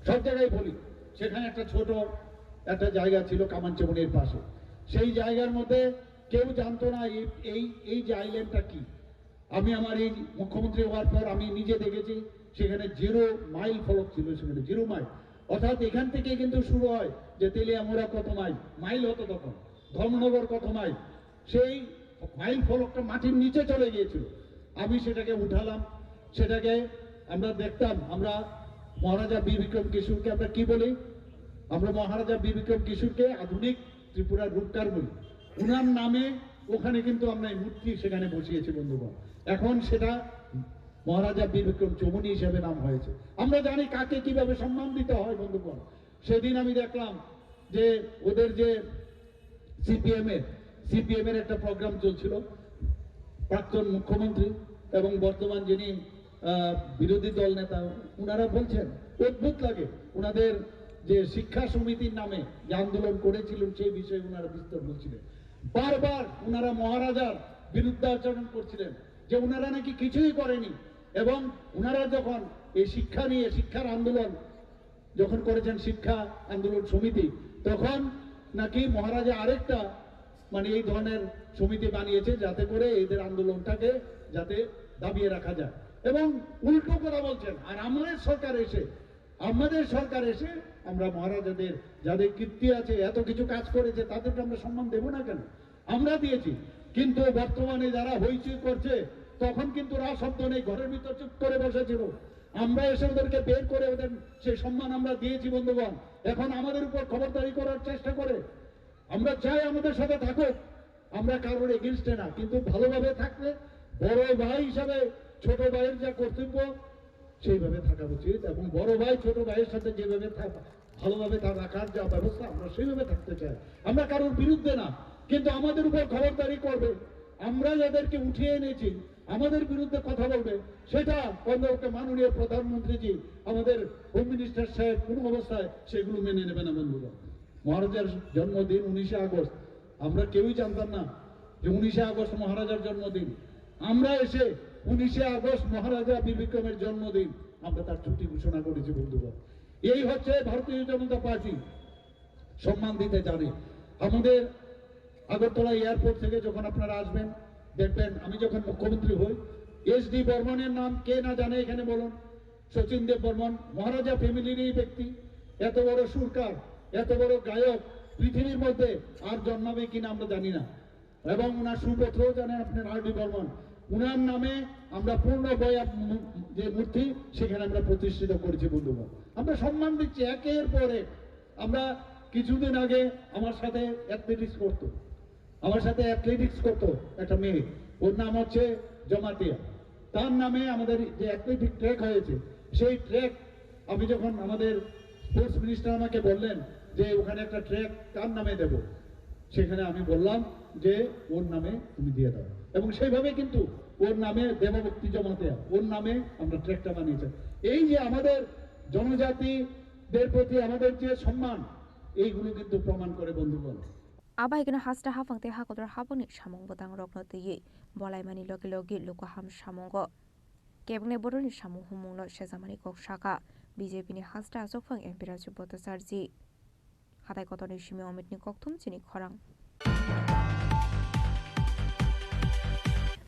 সব জায়গায় বলি। সেখানে একটা ছোট একটা জায়গা ছিল কামানচমনির পাশে, সেই জায়গার মধ্যে কেউ জানতো না এই যে আইল্যান্ডটা কি। আমি আমার এই মুখ্যমন্ত্রী হওয়ার পর আমি নিজে দেখেছি সেখানে 0 মাইল ফলক ছিল, সেখানে 0 মাইল, অর্থাৎ এখান থেকে কিন্তু শুরু হয় যে তেলিয়ামুড়া কত মাইল হতো তখন, ধর্মনগর কত মাইল, সেই মাইল ফলকটা মাটির নিচে চলে গিয়েছিল। আমি সেটাকে উঠালাম, সেটাকে আমরা দেখতাম, আমরা মহারাজা বীর বিক্রম কিশোরকে আমরা কি বলি, আমরা মহারাজা বীর বিক্রম কিশোরকে আধুনিক ত্রিপুরার রূপকার বলি। উনার নামে ওখানে কিন্তু আমরা এই মূর্তি সেখানে বসিয়েছি বন্ধুগণ। এখন সেটা মহারাজা বীর বিক্রম চৌমুহনী হিসেবে নাম হয়েছে। আমরা জানি কাকে কিভাবে সম্মান দিতে হয় বন্ধুগণ। সেদিন আমি দেখলাম যে ওদের যে সিপিএম এর একটা প্রোগ্রাম চলছিল, প্রাক্তন মুখ্যমন্ত্রী এবং বর্তমান যিনি বিরোধী দল নেতা, ওনারা বলছেন, অদ্ভুত লাগে, ওনাদের যে শিক্ষা সমিতির নামে যে আন্দোলন করেছিলেন সেই বিষয়ে ওনারা বিস্তর বলছিলেন। বারবার ওনারা মহারাজার বিরুদ্ধে আচরণ করছিলেন যে ওনারা নাকি কিছুই করেনি, এবং ওনারা যখন এই শিক্ষা নিয়ে শিক্ষার আন্দোলন যখন করেছেন, শিক্ষা আন্দোলন সমিতি, তখন নাকি মহারাজা আরেকটা মানে এই ধরনের সমিতি বানিয়েছে যাতে করে এদের আন্দোলনটাকে যাতে দাবিয়ে রাখা যায়, এবং উল্টো করে বলছেন। আর আমাদের সরকার এসে আমরা মহারাজাদের যাদের কীর্তি আছে, এত কিছু কাজ করেছে, তাদেরকে আমরা সম্মান দেব না কেন? আমরা দিয়েছি, কিন্তু বর্তমানে যারা হইচই করছে তখন কিন্তু রা শব্দ নেই, ঘরের ভিতর চুপ করে বসেছিল। আমরা এসে ওদেরকে বের করে ওদের সেই সম্মান আমরা দিয়েছি বন্ধুগণ। এখন আমাদের উপর খবরদারি করার চেষ্টা করে। আমরা চাই আমাদের সাথে থাকুক, আমরা কারোর এগেনস্টে না, কিন্তু ভালোভাবে থাকলে বড় ভাই হিসাবে ছোট ভাইয়ের যা কর্তব্য সেইভাবে থাকা উচিত, এবং বড় ভাই ছোট ভাইয়ের সাথে যেভাবে ভালোভাবে তার রাখার যা ব্যবস্থা আমরা সেইভাবে থাকতে চাই। আমরা কারোর বিরুদ্ধে না, কিন্তু আমাদের উপর খবরদারি করবে, আমরা যাদেরকে উঠিয়ে এনেছি আমাদের বিরুদ্ধে কথা বলবে, সেটা অন্তত মাননীয় প্রধানমন্ত্রীজি, আমাদের হোম মিনিস্টার সাহেব কোনো অবস্থায় সেগুলো মেনে নেবে না বন্ধুরা। মহারাজার জন্মদিন 19শে আগস্ট, আমরা কেউই জানতাম না যে 19শে আগস্ট মহারাজার জন্মদিন। আমরা এসে 19শে আগস্ট মহারাজা বীর বিক্রমের জন্মদিন আমরা তার ছুটি ঘোষণা করেছি বন্ধুগণ। এই হচ্ছে ভারতীয় জনতা পার্টি, সম্মান দিতে জানে। আমাদের আগরতলা এয়ারপোর্ট থেকে যখন আপনারা আসবেন দেখবেন, আমি যখন মুখ্যমন্ত্রী হই, SD বর্মনের নাম কে না জানে এখানে বলুন? শচীন দেব বর্মন মহারাজা ফ্যামিলিরই ব্যক্তি, এত বড় সুরকার, এত বড় গায়ক পৃথিবীর মধ্যে আর জন্মাবে কিনা আমরা জানি না। এবং ওনার সুপুত্রও জানেন আপনার RD বর্মন, উনার নামে আমরা পূর্ণ বয়া যে মূর্তি সেখানে আমরা প্রতিষ্ঠিত করেছি বন্ধুগণ। আমরা সম্মান দিচ্ছি একের পর এক। আমরা কিছুদিন আগে আমার সাথে অ্যাথলেটিক্স করতো একটা মেয়ে, ওর নাম হচ্ছে জমাতিয়া। তার নামে আমাদের যে অ্যাথলেটিক ট্র্যাক হয়েছে, সেই ট্র্যাক আমি যখন আমাদের স্পোর্টস মিনিস্টার আমাকে বললেন যে ওখানে একটা ট্র্যাক কার নামে দেব, সেখানে আমি বললাম যে ওর নামে তুমি দিয়ে দাও, এবং সেইভাবে কিন্তু ওর নামে দেবভক্তি জমাতিয়া, ওর নামে আমরা ট্র্যাকটা বানিয়েছি। এই যে আমাদের জনজাতিদের প্রতি আমাদের যে সম্মান, এইগুলো কিন্তু প্রমাণ করে বন্ধুগণ। আবাইগনা হাসটা হাফাংতে হাকদর হাবনি সামং বদাং রকন তৈয়ে বলাইমানি লগে লগে লোকহাম সামঙ্গ কেবনে বড়নি সামু হুমুংল সেজামানি কক শাখা বিজেপিনি হাসটা জকফাং এমপি রাজু বতসারজি হাতাই কতনি সিমি অমিতনি ককথুম চিনি খরাং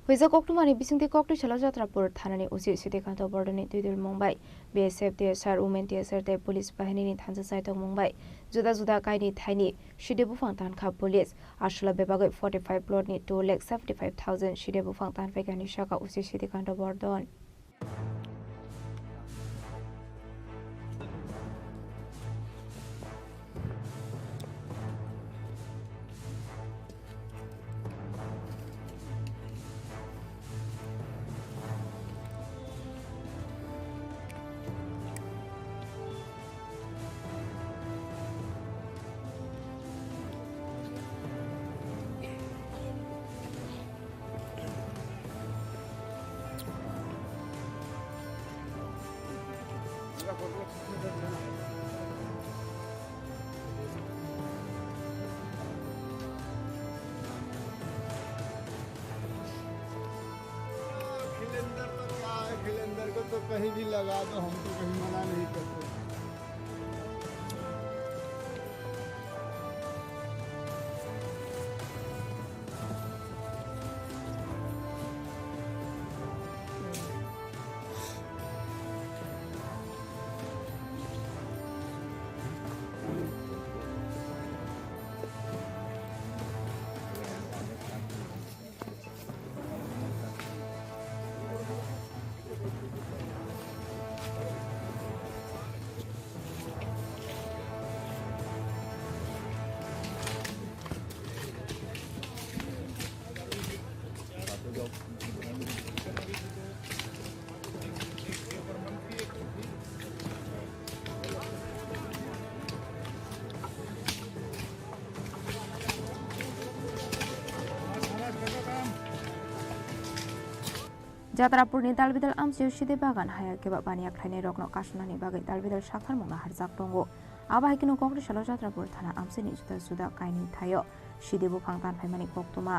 হইজা কক্টুমানি বিসিংতি কক্টু ছেলা যাত্রাপুর থানানি উচিত সিদ্দিকান্ত বর্ডনি দুইদুল Mumbai BSF DSR women DSR তে পুলিশ বাহিনীনি থানজা সাইতং মুম্বাই जुदा जुदा कायनि थाइनि शिदेबुफां तानखा पुलिस आशुला बेबागै 45 प्लटनि 2,75,000 शिदेबुफां तानफैगानि शाखा उचि सिद्दिकाন্ত बर्धन खिलेंदर को तो कहीं भी लगा दो, हम तो कहीं मना नहीं करते। Jatrapurni dalbidal amsiu sidi bagan haya keba baniak thainai rokno kasnani bagai dalbidal sakthar mungna harjak tongo. Aba haikino kokri salo Jatrapur thana amsini juda juda kaini thayo sidi bufang tan phaimani koktuma.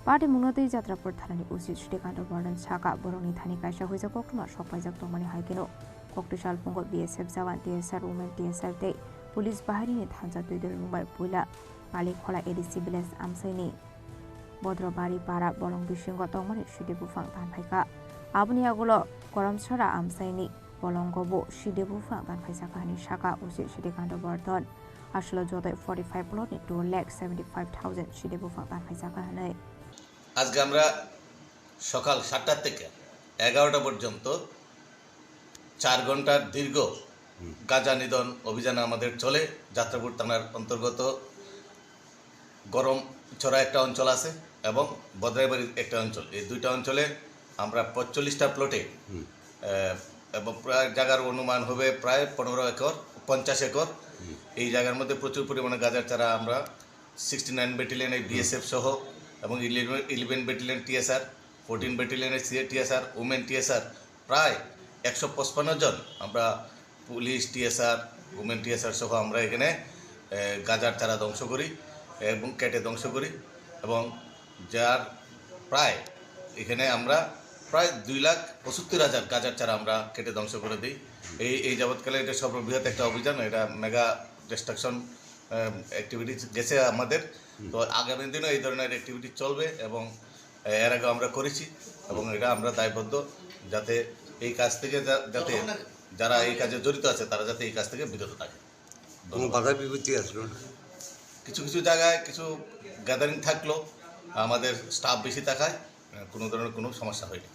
Party mungnotei Jatrapur thanani usi Srikanto Bardhan Saka borongni thani kaisa hoisa koktuma sokpaijak tongmani haikino kokri sal pungo BSF jawan TSR women TSR tei police baharini thansa tuidol mumbai puila Pali khola ADC village amsaini Bodrobari para bolong bisingo tongmani sidi bufang tan phaika abuni agulo Koramsara amsaini bolongobo sidi bufang tan phaisa kahani Saka usi Srikanto Bardhan আসলে যত 45 প্লটে 2,75,000 CD বুফাং তান পয়সা কাহানে আজকে আমরা সকাল 7টা থেকে 11টা পর্যন্ত 4 ঘন্টার দীর্ঘ গাঁজা নিধন অভিযান আমাদের চলে যাত্রাপুর থানার অন্তর্গত গরম চড়া একটা অঞ্চল আছে এবং বদরাইবাড়ির একটা অঞ্চল এই দুইটা অঞ্চলে আমরা 45টা প্লটে এবং প্রায় জায়গার অনুমান হবে প্রায় 15 একর 50 একর এই জায়গার মধ্যে প্রচুর পরিমাণে গাঁজার চারা আমরা 69 ব্যাটালিয়নের বিএসএফ সহ এবং 11 ব্যাটালিয়ন টিএসআর 14 ব্যাটালিয়নের টিএসআর ওমেন টিএসআর প্রায় 155 জন আমরা পুলিশ টিএসআর ওমেন টিএসআর সহ আমরা এখানে গাঁজার চারা ধ্বংস করি এবং কেটে ধ্বংস করি এবং যার প্রায় এখানে আমরা প্রায় 2,75,000 গাঁজার চারা আমরা কেটে ধ্বংস করে দিই এই যাবৎকালে এটা সর্ববৃহৎ একটা অভিযান এটা মেগা ডিস্ট্রাকশন অ্যাক্টিভিটিস গেছে আমাদের তো আগামী দিনও এই ধরনের অ্যাক্টিভিটি চলবে এবং এর আগে আমরা করেছি এবং এটা আমরা দায়বদ্ধ যাতে এই কাজ থেকে যাতে যারা এই কাজে জড়িত আছে তারা যাতে এই কাজ থেকে বিরত থাকে কোনো বাধা বিপত্তি আসলো কিছু কিছু জায়গায় কিছু গ্যাদারিং থাকলো আমাদের স্টাফ বেশি থাকায় কোনো ধরনের কোনো সমস্যা হয়নি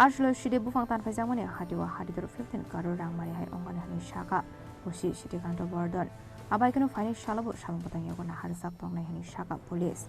আসলে সিডি বুফাং তান পয়সা মানে হাটিওয়া হাটিদর 15 কারো রাংমারি হাই অঙ্গনে হানি শাখা ওসি Srikanto Bardhan আবাই কেন ফাইনাল শালাবো সামপতাং ইয়াগনা হারসাক তংনাই হানি শাখা police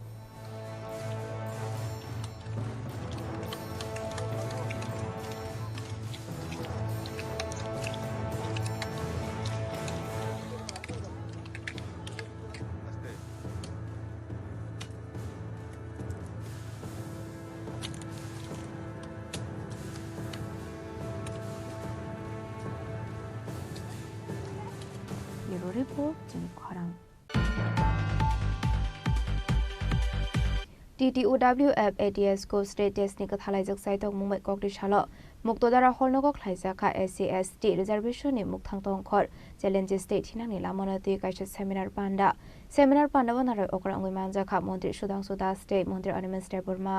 Bureau Report Jeni Khorang TTUWF ATS ko state test ni kathalajak saitok Mumbai kokri shalo muktodara holnogo khlaijaka SC/ST reservation ni mukthang tongkhor challenges state hinang ni lamonati kaisa seminar panda bonarai okrangui manjaka Mantri Sudhanshu Das state Mantri Animas Burma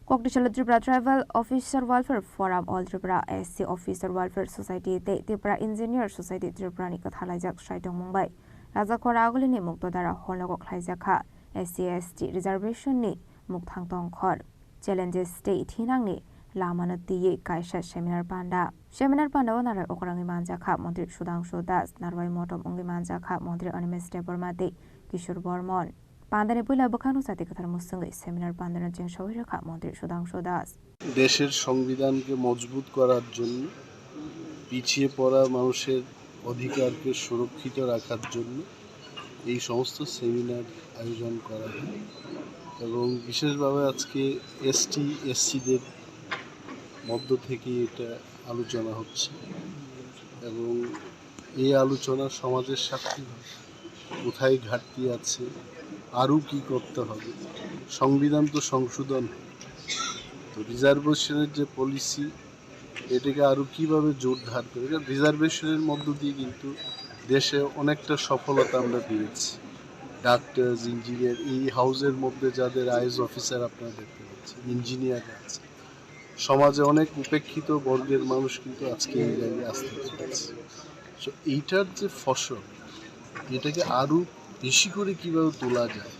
Kokdishalo Tripura Tribal Officer Welfare Forum All Tripura SC Officer Welfare Society te Tripura Engineer Society Tripura ni kathalajak saitong Mumbai Raja Khora aguli ni muktodara holnogo khlaijaka SC/ST reservation ni mukthang tongkhor challenges state hinang ni lamana tiye kaisa seminar panda bonarai okrangui manjaka Mantri Sudhanshu Das Narwai Motom ongi manjaka Mantri Animas Burma te Kishore Bormon পান্দানে পয়লা বখানো সাথে কথার মুসঙ্গে seminar পান্দানের জন্য সহায়তা মন্ত্রী সুধাংশু দাস দেশের সংবিধানকে মজবুত করার জন্য পিছিয়ে পড়া মানুষের অধিকারকে সুরক্ষিত রাখার জন্য এই সমস্ত সেমিনার আয়োজন করা হয় এবং বিশেষভাবে আজকে ST/SCদের মধ্য থেকে এটা আলোচনা হচ্ছে এবং এই আলোচনা সমাজের সাথে কোথায় ঘাটতি আছে আরও কী করতে হবে সংবিধান তো সংশোধন তো রিজার্ভেশনের যে পলিসি এটাকে আরও কীভাবে জোরদার করে রিজার্ভেশনের মধ্য দিয়ে কিন্তু দেশে অনেকটা সফলতা আমরা পেয়েছি ডাক্তার ইঞ্জিনিয়ার এই হাউসের মধ্যে যাদের IAS অফিসার আপনারা দেখতে পাচ্ছেন ইঞ্জিনিয়ার আছে সমাজে অনেক উপেক্ষিত বর্গের মানুষ কিন্তু আজকে এই জায়গায় আসতে পেরেছে সো এইটার যে ফসল এটাকে আরও বেশি করে কীভাবে তোলা যায়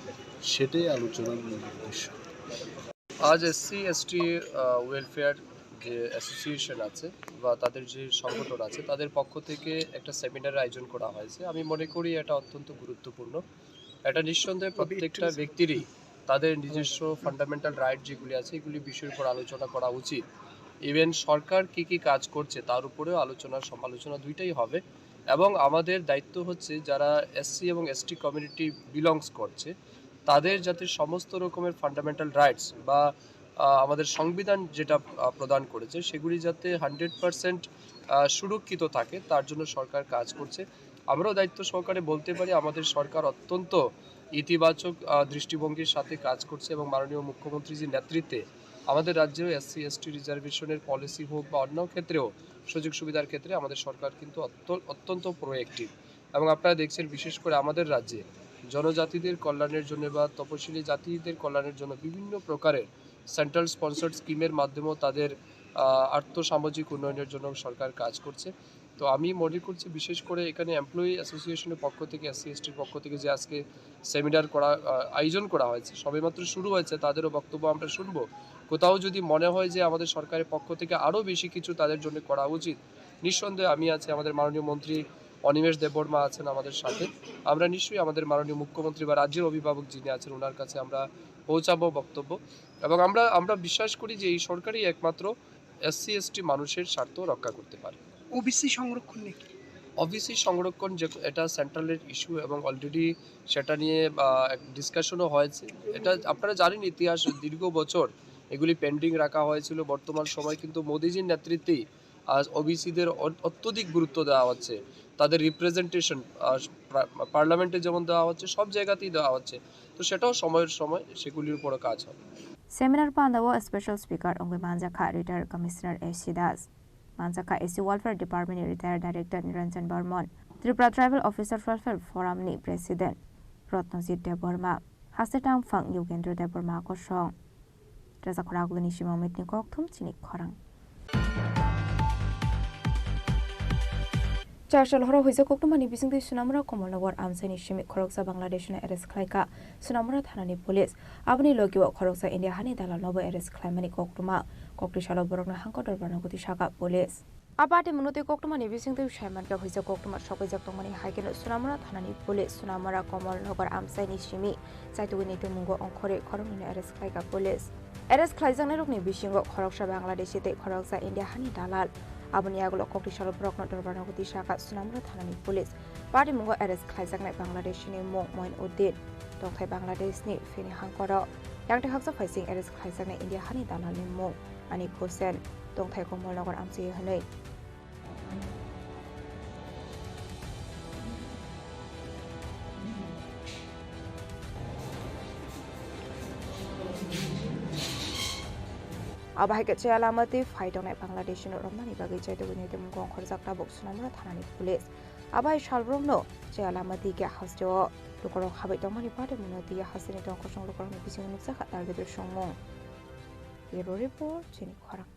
সেটাই আলোচনার মূল উদ্দেশ্য আজ SC/ST ওয়েলফেয়ার যে অ্যাসোসিয়েশন আছে বা তাদের যে সংগঠন আছে তাদের পক্ষ থেকে একটা সেমিনার আয়োজন করা হয়েছে আমি মনে করি এটা অত্যন্ত গুরুত্বপূর্ণ এটা নিঃসন্দেহে প্রত্যেকটা ব্যক্তিরই তাদের নিজস্ব ফান্ডামেন্টাল রাইট যেগুলি আছে এগুলি বিষয়ের উপর আলোচনা করা উচিত ইভেন সরকার কি কাজ করছে তার উপরেও সমালোচনা দুইটাই হবে এবং আমাদের দায়িত্ব হচ্ছে যারা SC এবং ST কমিউনিটি বিলংস করছে তাদের যাতে সমস্ত রকমের ফান্ডামেন্টাল রাইটস বা আমাদের সংবিধান যেটা প্রদান করেছে সেগুলি যাতে 100% সুরক্ষিত থাকে তার জন্য সরকার কাজ করছে। আমরাও দায়িত্ব সহকারে বলতে পারি আমাদের সরকার অত্যন্ত ইতিবাচক দৃষ্টিভঙ্গির সাথে কাজ করছে এবং মাননীয় মুখ্যমন্ত্রীজির নেতৃত্বে আমাদের রাজ্যেও এসসি এসটি রিজার্ভেশনের পলিসি হোক বা অন্য ক্ষেত্রেও সুযোগ সুবিধার ক্ষেত্রে আমাদের সরকার কিন্তু অত্যন্ত প্রোঅ্যাক্টিভ। এবং আপনারা দেখছেন বিশেষ করে আমাদের রাজ্যে জনজাতিদের কল্যাণের জন্য বা তপশিলি জাতিদের কল্যাণের জন্য বিভিন্ন প্রকারের সেন্ট্রাল স্পন্সর্ড স্কিমের মাধ্যমেও তাদের আর্থসামাজিক উন্নয়নের জন্য সরকার কাজ করছে। তো আমি মনে করছি বিশেষ করে এখানে এমপ্লয়ি অ্যাসোসিয়েশনের পক্ষ থেকে এসসি এসটির পক্ষ থেকে যে আজকে সেমিনার আয়োজন করা হয়েছে সবেমাত্র শুরু হয়েছে, তাদেরও বক্তব্য আমরা শুনবো। কোথাও যদি মনে হয় যে আমাদের সরকারের পক্ষ থেকে আরও বেশি কিছু তাদের জন্য করা উচিত, নিঃসন্দেহে আমি আছি, আমাদের মাননীয় মন্ত্রী অনিমেষ দেববর্মা আছেন আমাদের সাথে। আমরা নিশ্চয়ই আমাদের মাননীয় মুখ্যমন্ত্রী বা রাজ্যের অভিভাবক যিনি আছেন ওনার কাছে আমরা পৌঁছাবো বক্তব্য। এবং আমরা বিশ্বাস করি যে এই সরকারই একমাত্র এসসি এসটি মানুষের স্বার্থ রক্ষা করতে পারে। ওবিসি সংরক্ষণ নিয়ে ওবিসি সংরক্ষণ যে এটা সেন্ট্রালের ইস্যু এবং অলরেডি সেটা নিয়ে ডিসকাশনও হয়েছে। এটা আপনারা জানেন ইতিহাস দীর্ঘ বছর এগুলি পেন্ডিং রাখা হয়েছিল। বর্তমান সময় কিন্তু মোদিজির নেতৃত্বেই আজ ওবিসিদের অত্যধিক গুরুত্ব দেওয়া হচ্ছে, তাদের রিপ্রেজেন্টেশন পার্লামেন্টে যেমন দেওয়া হচ্ছে সব জায়গাতেই দেওয়া হচ্ছে। তো সেটাও সময়ের সময় সেগুলির উপরও কাজ হবে। সেমিনার পান্দাও স্পেশাল স্পিকার অঙ্গই মানজাখা রিটায়ার্ড কমিশনার এসি দাস, মানজাখা এসি ওয়েলফেয়ার ডিপার্টমেন্টनि retired director Niranjan Barman, Tripura tribal officer welfare फोरमनि प्रेसिडेंट रत्नजित देबबर्मा, हासेटां फां युगेंद्र देबबर्मा कसं राजाखरागुनि सिमामितनि कक्थुम चिनि खरां चारशल हर हुइजा कक्टुमानि बिसिंथि सुनामरा कमलनगर आमसाइनि सिमि खरकसा बांग्लादेशनि एरेस्ट खालायका सुनामरा थानानि पुलिस आबनि लगिव खरकसा इन्डिया हानि दालाल नबो एरेस्ट खालायमानि कक्टुमा कक्टिशाल बरकना हांको दरबारनो गति शाखा पुलिस आबादे मुनते कक्टुमानि बिसिंथि सायमानका हुइजा कक्टुमा सकाइजाक तंमानि हाइकेन सुनामरा थानानि पुलिस सुनामरा कमलनगर आमसाइनि सिमि साइतुगनि तेमुंगो अंखरे खरंनि एरेस्ट खालायका पुलिस एरेस्ट खालायजानाय रकनि बिसिंगो खरकसा बांग्लादेशते खरकसा इन्डिया हानि दालाल आबनि आगोल कक्टिशाल बरकना दरबारनो गति शाखा सुनामरा थानानि पुलिस पार्टी मुंगो एरेस्ट खालायजानाय बांग्लादेशनि मुं मोइनउद्दिन दंथाय बांग्लादेशनि फेनि हांकर यांते हाकसा फाइसिं एरेस्ट खालायजानाय इन्डिया हानि दालालनि मुं आनिक हुसेन दंथाय कमलनगर आमसि हनै आबाहायके चेयालामती फाइटंनाय बांग्लादेशनि रमनानि बागै जायदुगनि तेमुंगो अंखरजाक्ता बक सुनामरा थानानि पुलिस आबाहाय सालब्रमनो चेयालामती के हास्यो लुकरं हाबाय तंमानि पार्टी मुनति हासिनि दंखसं लुकरंनि बिसिं नुकसाखा तारगेदर संमं Bureau Report Jenny Khorang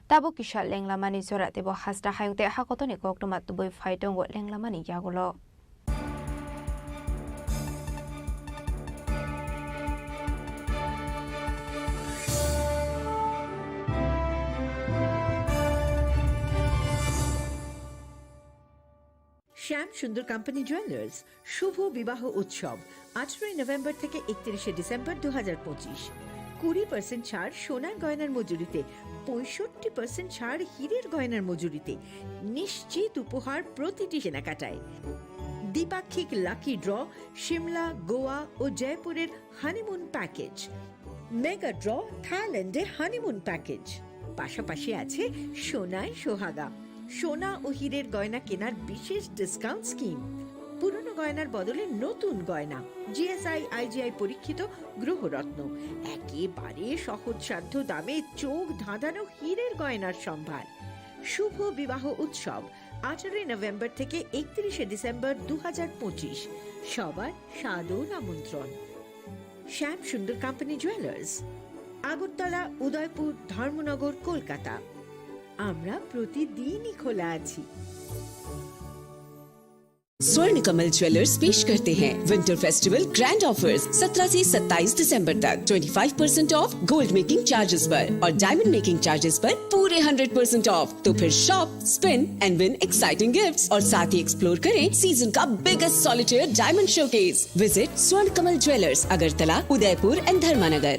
Tabo Kishal Lenglamani Sora Tebo Hasta Hayute Hakotoni Koktoma Tuboi Faitong what Lenglamani Yagolo শ্যাম সুন্দর কোম্পানি জুয়েলার্স শুভ বিবাহ উৎসব 18 নভেম্বর থেকে 31 ডিসেম্বর 2025 20% ছাড় সোনার গয়নার মজুরিতে 65% ছাড় হীরের গয়নার মজুরিতে নিশ্চিত উপহার প্রতিটি কেনাকাটায় দ্বিপাক্ষিক লাকি ড্র শিমলা গোয়া ও জয়পুরের হানিমুন প্যাকেজ মেগা ড্র থাইল্যান্ডে হানিমুন প্যাকেজ পাশাপাশি আছে সোনায় সোহাগা সোনা ও হীরের গয়না কেনার বিশেষ ডিসকাউন্ট স্কিম পুরনো গয়নার বদলে নতুন গয়না জিএসআই আইজিআই পরীক্ষিত গ্রহরত্ন একেবারে সহজসাধ্য দামে চোখ ধাঁধানো হীরের গয়নার সম্ভার শুভ বিবাহ উৎসব 18 নভেম্বর থেকে 31 ডিসেম্বর 2025 সবার সাদর আমন্ত্রণ শ্যাম সুন্দর কোম্পানি জুয়েলার্স আগরতলা উদয়পুর ধর্মনগর কলকাতা আমরা প্রতিদিনই খোলা আছি स्वर्ण कमल ज्वेलर्स पेश करते हैं विंटर फेस्टिवल ग्रैंड ऑफर्स 17 से 27 दिसंबर तक 25% ऑफ गोल्ड मेकिंग चार्जेस पर और डायमंड मेकिंग चार्जेस पर पूरे 100% ऑफ। तो फिर shop spin and win exciting gifts और साथ ही एक्सप्लोर करें सीजन का biggest solitaire diamond showcase. Visit Swarna Kamal jewellers Agartala Udaipur and धर्मानगर।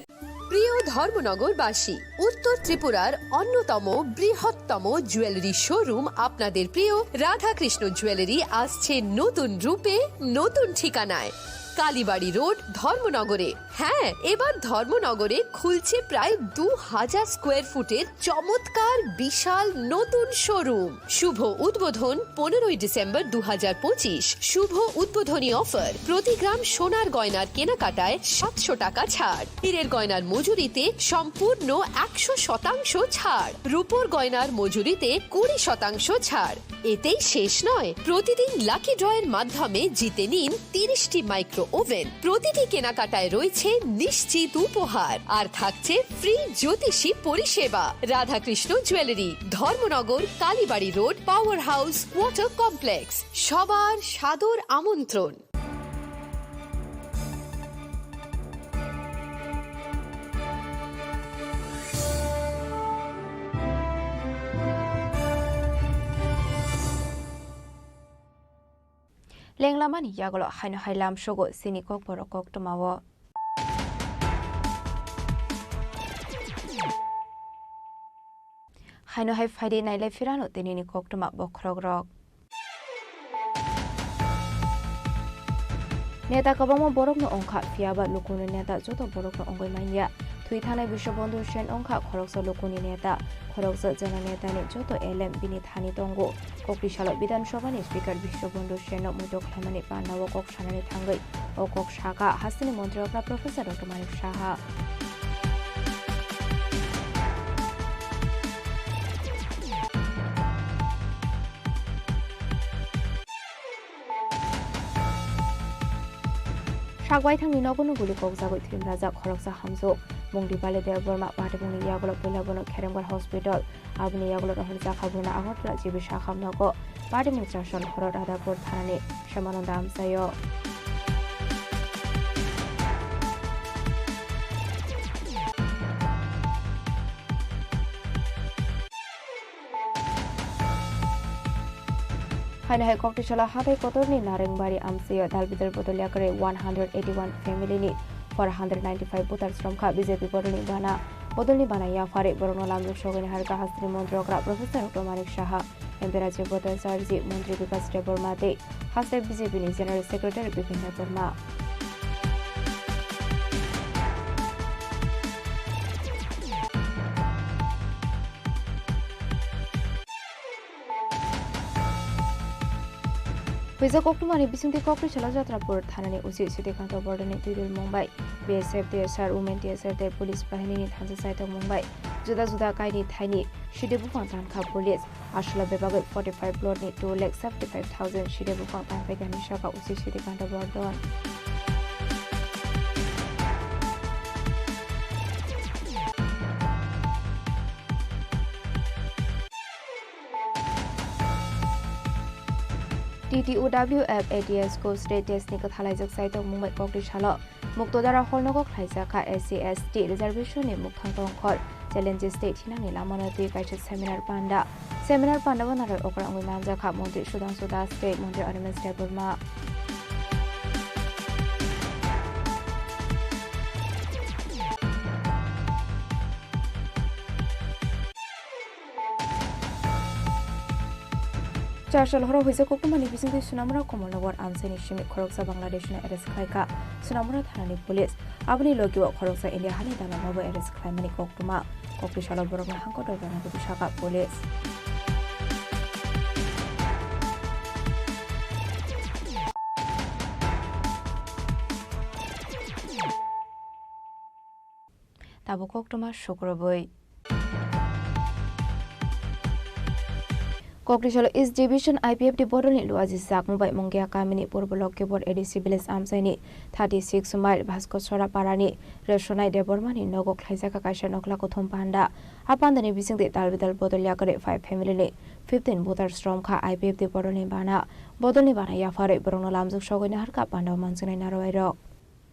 প্রিয় ধর্মনগরবাসী উত্তর ত্রিপুরার অন্যতম বৃহত্তম জুয়েলারি শোরুম আপনাদের প্রিয় রাধাকৃষ্ণ জুয়েলারি আসছে নতুন রূপে নতুন ঠিকানায় কালীবাড়ি রোড ধর্মনগরে। হ্যাঁ, এবার ধর্মনগরে খুলছে প্রায় 2000 স্কোয়ার ফুটের চমৎকার বিশাল নতুন শোরুম। শুভ উদ্বোধন 15 ডিসেম্বর 2025। শুভ উদ্বোধনী অফার, প্রতি গ্রাম সোনার গয়নার কেনাকাটায় 700 টাকা ছাড়, হীরের গয়নার মজুরিতে সম্পূর্ণ 100% ছাড়, রূপোর গয়নার মজুরিতে 20% ছাড়। এতেই শেষ নয়, প্রতিদিন লাকি ড্রয়ের মাধ্যমে জিতে নিন 30টি মাইক্রো ওভেন। প্রতিটি কেনাকাটায় রয়েছে নিশ্চিত উপহার, আর থাকছে ফ্রি জ্যোতিষী পরিষেবা। Radhakrishna jewellery, Dharmanagar, Kalibari road, power house, water complex. সবার সাদর আমন্ত্রণ। লেংলামানি ইয়াগলো হাইনো হাইলাম শোগো সিনি কক বড় কক টমাও হাইনো হাই ফাইডে নাইলাই ফিরানো তিনিনি কক টমা বখরগ রক নেতা কবামো বরকনো অংখা ফিয়াবা লুকুনো নেতা যত বরকনো অঙ্গই মাইয়া থুই থানায় বিশ্ববন্ধু সেন অংখা খরকসা লুকুনি নেতা খরকসা জেলা নেতানি যত এলএম বিনি থানি তঙ্গো ককরিশাল বিধানসভাनि স্পিকার বিশ্ববন্ধু সেন মৈতো খামানি পান্নাও কক সানানি थांगै ও কক শাখা হাসিনি মন্ত্রীরা প্রফেসর ডক্টর মানিক সাহা সাগওয়াই থাংনি নগনুগুলি ককজাগৈ থিম রাজা খরকসা হামজো মুংদি বালে দেববর্মা পাটিবুংনি ইয়াগুলো পৈলাবনো খেরেমগড় হসপিটাল আবনি ইয়াগুলো রহল জাখাবুনা আগরতলা জিবি শাখামনগ পাটিমুং চারশন হর রাধাপুর থানানি শ্যামানন্দ আমসায় হাইনা হাই ককটিশালা হাতাই কতরনি নারেংবাড়ি আমসায় দালবিদার বদলিয়া করে 181 ফ্যামিলিনি 495 ভোটার শ্রমখা বিজেপি বদলনি বানা ইয়াফারে বরং লামলুক সগনি হারকা হাস্ত্রী মন্ত্রকরা professor doctor Manik Saha MP রাজ্য ভোটার চার্জি মন্ত্রী বিকাশ দেববর্মাতে হাস্তে BJP general secretary Bipin Debbarma Pisa Koktumani Bisunti Kokri Chalajatra Thanani Usi Sitikant Bordani Tudil Mumbai BSF DSR Women DSR their police bahini Thansa site of Mumbai Juda Juda Kaini Tiny Shidebu Fontan Ka police Ashla Bebago 45 plot need 2,75,000 Shidebu Fontan Pegani Shaka Usi Sitikant Bordon TTOWF ATS को state test निकट हालाइजक site Mumbai कॉकटेश हालो मुक्तोदारा हरनगक खाइजाखा SC/ST reservation नि मुखथांग खर challenges state हिनांनि लामानति काइसे seminar panda बनारै ओकरा अंगै मानजाखा मन्त्री सुधांशु दास state मन्त्री अनिमेश देबबर्मा চারশাল হর হইছে কোকুমানি বিসিংতি সুনামরা কমলনগর আমসানি সিমি খরকসা বাংলাদেশনে এরেস্ট খাইকা সুনামরা থানানি পুলিশ আপনি লগিও খরকসা ইন্ডিয়া হানি দানা মাবো এরেস্ট খাইমানি কোকটুমা কোকটিশাল বরমা হাঙ্কট বানাগতি শাখা পুলিশ তাবো কোকটুমা শুক্রবই Kokrishala is division IPFD Bodolni Luazi Sak Mumbai Mungia Kamini Purbolok Kebor ADC Village Amsaini 36 mile Bhaskor Sora Parani Reshonai Debormani Nogo Klaisaka Kaisha Nokla Kothom Panda Apandani Bising the Dalvidal Bodolia 5 family 15 voter strom Ka IPFD Bodolni Bana Bodolni Bana Yafare Bruno Lamzuk Shogoni Harka Panda Mansana Naroiro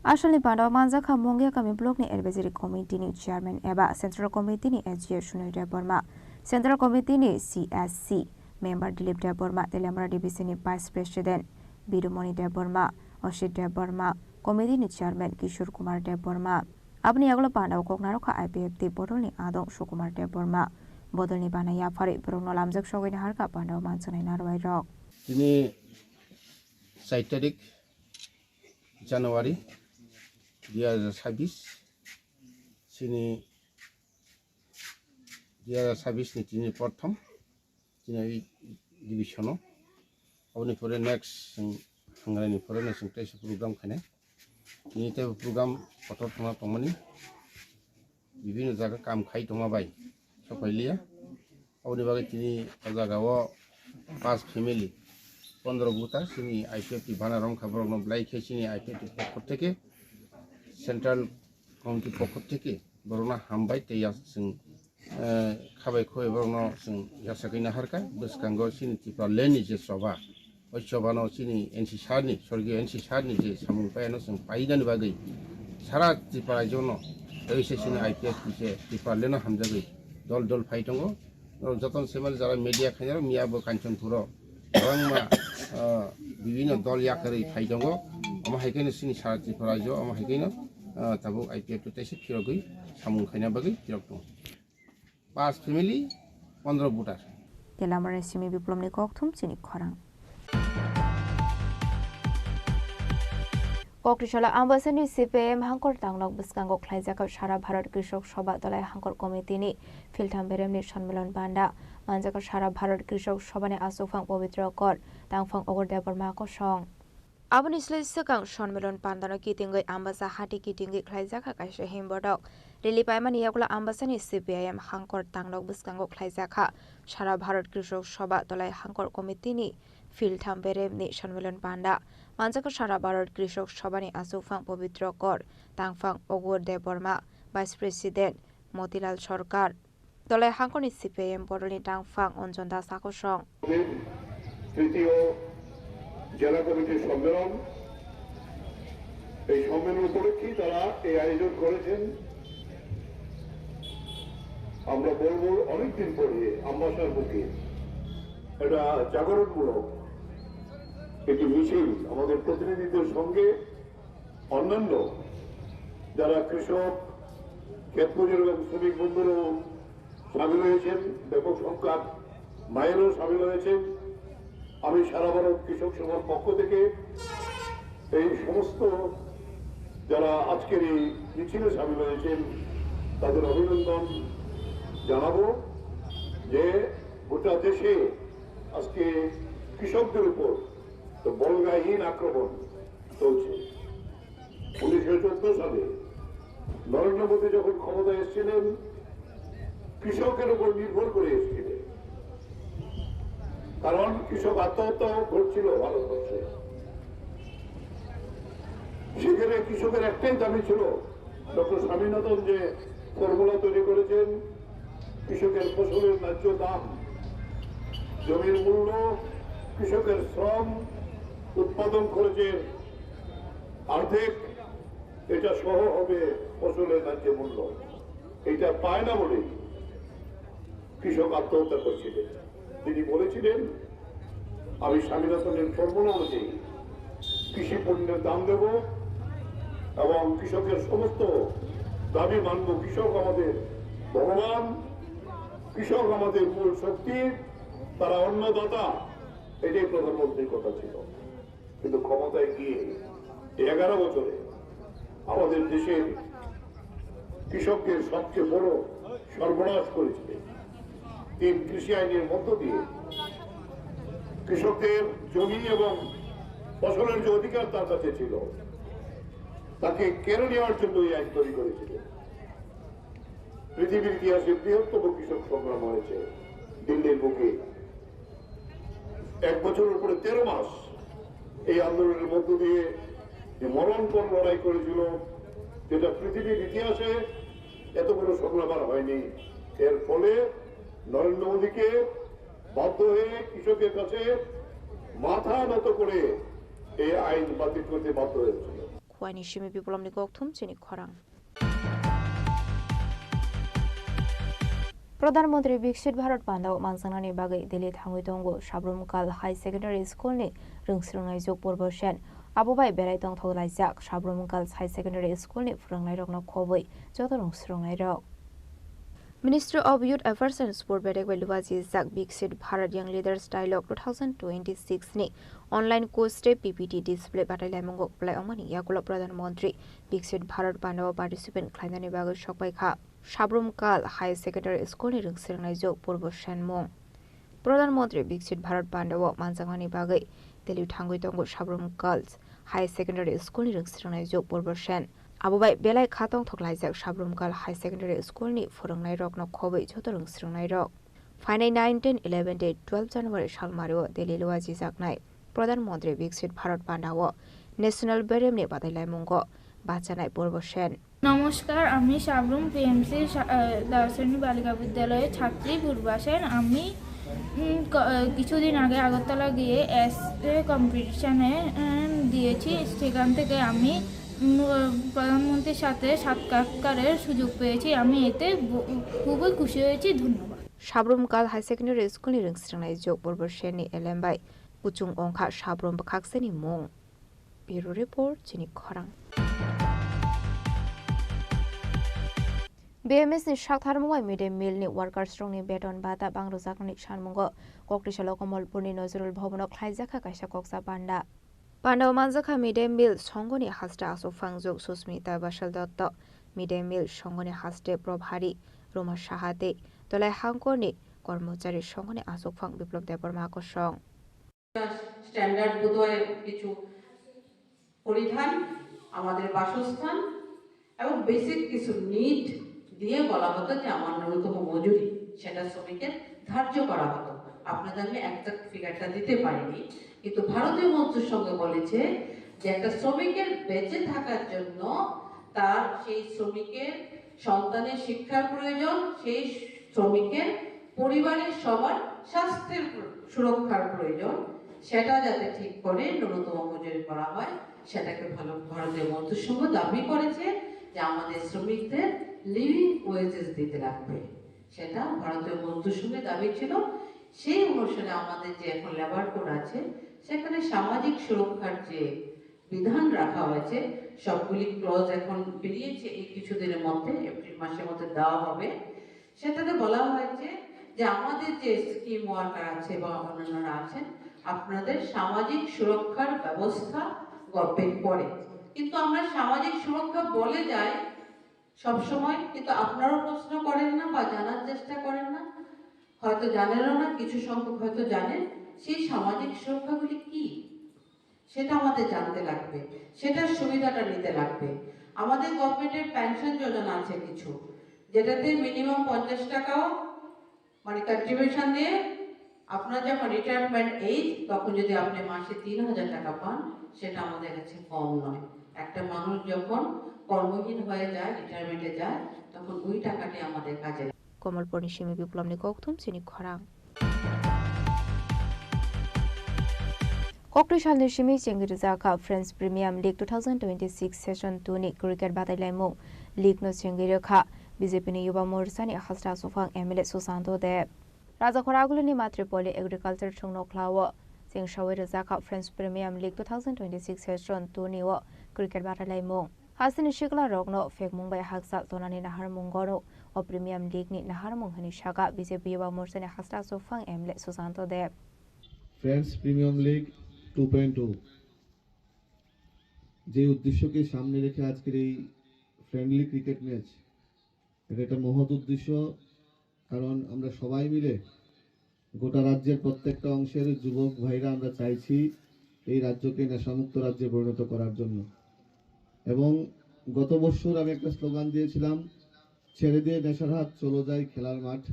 Ashali Panda Manzaka Mungia Kami Block ni Advisory Committee ni Chairman Eba Central Committee ni SGA Shunai Deborma Central Committee ni CSC Member Dilip Deborma, Telamra Division Vice President, Bidumoni Deborma, Oshit Deborma, Committee Chairman Kishore Kumar Deborma. Abni Aglo Panda Koknaroka IPFD Bodolni Adong Shukumar Deborma, Bodolni Banaya Fari, Bruno Lamzak Shogin Harka Panda Mansana Narway Rock. তিনি 4 তারিখ জানুয়ারি 2026 sini 2026 ni tini prothom tini divisiono aboni pore next hangrani ni pore next tesi program khane tini te program kotor thoma tomani bibino jaga kam khai toma bai sopailiya aboni bage tini jagao 5 family 15 buta sini IPFT bana rong khabar no blai khe sini IPFT পক্ষ থেকে central committee পক্ষ থেকে বরনা হামবাই তেয়া जों খাবাই খয় বরনা जों यासाखैना हारका बसकांगो सिनि तिपा लेनि जे सभा ओइ सभानो सिनि एनसि सारनि स्वर्गीय एनसि सारनि जे सामुं पायानो जों पाइदानि बागै सारा तिपा रायजोनो ओइसे सिनि IPFT जे तिपा लेनो हामजागै दल दल फाइटंगो जतन सेमल जारा मिडिया खाइनारो मियाबो काञ्चनपुर रंमा বিভিন্ন দল ইয়াকারে ফাইদঙ্গ আমা হাইকেনে সিনি সারা ত্রিপুরা রাজ্য আমা হাইকেনে তাবো IPFT তাইছে ফিরগৈ সামুং খাইনা বাগৈ ফিরগতো 5 ফ্যামিলি 15 ভোটার তেলামারে সিমি বিপ্লবনি ককথুম চিনি খরাং ককটিশলা আমবাসনি CPM হাঙ্কর তাংলক বসকাঙ্গ খ্লাইজাকা সারা ভারত কৃষক সভা দলাই হাঙ্কর কমিটিনি ফিলথাম বেরেমনি সম্মেলন বান্ডা মানজাকা সারা ভারত কৃষক সভানি আসুফাং পবিত্র কর তাংফাং অগরদেবর মাকসং আবনি স্লেসকাং সম্মেলন পান্দানো কিতিঙ্গৈ আমবাসা হাটি কিতিঙ্গৈ খ্লাইজাকা কাইসে হিমবডক রেলি পাইমানি ইয়াকুলা আমবাসানি CPM হাঙ্কর তাংলক বসকাঙ্গ খ্লাইজাকা সারা ভারত কৃষক সভা দলাই হাঙ্কর কমিটিনি ফিলথাম বেরেমনি সম্মেলন পান্ডা মানজাকা সারা ভারত কৃষক সভানি আসুফাং পবিত্র কর তাংফাং অগরদেবর্মা ভাইস প্রেসিডেন্ট মতিলাল সরকার দলাই হাঙ্কনি CPM বড়নি টাংফাং অঞ্জন দাস আকসং তৃতীয় জেলা কমিটির সম্মেলন এই সম্মেলন উপলক্ষে তারা এই আয়োজন করেছেন আমরা বলবো অনেকদিন পরে আমবাসার বুকে এটা জাগরণমূলক একটি মিছিল আমাদের প্রতিনিধিদের সঙ্গে অন্যান্য যারা কৃষক ক্ষেতমজুর এবং শ্রমিক বন্ধুরাও সামিল হয়েছেন ব্যাপক সংখ্যক মায়েরও সামিল হয়েছেন আমি সারা ভারত কৃষক সভার পক্ষ থেকে এই সমস্ত যারা আজকের এই মিছিলে সামিল হয়েছেন তাদের অভিনন্দন জানাবো যে গোটা দেশে আজকে কৃষকদের উপর বলগাহীন আক্রমণ চলছে 1914 সালে নরেন্দ্র মোদী যখন ক্ষমতায় এসেছিলেন কৃষকের উপর নির্ভর করে এসেছিলেন কারণ কৃষক আত্মহত্যা ঘটছিল ভারতবর্ষে সেখানে কৃষকের একটাই দাবি ছিল ডক্টর স্বামীনাথন যে ফর্মুলা তৈরি করেছেন কৃষকের ফসলের ন্যায্য দাম জমির মূল্য কৃষকের শ্রম উৎপাদন খরচের অর্ধেক এটা সহ হবে ফসলের ন্যায্য মূল্য এটা পায় না বলেই কৃষক আত্মহত্যা করছিলেন তিনি বলেছিলেন আমি স্বামীনাথনের ফর্মুলা অনুযায়ী কৃষি পণ্যের দাম দেব এবং কৃষকের সমস্ত দাবি মানব কৃষক আমাদের ভগবান কৃষক আমাদের মূল শক্তি তারা অন্নদাতা এটাই প্রধানমন্ত্রীর কথা ছিল কিন্তু ক্ষমতায় গিয়ে 11 বছরে আমাদের দেশের কৃষকদের সবচেয়ে বড় সর্বনাশ করেছিলেন 3 কৃষি আইনের মধ্য দিয়ে কৃষকদের জমি এবং ফসলের যে অধিকার তার কাছে ছিল তাকে কেড়ে নেওয়ার জন্য এই আইন তৈরি করেছিলেন পৃথিবীর ইতিহাসে বৃহত্তম কৃষক সংগ্রাম হয়েছে দিল্লির বুকে 1 বছরের উপরে 13 মাস এই আন্দোলনের মধ্য দিয়ে যে মরণপণ লড়াই করেছিল যেটা পৃথিবীর ইতিহাসে এত বড় সংগ্রাম আর হয়নি এর ফলে নরেন্দ্র মোদীকে বাধ্য হয়ে কৃষকের কাছে মাথা নত করে এই আইন বাতিল করতে বাধ্য হয়েছিল খোয়ানি সিমি বিপ্লবনি ককথুম চিনি খরাং প্রধানমন্ত্রী বিকশিত ভারত বান্ধাও মানসাংনানি বাগै দিল্লি थाङै दंगो साब्रुमकाल हाई सेकेन्डारि स्कुलनि रोंस्रोंनाय जग पर्बसेन आबोबाय बेराय दंथौ लाइजाक साब्रुमकाल हाई सेकेन्डारि स्कुलनि फोरोंनाय रगनो खबै जत रोंस्रोंनाय रग Ministry of Youth Affairs and Sport Bedek Luwaji Zak Biksit Bharat Young Leaders Dialogue 2026 ni online course PPT display batalai mongok play omani yakulo Pradhan Mantri Biksit Bharat Pandawa participant khlainani bagai sokbai kha Sabrum Kal High Secondary School ni rungsirnai jok purbo shenmong Pradhan Mantri Biksit Bharat Pandawa manjangani bagai Delhi thangoi tongo Sabrum Girls High Secondary School ni rungsirnai jok purbo shen Abubai belai khatong thoklaijak Sabrum Girl High Secondary School ni forongnai rok no khobai jotorung sirnai rok Final 9, 10, 11, 12 January salmario Delhi Luwaji Zaknai Pradhan Mantri Biksit Bharat Pandawa National Berem ni badai mungo bachanai purbo shen নমস্কার আমি Sabroom PMC দার্শনিক বালিকা বিদ্যালয়ের ছাত্রী পূর্বা সেন আমি কিছুদিন আগে আগরতলা গিয়ে এসএ কম্পিটিশনে দিয়েছি সেখান থেকে আমি প্রধানমন্ত্রীর সাথে সাক্ষাৎকারের সুযোগ পেয়েছি আমি এতে খুবই খুশি হয়েছি ধন্যবাদ Sabrum Kal High Secondary School ni rungsirnai jok purbo shen ni elembai Puchung Ongkha Sabrum Bakhakseni Mong Bureau Report Chini Khorang BMS ni Shaktharmungai Midday Meal ni Workers Strong ni Beton Bata Bangrujakni Shanmungo Kokrisalo Kamalpurni Nazrul Bhavanok Khlaijaka Kaisa Koksa Panda Pandawa Manjaka Midday Meal Songoni Hasta Asofang Jok Susmita Bashal Dotto Midday Meal Songoni Haste Probhari Roma Shahate Tolai Hangkoni কর্মচারী সঙ্গে আসোকফাং বিপ্লব দেববর্মা আকর্ষণ standard বোধহয় কিছু পরিধান আমাদের বাসস্থান এবং basic কিছু নিড দিয়ে বলা হতো যে আমার ন্যূনতম মজুরি সেটা শ্রমিকের ধার্য করা হতো আপনাদের আমি একজাক্ট ফিগারটা দিতে পারিনি কিন্তু ভারতীয় মজদুর সংঘ বলেছে যে একটা শ্রমিকের বেঁচে থাকার জন্য তার সেই শ্রমিকের সন্তানের শিক্ষার প্রয়োজন সেই শ্রমিকের পরিবারের সবার স্বাস্থ্যের সুরক্ষার প্রয়োজন সেটা যাতে ঠিক করে ন্যূনতম মজুরি করা হয় সেটাকে ভারতীয় মজদুর সংঘ দাবি করেছে যে আমাদের শ্রমিকদের লিভিং ওয়েজেস দিতে লাগবে সেটা ভারতীয় মজদুর সংঘের দাবি ছিল সেই অনুসারে আমাদের যে এখন লেবার কোড আছে সেখানে সামাজিক সুরক্ষার যে বিধান রাখা হয়েছে সবগুলি ক্লজ এখন বেরিয়েছে এই কিছুদিনের মধ্যে এপ্রিল মাসের মধ্যে দেওয়া হবে সেটাতে বলা হয়েছে যে আমাদের যে স্কিম ওয়ার্কার আছে বা অন্যান্যরা আছেন আপনাদের সামাজিক সুরক্ষার ব্যবস্থা গভর্নমেন্ট করে কিন্তু আমরা সামাজিক সুরক্ষা বলে যাই সব সময় কিন্তু আপনারাও প্রশ্ন করেন না বা জানার চেষ্টা করেন না হয়তো জানেনও না কিছু সংখ্যক হয়তো জানেন সেই সামাজিক সুরক্ষাগুলি কি সেটা আমাদের জানতে লাগবে সেটার সুবিধাটা নিতে লাগবে আমাদের গভর্নমেন্টের পেনশন যোজনা আছে কিছু যেটাতে মিনিমাম 50 টাকাও মানে কন্ট্রিবিউশন দিয়ে আপনার যখন রিটায়ারমেন্ট এজ তখন যদি আপনি মাসে 3000 টাকা পান সেটা আমাদের কাছে কম নয় একটা মানুষ যখন কর্মহীন হয়ে যায় রিটায়ারমেন্টে যায় তখন ওই টাকাটি আমাদের কাজে কমলপুরনি সিমি বিপ্লবনি কক্তুম চিনি খরাং Kokrishalni Shimi Chengirjaka Friends Premium League 2026 Session 2 ni cricket badailaimo League no Chengirka BJP ni Yuba Morcha ni Hasta Sofang MLA Susanto Deb Raja Khoragulu ni Matripoli Agriculture Chungno Klawo Chengshawi Rajaka Friends Premium League 2026 Session 2 ni wo cricket badailaimo Hasini Shikla Rogno Fek Mumbai Haksa Tonani Nahar Mungoro o Premium League ni Nahar Munghani Shaka BJP Yuba Morcha ni Hasta Sofang MLA Susanto Deb Friends Premium League 2.2 যে উদ্দেশ্যকে সামনে রেখে আজকের এই friendly cricket match এটা একটা মহৎ উদ্দেশ্য কারণ আমরা সবাই মিলে গোটা রাজ্যের প্রত্যেকটা অংশের যুবক ভাইরা আমরা চাইছি এই রাজ্যকে নেশামুক্ত রাজ্যে পরিণত করার জন্য এবং গত বছর আমি একটা স্লোগান দিয়েছিলাম ছেড়ে দিয়ে নেশার হাত চলো যায় খেলার মাঠ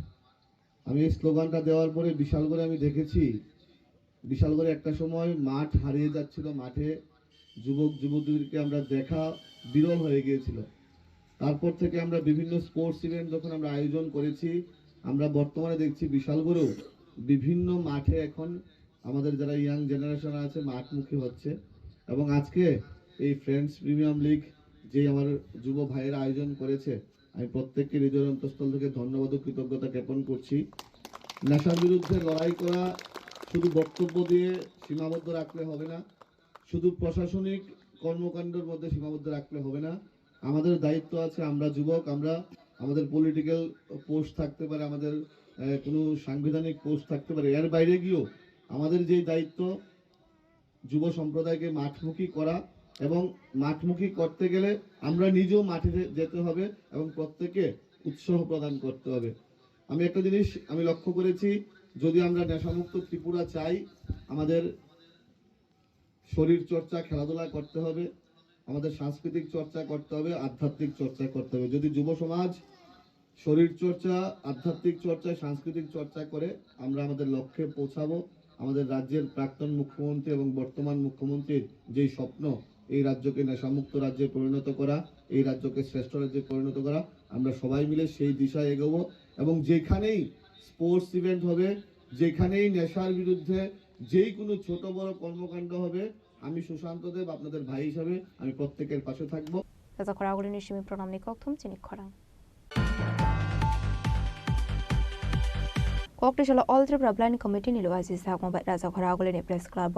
আমি এই স্লোগানটা দেওয়ার পরে বিশালগড়ে আমি দেখেছি বিশালগড়ে একটা সময় মাঠ হারিয়ে যাচ্ছিল মাঠে যুবক যুবতীদেরকে আমরা দেখা বিরল হয়ে গিয়েছিল তারপর থেকে আমরা বিভিন্ন স্পোর্টস ইভেন্ট যখন আমরা আয়োজন করেছি আমরা বর্তমানে দেখছি বিশালগড়েও বিভিন্ন মাঠে এখন আমাদের যারা ইয়াং জেনারেশন আছে মাঠমুখী হচ্ছে এবং আজকে এই ফ্রেন্ডস প্রিমিয়াম লিগ যে আমার যুব ভাইয়েরা আয়োজন করেছে আমি প্রত্যেককে হৃদয়ের অন্তঃস্থল থেকে ধন্যবাদ ও কৃতজ্ঞতা জ্ঞাপন করছি নেশার বিরুদ্ধে লড়াই করা শুধু বক্তব্য দিয়ে সীমাবদ্ধ রাখলে হবে না শুধু প্রশাসনিক কর্মকাণ্ডের মধ্যে সীমাবদ্ধ রাখলে হবে না আমাদের দায়িত্ব আছে আমরা যুবক আমরা আমাদের পলিটিক্যাল পোস্ট থাকতে পারে, আমাদের কোনো সাংবিধানিক পোস্ট থাকতে পারে, এর বাইরে গিয়েও আমাদের যে দায়িত্ব যুব সম্প্রদায়কে মাঠমুখী করা, এবং মাঠমুখী করতে গেলে আমরা নিজেও মাঠে যেতে হবে এবং প্রত্যেকে উৎসাহ প্রদান করতে হবে। আমি একটা জিনিস আমি লক্ষ্য করেছি, যদি আমরা নেশামুক্ত ত্রিপুরা চাই, আমাদের শরীর চর্চা, খেলাধুলা করতে হবে, আমাদের সাংস্কৃতিক চর্চা করতে হবে, আধ্যাত্মিক চর্চা করতে হবে। যদি যুব সমাজ শরীর চর্চা, আধ্যাত্মিক চর্চা, সাংস্কৃতিক চর্চা করে, আমরা আমাদের লক্ষ্যে পৌঁছাবো। আমাদের রাজ্যের প্রাক্তন মুখ্যমন্ত্রী এবং বর্তমান মুখ্যমন্ত্রীর যেই স্বপ্ন, এই রাজ্যকে নেশামুক্ত রাজ্যে পরিণত করা, এই রাজ্যকে শ্রেষ্ঠ রাজ্যে পরিণত করা, আমরা সবাই মিলে সেই দিশায় এগোবো। এবং যেখানেই স্পোর্টস ইভেন্ট হবে, যেখানেই নেশার বিরুদ্ধে যেই কোনো ছোট বড় কর্মকাণ্ড হবে, আমি সুশান্ত দেব আপনাদের ভাই হিসাবে আমি প্রত্যেকের পাশে থাকবো। রাজাখরাগুলিনি সিমি প্রণামনি কক্থম চিনি খরাং Koktishala All Tripura Blind Committee ni luwasi sa kombat Rajakharaguliनि Press Club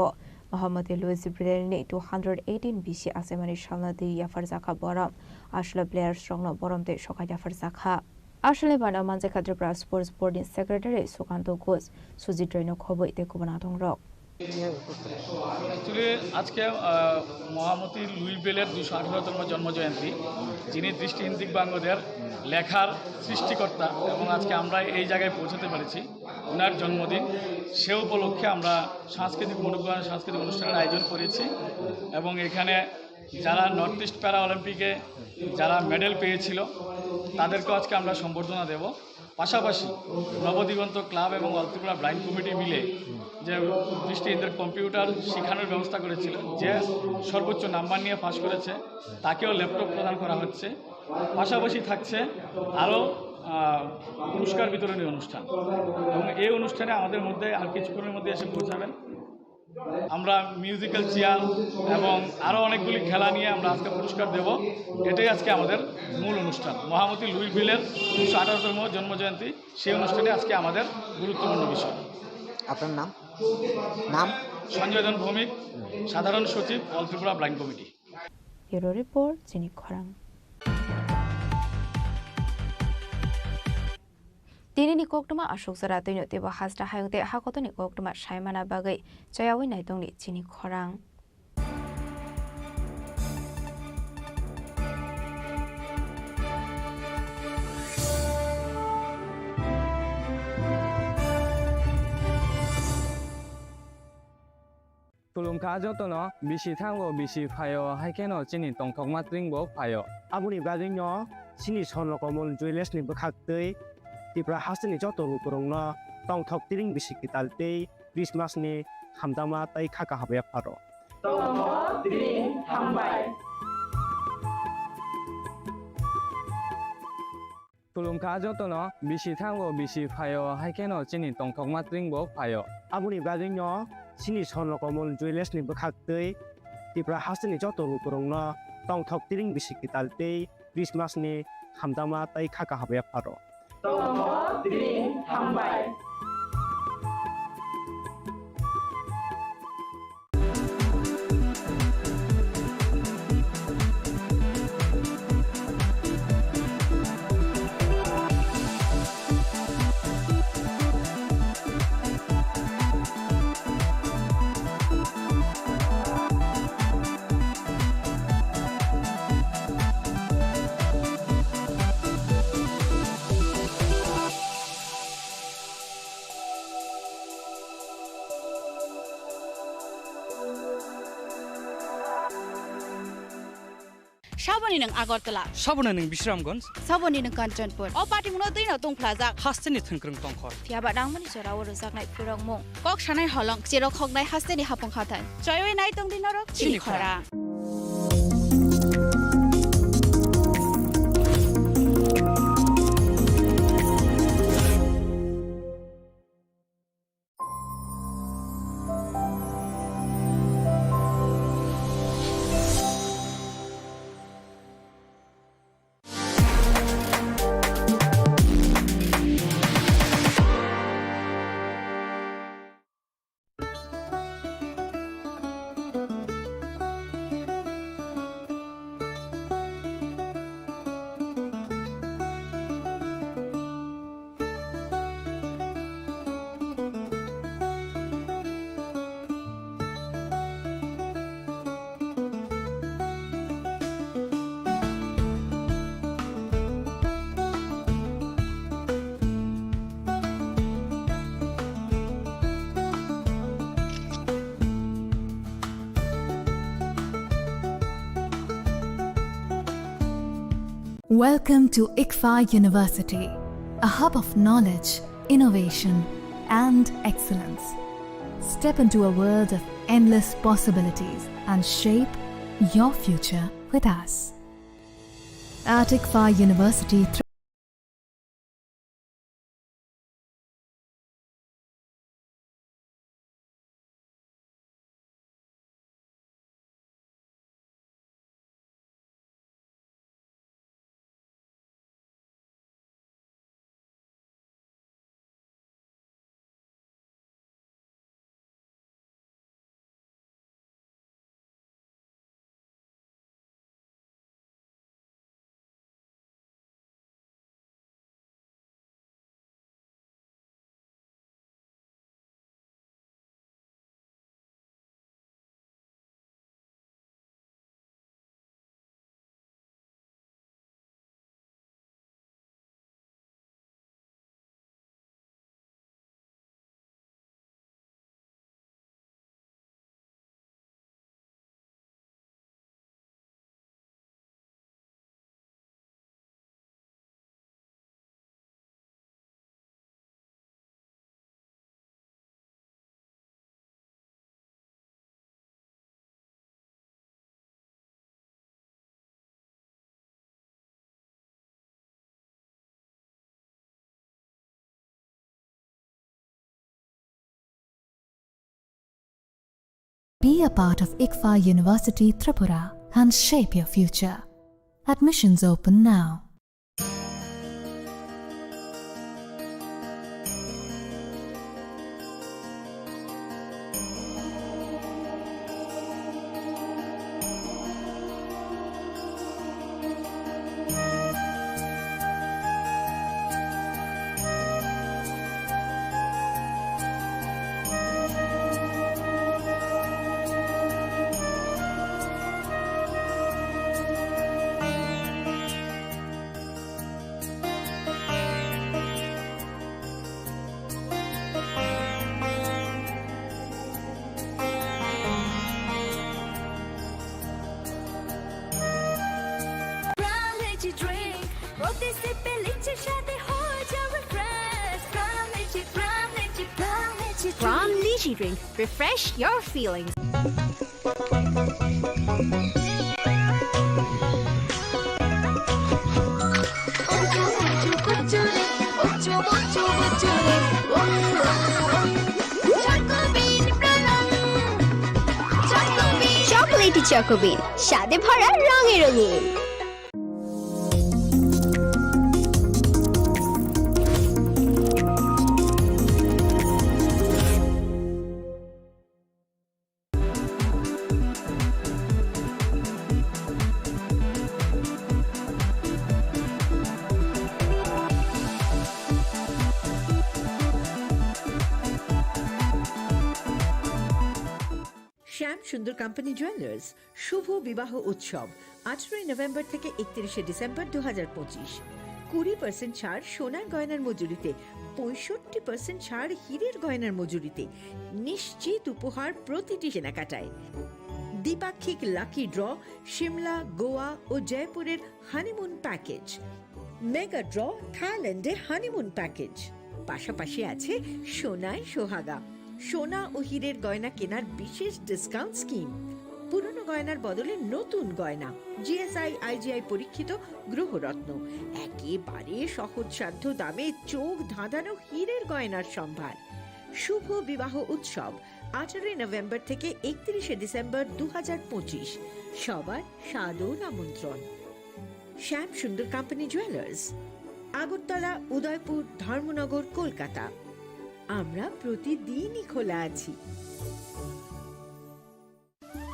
Mohammad Louis Jibril ni 218 BC asemani shalna di yafar zakha boram ashla players strong no boram te shokai yafar zakha ashle bana manje Tripura Sports Board Secretary Sukanto Ghosh Suji Traino khoboi te kubana thongrok actually আজকে মহামতি Luis বেলের 218তম জন্মজয়ন্তী, যিনি দৃষ্টিহীন দিব্যাঙ্গদের লেখার সৃষ্টিকর্তা, এবং আজকে আমরা এই জায়গায় পৌঁছাতে পেরেছি ওনার জন্মদিন। সে উপলক্ষে আমরা সাংস্কৃতিক অনুষ্ঠানের আয়োজন করেছি, এবং এখানে যারা নর্থ ইস্ট প্যারা অলিম্পিকে যারা মেডেল পেয়েছিল তাদেরকেও আজকে আমরা সম্বর্ধনা দেব। পাশাপাশি নবদিগন্ত ক্লাব এবং অল ত্রিপুরা ব্লাইন্ড কমিটি মিলে যে দৃষ্টিহীনদের কম্পিউটার শেখানোর ব্যবস্থা করেছিল, যে সর্বোচ্চ নাম্বার নিয়ে পাস করেছে তাকেও ল্যাপটপ প্রদান করা হচ্ছে। পাশাপাশি থাকছে আরও পুরস্কার বিতরণী অনুষ্ঠান, এবং এই অনুষ্ঠানে আমাদের মধ্যে আর কিছুক্ষণের মধ্যে এসে পৌঁছাবেন। আমরা মিউজিক্যাল চেয়ার এবং আরও অনেকগুলি খেলা নিয়ে আমরা আজকে পুরস্কার দেব। এটাই আজকে আমাদের মূল অনুষ্ঠান, মহামতি লুই বিলের 218তম জন্মজয়ন্তী। সেই অনুষ্ঠানে আজকে আমাদের গুরুত্বপূর্ণ বিষয়। আপনার নাম? নাম সঞ্জয় ধন ভৌমিক, সাধারণ সচিব all Tripura blind committee. Bureau report চিনি খরাং Dinini koktuma ashok sara toino tebo hasra hayongte hakotoni koktuma shaimana bagai chayawi naitongni chini khorang Tulungka jotono bisi thango bisi phayo haikeno chini tongthok matringbo phayo abuni gajingno chini sonlokomol juiles ni bukhaktei Tripura hasini joto rukurongno tongthok tiring bisi kitaltei Christmas ni hamdama tai khaka habya pharo tongthok tiring hambai Tulungka jotono bisi thango bisi phayo haikeno chini tongthok matringbo phayo abuni gajingno chini sonlokomol juiles ni bukhaktei Tripura hasini joto rukurongno tongthok tiring bisi kitaltei Christmas ni hamdama tai khaka habya pharo tongthok tiring hambai Saboni nang Agartala, Sabona ning Bisramganj, Saboni nang Kanchanpur. O parting no tino tung plaza. Hasteni thengkrung tongkhor. Fiaba nangmani chara wor sak nai purong mo. Kok shanai holong chero khok nai hasteni hapong khatan. Choyoi nai tong dinarok chini khora. Welcome to ICFA University, a hub of knowledge, innovation, and excellence. Step into a world of endless possibilities and shape your future with us. At ICFA University, be a part of ICFA University Tripura and shape your future. Admissions open now. From Lychee Drink, refresh your feelings. Chocolatey চকোবিন, স্বাদে ভরা রঙে রঙিন। শ্যাম সুন্দর company jewellers শুভ বিবাহ উৎসব 18 November থেকে 31 December 2025। 20% ছাড় সোনার গয়নার মজুরিতে, 65% ছাড় হীরের গয়নার মজুরিতে, নিশ্চিত উপহার প্রতিটি কেনাকাটায়। দ্বিপাক্ষিক লাকি ড্র, শিমলা, গোয়া ও জয়পুরের হানিমুন প্যাকেজ, মেগা ড্র থাইল্যান্ডে হানিমুন প্যাকেজ। পাশাপাশি আছে সোনায় সোহাগা, সোনা ও হীরের গয়না কেনার বিশেষ ডিসকাউন্ট স্কিম। পুরনো গয়নার বদলে নতুন গয়না, জিএসআই আইজিআই পরীক্ষিত গ্রহরত্ন, একেবারে সহজসাধ্য দামে চোখ ধাঁধানো হীরের গয়নার সম্ভার। শুভ বিবাহ উৎসব 18 নভেম্বর থেকে 31 ডিসেম্বর 2025। সবার সাদর আমন্ত্রণ। শ্যাম সুন্দর কোম্পানি জুয়েলার্স, আগরতলা, উদয়পুর, ধর্মনগর, কলকাতা। আমরা প্রতিদিনই খোলা আছি।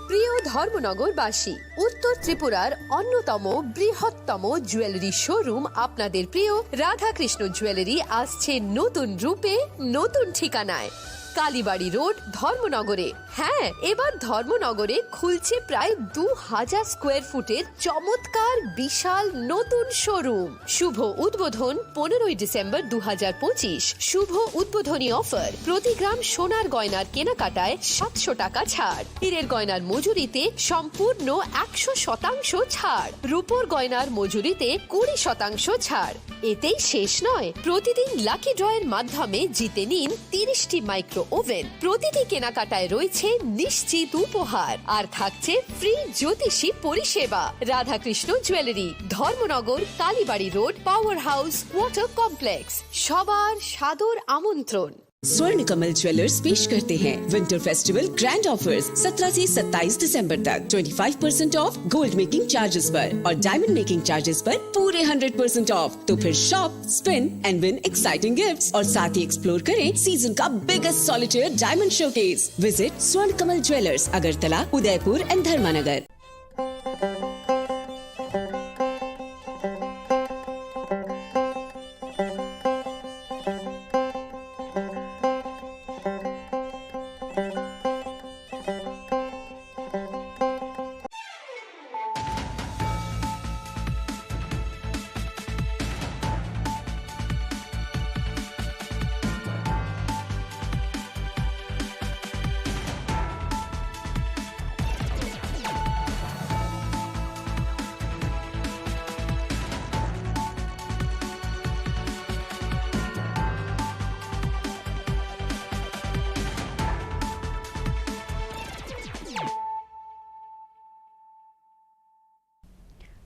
প্রিয় ধর্মনগরবাসী, উত্তর ত্রিপুরার অন্যতম বৃহত্তম জুয়েলারি শোরুম আপনাদের প্রিয় রাধাকৃষ্ণ জুয়েলারি আসছে নতুন রূপে, নতুন ঠিকানায়। কালীবাড়ি রোড ধর্মনগরে। হ্যাঁ, এবার ধর্মনগরে খুলছে প্রায় 2000 স্কোয়ার ফুটের চমৎকার বিশাল নতুন শোরুম। শুভ উদ্বোধন 15ই ডিসেম্বর 2025। শুভ উদ্বোধনী অফার, প্রতি গ্রাম সোনার গয়নার কেনাকাটায় 700 টাকা ছাড়, হীরের গয়নার মজুরিতে সম্পূর্ণ 100% ছাড়, রূপোর গয়নার মজুরিতে 20% ছাড়। এতেই শেষ নয়, প্রতিদিন লাকি ড্রয়ের মাধ্যমে জিতে নিন 30টি মাইক্রো ওভেন। প্রতিটি কেনাকাটায় রয়েছে নিশ্চিত উপহার, আর থাকছে ফ্রি জ্যোতিষী পরিষেবা। Radhakrishna jewellery, Dharmanagar, Kalibari road, power house, water complex. সবার সাদর আমন্ত্রণ। स्वर्ण कमल ज्वेलर्स पेश करते हैं विंटर फेस्टिवल ग्रैंड ऑफर्स 17 से 27 दिसंबर तक 25% ऑफ गोल्ड मेकिंग चार्जेस पर और डायमंड मेकिंग चार्जेस पर पूरे 100% ऑफ। तो फिर shop, spin and win exciting gifts और साथ ही एक्सप्लोर करें सीजन का biggest solitaire diamond showcase. Visit Swarna Kamal jewellers, Agartala, Udaipur and Dharmanagar.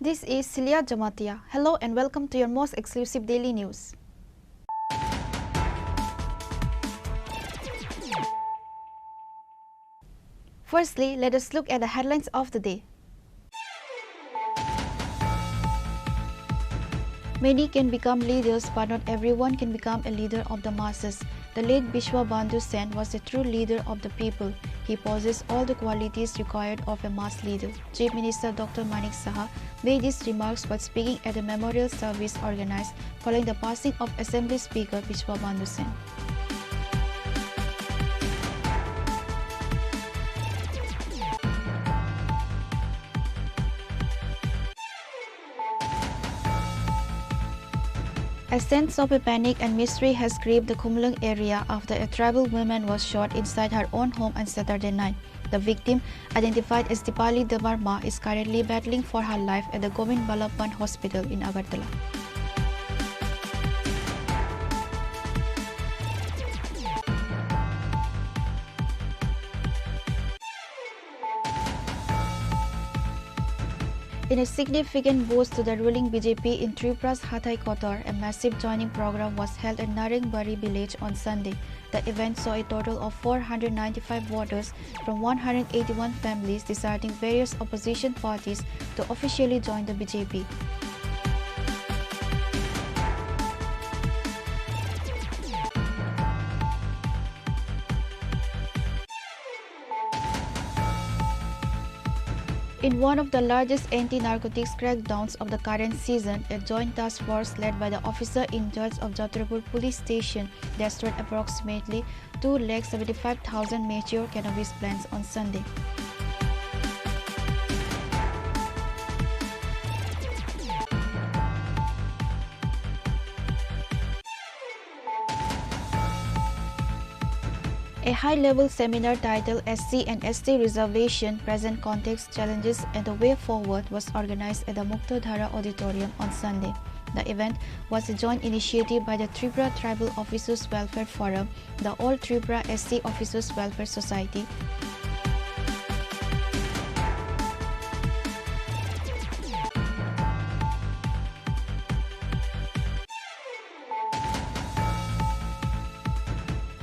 This is Celia Jamatia. Hello and welcome to your most exclusive daily news. Firstly, let us look at the headlines of the day. Many can become leaders, but not everyone can become a leader of the masses. The late Bishwa Bandhu Sen was a true leader of the people. He possessed all the qualities required of a mass leader. Chief Minister Dr. Manik Saha made these remarks while speaking at a memorial service organized following the passing of Assembly Speaker Bishwa Bandhu Sen. A sense of a panic and mystery has gripped the Khumlung area after a tribal woman was shot inside her own home on Saturday night. The victim, identified as Dipali Devarma, is currently battling for her life at the Govind Ballabhan Hospital in Agartala. In a significant boost to the ruling BJP in Tripura's Hathai Kotor, a massive joining program was held at Narengbari village on Sunday. The event saw a total of 495 voters from 181 families deserting various opposition parties to officially join the BJP. In one of the largest anti-narcotics crackdowns of the current season, a joint task force led by the officer in charge of Jatrapur police station destroyed approximately 275,000 mature cannabis plants on Sunday. A high-level seminar titled SC and ST Reservation, Present Context, Challenges and the Way Forward was organized at the Muktadhara Auditorium on Sunday. The event was a joint initiative by the Tripura Tribal Officers Welfare Forum, the All Tripura SC Officers Welfare Society,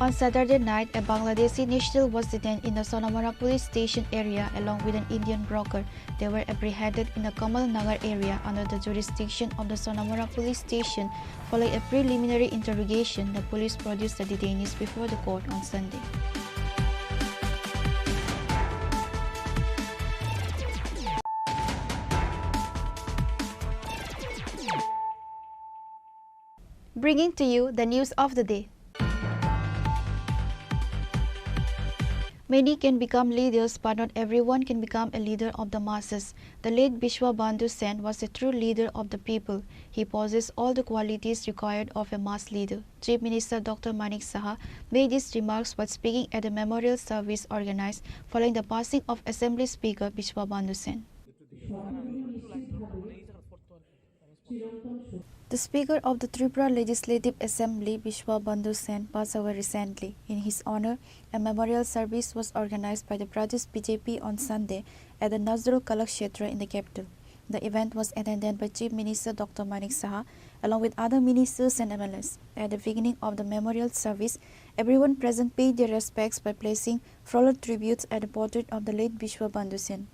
On Saturday night, a Bangladeshi national was detained in the Sonamara police station area along with an Indian broker. They were apprehended in the Kamal Nagar area under the jurisdiction of the Sonamara police station. Following a preliminary interrogation, the police produced the detainees before the court on Sunday. Bringing to you the news of the day. Many can become leaders, but not everyone can become a leader of the masses. The late Bishwa Bandhu Sen was a true leader of the people. He possessed all the qualities required of a mass leader. Chief Minister Dr. Manik Saha made these remarks while speaking at a memorial service organized following the passing of Assembly Speaker Bishwa Bandhu Sen. The Speaker of the Tripura Legislative Assembly, Bishwa Bandhu Sen, passed away recently. In his honor, a memorial service was organized by the Pradesh BJP on Sunday at the Nazrul Kalakshetra in the capital. The event was attended by Chief Minister Dr. Manik Saha, along with other ministers and MLAs. At the beginning of the memorial service, everyone present paid their respects by placing floral tributes at the portrait of the late Bishwa Bandhu Sen.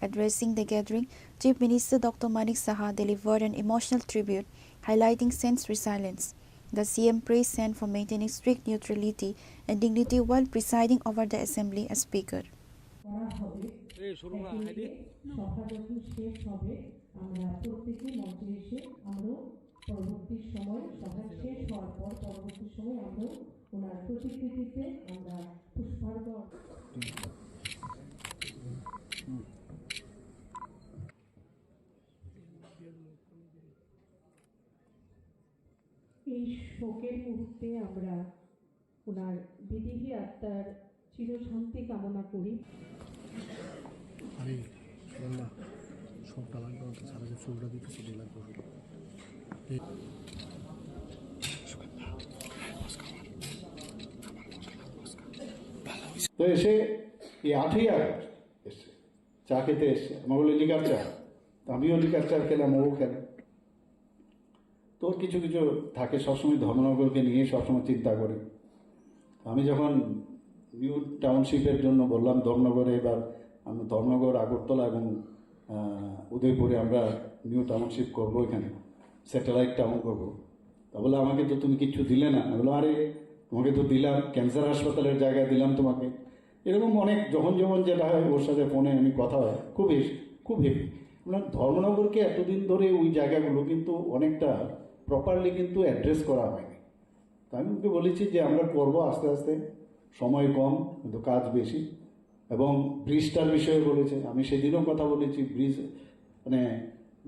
Addressing the gathering, Chief Minister Dr. Manik Saha delivered an emotional tribute, highlighting Sen's resilience. The CM praised Sen for maintaining strict neutrality and dignity while presiding over the assembly as speaker. এই শোকের মুহূর্তে আমরা ওনার বিদেহী আত্মার চিরশান্তি কামনা করি। আমি বললাম সবটা লাগবে তো সারা যে ফুলটা দিতে সেটা লাগবে। তো এসে এই 8ই আগস্ট এসছে চা খেতে এসছে, আমার বলে লিকার চা, আমিও লিকার চা খেলাম, ও খেলাম। তো কিছু কিছু থাকে সবসময় ধর্মনগরকে নিয়ে সবসময় চিন্তা করি। আমি যখন নিউ টাউনশিপের জন্য বললাম ধর্মনগরে, এবার আমরা ধর্মনগর, আগরতলা এবং উদয়পুরে আমরা নিউ টাউনশিপ করবো, এখানে স্যাটেলাইট টাউন করবো। তা বলে আমাকে তো তুমি কিচ্ছু দিলে না। আমি বললাম আরে তোমাকে তো দিলাম, ক্যান্সার হাসপাতালের জায়গায় দিলাম তোমাকে। এরকম অনেক যখন যেটা হয় ওর সাথে ফোনে আমি কথা হয়, খুব হেভি। ধর্মনগরকে এতদিন ধরে ওই জায়গাগুলো কিন্তু অনেকটা প্রপারলি কিন্তু অ্যাড্রেস করা হয়নি। তা আমি ওকে বলেছি যে আমরা করবো আস্তে আস্তে, সময় কম কিন্তু কাজ বেশি। এবং ব্রিজটার বিষয়ে বলেছে, আমি সেদিনও কথা বলেছি, ব্রিজ মানে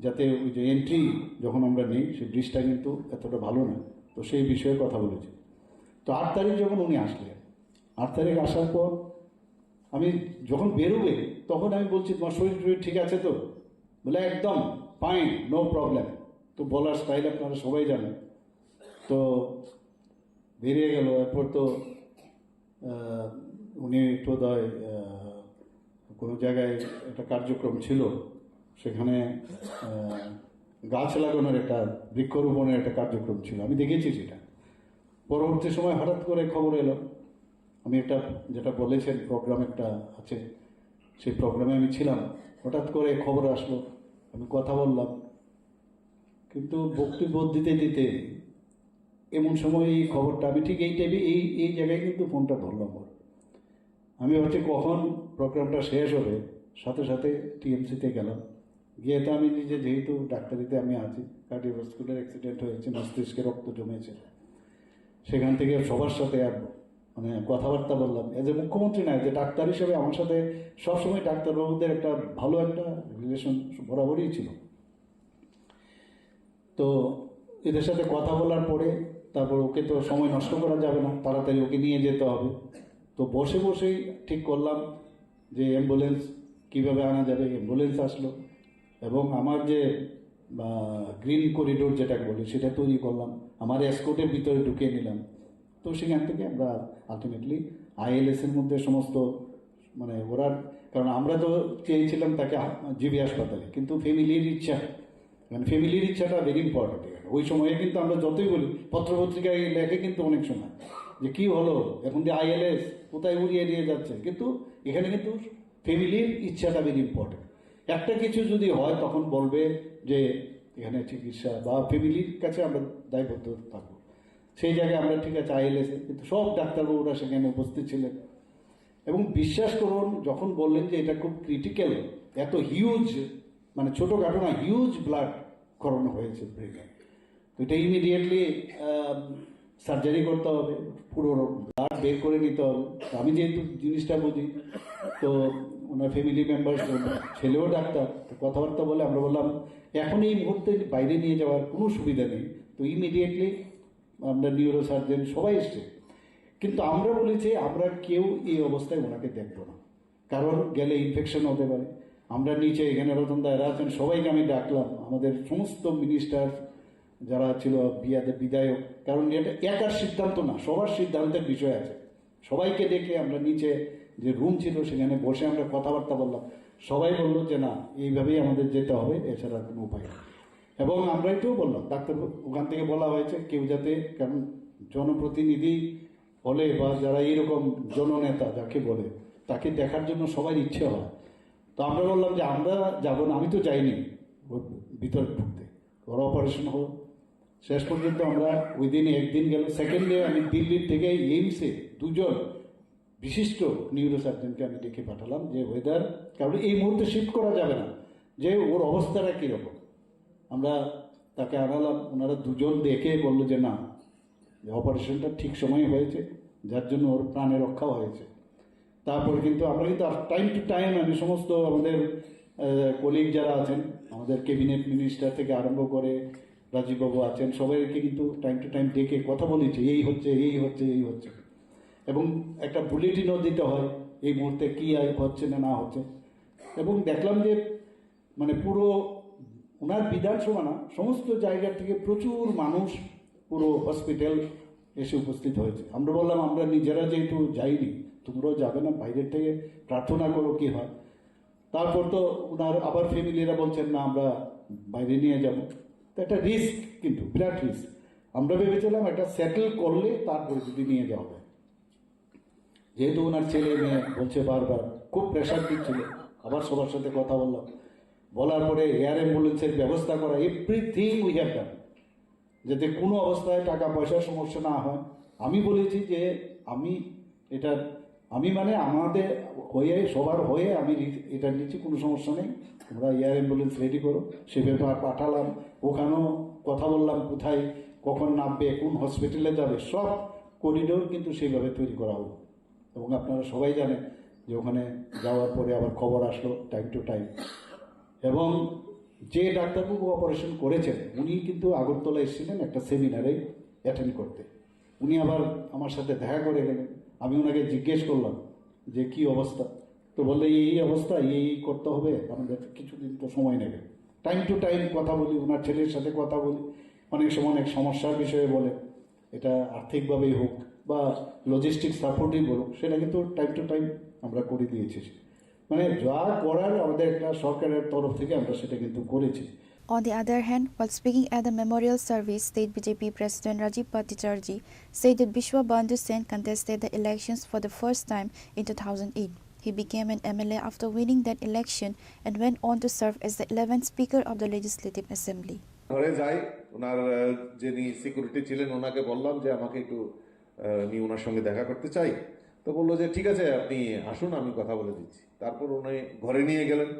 যাতে ওই যে এন্ট্রি যখন আমরা নিই সেই ব্রিজটা কিন্তু এতটা ভালো না, তো সেই বিষয়ে কথা বলেছি। তো 8 তারিখ যখন উনি আসলেন, 8 তারিখ আসার পর আমি যখন বেরোবে তখন আমি বলছি তোমার শরীর ঠিক আছে তো? বলে একদম ফাইন, নো প্রবলেম। তো বলার স্টাইল আপনারা সবাই জানেন। তো বেরিয়ে গেল। এরপর তো উনি বোধহয় কোনো জায়গায় একটা কার্যক্রম ছিল, সেখানে গাছ লাগানোর একটা বৃক্ষরোপণের একটা কার্যক্রম ছিল, আমি দেখেছি সেটা। পরবর্তী সময় হঠাৎ করে খবর এলো, আমি একটা যেটা বলেছেন প্রোগ্রাম একটা আছে, সেই প্রোগ্রামে আমি ছিলাম। হঠাৎ করে খবর আসলো, আমি কথা বললাম, কিন্তু বক্তব্য দিতে দিতে এমন সময় এই খবরটা আমি ঠিক এই টাইমে এই জায়গায় কিন্তু ফোনটা ধরলাম। আমি ভাবছি কখন প্রোগ্রামটা শেষ হবে, সাথে সাথে টিএমসিতে গেলাম। গিয়ে তো আমি নিজে, যেহেতু ডাক্তারিতে আমি আছি, কার্ডিওভাস্কুলার অ্যাক্সিডেন্ট হয়েছে, মস্তিষ্কে রক্ত জমেছে, সেখান থেকে সবার সাথে মানে কথাবার্তা বললাম। এজ এ মুখ্যমন্ত্রী না, যে ডাক্তার হিসেবে আমার সাথে সবসময় ডাক্তারবাবুদের একটা ভালো একটা রিলেশন বরাবরই ছিল। তো এদের সাথে কথা বলার পরে তারপর ওকে তো সময় নষ্ট করা যাবে না, তাড়াতাড়ি ওকে নিয়ে যেতে হবে। তো বসেই ঠিক করলাম যে অ্যাম্বুলেন্স কীভাবে আনা যাবে। অ্যাম্বুলেন্স আসলো এবং আমার যে গ্রিন করিডোর যেটা বলি সেটা তৈরি করলাম, আমার এসকোর্টের ভিতরে ঢুকিয়ে নিলাম। তো সেখান থেকে আমরা আলটিমেটলি আইএলএসের মধ্যে সমস্ত মানে ওরা, কারণ আমরা তো চেয়েছিলাম তাকে জিবি হাসপাতালে, কিন্তু ফ্যামিলির ইচ্ছা, মানে ফ্যামিলির ইচ্ছাটা ভেরি ইম্পর্টেন্ট। ওই সময়ে কিন্তু আমরা যতই বলি, পত্রপত্রিকায় লেখে কিন্তু অনেক সময় যে কী হলো এখন যে আইএলএস কোথায় উড়িয়ে নিয়ে যাচ্ছে, কিন্তু এখানে কিন্তু ফ্যামিলির ইচ্ছাটা ভেরি ইম্পর্টেন্ট। একটা কিছু যদি হয় তখন বলবে যে এখানে চিকিৎসা বা ফ্যামিলির কাছে আমরা দায়বদ্ধ থাকবো। সেই জায়গায় আমরা ঠিক আছে আইএলএসে, কিন্তু সব ডাক্তারবাবুরা সেখানে উপস্থিত ছিলেন। এবং বিশ্বাস করুন, যখন বললেন যে এটা খুব ক্রিটিক্যাল, এত হিউজ, মানে ছোটোখাটো না, হিউজ ব্লাড করানো হয়েছে ব্রেনে, তো এটা ইমিডিয়েটলি সার্জারি করতে হবে, পুরো ব্লাড বের করে নিতে হবে। আমি যেহেতু জিনিসটা বুঝি, তো ওনার ফ্যামিলি মেম্বার, ছেলেও ডাক্তার, তো কথাবার্তা বলে আমরা বললাম এখন এই মুহূর্তে বাইরে নিয়ে যাওয়ার কোনো সুবিধা নেই। তো ইমিডিয়েটলি আমরা নিউরো সার্জন সবাই এসছে, কিন্তু আমরা বলেছি আমরা কেউ এই অবস্থায় ওনাকে দেখবো না, কারণ গেলে ইনফেকশন হতে পারে। আমরা নিচে এখানে রতন দা এরা আছেন, সবাইকে আমি ডাকলাম, আমাদের সমস্ত মিনিস্টার যারা ছিল, বিধায়ক, কারণ এটা একার সিদ্ধান্ত না, সবার সিদ্ধান্তের বিষয় আছে। সবাইকে ডেকে আমরা নিচে যে রুম ছিল সেখানে বসে আমরা কথাবার্তা বললাম। সবাই বললো যে না, এইভাবেই আমাদের যেতে হবে, এছাড়া কোনো উপায় নেই। এবং আমরা এটাও বললাম, ডাক্তার ওখান থেকে বলা হয়েছে কেউ যাতে, কারণ জনপ্রতিনিধি হলে বা যারা এইরকম জননেতা যাকে বলে, তাকে দেখার জন্য সবার ইচ্ছে হয়। তো আমরা বললাম যে আমরা যাবো না, আমি তো যাইনি ভিতরে ঢুকতে, ওরা অপারেশন হলো। শেষ পর্যন্ত আমরা ওই দিন একদিন গেল, সেকেন্ড ডে আমি দিল্লির থেকে এইমসে দুজন বিশিষ্ট নিউরোসার্জনকে আমি ডেকে পাঠালাম যে ওয়েদার, কারণ এই মুহূর্তে শিফট করা যাবে না, যে ওর অবস্থাটা কীরকম। আমরা তাকে আনালাম, ওনারা দুজন দেখে বললো যে না, অপারেশনটা ঠিক সময়ে হয়েছে, যার জন্য ওর প্রাণে রক্ষাও হয়েছে। তারপর কিন্তু আমরা কিন্তু টাইম টু টাইম আমি সমস্ত আমাদের কলিগ যারা আছেন, আমাদের ক্যাবিনেট মিনিস্টার থেকে আরম্ভ করে রাজীববাবু আছেন, সবাইকে কিন্তু টাইম টু টাইম ডেকে কথা বলেছি, এই হচ্ছে এই হচ্ছে এই হচ্ছে, এবং একটা বুলেটিনও দিতে হয় এই মুহূর্তে কী হচ্ছে না না হচ্ছে। এবং দেখলাম যে মানে পুরো ওনার বিধানসভা না, সমস্ত জায়গা থেকে প্রচুর মানুষ পুরো হসপিটাল এসে উপস্থিত হয়েছে। আমরা বললাম আমরা নিজেরা যেহেতু যাইনি, তোমরাও যাবে না, বাইরের থেকে প্রার্থনা করো কী হয়। তারপর তো ওনার আবার ফ্যামিলিরা বলছেন না আমরা বাইরে নিয়ে যাব, তো একটা রিস্ক, কিন্তু বিরাট রিস্ক। আমরা ভেবেছিলাম একটা সেটেল করলে তারপরে যদি নিয়ে যাওয়া হবে, যেহেতু ওনার ছেলে মেয়ে বলছে বারবার, খুব প্রেশার দিচ্ছিল। আবার সবার সাথে কথা বললাম, বলার পরে এয়ার অ্যাম্বুলেন্সের ব্যবস্থা করা, এভরিথিং উই হ্যাভ ডান, যাতে কোনো অবস্থায় টাকা পয়সার সমস্যা না হয়। আমি বলেছি যে আমি মানে আমাদের হয়ে, সবার হয়ে আমি এটা নিচ্ছি, কোনো সমস্যা নেই, তোমরা এয়ার অ্যাম্বুলেন্স রেডি করো। সে ব্যাপার পাঠালাম, ওখানেও কথা বললাম কোথায় কখন নামবে, কোন হসপিটালে যাবে, সব করিডোর কিন্তু সেইভাবে তৈরি করা হলো। এবং আপনারা সবাই জানেন যে ওখানে যাওয়ার পরে আবার খবর আসলো টাইম টু টাইম। এবং যে ডাক্তারবাবু অপারেশন করেছেন উনি কিন্তু আগরতলা এসেছিলেন একটা সেমিনারে অ্যাটেন্ড করতে। উনি আবার আমার সাথে দেখা করে গেলেন। আমি ওনাকে জিজ্ঞেস করলাম যে কি অবস্থা, তো বললে এই অবস্থা, এই করতে হবে, আমাদের কিছুদিন তো সময় নেবে। টাইম টু টাইম কথা বলি, ওনার ছেলের সাথে কথা বলি, অনেক সময় অনেক সমস্যার বিষয়ে বলে, এটা আর্থিকভাবেই হোক বা লজিস্টিক সাপোর্টই বলুক, সেটা কিন্তু টাইম টু টাইম আমরা করে দিয়েছি। মানে যা করার আমাদের একটা সরকারের তরফ থেকে আমরা সেটা কিন্তু করেছি। On the other hand, while speaking at the memorial service, State BJP President Rajiv Bhattacharjee said that Bishwa Bandhu Sen contested the elections for the first time in 2008. He became an MLA after winning that election and went on to serve as the 11th Speaker of the Legislative Assembly. ঘরে যাই, ওনার যিনি security ছিলেন ওনাকে বললাম যে আমাকে একটু আমি ওনার সঙ্গে দেখা করতে চাই। তো বললো যে ঠিক আছে আপনি আসুন, আমি কথা বলে দিচ্ছি। তারপর উনি ঘরে নিয়ে গেলেন,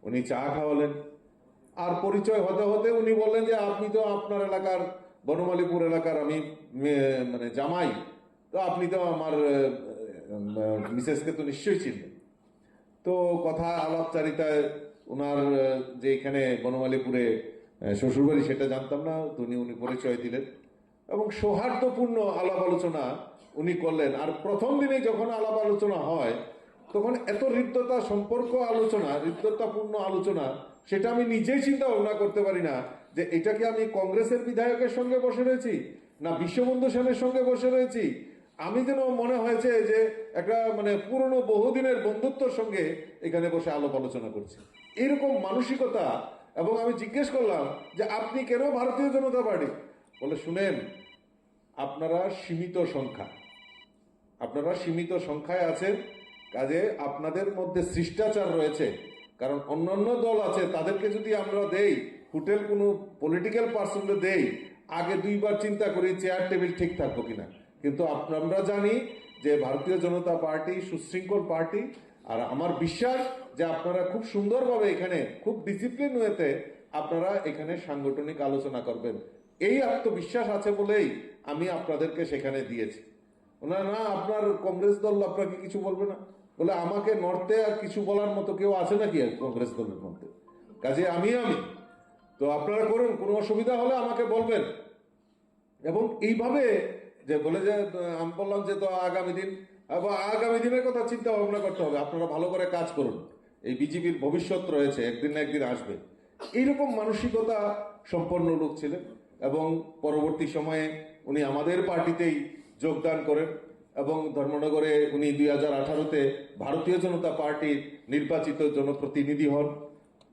উনি চা খাওয়ালেন, আর পরিচয় হতে হতে উনি বললেন যে আপনি তো আপনার এলাকার বনমালীপুর এলাকার আমি মানে জামাই, তো আপনি তো আমার মিসেসকে তো নিশ্চয়ই চিনবেন। তো কথা আলাপচারিতায় ওনার যে এখানে বনমালীপুরে শ্বশুরবাড়ি সেটা জানতাম না, তো উনি পরিচয় দিলেন এবং সৌহার্দ্যপূর্ণ আলাপ আলোচনা উনি করলেন। আর প্রথম দিনে যখন আলাপ আলোচনা হয় তখন এত হৃদ্যতা সম্পর্ক আলোচনা, হৃদ্যতাপূর্ণ আলোচনা, সেটা আমি নিজেই চিন্তা ভাবনা করতে পারি না যে এটা কি আমি কংগ্রেসের বিধায়কের সঙ্গে বসে রয়েছি না বিশ্ববন্ধু সেনের সঙ্গে বসে রয়েছি। আমি যেন মনে হয়েছে যে একটা মানে পুরনো বহুদিনের বন্ধুত্বর সঙ্গে এখানে বসে আলাপ আলোচনা করছি, এরকম মানসিকতা। এবং আমি জিজ্ঞেস করলাম যে আপনি কেন ভারতীয় জনতা পার্টি? বলে শুনেন, আপনারা সীমিত সংখ্যায় আছেন, কাজে আপনাদের মধ্যে শিষ্টাচার রয়েছে। কারণ অন্যান্য দল আছে, তাদেরকে যদি আমরা দেই, হোটেল কোনো পলিটিক্যাল পার্সনকে দেই, আগে দুইবার চিন্তা করি চেয়ার টেবিল ঠিক থাকবো কিনা। কিন্তু আমরা জানি যে ভারতীয় জনতা পার্টি সুশৃঙ্খল পার্টি, আর আমার বিশ্বাস যে আপনারা খুব সুন্দরভাবে এখানে খুব ডিসিপ্লিন ওয়েতে আপনারা এখানে সাংগঠনিক আলোচনা করবেন। এই আত্মবিশ্বাস আছে বলেই আমি আপনাদেরকে সেখানে দিয়েছি। ওনারা না, আপনার কংগ্রেস দল আপনাকে কিছু বলবে না। বলে আমাকে নর্থে আর কিছু বলার মতো কেউ আছে নাকি কংগ্রেস দলের মধ্যে? কাজে আমি তো আপনারা করুন, কোনো অসুবিধা হলে আমাকে বলবেন। এবং এইভাবে যে বলে যে আমি বললাম যে তো আগামী দিনের কথা চিন্তা ভাবনা করতে হবে, আপনারা ভালো করে কাজ করুন, এই বিজেপির ভবিষ্যৎ রয়েছে, একদিন না একদিন আসবে। এইরকম মানসিকতা সম্পন্ন লোক ছিলেন এবং পরবর্তী সময়ে উনি আমাদের পার্টিতেই যোগদান করেন এবং ধর্মনগরে উনি 2018-তে ভারতীয় জনতা পার্টির নির্বাচিত জনপ্রতিনিধি হন,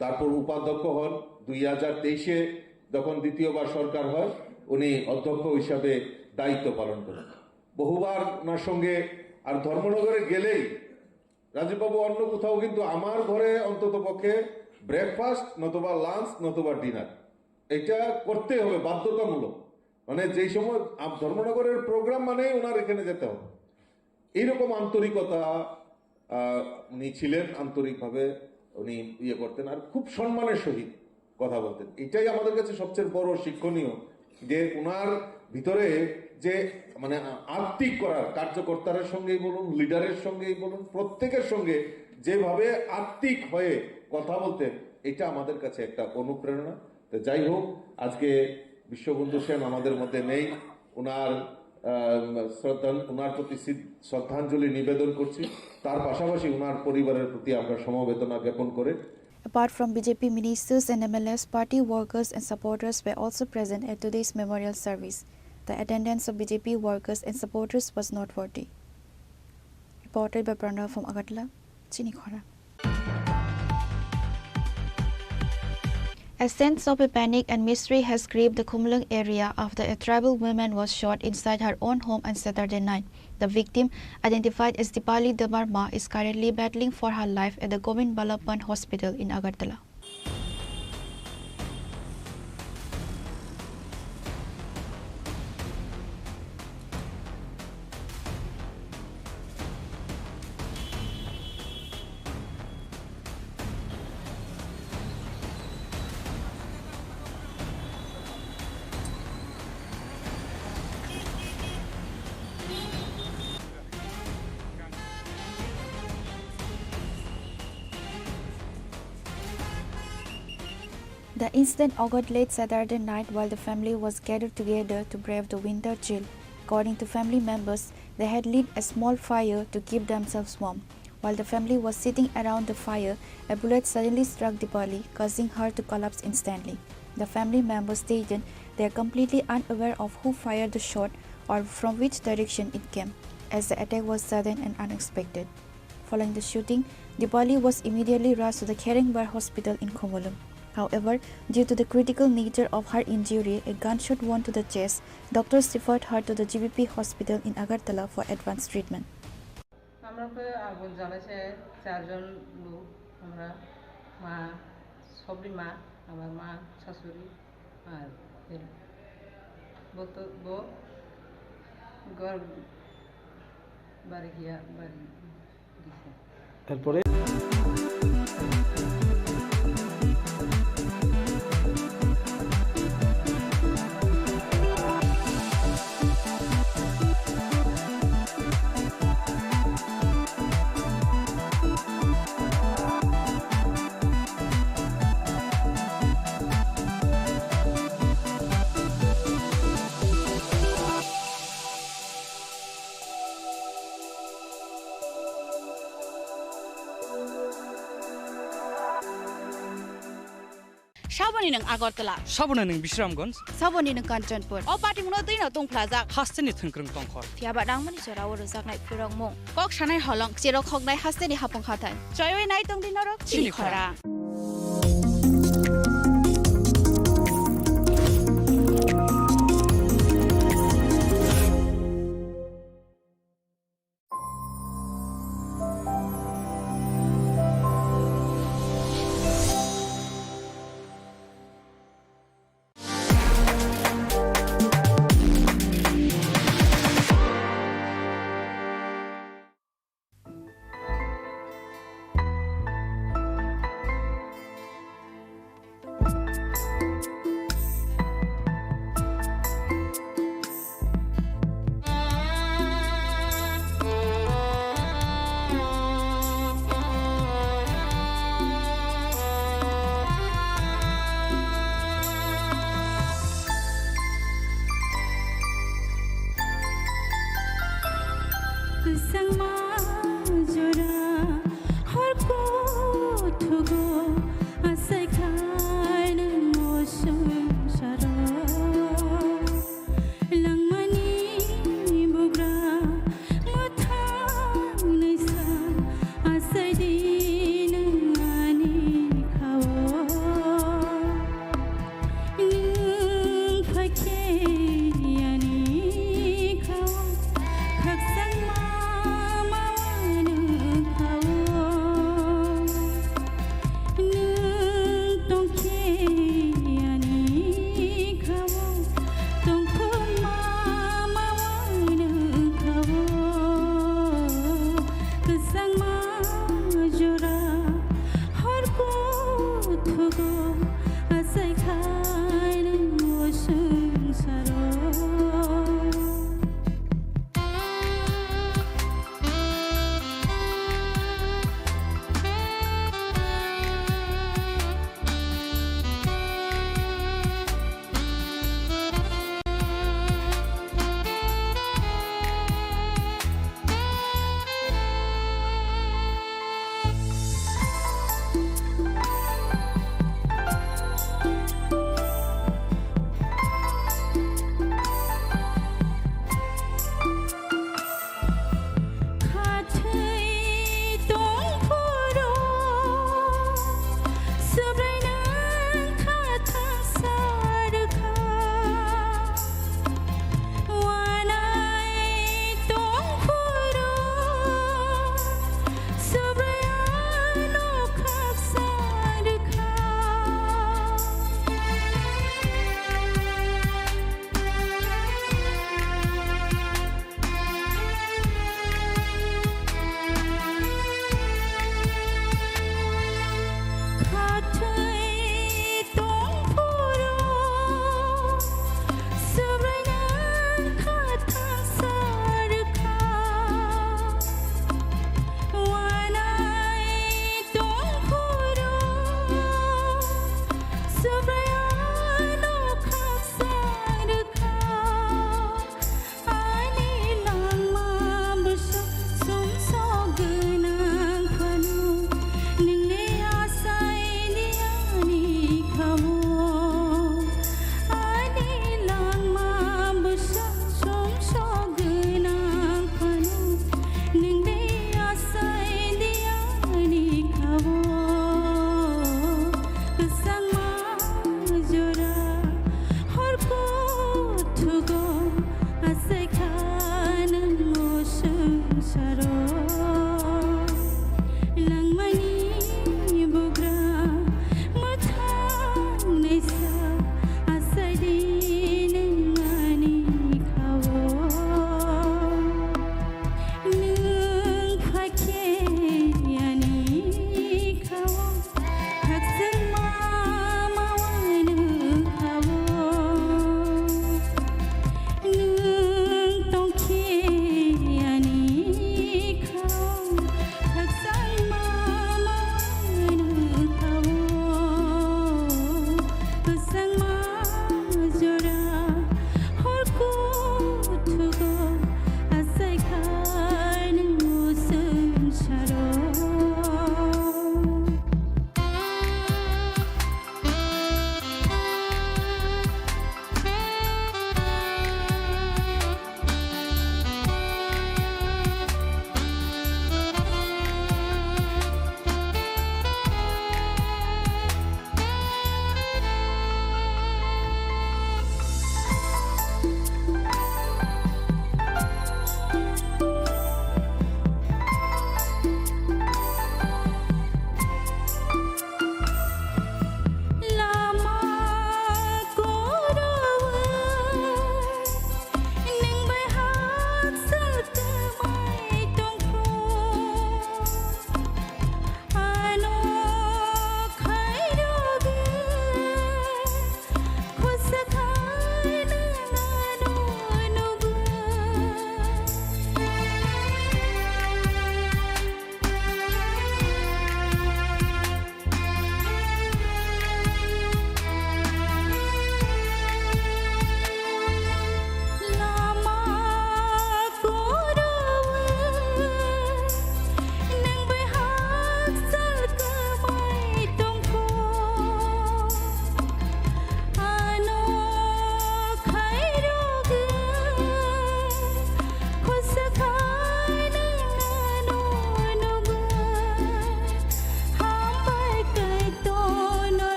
তারপর উপাধ্যক্ষ হন। 2023-এ যখন দ্বিতীয়বার সরকার হয় উনি অধ্যক্ষ হিসাবে দায়িত্ব পালন করেন। বহুবার ওনার সঙ্গে, আর ধর্মনগরে গেলেই রাজীববাবু অন্য কোথাও কিন্তু আমার ঘরে অন্তত পক্ষে ব্রেকফাস্ট নতুবা লাঞ্চ নতুবা ডিনার এটা করতে হবে, বাধ্যতামূলক। মানে যেই সময় ধর্মনগরের প্রোগ্রাম মানে ওনার এখানে যেতে হবে। এইরকম আন্তরিকতা উনি ছিলেন, আন্তরিকভাবে উনি ইয়ে করতেন আর খুব সম্মানের সহিত কথা বলতেন। এটাই আমাদের কাছে সবচেয়ে বড় শিক্ষণীয়, যে ওনার ভিতরে যে মানে আত্মিক করার, কার্যকর্তাদের সঙ্গেই বলুন, লিডারের সঙ্গেই বলুন, প্রত্যেকের সঙ্গে যেভাবে আত্মিক হয়ে কথা বলতেন, এটা আমাদের কাছে একটা অনুপ্রেরণা। তো যাই হোক, আজকে বিশ্ববন্ধু সেন আমাদের মধ্যে নেই, ওনার প্রতি শ্রদ্ধাঞ্জলি নিবেদন করছি। তার পাশাপাশি ওনার পরিবারের প্রতি আমরা সমবেদনা জ্ঞাপন করে। Apart from BJP ministers and MLAs, party workers and supporters were also present at today's memorial service. The attendance of BJP workers and supporters was noteworthy. Reported by Pranav from Agartala, Chinikhara. A sense of a panic and mystery has gripped the Khumlung area after a tribal woman was shot inside her own home on Saturday night. The victim, identified as Dipali Damarma, is currently battling for her life at the Govind Ballabhan Hospital in Agartala. The incident occurred late Saturday night while the family was gathered together to brave the winter chill. According to family members, they had lit a small fire to keep themselves warm. While the family was sitting around the fire, a bullet suddenly struck Dipali, causing her to collapse instantly. The family members stated they are completely unaware of who fired the shot or from which direction it came, as the attack was sudden and unexpected. Following the shooting, Dipali was immediately rushed to the Kherengbar Hospital in Khumulung. However, due to the critical nature of her injury, a gunshot wound to the chest, doctors referred her to the GBP hospital in Agartala for advanced treatment. আমরা আগুন জ্বালাইছে চারজন লোক, আমরা মা, সবরি মা, আমার মা, শাশুড়ি আর বউ ঘর বাড়ি গিয়া বাড়ি দিছে। তারপরে Shabani ng Agartala, Sabona ng Bisramganj, Saboni ng Kanchanpur, O parting no din tong plaza, Hasteni Thunkrung Tongkhor. Fiaba nang mani chara oro zaknai purong mo. Kok shanai holong, Siro khognai hasteni hapong khatan. Joy nai tong din norok, Chinikhara.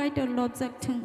अरायतो लबजाकथों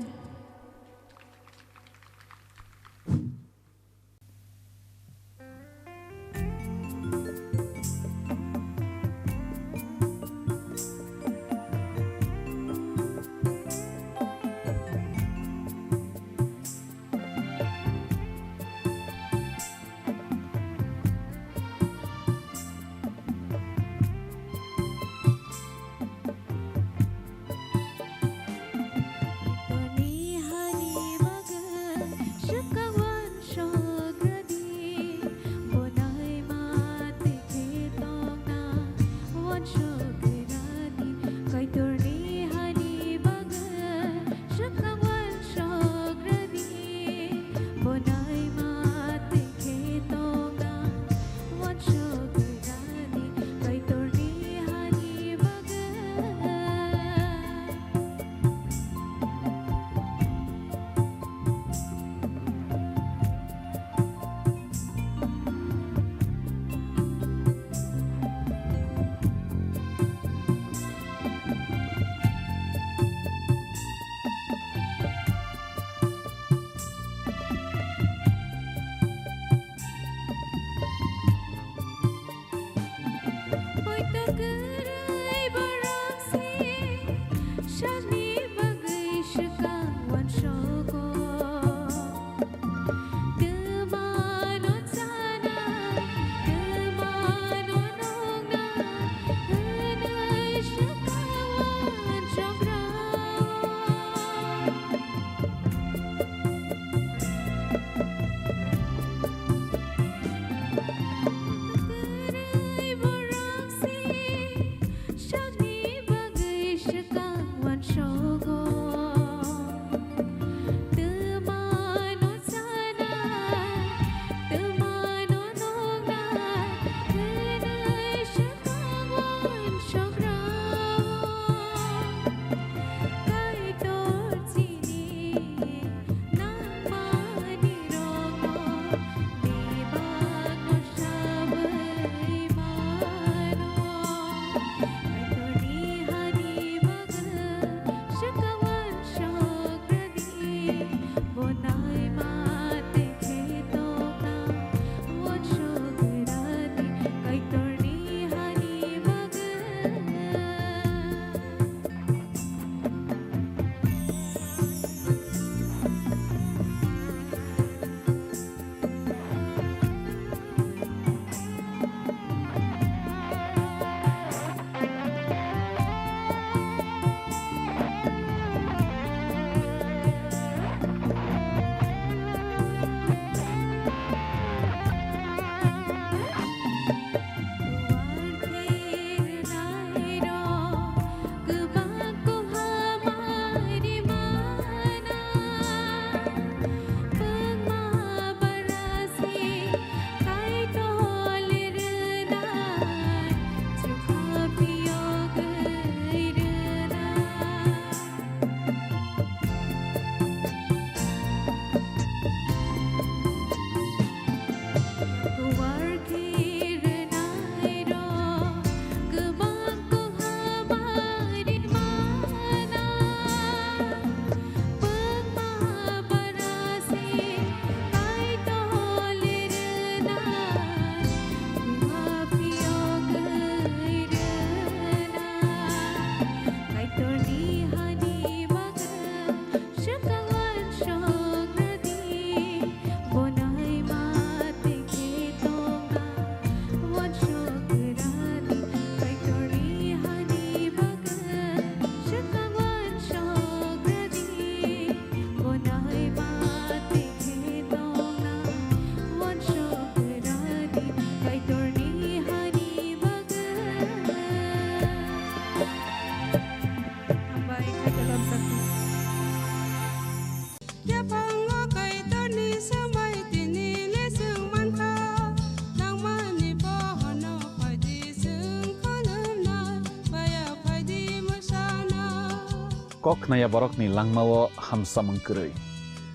Koknaya borokni langmawo hamsa mengkeri.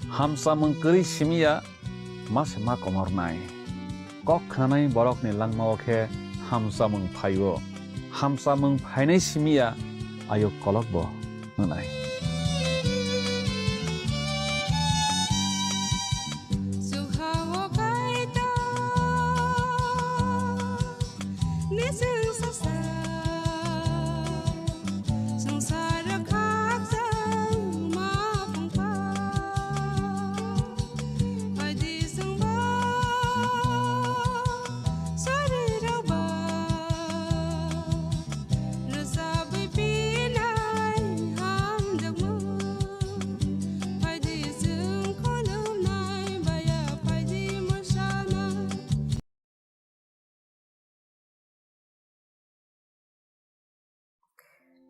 Hamsa mengkeri simia mas ma komornai. Koknanai borokni langmawo ke hamsa mengphayo. Hamsa mengphainai simia ayo kolokbo ngenai.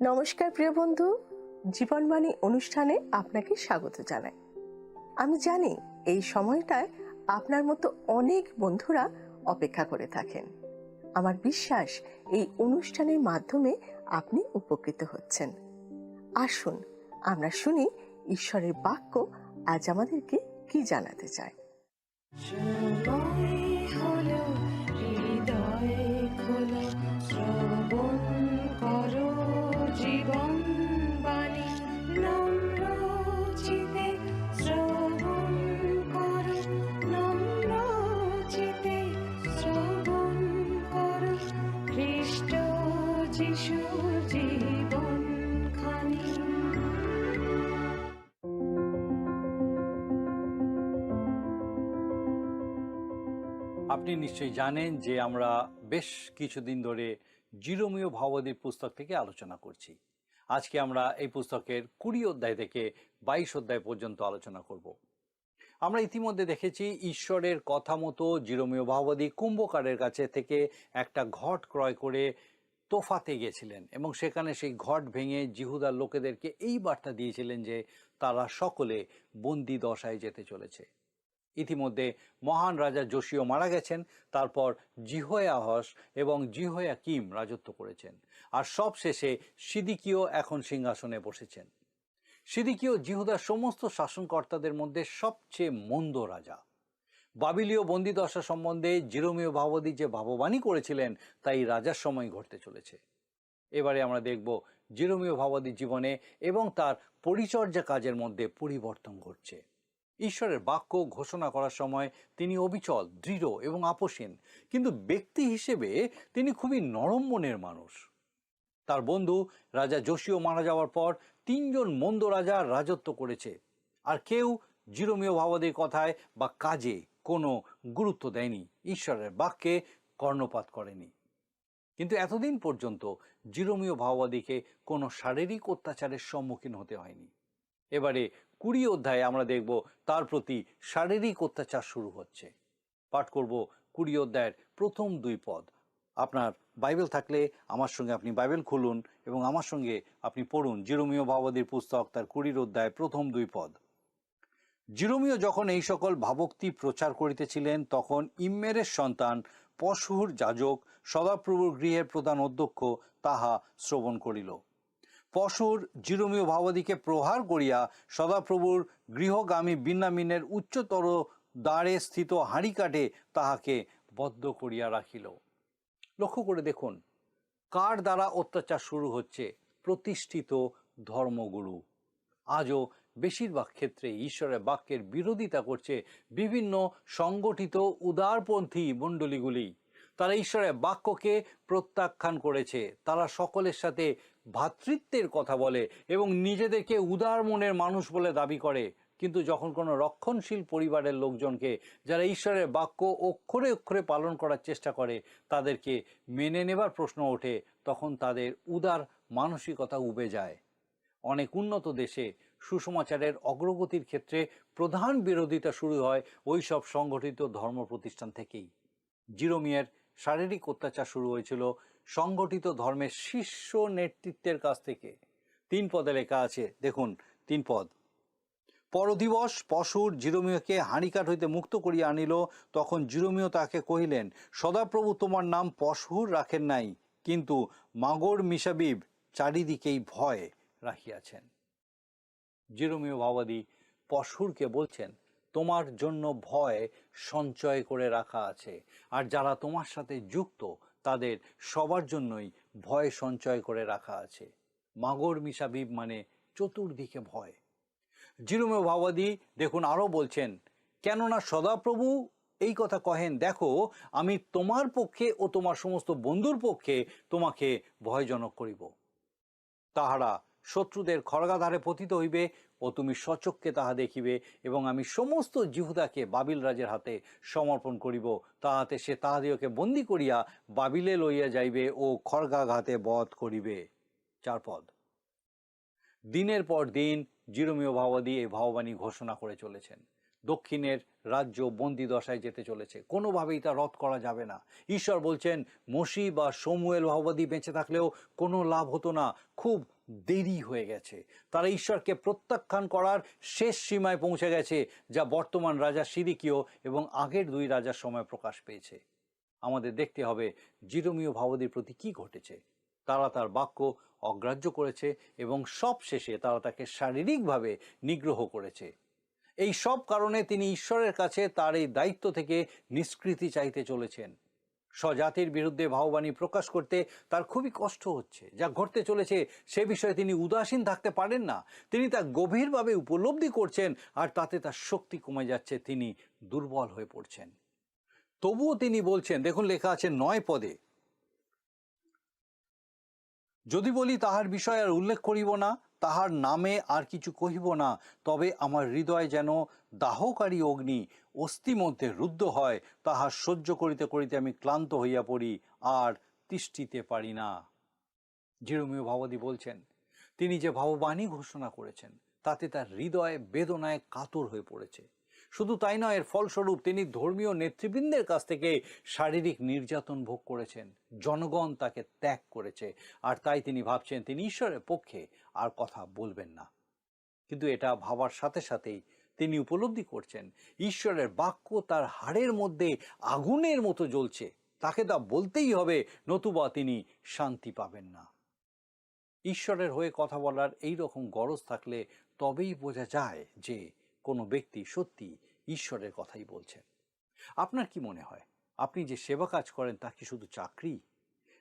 নমস্কার প্রিয় বন্ধু, জীবনবাণী অনুষ্ঠানে আপনাকে স্বাগত জানাই। আমি জানি এই সময়টায় আপনার মতো অনেক বন্ধুরা অপেক্ষা করে থাকেন। আমার বিশ্বাস এই অনুষ্ঠানের মাধ্যমে আপনি উপকৃত হচ্ছেন। আসুন আমরা শুনি ঈশ্বরের বাক্য আজ আমাদেরকে কি জানাতে চায়। আপনি নিশ্চয়ই জানেন যে আমরা বেশ কিছুদিন ধরে জিরোমীয় ভাববাদীর পুস্তক থেকে আলোচনা করছি। আজকে আমরা এই পুস্তকের 20 অধ্যায় থেকে 22 অধ্যায় পর্যন্ত আলোচনা করব। আমরা ইতিমধ্যে দেখেছি ঈশ্বরের কথা মতো জিরোমীয় ভাববাদী কুম্ভকারের কাছে থেকে একটা ঘট ক্রয় করে তোফাতে গিয়েছিলেন এবং সেখানে সেই ঘট ভেঙে জিহুদার লোকেদেরকে এই বার্তা দিয়েছিলেন যে তারা সকলে বন্দি দশায় যেতে চলেছে। ইতিমধ্যে মহান রাজা যোশীয় মারা গেছেন, তারপর জিহোয়াহস এবং জিহোয়াকিম রাজত্ব করেছেন, আর সব শেষে সিদিকীয় এখন সিংহাসনে বসেছেন। সিদিকীয় জিহুদার সমস্ত শাসনকর্তাদের মধ্যে সবচেয়ে মন্দ রাজা। বাবিলীয় বন্দিদশা সম্বন্ধে জিরোমীয় ভাববাদী যে ভাববাণী করেছিলেন তাই রাজার সময় ঘটতে চলেছে। এবারে আমরা দেখব জিরোমীয় ভাববাদীর জীবনে এবং তার পরিচর্যা কাজের মধ্যে পরিবর্তন ঘটছে। ঈশ্বরের বাক্য ঘোষণা করার সময় তিনি অবিচল, দৃঢ় এবং আপোষহীন, কিন্তু ব্যক্তি হিসেবে তিনি খুবই নরম মনের মানুষ। তার বন্ধু রাজা যোশীয় মারা যাওয়ার পর 3 জন মন্দ রাজা রাজত্ব করেছে, আর কেউ জিরোমীয় ভাববাদীর কথায় বা কাজে কোনো গুরুত্ব দেয়নি, ঈশ্বরের বাক্যে কর্ণপাত করেনি। কিন্তু এতদিন পর্যন্ত জিরোমীয় ভাববাদীকে কোনো শারীরিক অত্যাচারের সম্মুখীন হতে হয়নি। এবারে 20 অধ্যায়ে আমরা দেখব তার প্রতি শারীরিক অত্যাচার শুরু হচ্ছে। পাঠ করব 20 অধ্যায়ের প্রথম 2 পদ। আপনার বাইবেল থাকলে আমার সঙ্গে আপনি বাইবেল খুলুন এবং আমার সঙ্গে আপনি পড়ুন জিরোমীয় ভাববাদীর পুস্তক তার 20 অধ্যায় প্রথম 2 পদ। জিরোমীয় যখন এই সকল ভাবোক্তি প্রচার করিতেছিলেন, তখন ইম্মেরের সন্তান পশহুর যাজক সদাপ্রভুর গৃহের প্রধান অধ্যক্ষ তাহা শ্রবণ করিল। পশুর জিরোমীয় ভাববাদীকে প্রহার করিয়া সদাপ্রভুর গৃহগামী বিন্যামিনের উচ্চতর দ্বারে স্থিত হাঁড়িকাঠে তাহাকে বদ্ধ করিয়া রাখিল। লক্ষ্য করে দেখুন কার দ্বারা অত্যাচার শুরু হচ্ছে? প্রতিষ্ঠিত ধর্মগুরু। আজও বেশিরভাগ ক্ষেত্রে ঈশ্বরের বাক্যের বিরোধিতা করছে বিভিন্ন সংগঠিত উদারপন্থী মণ্ডলীগুলি। তারা ঈশ্বরের বাক্যকে প্রত্যাখ্যান করেছে। তারা সকলের সাথে ভ্রাতৃত্বের কথা বলে এবং নিজেদেরকে উদার মনের মানুষ বলে দাবি করে, কিন্তু যখন কোনো রক্ষণশীল পরিবারের লোকজনকে যারা ঈশ্বরের বাক্য অক্ষরে অক্ষরে পালন করার চেষ্টা করে তাদেরকে মেনে নেবার প্রশ্ন ওঠে, তখন তাদের উদার মানসিকতা উবে যায়। অনেক উন্নত দেশে সুসমাচারের অগ্রগতির ক্ষেত্রে প্রধান বিরোধিতা শুরু হয় ওই সব সংগঠিত ধর্ম প্রতিষ্ঠান থেকেই। জিরোমিয়ের শারীরিক অত্যাচার শুরু হয়েছিল সংগঠিত ধর্মের শীর্ষ নেতৃত্বের কাছ থেকে। 3 পদে লেখা আছে, দেখুন 3 পদ। পরদিবস পশুর জিরোমীয়কে হাঁড়িকাঠ হইতে মুক্ত করিয়া আনিল। তখন জিরোমীয় তাকে কহিলেন, সদাপ্রভু তোমার নাম পশহুর রাখেন নাই, কিন্তু মাগর মিশাবিব চারিদিকেই ভয় রাখিয়াছেন। জিরোমীয় ভাববাদী পশহুরকে বলছেন, তোমার জন্য ভয় সঞ্চয় করে রাখা আছে, আর যারা তোমার সাথে যুক্ত তাদের সবার জন্যই ভয় সঞ্চয় করে রাখা আছে। মাগর মিশাবিব মানে চতুর্দিকে ভয়। জিরোমীয় ভাববাদী দেখুন আরও বলছেন, কেননা সদাপ্রভু এই কথা কহেন, দেখো আমি তোমার পক্ষে ও তোমার সমস্ত বন্ধুর পক্ষে তোমাকে ভয়জনক করিব। তাহারা শত্রুদের খড়গাধারে পতিত হইবে ও তুমি সচক্ষে তাহা দেখিবে, এবং আমি সমস্ত জিহুদাকে বাবিল রাজের হাতে সমর্পণ করিব, তাহাতে সে তাহাদিওকে বন্দী করিয়া বাবিলে লইয়া যাইবে ও খড়গাঘাতে বধ করিবে। 4 পদ। দিনের পর দিন জিরোমীয় ভাববাদী এই ভাববাণী ঘোষণা করে চলেছেন। দক্ষিণের রাজ্য বন্দি দশায় যেতে চলেছে, কোনোভাবেই তা রদ করা যাবে না। ঈশ্বর বলছেন মসি বা শমুয়েল ভাববাদী বেঁচে থাকলেও কোনো লাভ হতো না, খুব দেরি হয়ে গেছে। তারা ঈশ্বরকে প্রত্যাখ্যান করার শেষ সীমায় পৌঁছে গেছে, যা বর্তমান রাজা সিদিকিও এবং আগের দুই রাজার সময় প্রকাশ পেয়েছে। আমাদের দেখতে হবে জিরোমীয় ভাববাদীর প্রতি কি ঘটেছে। তারা তার বাক্য অগ্রাহ্য করেছে এবং সব শেষে তারা তাকে শারীরিকভাবে নিগ্রহ করেছে। এই সব কারণে তিনি ঈশ্বরের কাছে তার এই দায়িত্ব থেকে নিষ্কৃতি চাইতে চলেছেন। স্বজাতির বিরুদ্ধে ভাববাণী প্রকাশ করতে তার খুবই কষ্ট হচ্ছে। যা ঘটতে চলেছে সে বিষয়ে তিনি উদাসীন থাকতে পারেন না। তিনি তা গভীরভাবে উপলব্ধি করছেন, আর তাতে তার শক্তি কমে যাচ্ছে, তিনি দুর্বল হয়ে পড়ছেন। তবুও তিনি বলছেন, দেখুন লেখা আছে 9 পদে, যদি বলি তাহার বিষয় আর উল্লেখ করিব না, তাহার নামে আর কিছু কহিব না, তবে আমার হৃদয় যেন দাহকারী অগ্নি অস্থি মধ্যে রুদ্ধ হয়, তাহা সহ্য করিতে করিতে আমি ক্লান্ত হইয়া পড়ি, আর তিষ্ঠিতে পারি না। জিরোমীয় ভাববাদী বলছেন, তিনি যে ভাববাণী ঘোষণা করেছেন তাতে তার হৃদয় বেদনায় কাতর হয়ে পড়েছে। শুধু তাই নয়, এর ফলস্বরূপ তিনি ধর্মীয় নেতৃবৃন্দের কাছ থেকে শারীরিক নির্যাতন ভোগ করেছেন। জনগণ তাকে ত্যাগ করেছে, আর তাই তিনি ভাবছেন তিনি ঈশ্বরের পক্ষে আর কথা বলবেন না। কিন্তু এটা ভাবার সাথে সাথেই তিনি উপলব্ধি করছেন ঈশ্বরের বাক্য তার হাড়ের মধ্যে আগুনের মতো জ্বলছে, তাকে তা বলতেই হবে, নতুবা তিনি শান্তি পাবেন না। ঈশ্বরের হয়ে কথা বলার এই রকম গরজ থাকলে তবেই বোঝা যায় যে কোনো ব্যক্তি সত্যি ঈশ্বরের কথাই বলছেন। আপনার কি মনে হয়, আপনি যে সেবা কাজ করেন তা কি শুধু চাকরি,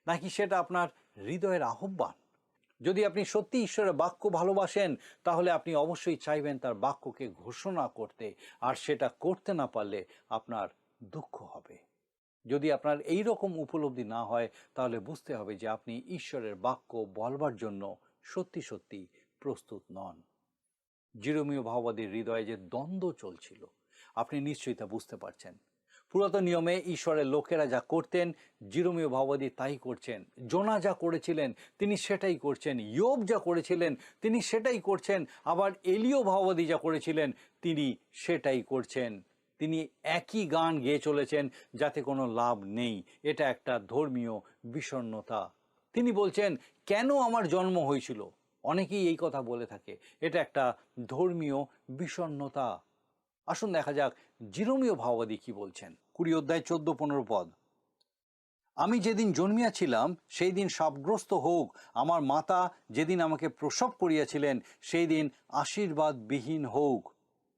নাকি সেটা আপনার হৃদয়ের আহ্বান? যদি আপনি সত্যি ঈশ্বরের বাক্য ভালোবাসেন, তাহলে আপনি অবশ্যই চাইবেন তার বাক্যকে ঘোষণা করতে, আর সেটা করতে না পারলে আপনার দুঃখ হবে। যদি আপনার এই রকম উপলব্ধি না হয়, তাহলে বুঝতে হবে যে আপনি ঈশ্বরের বাক্য বলবার জন্য সত্যি সত্যি প্রস্তুত নন। জিরোমীয় ভাববাদীর হৃদয়ে যে দ্বন্দ্ব চলছিল, আপনি নিশ্চয়ই তা বুঝতে পারছেন। পুরাতন নিয়মে ঈশ্বরের লোকেরা যা করতেন, জিরোমীয় ভাববাদী তাই করছেন। জোনা যা করেছিলেন তিনি সেটাই করছেন, ইয়োব যা করেছিলেন তিনি সেটাই করছেন, আবার এলিয় ভাববাদী যা করেছিলেন তিনি সেটাই করছেন। তিনি একই গান গেয়ে চলেছেন যাতে কোনো লাভ নেই। এটা একটা ধর্মীয় বিষণ্ণতা। তিনি বলছেন, কেন আমার জন্ম হয়েছিল? অনেকেই এই কথা বলে থাকে, এটা একটা ধর্মীয় বিষণ্ণতা। আসুন দেখা যাক জিরোমীয় ভাববাদী কি বলছেন। 20 অধ্যায় 14-15 পদ। আমি যেদিন জন্মিয়াছিলাম সেই দিন শাপগ্রস্ত হোক, আমার মাতা যেদিন আমাকে প্রসব করিয়াছিলেন সেই দিন আশীর্বাদবিহীন হোক।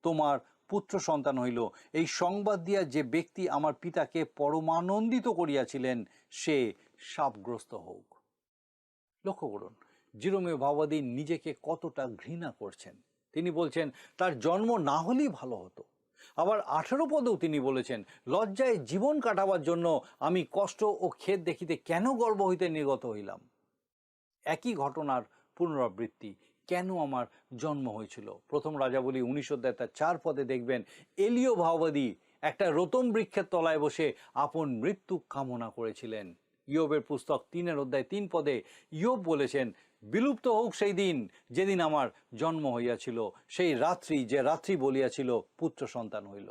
তোমার পুত্র সন্তান হইল, এই সংবাদ দিয়া যে ব্যক্তি আমার পিতাকে পরমানন্দিত করিয়াছিলেন সে শাপগ্রস্ত হোক। লক্ষ্য করুন জিরোমীয় ভাববাদী নিজেকে কতটা ঘৃণা করছেন। তিনি বলছেন তার জন্ম না হলেই ভালো হতো। আবার 18 পদেও তিনি বলেছেন, লজ্জায় জীবন কাটাবার জন্য আমি কষ্ট ও খেদ দেখিতে কেন গর্ভ হইতে নির্গত হইলাম। একই ঘটনার পুনরাবৃত্তি, কেন আমার জন্ম হয়েছিল। প্রথম রাজাবলী 19 অধ্যায় 4 পদে দেখবেন এলিয় ভাববাদী একটা রতম বৃক্ষের তলায় বসে আপন মৃত্যু কামনা করেছিলেন। ইয়োবের পুস্তক 3 অধ্যায় 3 পদে ইয়োব বলেছেন, বিলুপ্ত হোক সেই দিন যেদিন আমার জন্ম হইয়াছিল, সেই রাত্রি যে রাত্রি বলিয়াছিল পুত্র সন্তান হইল।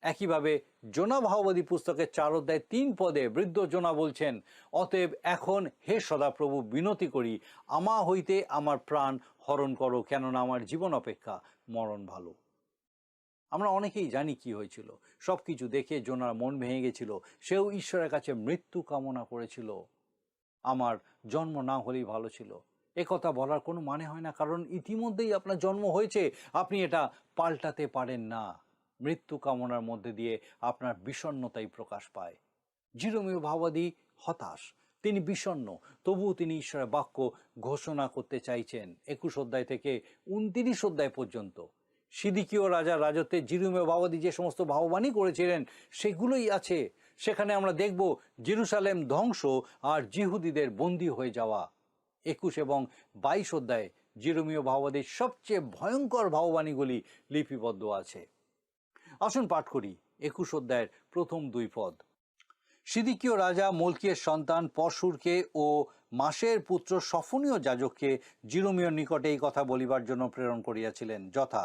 একইভাবে জোনা ভাববাদী পুস্তকের 4 অধ্যায় 3 পদে বৃদ্ধ জোনা বলছেন, অতএব এখন হে সদাপ্রভু বিনতি করি, আমা হইতে আমার প্রাণ হরণ করো, কেননা আমার জীবন অপেক্ষা মরণ ভালো। আমরা অনেকেই জানি কি হয়েছিল। সব কিছু দেখে জোনার মন ভেঙে গেছিল। সেও ঈশ্বরের কাছে মৃত্যু কামনা করেছিল। আমার জন্ম না হলেই ভালো ছিল। কথা বলার কোনো মানে হয় না, কারণ ইতিমধ্যেই আপনার জন্ম হয়েছে, আপনি এটা পাল্টাতে পারেন না। মৃত্যু কামনার মধ্যে দিয়ে আপনার বিষণ্ণতাই প্রকাশ পায়। জিরোমীয় ভাববাদী হতাশ, তিনি বিষণ্ণ, তবুও তিনি ঈশ্বরের বাক্য ঘোষণা করতে চাইছেন। 21 অধ্যায় থেকে 29 অধ্যায় পর্যন্ত সিদিকীয় রাজার রাজত্বে জিরোমীয় ভাববাদী যে সমস্ত ভাববাণী করেছিলেন সেগুলোই আছে। সেখানে আমরা দেখব জেরুসালেম ধ্বংস আর জিহুদীদের বন্দী হয়ে যাওয়া। 21 এবং 22 অধ্যায়ে জিরোমীয় ভাববাদীর সবচেয়ে ভয়ঙ্কর ভাববাণীগুলি লিপিবদ্ধ আছে। আসুন পাঠ করি 21 অধ্যায়ের প্রথম 2 পদ। সিদিকীয় রাজা মলকিয়ের সন্তান পরশুরকে ও মাসের পুত্র সফনীয় যাজককে জিরোমীয় নিকটে এই কথা বলিবার জন্য প্রেরণ করিয়াছিলেন, যথা,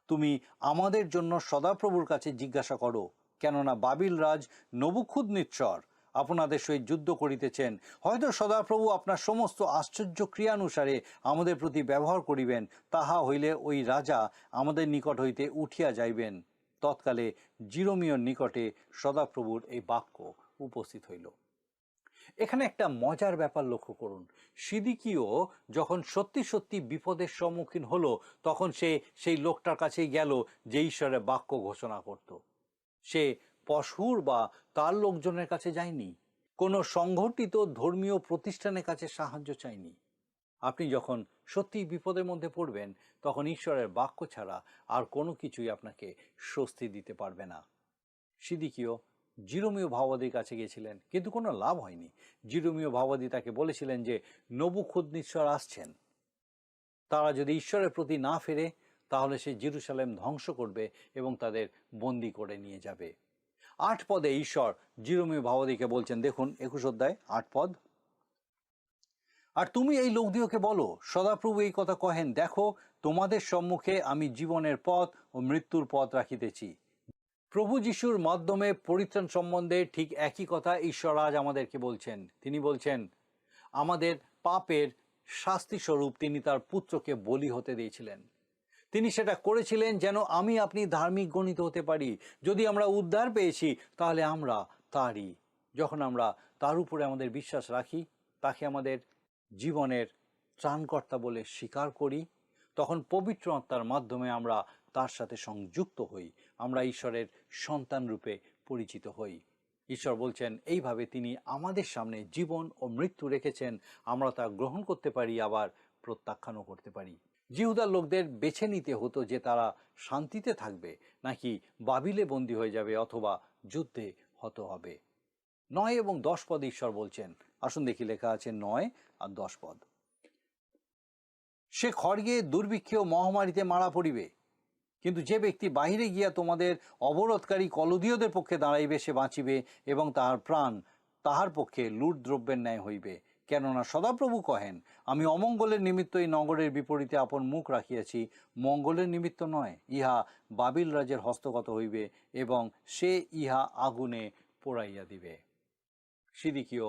তুমি আমাদের জন্য সদাপ্রভুর কাছে জিজ্ঞাসা করো, কেননা বাবিল রাজ নবুখুদনিৎসর আপনাদের সহিত যুদ্ধ করিতেছেন। হয়তো সদাপ্রভু আপনার সমস্ত আশ্চর্য ক্রিয়ানুসারে আমাদের প্রতি ব্যবহার করিবেন, তাহা হইলে ওই রাজা আমাদের নিকট হইতে উঠিয়া যাইবেন। তৎকালে জিরোমীয়র নিকটে সদাপ্রভুর এই বাক্য উপস্থিত হইল। এখানে একটা মজার ব্যাপার লক্ষ্য করুন। সিদিকিও যখন সত্যি সত্যি বিপদের সম্মুখীন হলো, তখন সে সেই লোকটার কাছেই গেল যে ঈশ্বরের বাক্য ঘোষণা করত। সে পশুর বা তার লোকজনের কাছে যায়নি, কোনো সংগঠিত ধর্মীয় প্রতিষ্ঠানের কাছে সাহায্য চায়নি। আপনি যখন সত্যি বিপদের মধ্যে পড়বেন, তখন ঈশ্বরের বাক্য ছাড়া আর কোনো কিছুই আপনাকে স্বস্তি দিতে পারবে না। সিদিকিও জিরোমীয় ভাওবাদীর কাছে গিয়েছিলেন, কিন্তু কোনো লাভ হয়নি। জিরোমীয় ভাওবাদী তাকে বলেছিলেন যে নবুখুদনিৎসর আসছেন, তারা যদি ঈশ্বরের প্রতি না ফেরে তাহলে সে জেরুসালেম ধ্বংস করবে এবং তাদের বন্দি করে নিয়ে যাবে। 8 পদে ঈশ্বর জিরোমীয় ভাওবাদীকে বলছেন, দেখুন 21 অধ্যায় 8 পদ, আর তুমি এই লোকদিওকে বলো, সদাপ্রভু এই কথা কহেন, দেখো তোমাদের সম্মুখে আমি জীবনের পথ ও মৃত্যুর পথ রাখিতেছি। প্রভু যিশুর মাধ্যমে পরিত্রাণ সম্বন্ধে ঠিক একই কথা ঈশ্বর আজ আমাদেরকে বলছেন। তিনি বলছেন, আমাদের পাপের শাস্তি স্বরূপ তিনি তার পুত্রকে বলি হতে দিয়েছিলেন। তিনি সেটা করেছিলেন যেন আমি আপনি ধার্মিক গণিত হতে পারি। যদি আমরা উদ্ধার পেয়েছি তাহলে আমরা তারই। যখন আমরা তার উপরে আমাদের বিশ্বাস রাখি, তাকে আমাদের জীবনের ত্রাণকর্তা বলে স্বীকার করি, তখন পবিত্র আত্মার মাধ্যমে আমরা তার সাথে সংযুক্ত হই, আমরা ঈশ্বরের সন্তান রূপে পরিচিত হই। ঈশ্বর বলছেন এইভাবে তিনি আমাদের সামনে জীবন ও মৃত্যু রেখেছেন, আমরা তা গ্রহণ করতে পারি, আবার প্রত্যাখ্যানও করতে পারি। জিহুদার লোকদের বেছে নিতে হতো যে তারা শান্তিতে থাকবে নাকি বাবিলে বন্দী হয়ে যাবে অথবা যুদ্ধে হত হবে। 9 এবং 10 পদ ঈশ্বর বলছেন, আসুন দেখি লেখা আছে 9 আর 10 পদ। সে খড়গে দুর্ভিক্ষে ও মহামারীতে মারা পড়িবে, কিন্তু যে ব্যক্তি বাহিরে গিয়া তোমাদের অবরোধকারী কলুদীয়দের পক্ষে দাঁড়াইবে সে বাঁচিবে, এবং তাহার প্রাণ তাহার পক্ষে লুট দ্রব্যের ন্যায় হইবে। কেননা সদাপ্রভু কহেন, আমি অমঙ্গলের নিমিত্ত এই নগরের বিপরীতে আপন মুখ রাখিয়াছি, মঙ্গলের নিমিত্ত নয়। ইহা বাবিল রাজের হস্তগত হইবে এবং সে ইহা আগুনে পোড়াইয়া দিবে। সিদিকিও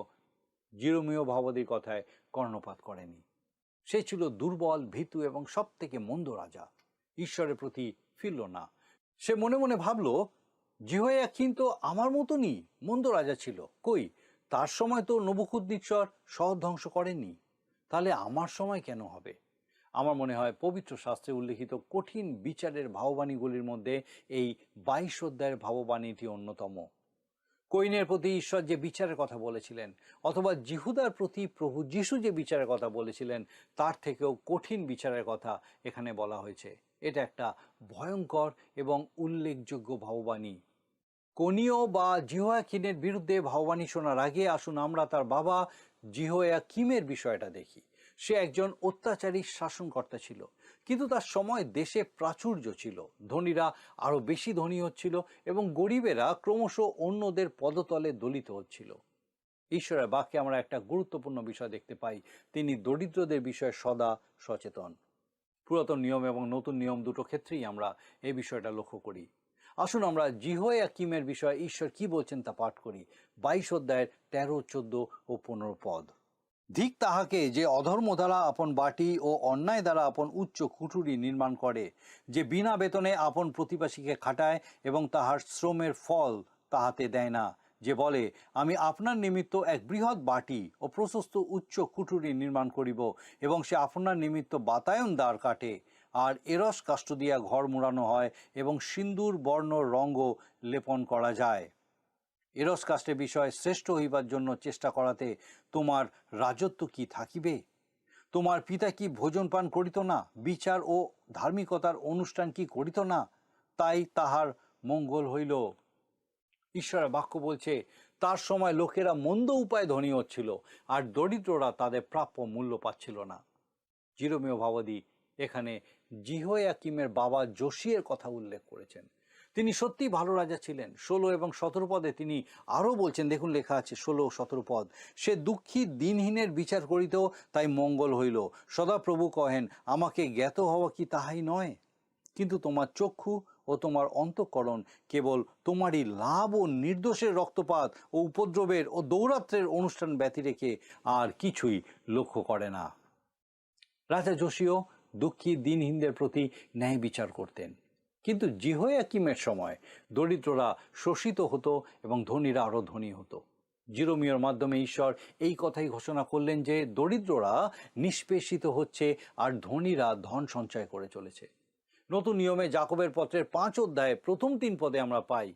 জিরোমীয় ভাওবাদীর কথায় কর্ণপাত করেনি। সে ছিল দুর্বল, ভীতু এবং সব থেকে মন্দ রাজা। ঈশ্বরের প্রতি ফিরল না। সে মনে মনে ভাবল, জিহোয়াকিন তো আমার মতনই মন্দ রাজা ছিল, কই তার সময় তো নবুখুদনিৎসর শহর ধ্বংস করেননি, তাহলে আমার সময় কেন হবে? আমার মনে হয় পবিত্র শাস্ত্রে উল্লিখিত কঠিন বিচারের ভাববাণীগুলির মধ্যে এই 22 অধ্যায়ের ভাববাণীটি অন্যতম। কইনের প্রতি ঈশ্বর যে বিচারের কথা বলেছিলেন, অথবা জিহুদার প্রতি প্রভু যিশু যে বিচারের কথা বলেছিলেন, তার থেকেও কঠিন বিচারের কথা এখানে বলা হয়েছে। এটা একটা ভয়ঙ্কর এবং উল্লেখযোগ্য ভাববাণী। কোনীয় বা জিহোয়াকিনের বিরুদ্ধে ভাববাণী শোনার আগে আসুন আমরা তার বাবা জিহোয়াকিমের বিষয়টা দেখি। সে একজন অত্যাচারী শাসনকর্তা ছিল, কিন্তু তার সময় দেশে প্রাচুর্য ছিল, ধনীরা আরো বেশি ধনী হচ্ছিল এবং গরিবেরা ক্রমশ অন্যদের পদতলে দলিত হচ্ছিল। ঈশ্বরের বাক্যে আমরা একটা গুরুত্বপূর্ণ বিষয় দেখতে পাই, তিনি দরিদ্রদের বিষয়ে সদা সচেতন। পুরাতন নিয়ম এবং নতুন নিয়ম দুটো ক্ষেত্রেই আমরা এই বিষয়টা লক্ষ্য করি। আসুন আমরা জিহোয়াকিমের বিষয়ে ঈশ্বর কি বলছেন তা পাঠ করি। 22 অধ্যায়ের 13, 14 ও 15 পদ। ধিক তাহাকে যে অধর্ম দ্বারা আপন বাটি ও অন্যায় দ্বারা আপন উচ্চ কুঠুরি নির্মাণ করে, যে বিনা বেতনে আপন প্রতিবাসীকে খাটায় এবং তাহার শ্রমের ফল তাহাতে দেয় না, যে বলে আমি আপনার নিমিত্ত এক বৃহৎ বাটি ও প্রশস্ত উচ্চ কুঠুরি নির্মাণ করিব, এবং সে আপনার নিমিত্ত বাতায়ন দ্বার কাটে, আর এরস কাষ্ঠ দিয়া ঘর মুড়ানো হয় এবং সিন্দুর বর্ণ রঙ্গ লেপন করা যায়। এরস কাষ্টের বিষয় শ্রেষ্ঠ হইবার জন্য চেষ্টা করাতে তোমার রাজত্ব কি থাকিবে? তোমার পিতা কি ভোজন পান করিত না? বিচার ও ধার্মিকতার অনুষ্ঠান কি করিত না? তাই তাহার মঙ্গল হইল। ঈশ্বরের বাক্য বলছে, তার সময় লোকেরা মন্দ উপায়ে ধনী হচ্ছিল আর দরিদ্ররা তাদের প্রাপ্য মূল্য পাচ্ছিল না। জিরোমীয় ভাওবাদী এখানে জিহোয়াকিমের বাবা যোশিয়ের কথা উল্লেখ করেছেন। তিনি সত্যি ভালো রাজা ছিলেন। 16 এবং 17 পদে তিনি আরও বলছেন, দেখুন লেখা আছে 16 ও 17 পদ, সে দুঃখী দিনহীনের বিচার করিত, তাই মঙ্গল হইল। সদাপ্রভু কহেন, আমাকে জ্ঞাত হওয়া কি তাহাই নয়? কিন্তু তোমার চক্ষু ও তোমার অন্তঃকরণ কেবল তোমারই লাভ ও নির্দোষের রক্তপাত ও উপদ্রবের ও দৌরাত্রের অনুষ্ঠান ব্যতি রেখে আর কিছুই লক্ষ্য করে না। রাজা যোশীয় দুঃখী দিনহীনদের প্রতি ন্যায় বিচার করতেন, কিন্তু জিহোয়াকিমের সময় দরিদ্ররা শোষিত হতো এবং ধনীরা আরও ধনী হতো। জিরোমিওর মাধ্যমে ঈশ্বর এই কথাই ঘোষণা করলেন যে দরিদ্ররা নিষ্পেষিত হচ্ছে আর ধনীরা ধন সঞ্চয় করে চলেছে। নতুন নিয়মে যাকবের পত্রের 5 অধ্যায়ে প্রথম 3 পদে আমরা পাই,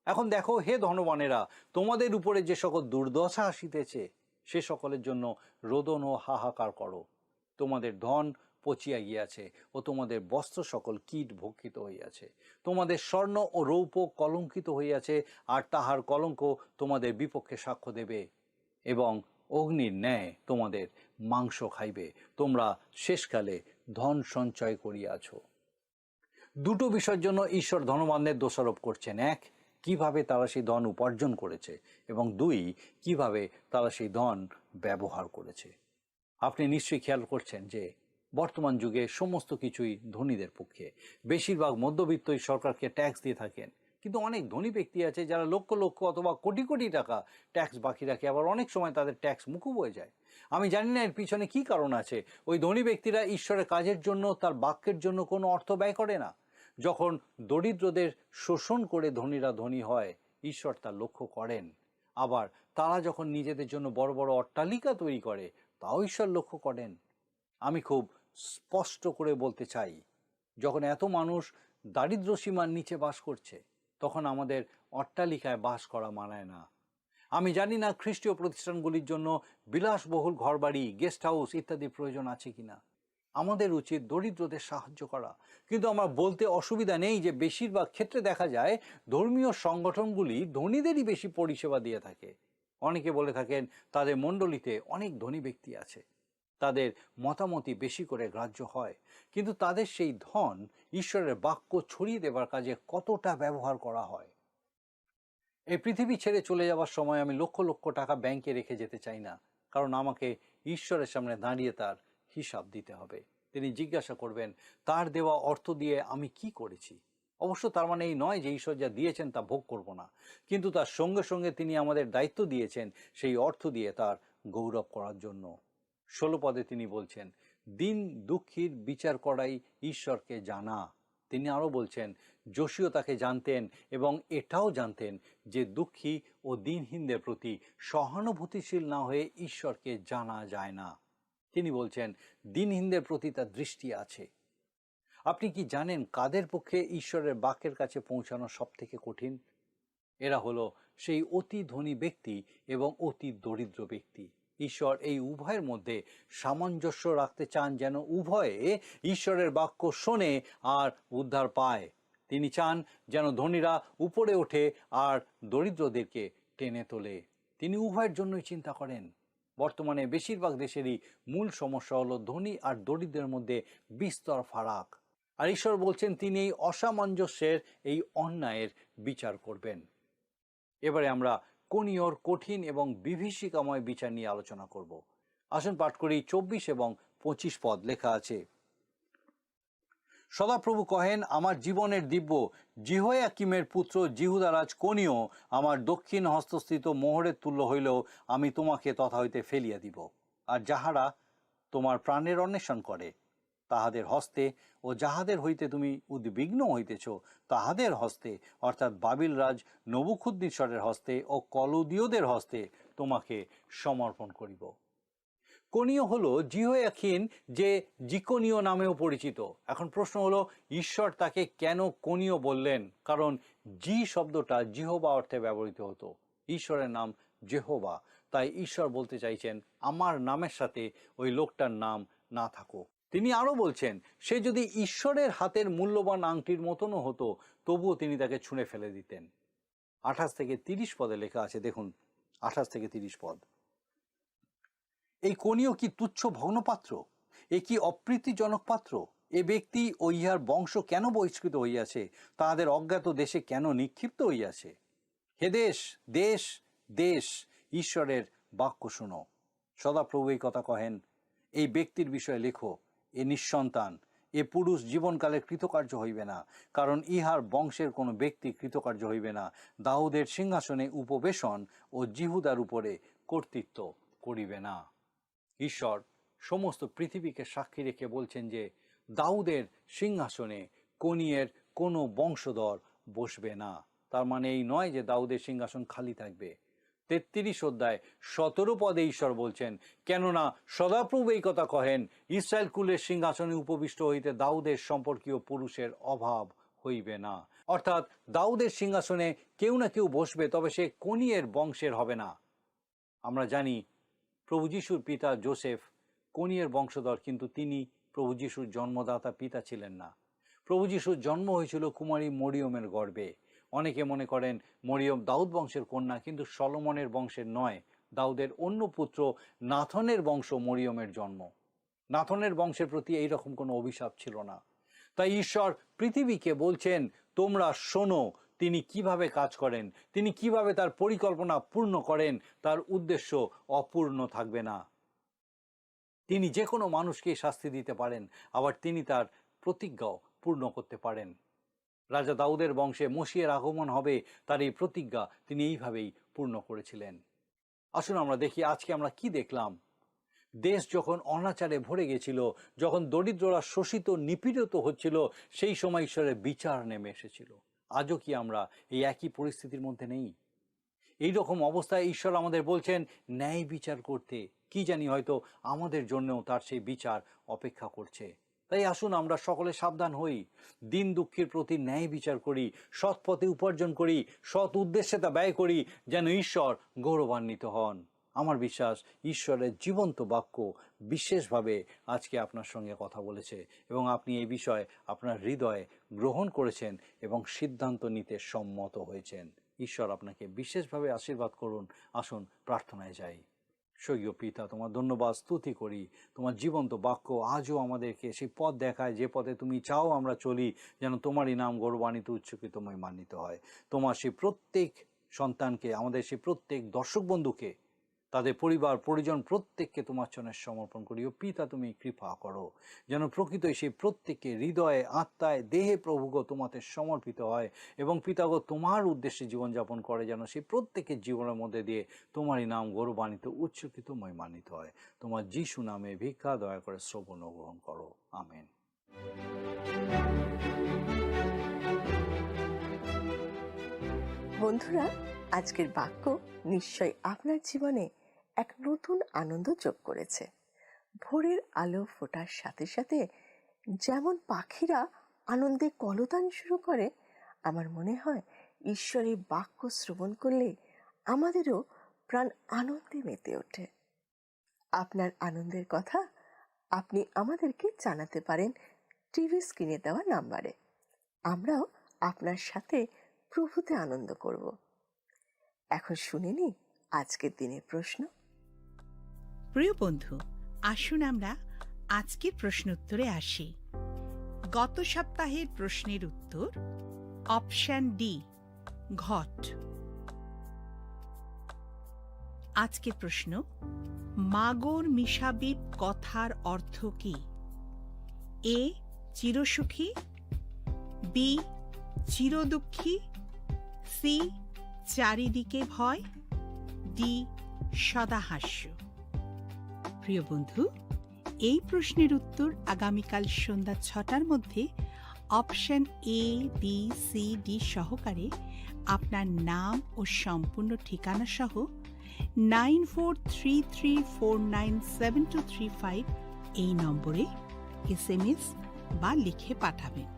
এখন দেখো হে ধনবানেরা, তোমাদের উপরে যে সকল দুর্দশা আসিতেছে সে সকলের জন্য রোদন ও হাহাকার করো। তোমাদের ধন পচিয়া গিয়াছে ও তোমাদের বস্ত্র সকল কীট ভক্ষিত হইয়াছে। তোমাদের স্বর্ণ ও রৌপ্য কলঙ্কিত হইয়াছে, আর তাহার কলঙ্ক তোমাদের বিপক্ষে সাক্ষ্য দেবে এবং অগ্নির ন্যায় তোমাদের মাংস খাইবে। তোমরা শেষকালে ধন সঞ্চয় করিয়াছ। দুটো বিষয়ের জন্য ঈশ্বর ধনবানদের দোষারোপ করছেন। এক, কিভাবে তারা সেই ধন উপার্জন করেছে, এবং 2, কিভাবে তারা সেই ধন ব্যবহার করেছে। আপনি নিশ্চয়ই খেয়াল করছেন যে বর্তমান যুগে সমস্ত কিছুই ধনীদের পক্ষে। বেশিরভাগ মধ্যবিত্তই সরকারকে ট্যাক্স দিয়ে থাকেন, কিন্তু অনেক ধনী ব্যক্তি আছে যারা লক্ষ লক্ষ অথবা কোটি কোটি টাকা ট্যাক্স বাকি রাখে, আবার অনেক সময় তাদের ট্যাক্স মুকুব হয়ে যায়। আমি জানি না এর পিছনে কি কারণ আছে। ওই ধনী ব্যক্তিরা ঈশ্বরের কাজের জন্য, তার বাক্যের জন্য কোনো অর্থ ব্যয় করে না। যখন দরিদ্রদের শোষণ করে ধনীরা ধনী হয়, ঈশ্বর তা লক্ষ্য করেন। আবার তারা যখন নিজেদের জন্য বড় বড় অট্টালিকা তৈরি করে, তাও ঈশ্বর লক্ষ্য করেন। আমি খুব স্পষ্ট করে বলতে চাই, যখন এত মানুষ দারিদ্র্য সীমার নিচে বাস করছে, তখন আমাদের অট্টালিকায় বাস করা মানায় না। আমি জানি না খ্রিস্টীয় প্রতিষ্ঠানগুলির জন্য বিলাসবহুল ঘরবাড়ি, গেস্ট হাউস ইত্যাদি প্রয়োজন আছে কিনা। আমাদের উচিত দরিদ্রদের সাহায্য করা, কিন্তু আমার বলতে অসুবিধা নেই যে বেশিরভাগ ক্ষেত্রে দেখা যায় ধর্মীয় সংগঠনগুলি ধনীদেরই বেশি পরিষেবা দিয়ে থাকে। অনেকে বলে থাকেন তাদের মণ্ডলীতে অনেক ধনী ব্যক্তি আছে, তাদের মতামতই বেশি করে গ্রাহ্য হয়, কিন্তু তাদের সেই ধন ঈশ্বরের বাক্য ছড়িয়ে দেবার কাজে কতটা ব্যবহার করা হয়। এই পৃথিবী ছেড়ে চলে যাওয়ার সময় আমি লক্ষ লক্ষ টাকা ব্যাংকে রেখে যেতে চাই না, কারণ আমাকে ঈশ্বরের সামনে দাঁড়িয়ে তার হিসাব দিতে হবে। তিনি জিজ্ঞাসা করবেন তার দেওয়া অর্থ দিয়ে আমি কি করেছি। অবশ্য তার মানে এই নয় যে ঈশ্বর যা দিয়েছেন তা ভোগ করব না, কিন্তু তার সঙ্গে সঙ্গে তিনি আমাদের দায়িত্ব দিয়েছেন সেই অর্থ দিয়ে তার গৌরব করার জন্য। 16 পদে তিনি বলছেন, দিন দুঃখীর বিচার করাই ঈশ্বরকে জানা। তিনি আরও বলছেন, যোশীও তাকে জানতেন এবং এটাও জানতেন যে দুঃখী ও দিনহীনদের প্রতি সহানুভূতিশীল না হয়ে ঈশ্বরকে জানা যায় না। তিনি বলছেন দিনহীনদের প্রতি তার দৃষ্টি আছে। আপনি কি জানেন কাদের পক্ষে ঈশ্বরের বাক্যের কাছে পৌঁছানো সব থেকে কঠিন? এরা হলো সেই অতি ধনী ব্যক্তি এবং অতি দরিদ্র ব্যক্তি। ঈশ্বর এই উভয়ের মধ্যে সামঞ্জস্য রাখতে চান, যেন উভয়ে ঈশ্বরের বাক্য শোনে আর উদ্ধার পায়। তিনি চান যেন ধনীরা উপরে ওঠে আর দরিদ্রদেরকে টেনে তোলে। তিনি উভয়ের জন্যই চিন্তা করেন। বর্তমানে বেশিরভাগ দেশেরই মূল সমস্যা হলো ধনী আর দরিদ্রের মধ্যে বিস্তর ফারাক। আর ঈশ্বর বলছেন তিনি এই অসামঞ্জস্যের, এই অন্যায়ের বিচার করবেন। এবারে আমরা কোনীয়র কঠিন এবং বিভীষিকাময় বিচার নিয়ে আলোচনা করব। আসুন পাঠ করি 24 এবং 25 পদ। লেখা আছে, সদাপ্রভু কহেন, আমার জীবনের দিব্য জিহোয়াকিমের পুত্র জিহুদারাজ কোনীয় আমার দক্ষিণ হস্তস্থিত মোহরের তুল্য হইলেও আমি তোমাকে তথা হইতে ফেলিয়া দিব। আর যাহারা তোমার প্রাণের অন্বেষণ করে তাহাদের হস্তে ও যাহাদের হইতে তুমি উদ্বিগ্ন হইতেছ তাহাদের হস্তে, অর্থাৎ বাবিল রাজ নবুখুদ্নেছরের হস্তে ও কলুদীয়দের হস্তে তোমাকে সমর্পণ করিব। কোনীয় হলো জিহোয়াকিন, যে জিকোনীয় নামেও পরিচিত। এখন প্রশ্ন হলো, ঈশ্বর তাকে কেন কোনীয় বললেন? কারণ জি শব্দটা জিহোবা অর্থে ব্যবহৃত হতো। ঈশ্বরের নাম জেহোবা, তাই ঈশ্বর বলতে চাইছেন আমার নামের সাথে ওই লোকটার নাম না থাকুক। তিনি আরও বলছেন, সে যদি ঈশ্বরের হাতের মূল্যবান আংটির মতনও হতো তবুও তিনি তাকে ছুঁড়ে ফেলে দিতেন। 28 থেকে 30 পদে লেখা আছে, দেখুন 28 থেকে 30 পদ। এই কোনীয় কি তুচ্ছ ভগ্নপাত্র? এ কি অপ্রীতিজনক পাত্র? এ ব্যক্তি ও ইহার বংশ কেন বহিষ্কৃত হইয়াছে? তাহাদের অজ্ঞাত দেশে কেন নিক্ষিপ্ত হইয়াছে? হে দেশ, দেশ, দেশ, ঈশ্বরের বাক্য শুনো। সদাপ্রভু এই কথা কহেন, এই ব্যক্তির বিষয়ে লেখো, এ নিঃসন্তান, এ এ পুরুষ জীবনকালে কৃতকার্য হইবে না, কারণ ইহার বংশের কোনো ব্যক্তি কৃতকার্য হইবে না। দাউদের সিংহাসনে উপবেশন ও জিহুদার উপরে কর্তৃত্ব করিবে না। ঈশ্বর সমস্ত পৃথিবীকে সাক্ষী রেখে বলছেন যে দাউদের সিংহাসনে কোনিয়ের কোনো বংশধর বসবে না। তার মানে এই নয় যে দাউদের সিংহাসন খালি থাকবে। 33 অধ্যায় 17 পদে ঈশ্বর বলছেন, কেননা সদাপ্রভু এই কথা কহেন, ইসরায়েল কুলের সিংহাসনে উপবিষ্ট হইতে দাউদের সম্পর্কীয় পুরুষের অভাব হইবে না। অর্থাৎ দাউদের সিংহাসনে কেউ না কেউ বসবে, তবে সে কোনিয়ের বংশের হবে না। আমরা জানি প্রভু যিশুর পিতা যোসেফ কোনিয়ের বংশধর, কিন্তু তিনি প্রভু যিশুর জন্মদাতা পিতা ছিলেন না। প্রভু যিশুর জন্ম হয়েছিল কুমারী মরিয়মের গর্ভে। অনেকে মনে করেন মরিয়ম দাউদ বংশের কন্যা, কিন্তু সলোমনের বংশের নয়, দাউদের অন্য পুত্র নাথনের বংশ মরিয়মের জন্ম। নাথনের বংশের প্রতি এইরকম কোনো অভিশাপ ছিল না। তাই ঈশ্বর পৃথিবীকে বলছেন, তোমরা শোনো তিনি কিভাবে কাজ করেন, তিনি কিভাবে তার পরিকল্পনা পূর্ণ করেন। তার উদ্দেশ্য অপূর্ণ থাকবে না। তিনি যে কোনো মানুষকে শাস্তি দিতে পারেন, আবার তিনি তার প্রতিজ্ঞাও পূর্ণ করতে পারেন। রাজা দাউদের বংশে মসিহের আগমন হবে, তার এই প্রতিজ্ঞা তিনি এইভাবেই পূর্ণ করেছিলেন। আসুন আমরা দেখি আজকে আমরা কি দেখলাম। দেশ যখন অনাচারে ভরে গেছিল, যখন দরিদ্ররা শোষিত নিপীড়িত হচ্ছিল, সেই সময় ঈশ্বরের বিচার নেমে এসেছিল। আজও কি আমরা এই একই পরিস্থিতির মধ্যে নেই? এই রকম অবস্থায় ঈশ্বর আমাদের বলছেন ন্যায় বিচার করতে। কি জানি হয়তো আমাদের জন্যও তার সেই বিচার অপেক্ষা করছে। তাই আসুন আমরা সকলে সাবধান হই, দিন দুঃখীর প্রতি ন্যায় বিচার করি, সৎ পথে উপার্জন করি, সৎ উদ্দেশ্যে তা ব্যয় করি, যেন ঈশ্বর গৌরবান্বিত হন। আমার বিশ্বাস ঈশ্বরের জীবন্ত বাক্য বিশেষভাবে আজকে আপনার সঙ্গে কথা বলেছে এবং আপনি এই বিষয়ে আপনার হৃদয়ে গ্রহণ করেছেন এবং সিদ্ধান্ত নিতে সম্মত হয়েছেন। ঈশ্বর আপনাকে বিশেষভাবে আশীর্বাদ করুন। আসুন প্রার্থনায় যাই। স্বর্গীয় পিতা, তোমার ধন্যবাদ স্তুতি করি। তোমার জীবন্ত বাক্য আজও আমাদেরকে সেই পথ দেখায়, যে পথে তুমি চাও আমরা চলি, যেন তোমারই নাম গৌরবান্বিত উচ্চকিত মহিমান্বিত হয়। তোমার সেই প্রত্যেক সন্তানকে, আমাদের সেই প্রত্যেক দর্শক বন্ধুকে, তাদের পরিবার পরিজন প্রত্যেককে তোমার চরণে সমর্পণ করি। ও পিতা, তুমি কৃপা করো যেন প্রকৃতই সেই প্রত্যেককে হৃদয়ে আত্মায় দেহে প্রভুগো তোমাতে সমর্পিত হয় এবং পিতাগো তোমার উদ্দেশ্যে জীবনযাপন করে, যেন সেই প্রত্যেকের জীবনের মধ্যে দিয়ে তোমারই নাম গৌরবান্বিত উচ্চকিত মহিমান্বিত হয়। তোমার যিশু নামে ভিক্ষা দয়া করে শ্রবণ ও গ্রহণ করো। আমেন। বন্ধুরা, আজকের বাক্য নিশ্চয় আপনার জীবনে এক নতুন আনন্দ যোগ করেছে। ভোরের আলো ফোটার সাথে সাথে যেমন পাখিরা আনন্দে কলতান শুরু করে, আমার মনে হয় ঈশ্বরের বাক্য শ্রবণ করলে আমাদেরও প্রাণ আনন্দে মেতে ওঠে। আপনার আনন্দের কথা আপনি আমাদেরকে জানাতে পারেন টিভি স্ক্রিনে দেওয়া নাম্বারে। আমরাও আপনার সাথে প্রভুতে আনন্দ করব। এখন শুনে নি আজকের দিনের প্রশ্ন। প্রিয় বন্ধু, আসুন আমরা আজকের প্রশ্ন উত্তরে আসি। গত সপ্তাহের প্রশ্নের উত্তর অপশন ডি, ঘট। আজকের প্রশ্ন, মাগর মিশাবিব কথার অর্থ কি? এ চিরসুখী, বি চিরদুঃখী, সি চারিদিকে ভয়, ডি সদাহাস্য। প্রিয় বন্ধু, এই প্রশ্নের উত্তর আগামীকাল সন্ধ্যা 6টার মধ্যে option A, B, C, D সহকারে আপনার নাম ও সম্পূর্ণ ঠিকানা সহ 9433497235 এই নম্বরে SMS বা লিখে পাঠাবেন।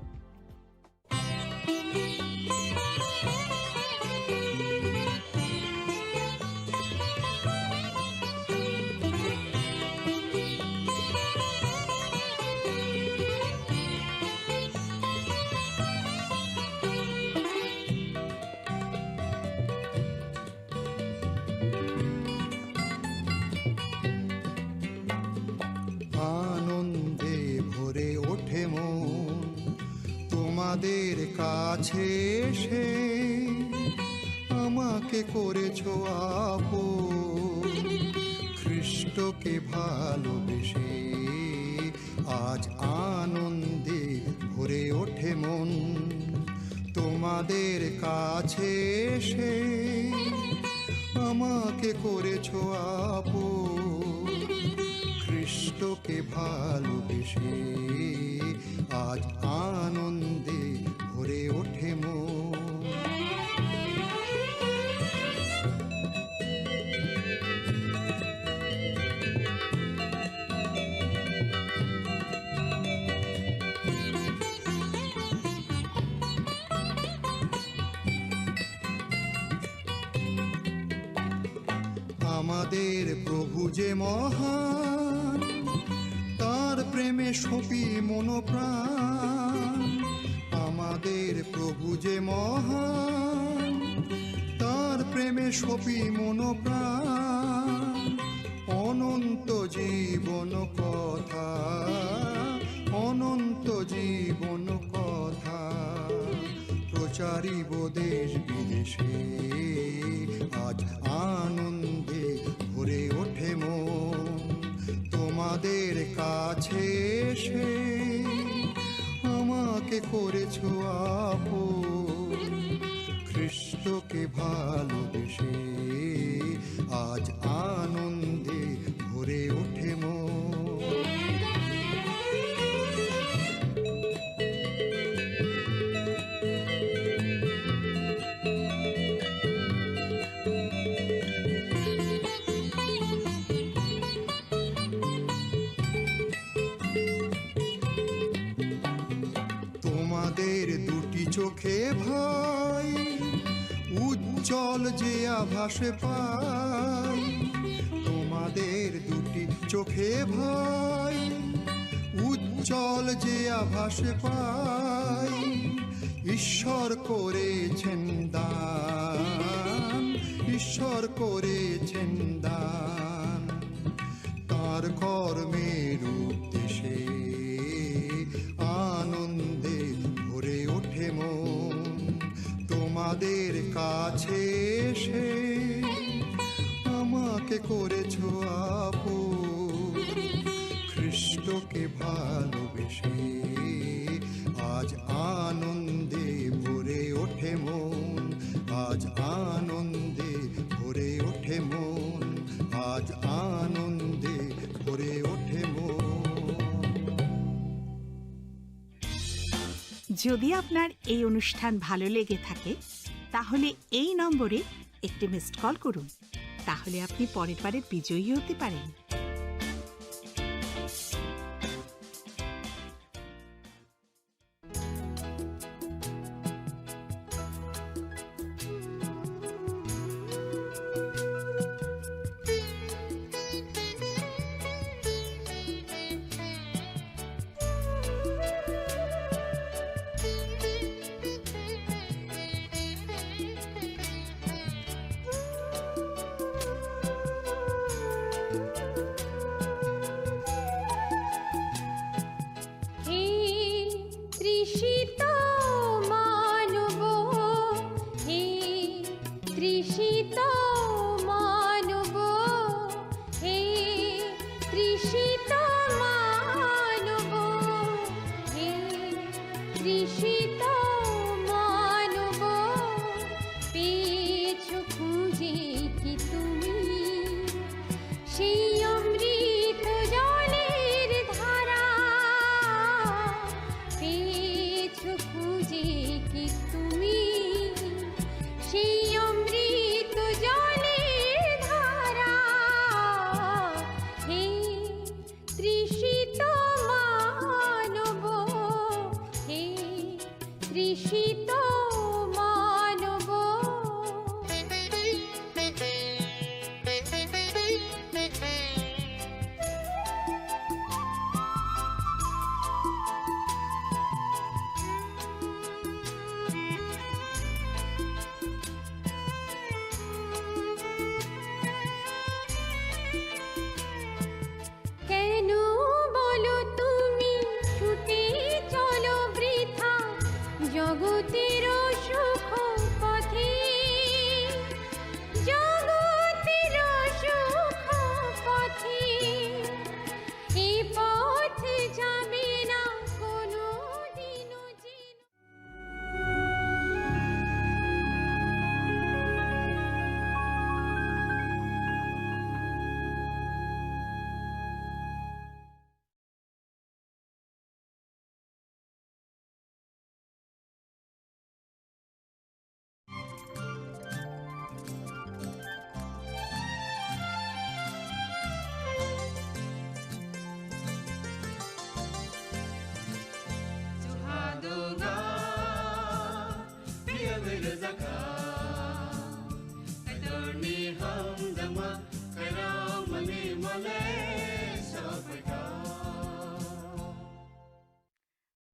আনন্দে ভরে ওঠে মন তোমাদের কাছে এসে, আমাকে করেছো আপন খ্রিস্টকে ভালোবেসে, আজ আনন্দে ভরে ওঠে মন তোমাদের কাছে এসে আমাকে করেছো আপন খ্রিস্টকে ভালোবেসে আজ আনন্দে ভরে ওঠে মন আমাদের প্রভু যে মহান তার প্রেমে সপি মনোপ্রাণ আমাদের প্রভু যে মহান তার প্রেমে সপি মনোপ্রাণ অনন্ত জীবন কথা অনন্ত জীবন কথা প্রচারিব দেশ বিদেশে আজ আনন্দে ভরে ওঠে মন তোমাদের কাছে এসে আমাকে করেছো আপন খ্রিস্টকে ভালোবেসে আজ আনন্দে ভরে ওঠে মন তোমাদের দুটি চোখে ভাই উজ্জ্বল যে আভাসে পাই তোমাদের দুটি চোখে ভাই উজ্জ্বল যে আভাসে পাই ঈশ্বর করেছেন দান ঈশ্বর করেছেন দান তার কর্মের উদ্দেশ্যে আনন্দে ভরে ওঠে মন তোমাদের কাছে এসে আমাকে করেছো আপন খ্রিস্টকে ভালোবেসে আজ আনন্দে ভরে ওঠে মন আজ আনন্দে ভরে ওঠে মন আজ আনন্দে ভরে ওঠে মন যদি আপনার এই অনুষ্ঠান ভালো লেগে থাকে তাহলে এই নম্বরে একটি মিসড কল করুন তাহলে আপনি পরের বারের বিজয়ী হতে পারেন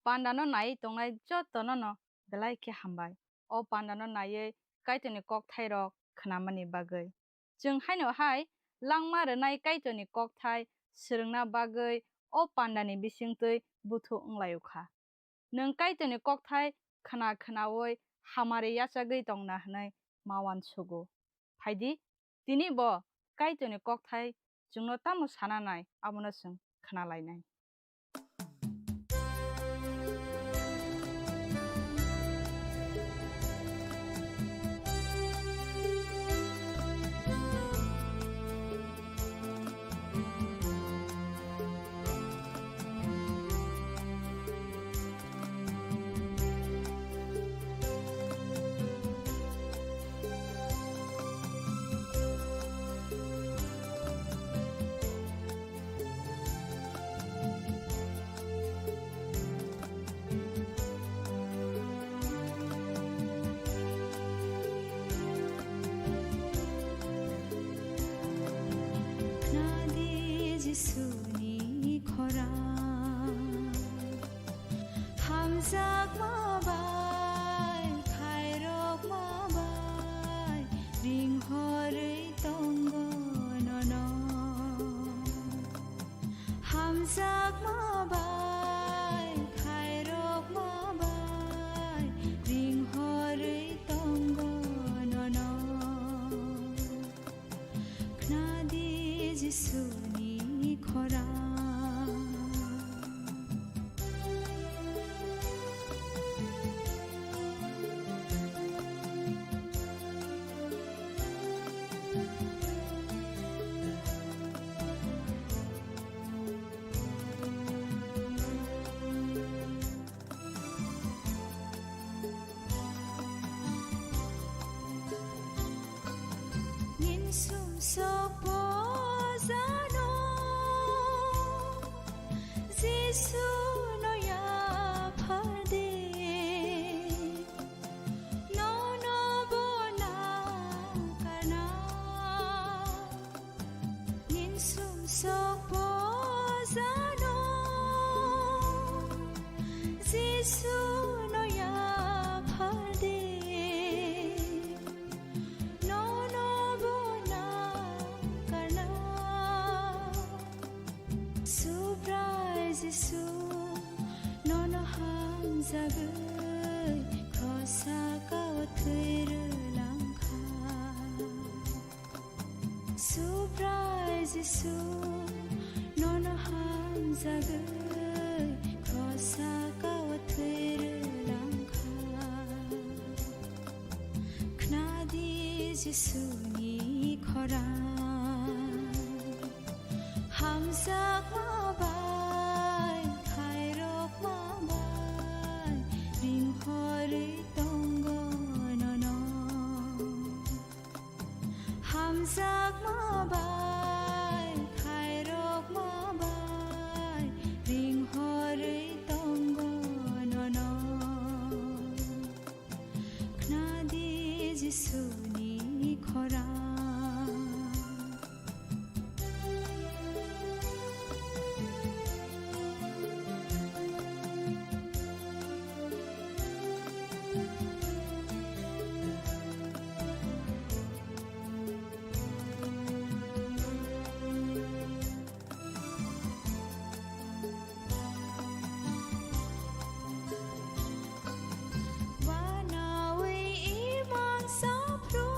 Pandano nai tongai jotono no belai ke hambai o pandano nai kaitoni kok thairok khnamani bagai jung haino hai langma renai kaitoni kok thai srungna bagai o pandani bisingtui buthu unglayukha nung kaitoni kok thai khana khnawoi hamare yachagui tongna hnai mawan sugo phaidi tini bo kaitoni kok thai jungno tamo sana nai amono sung khana lainai Suni khora hamzak mabai khairok mabai ring horei tongo nono hamzak mabai khairok mabai ring horei tongo nono knadi jisuni khora nin sum sopo zano Jesu no ya phade no no bona kana nin sum sopo zano Jesu no ya phade no no bona kana surprise Jesu nono hamzagai khosa kawthir langkha surprise Jesu nono hamzagai khosa kawthir langkha knadi Jesu ni khora hamzak mabai khairok mabai ring horei tongo nono hamzak mabai khairok mabai ring horei tongo nono knadi Jesu ni khora Wanawi iman sapro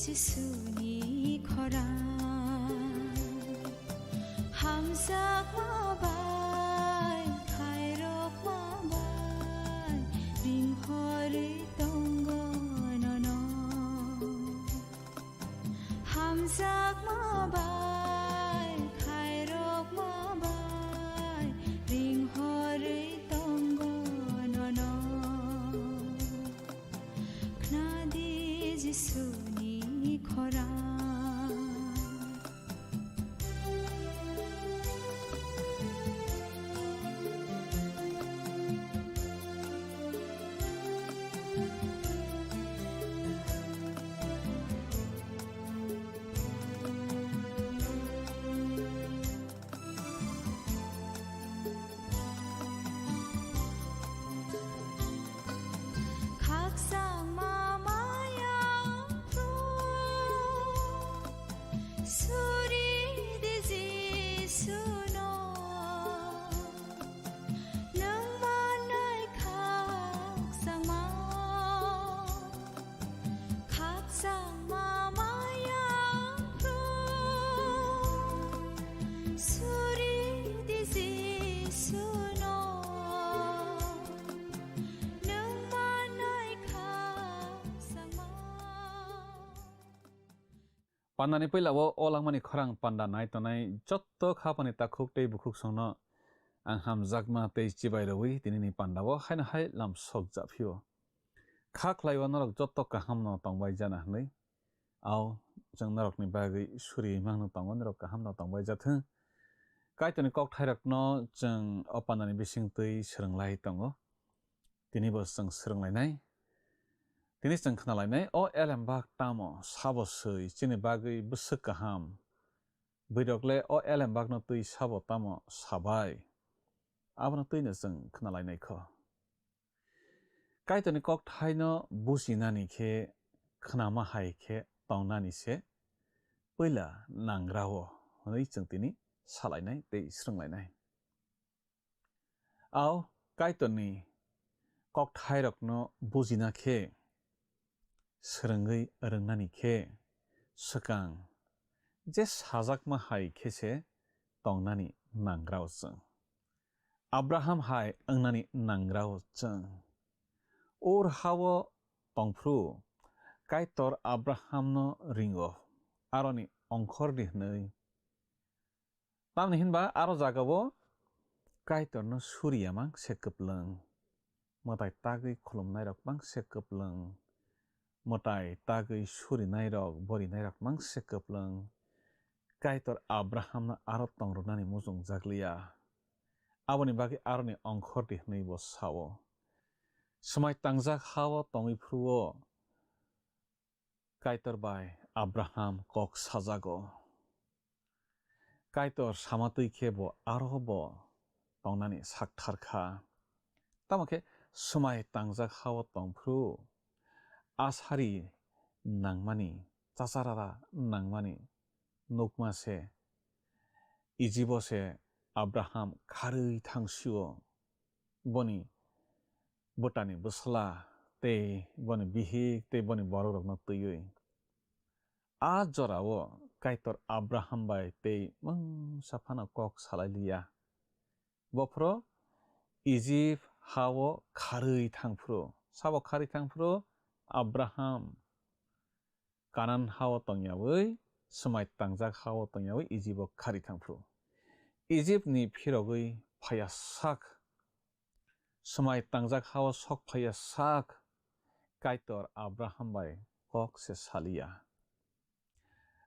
जिसुनि खरा हामजाक माबाय खायरक माबाय रिंहरै दंगनन हामजाक माबाय खायरक माबाय रिंहरै दंगनन खनादि जिसुनि खरा 각상 마마야 소리 되지 수노 능만의 각상 마마야 소리 되지 수노 Pandani pailawo olangmani khorang panda nai tonai jotto khapani takhuk tei bukhuk songno ang hamjakma tei chibai rawi tinini pandawo haina hai lam sok japhiyo khak laiwa norok jotto kahamno tongbai jana hnai au jang norokni bagui suri mangno tongo norok kahamno tongbai jathung kaitoni kok thairokno jang o pandani bising tei srwnglai tongo tini bo jang srwnglainai tini jang khnalainai o elembak tamo sabo sui chini bagui bwswk kaham bwrokle o elembakno tui sabo tamo sabai abono tuino jang khnalainai kho kaitoni kok thaino businani khe khnama hai khe tongnani se poila nangrao hoi jang tini salainai tei srwnglainai au kaitoni kok thairokno bujina khe srwngui rwngnani khe swkang je sajakma hai khese tongnani nangrao jang Abraham hai angnani nangrao jang or hawo tongphru kaitor Abraham no ringo aroni ongkhor ni hnai tamni hinba aro jagao kaitor no suriyamang se kwplang motai tagui khulumnai rok mang se kwplang motai tagui surinai rok borinai rok mang se kwplang kaitor Abraham no aro tongrunani mujung jakliya aboni bagi aroni ongkhor di hnai bo sao smai tangjak hawo tongiphuo kaitor bai Abraham kok sajago kaitor samatui khebo aro bo tongnani saktharkha tamokhe smai tangjak hawo tongphru ashari nangmani chacharara nangmani nukma se ijibo se Abraham kharui thangsuo boni botani busla tei boni bihik tei boni bororokno tuiui a jorao kaitor Abraham bai tei mungsafano kok salailiya bofro Egypt hawo kharui thangphru sabo kharui thangphru Abraham kanan hawo tongyawi smai tangjak hawo tongyawi Egypt khari thangphru Egypt ni phirogui phaya sak smai tangjak hawo sok phaya sak kaitor Abraham bai kok se saliya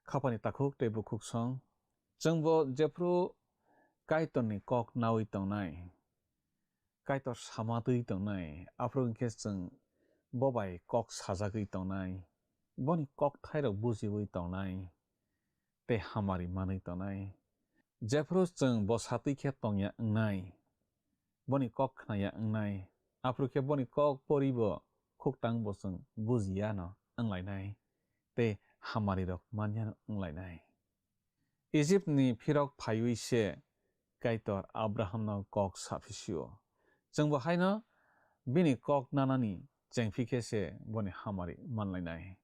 khapani takhuk tei bukhuk song jengbo jefru kaitor ni kok nawi tongnai kaitor samatui tongnai afro khe jeng bobai kok sajagui tongnai boni kok thairok bujiwi tongnai tei hamari manui tongnai jefru jeng bo satui khe tongya wngnai boni kok khnaya wngnai afro khe boni kok poribo khuktang bo jeng bujiya no wnglainai tei hamari rok manya wnglainai Egypt ni phirok phaiwi se kaitor Abraham no kok saphisio jengbo haino bini kok nanani jengphi khe se boni hamari manlainai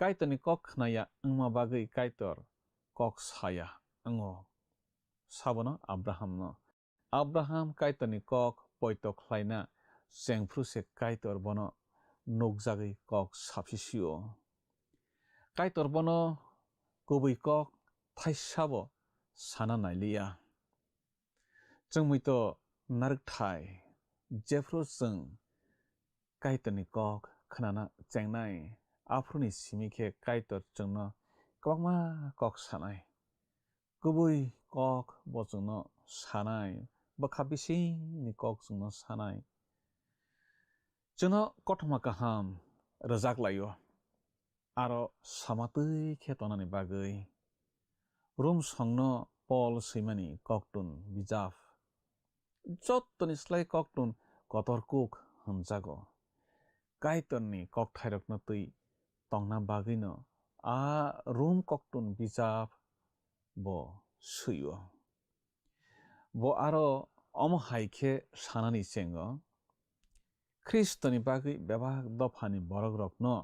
kaitoni kok khnaya angma bagui kaitor kok saya ango sabono Abraham no Abraham kaitoni kok poito khlaina sengfruse kaitor bono nukjagui kok saphisio kaitor bono kubui kok thaisabo sana nailiya chungmuito narkthai jefro chung kaitoni kok khnana chengnai afruni simikhe kaitor chungno kwbangma kok sanai kubui kok bo chungno sanai bakha bisingni kok chungno sanai chungno kothoma kaham rwjaklaio aro samatui khe tonani bagui room songno Paul Simani koktun bijaf jottoni slai koktun kotorkuk hamjago kaitorni kokthairokno tui tongna bagino a room koktun bijaf bo suyo bo aro omo haikhe sanani chengo Kristoni bagui bebak dofani borokrokno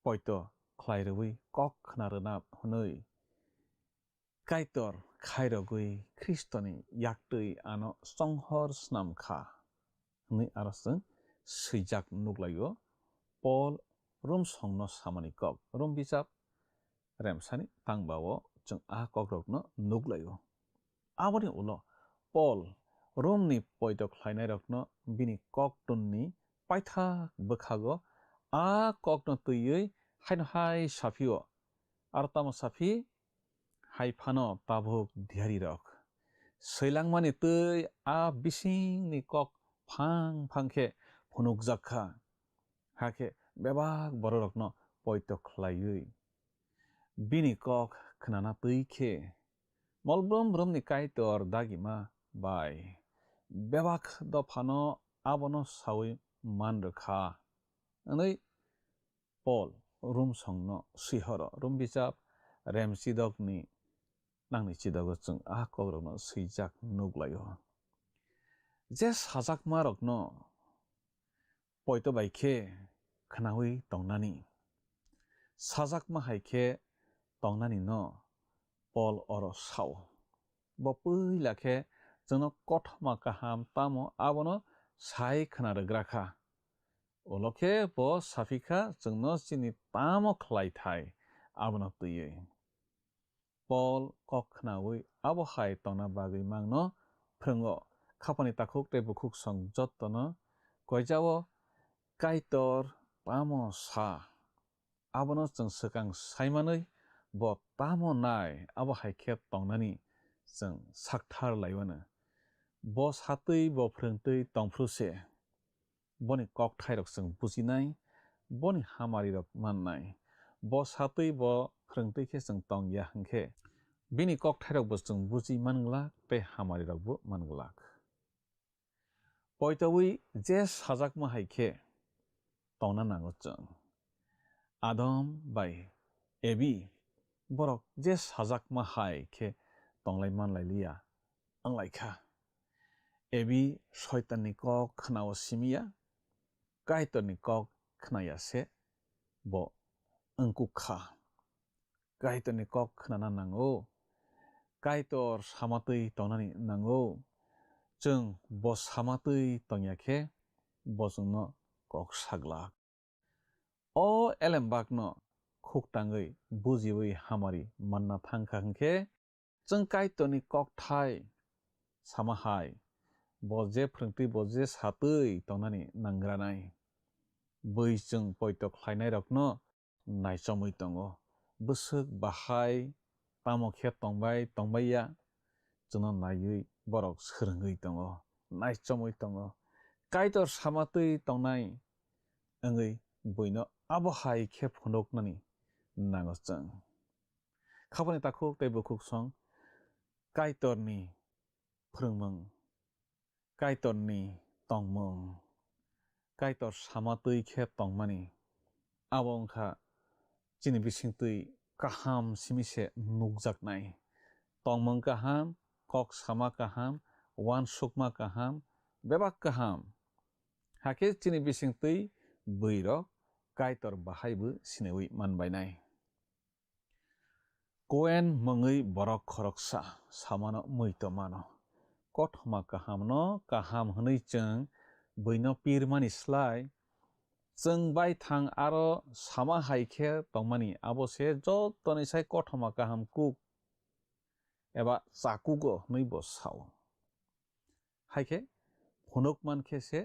poito khlairogui kok khwnarwna hwnui kaitor khairogui Kristoni yaktui ano songhor snamkha hwnui aro chung swijak nuklaio Paul room songno samani kok room bijap remsani tangbao chung a kokrokno nuklaio aboni ulo Paul Romni poito khlainairokno bini koktunni paithak bwkhago a kokno tuiui haino hai safio aro tamo safi haifano tabuk diarirok soilangmani tui a bisingni kok phang phangkhe phunukjakha hakhe bebak bororokno poito khlaiui bini kok khnana tuikhe molbrom bromni kaitor dagima bai bebak dofano abono saui manrokha wnui Paul room songno swihoro room bijap remchidokni nangni chidogo chung a kokrokno swijak nuklaio je sajakmarokno poito baikhe khnaui tongnani sajakma haikhe tongnani no Paul oro sao bo puila khe chungno kothoma kaham tamo abono sai khnaroggrakha ulokhe bo safikha chungno chini tamo khlaithai abono tuiui Paul kok khnaui abo hai tongna bagui mangno phrungo khapani takhuk tei bukhuk song jottono koijao kaitor tamo sa abono chung swkang saimanui bo tamo nai abo haikhe tongnani chung sakthar laiwano bo satui bo phwrwngtui tongphruse boni kokthairok chung bujinai boni hamarirok mannai bo satui bo phwrwngtui khe chung tongya hwnkhe bini kokthairok bo chung buji manglak tei hamarirokbo manglak poitoui je sajakma haikhe tongna nango chung Adam bai Ebi borok je sajakma haikhe tonglai manlailiya anglaikha Ebi shaitanni kok khnao simiya kaitorni kok khnaya se bo angkukha kaitorni kok khnana nango kaitor samatui tongnani nango chung bo samatui tongyakhe bo chungno kok saglak o elembakno khuktangui bujiui hamari manna thangkha hwnkhe chung kaitorni kokthai samahai bo je phwrwngtui bo je satui tongnani nanggranai bui chung poito khlainairokno naichamui tongo bwswk bahai tamo khe tongbaiya chungno naiui borok swrwngui tongo naichamui tongo kaitor samatui tongnai wngui buino abo hai khe phunuknani nango chung khapani takhuk tei bukhuk song kaitorni phwrwngmung kaitorni tongmung kaitor samatui khe tongmani abo wngkha chini bisingtui kaham simise nukjaknai tongmung kaham kok sama kaham wansukma kaham bebak kaham hakhe chini bisingtui buirok kaitor bahaibu sinewi manbainai. Koen mengui borok khoroksa samano muito mano. Kothma kahamno kaham hnui cheng buino pirmani slai cheng bai thang aro sama haikhe tongmani abo se jottoni sai kothma kaham kuk eba chakugo hnui bo sao. Haikhe phunuk mankhe se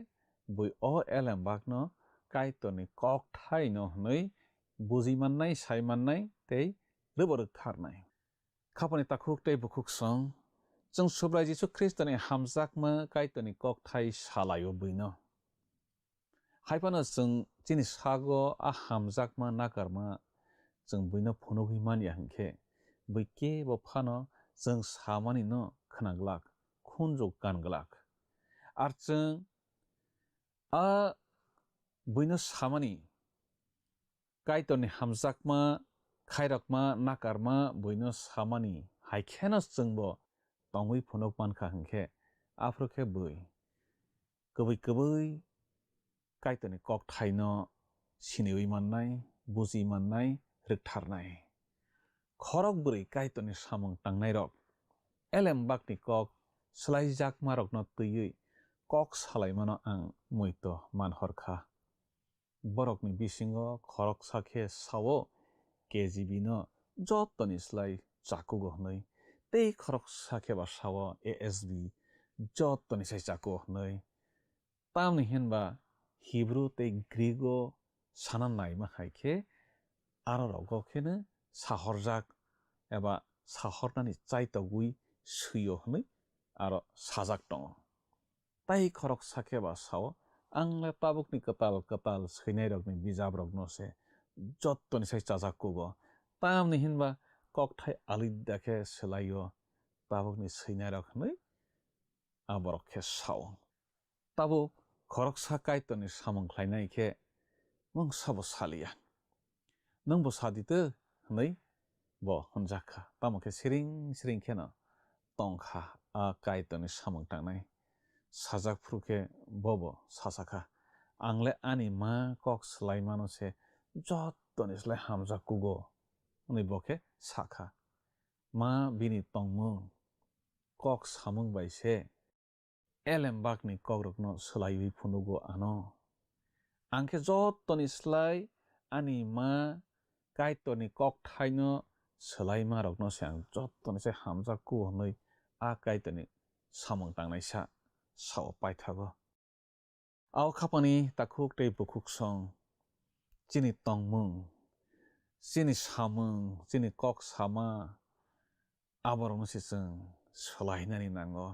bui o elembakno kaitoni kok thai no hnui buji mannai sai mannai tei reboruk tharnai. Khapani takhuk tei bukhuk song जों सुब्राय जिसु ख्रिस्टनि हामजाकमा काइतनि कक Thai सालायो बुइनो हाइपानो जों जिनि sago आ हामजाकमा नागारमा जों बुइनो फुनुगि मानिया हंखे बुइके बफानो जों सामानि न खनागलाक खुनजो गानगलाक आर जों आ बुइनो सामानि काइतनि हामजाकमा खाइरकमा नागारमा बुइनो सामानि हाइखेनस जोंबो tongui phunuk mankha hingkhe afrokhe bui kubui kaitoni kok thaino siniwi mannai buji mannai riktarnai khorok buri kaitoni samung tangnai rok elem bakni kok slaijak marokno tui kok salaimano ang muito manhorkha borokni bisingo khorok sakhe sawo KGB no jottoni slai chakugo hnoi tei khorok sakhe ba sawo ASB jottoni sai chako hnoi tamni hinba Hebrew tei Greego sanan naima haikhe aro rogo khene sahorjak eba sahornani chaitogui suyo hnoi aro sajak tongo tai khorok sakhe ba sawo angle tabukni katal seinai rokni bijab rokno se jottoni sai chajakkugo tamni hinba kok thai alidakhe selayo tabukni seinai rok hnoi aborok khe sao tabuk khorok sa kaitoni samung khlainai khe mong sabo salia nang bo sadite hnoi bo honjakha tamokhe siring kheno tongkha a kaitoni samung tangnai sajak phurukhe bobo sasakha angle ani ma kok slaimano se jottoni slai hamjakkugo uni bokhe sakha ma bini tongmung kok samung bai se elembakni kogrokno slaiwi phunugo ano angkhe jottoni slai ani ma kaitoni kok thaino slaima rokno se ang jottoni se hamjakku hnoi a kaitoni samung tangnai sa sao paithago aw khapani takhuk tei bukhuk song chini tongmung chini samung chini kok sama aborong se जों सोलायनानै नांगौ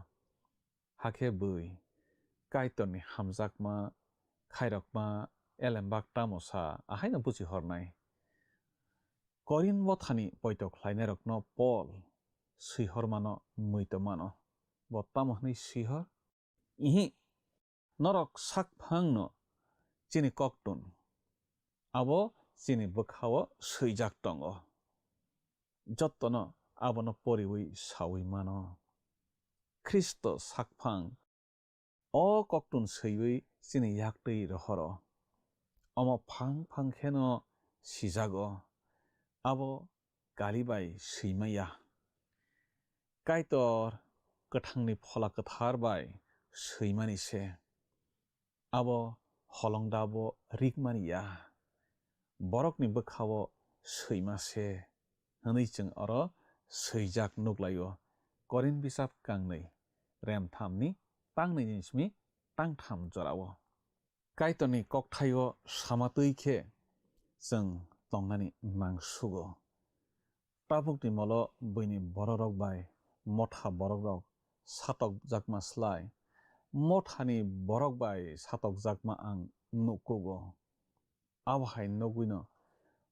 हाखे बui kaitoni hamjakma khairokma elembak tamosa ahaino buji hornai korin bothani poitok khlainai rokno Paul sihormano muitomano bo tamohni sihor ihi norok sakphangno chini koktun abo chini bukhawo suijak tongo jottono abono poriwi sawi mano Kristo sakphang o koktun seiwi chini yaktui rohoro omo phang kheno sijago abo kalibai seimaya kaitor kathangni phola kathar bai seimani se abo holongdabo rikmaniya borokni bukhawo seimase hwnui cheng oro seijak nuklayo Korin bisap kangnei rem thamni tangnei nismi tangtham jorao kaitoni kokthaio samatui khe जों tongnani nangsugo tabukni molo buini bororok bai motha borok rok satok jakma slai mothani borok bai satok jakma ang nukugo abhai noguino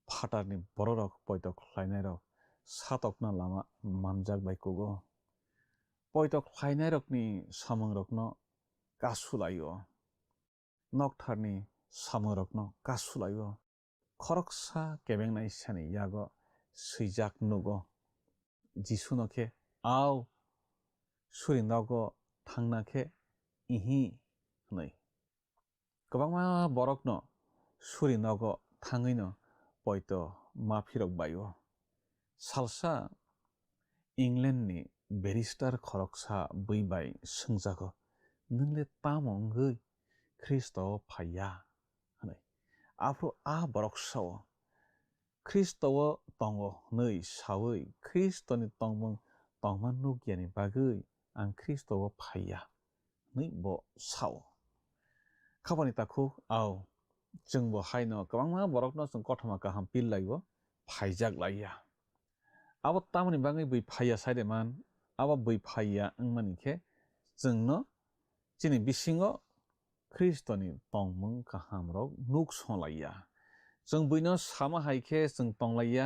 phatarni bororok poitok khlainai rok satokna lama manjak bai kugo poitok khlainai rokni samung rokno kasulayo noktharni samung rokno kasulayo khoroksa kebengnai sani yago suijak nugo Jisuno khe aw surindago thangna khe ihi hnoi kwbangma borokno surindago थाङैनो पयत माफिरक बायो सालसा इंलेन्डनि barrister खरकसा बैबाय सोंजागो नोंले तामंगै ख्रिस्ट'आव फाया होनै आफ्रो आ बरकसाव ख्रिस्ट'आव दङ नै सावै ख्रिस्ट'नि तंमं तंमान नुगियानि बागै आं ख्रिस्ट'आव फाया नै ब साव खाबानि ताखौ आव जोंबो हायनो गोबां बरकनो जों कथमा गाहाम पिल लायो फायजाक लाया अब तामनि बागै बै फाया साइदेमान अब बै फाया अंमानिखे जोंनो जिनि बिसिङो ख्रिस्ट'नि तंमं गाहाम रक नुक सलाया जों बैनो सामा हायखे जों तंलाया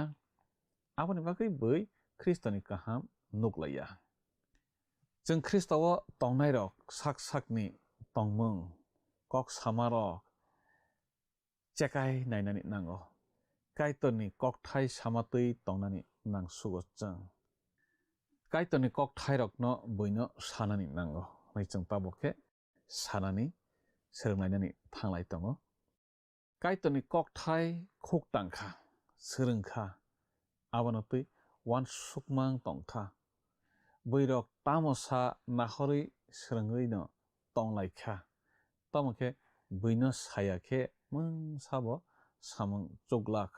आबनि बागै बै ख्रिस्ट'नि गाहाम नुकलाया जों ख्रिस्ट'आव तंनाय रक साक साकनि तंमं कक सामारक चेकाय नायनानै नांगो काइटरनि ककथाय सामातै तंनानै नांसुगो जों काइटरनि ककथाय रकनो बैनो सानानै नांगो नै जों ताबके सानानै सोलोंनायनानै थांलाय दङ काइटरनि ककथाय खोकतांखा सोलोंखा आबानतै वान सुकमां तंखा बैरक तामसा नाहरै सोलोङैनो तंलायखा तमके बैनो सायाखे मं साबो सामं जोगलाक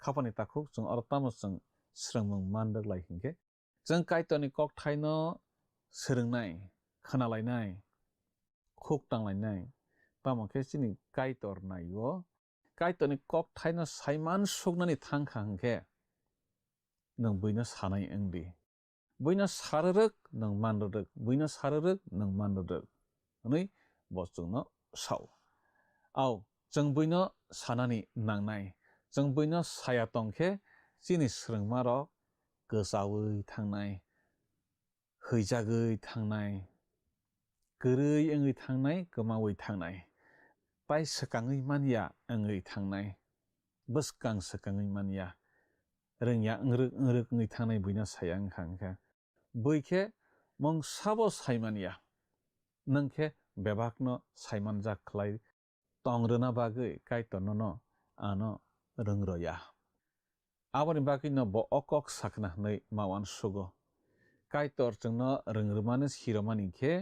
खापानि ताखौ जों अर तामसजों स्रोंमं मानदक लायहिंके जों काइटरनि ककथायनो सोलोंनाय खोनालायनाय खोकतांलायनाय तामके सिनि काइटर नायो काइटरनि ककथायनो साइमान सुगनानै थांखा हंके नों बैनो सानाय ओंदि बैनो साररक नों मानरक बैनो साररक नों मानरक नै बसजोंनो साव आव जों बैनो सानानै नांनाय जों बैनो साया तंखे जिनि स्रोंमारक गोजावै थांनाय हैजागै थांनाय गोरै ओङै थांनाय गोमावै थांनाय पाय सोकाङै मानिया ओङै थांनाय बोसकां सोकाङै मानिया रोंया ओंरोक ओङै थांनाय बैनो साया ओंखा बैखे मं साबो साइमानिया नोंखे बेबाकनो साइमान जाख्लाय तंरोना बागै काइटरनो आनो रोंरोया आबनि बागैनो ब अकक साकना नै मावान सुगो काइटर जोंनो रोंरोमानो सिरमानिखे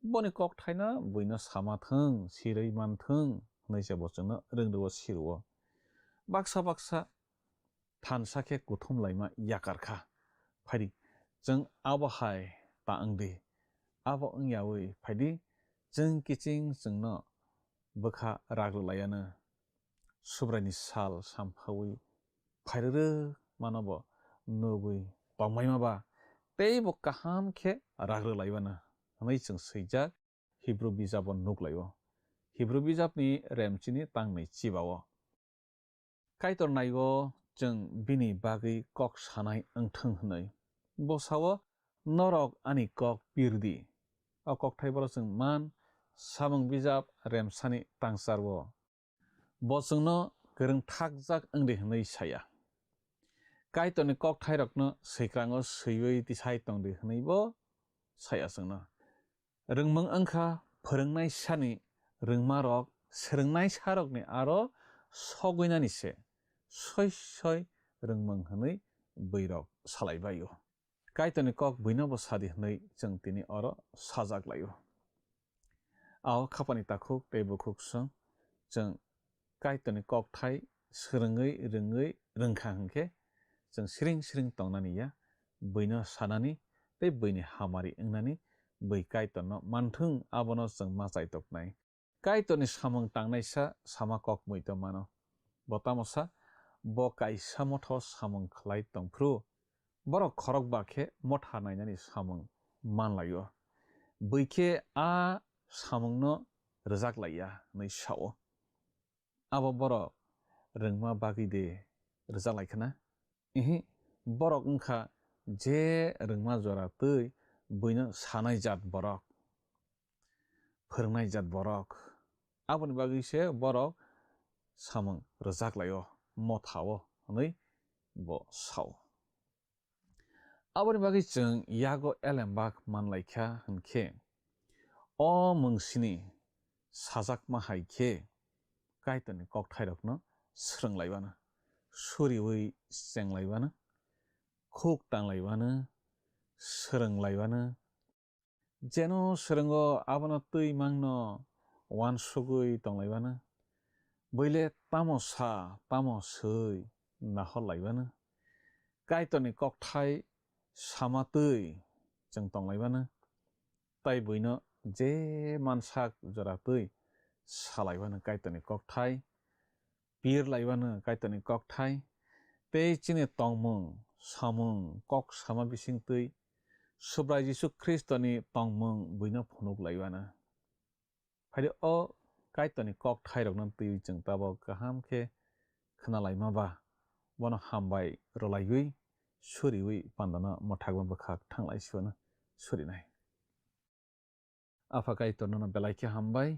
बनि ककथायनो बैनो सामाथों सिरै मानथों नैसे बसजोंनो रोंदोवो सिरवो बाक्सा बाक्सा थानसाखे गुथुम लाइमा याकारखा फायदि जों आबहाय ता अंदि आब ओंयावै फायदि जों किचिं जोंनो बोखा रागलायानो सुब्रायनि साल सामफावै फायरो मानब नबै तंमाय माबा तेबो काहामखे रागलायबानो नै जों सैजाक हिब्रु बिजाब नुकलायो हिब्रु बिजाबनि रेमचिनि तांनै चिबावो काइटर नायगो जों बिनि बागै कक सानाय ओंथों हनै बसावो नरक आनि कक पिरदि अ ककथायबर जों मान सामं बिजाब रेमसानि तांसारवो बसजोंनो गोरों थाकजाक ओंदे हनै साया काइटरनि ककथाय रकनो सैक्राङो सैवै तिसाय तंदे हनैबो साया जोंनो रोंमं अंखा फोरोंनाय सानि रोंमा रक सोलोंनाय सारकनि आरो सगैनानिसे सय सय रोंमं हनै बैरक सालायबायो काइटरनि कक बैनबो सादि हनै जों तिनि अर साजाक लायो आव खापानि ताखौ तेबुखुकसं जों काइटरनि ककथाय सोलोङै रोङै रोंखा हंखे जों सिरिं सिरिं तंनानिया बैनो सानानि ते बैनि हामारि ओंनानि बै काइटरनो मानथों आबनो जों माजाय तकनाय काइटरनि सामं तांनायसा सामा कक मैतो मानो बतामसा ब काइसा मथ सामं खलाय तंफ्रु बर खरक बाखे मथा नायनानि सामं मानलायो बैखे आ सामंनो रोजाक लाया नै सावो आब बर रोंमा बागैदे रोजा लायखना इहि बरक ओंखा जे रोंमा जरा तै बैनो सानाय जात बरक फोरोंनाय जात बरक आबनि बागैसे बरक सामं रोजाक लायो मथावो नै ब साव आबनि बागै जों यागो एलेम्बाक मानलायखा हनखे अ मोंसिनि साजाक माहायखे काइटरनि ककथाय रकनो स्रोंलायबानो सुरिवै जेंलायबानो खुक तांलायबानो सोरोंलायबानो जेन सोरोंगो आबनो तै मांनो वानसुगै तंलायबानो बैले तामो सा तामो सै नाहरलायबानो काइटनि ककथाय सामातै जों तंलायबानो ताइ बैनो जे मानसाक जरातै सालायबानो काइटनि ककथाय बिरलायबानो काइटनि ककथाय ते चिने तंमं सामं कक सामा बिसिंतै सुब्राय जिसु ख्रिस्टनि तंमं बैनो फनुगलायबानो फायदे अ काइटनि ककथाय रगना तै जों ताबो गाहामखे खोनालायमाबा बनो हामबाय रलायबै सुरिवै पान्दाना मथागबा बखाक थांलायसिबानो सुरिनाय आफा काइटनो बेलायखे हामबाय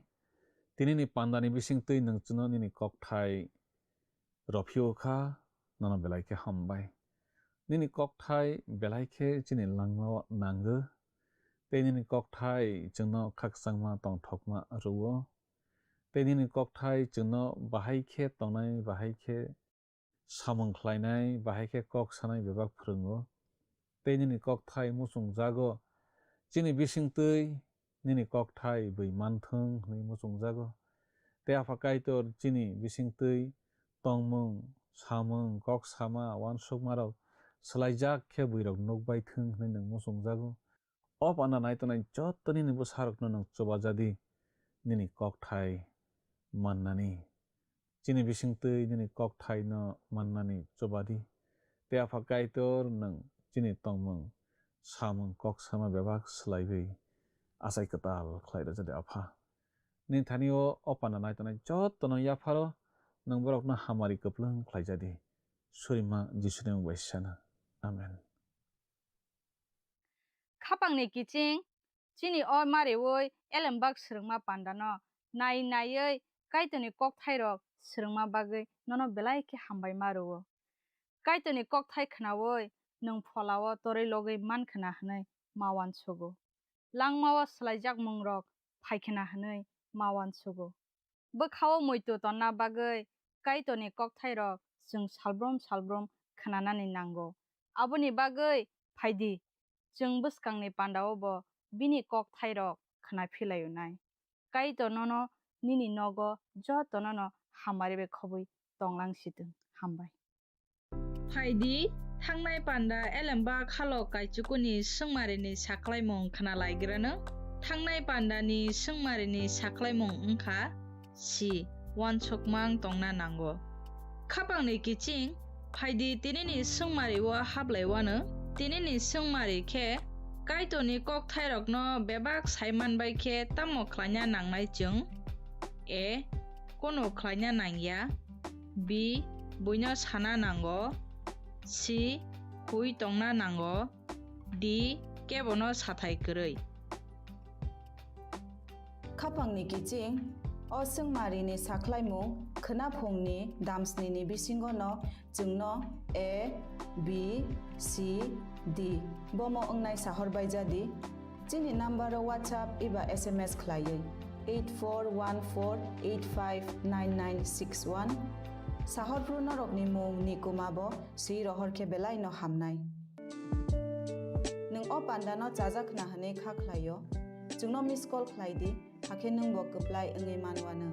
तिनिनि पान्दानि बिसिंतै नोंचनो निनि ककथाय रफियोखा ननो बेलायखे हामबाय निनि ककथाय बेलायखे चिनि लांमा नांगो ते निनि ककथाय जोंनो खाकसांमा तंथकमा रुवो ते निनि ककथाय जोंनो बाहायखे तंनाय बाहायखे सामंख्लायनाय बाहायखे कक सानाय बेबाक फोरोङो ते निनि ककथाय मुसुं जागो चिनि बिसिंतै निनि ककथाय बै मानथों हनै मुसुं जागो ते आफा काइटर चिनि बिसिंतै तंमं सामं कक सामा वानसुक माराव सलायजाक खे बैरक नगबायथों हनै नों मुसुं जागो अब आना नायतनाय जत्तनि निबो सारकनो नों चोबा जादि निनि ककथाय माननानि चिनि बिसिंतै निनि ककथाय न माननानि चोबादि ते आफा काइटर नों चिनि तंमं सामं कक सामा बेबाक सलायबै आसाय कताल खलायदा जादे आफा नि थानियो अपाना नायतनाय जत्तनो याफारो नों बरकनो हामारि कप्लों खलायजादि सुरिमा जिसुनि मुंबायसाना आमेन खापांनि किचिं चिनि अ मारेवै एलेमबाग स्रोंमा पान्दानो नाय नायै काइटनि ककथायरक स्रोंमा बागै ननो बेलायखे हामबाय मारुवो काइटनि ककथाय खनावै नों फलावो तरै लगै मानखना हनै मावान सुगो लांमावा सलायजाक मंरक फायखना हनै मावान सुगो बोखावो मैतो तन्ना बागै काइटनि ककथायरक जों सालब्रम खोनानानै नांगौ आबोनि बागै फायदि जों बोसकांनि पान्दावबो बिनि ककथायरक खोना फिलायुनाय काइट ननो निनि नगो जतननो हामारिबे खबै तंलांसिदों हामबाय फायदि थांनाय पान्दा एलेम्बा खालो काइचुकुनि सोंमारिनि साख्लायमं खोना लायग्रानो थांनाय पान्दानि सोंमारिनि साख्लायमं ओंखा सि वानसकमां तंना नांगो खापांनि किचिं फायदि तिनिनि सोंमारिवा हाबलायवानो तिनिनि सोंमारि खे काइटनि ककथायरकनो बेबाक सायमानबाय खे तामो ख्लायना नांनाय जों ए कोनो ख्लायना नांया बि बयनो साना नांगो सि हुई तंना नांगो दि केबनो साथाय गरै खापांनि किचिं अ सोंमारिनि साख्लायमु खोनाफंनि दामस्निनि बिसिंगनो जोंनो ए बि सि डि बमो ओंनाय साहरबाय जादि जोंनि नाम्बाराव WhatsApp एबा SMS खलायै 8414859961 साहरफ्रु नरकनि मुं निकुमाबो सि रहरखे बेलायनो हामनाय नों अ पान्दानो जाजाखना हनै खाख्लायो जोंनो मिस कल खलायदि हाखे नों बकप्लाय ओङै मानवानो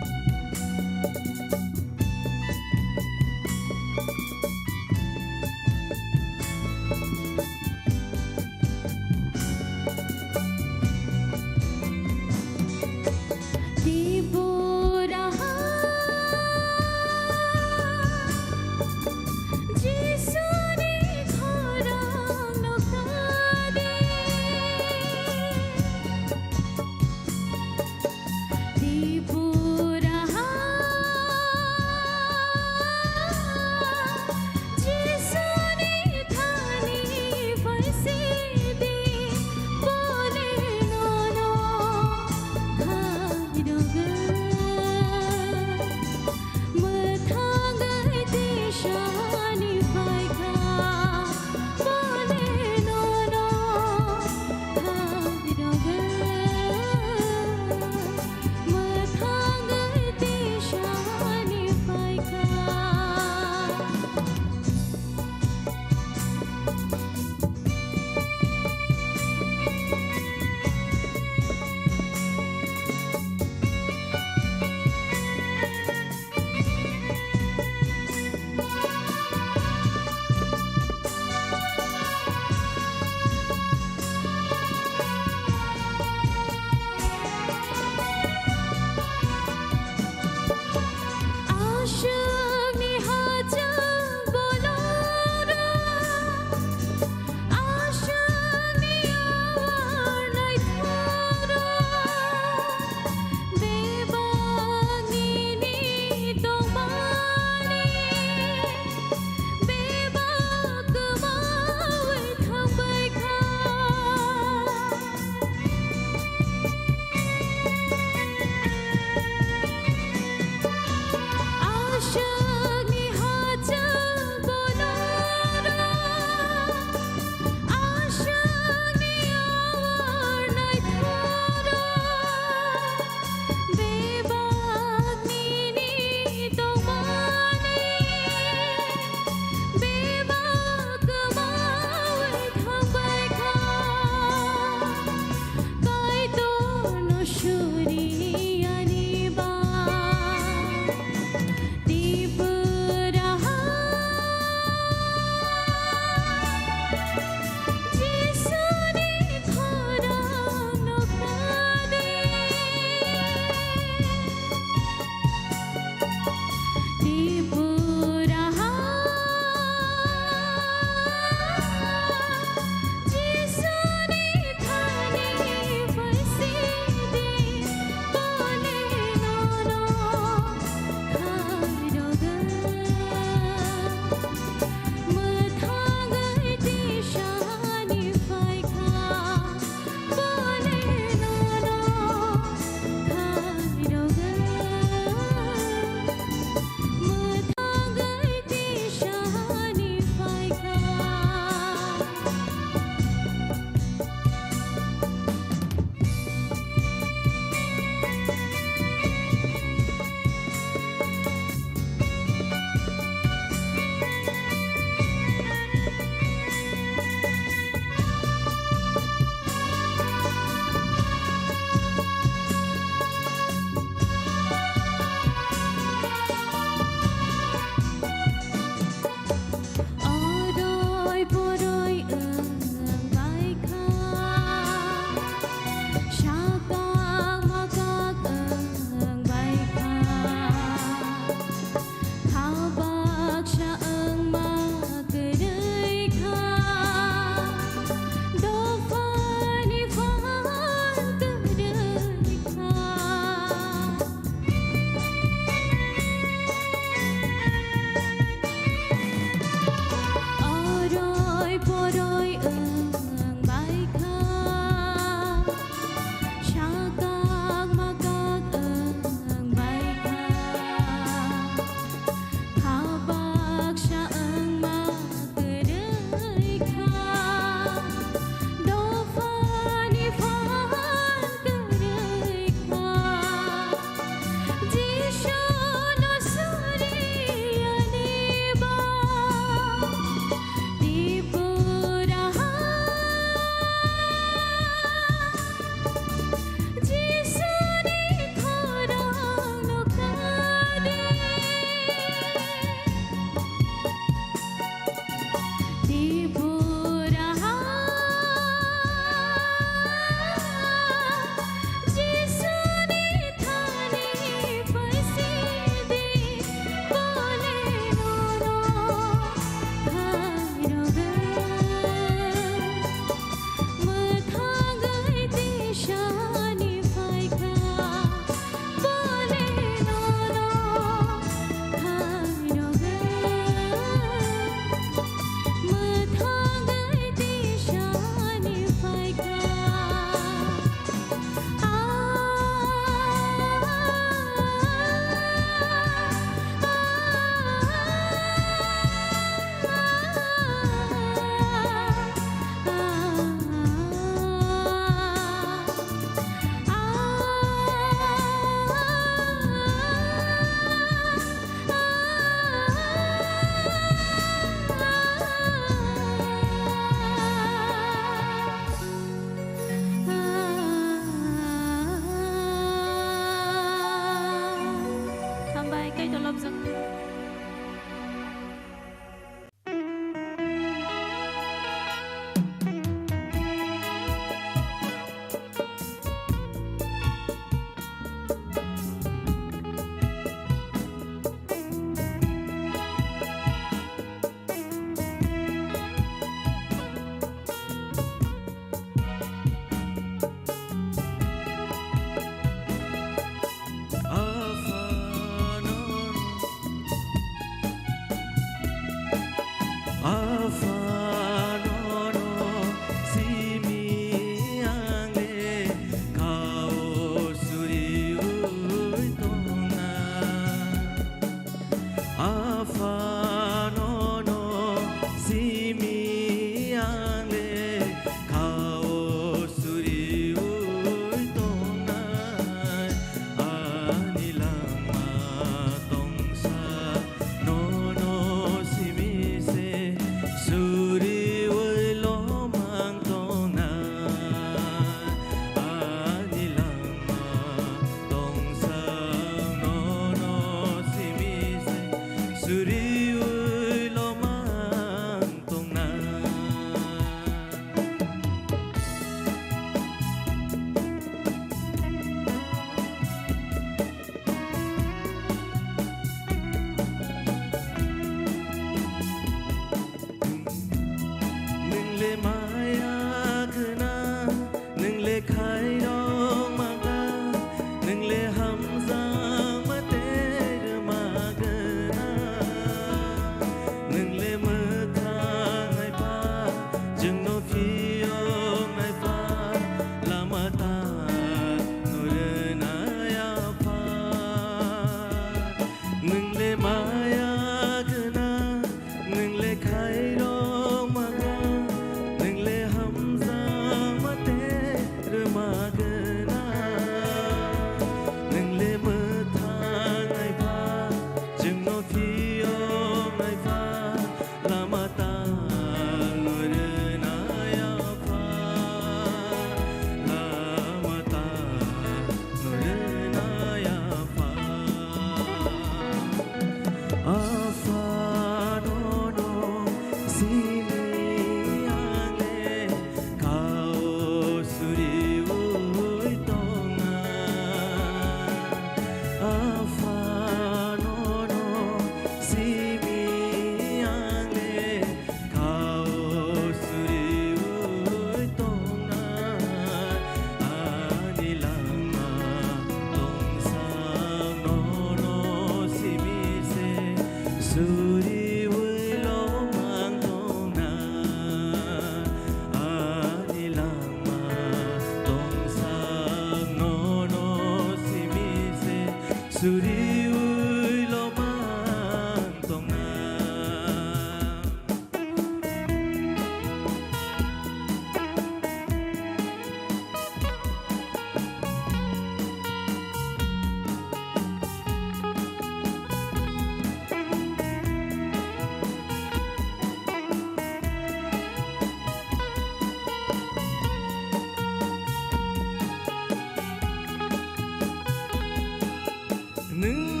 능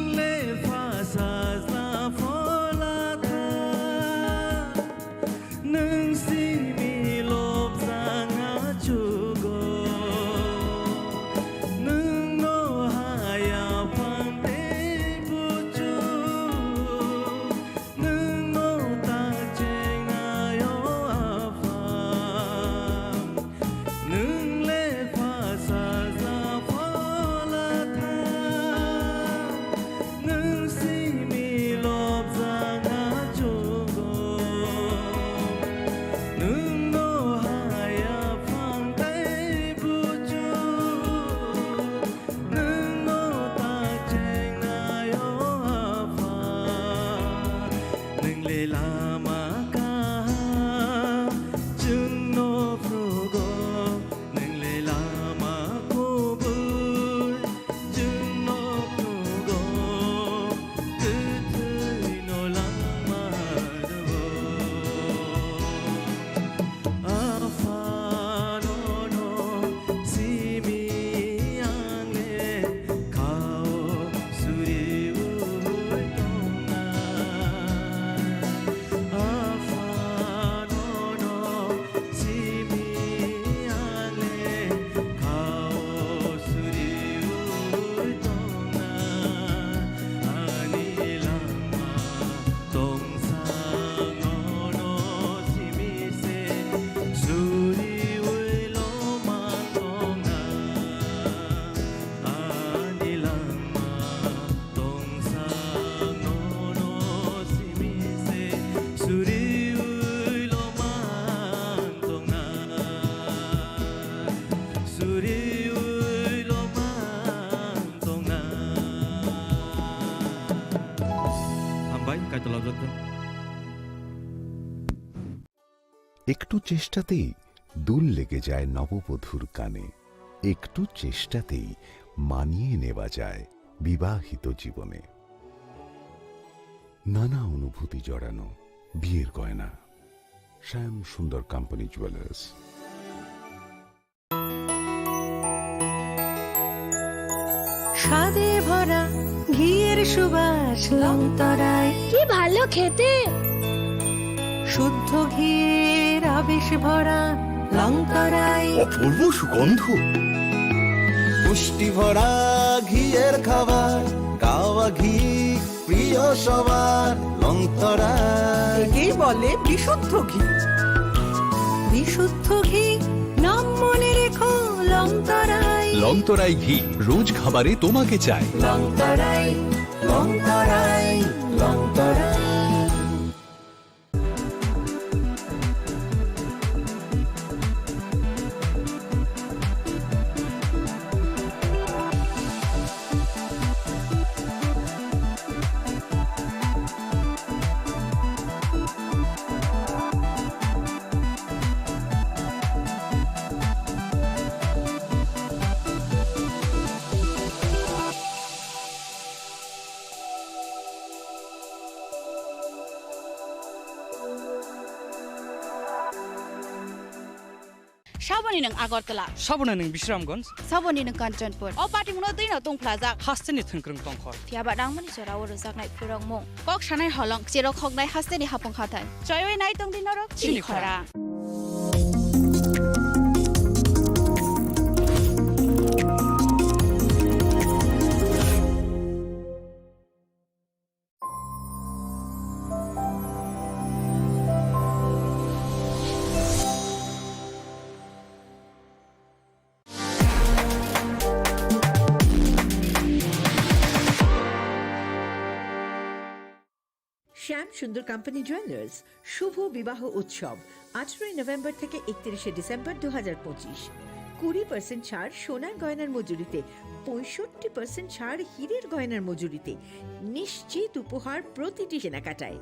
একটু চেষ্টাতেই দুল লেগে যায় নববধূর কানে, একটু চেষ্টাতেই মানিয়ে নেওয়া যায় বিবাহিত জীবনে। নানা অনুভূতি জড়ানো বিয়ের গয়না। শ্যাম সুন্দর কোম্পানি জুয়েলার্স। স্বাদে ভরা ঘিয়ের সুবাস লংতরায়, কি ভালো খেতে। শুদ্ধ ঘিয়ের আবেশ ভরা লংতরায়, অপূর্ব সুগন্ধ। পুষ্টি ভরা ঘিয়ের খাবার, গাওয়া ঘি প্রিয় সবার লংতরায়। একে বলে বিশুদ্ধ ঘি। বিশুদ্ধ ঘি নাম মনে রেখো লংতরায়। লংতরাই ঘি রোজ খাবারে তোমাকে চাই। Longtharai Longtharai Longtharai. Saboni nang Agartala. Sabona nang Bishramganj. Saboni nang Kanchanpur. O party muno dino tung plaza. Hasteni thangkrung tongkhor. Fiaba dangmani sorawo rozaknai purong mong. Kok shanai holong chiro khognai hasteni hapong khatai. Choiwei nai tong dinoro chini khora. শ্যাম সুন্দর company jewellers শুভ বিবাহ উৎসব 18 November থেকে 31 December 2025। 20% ছাড় সোনার গয়নার মজুরিতে, 65% ছাড় হীরের গয়নার মজুরিতে, নিশ্চিত উপহার প্রতিটি কেনাকাটায়।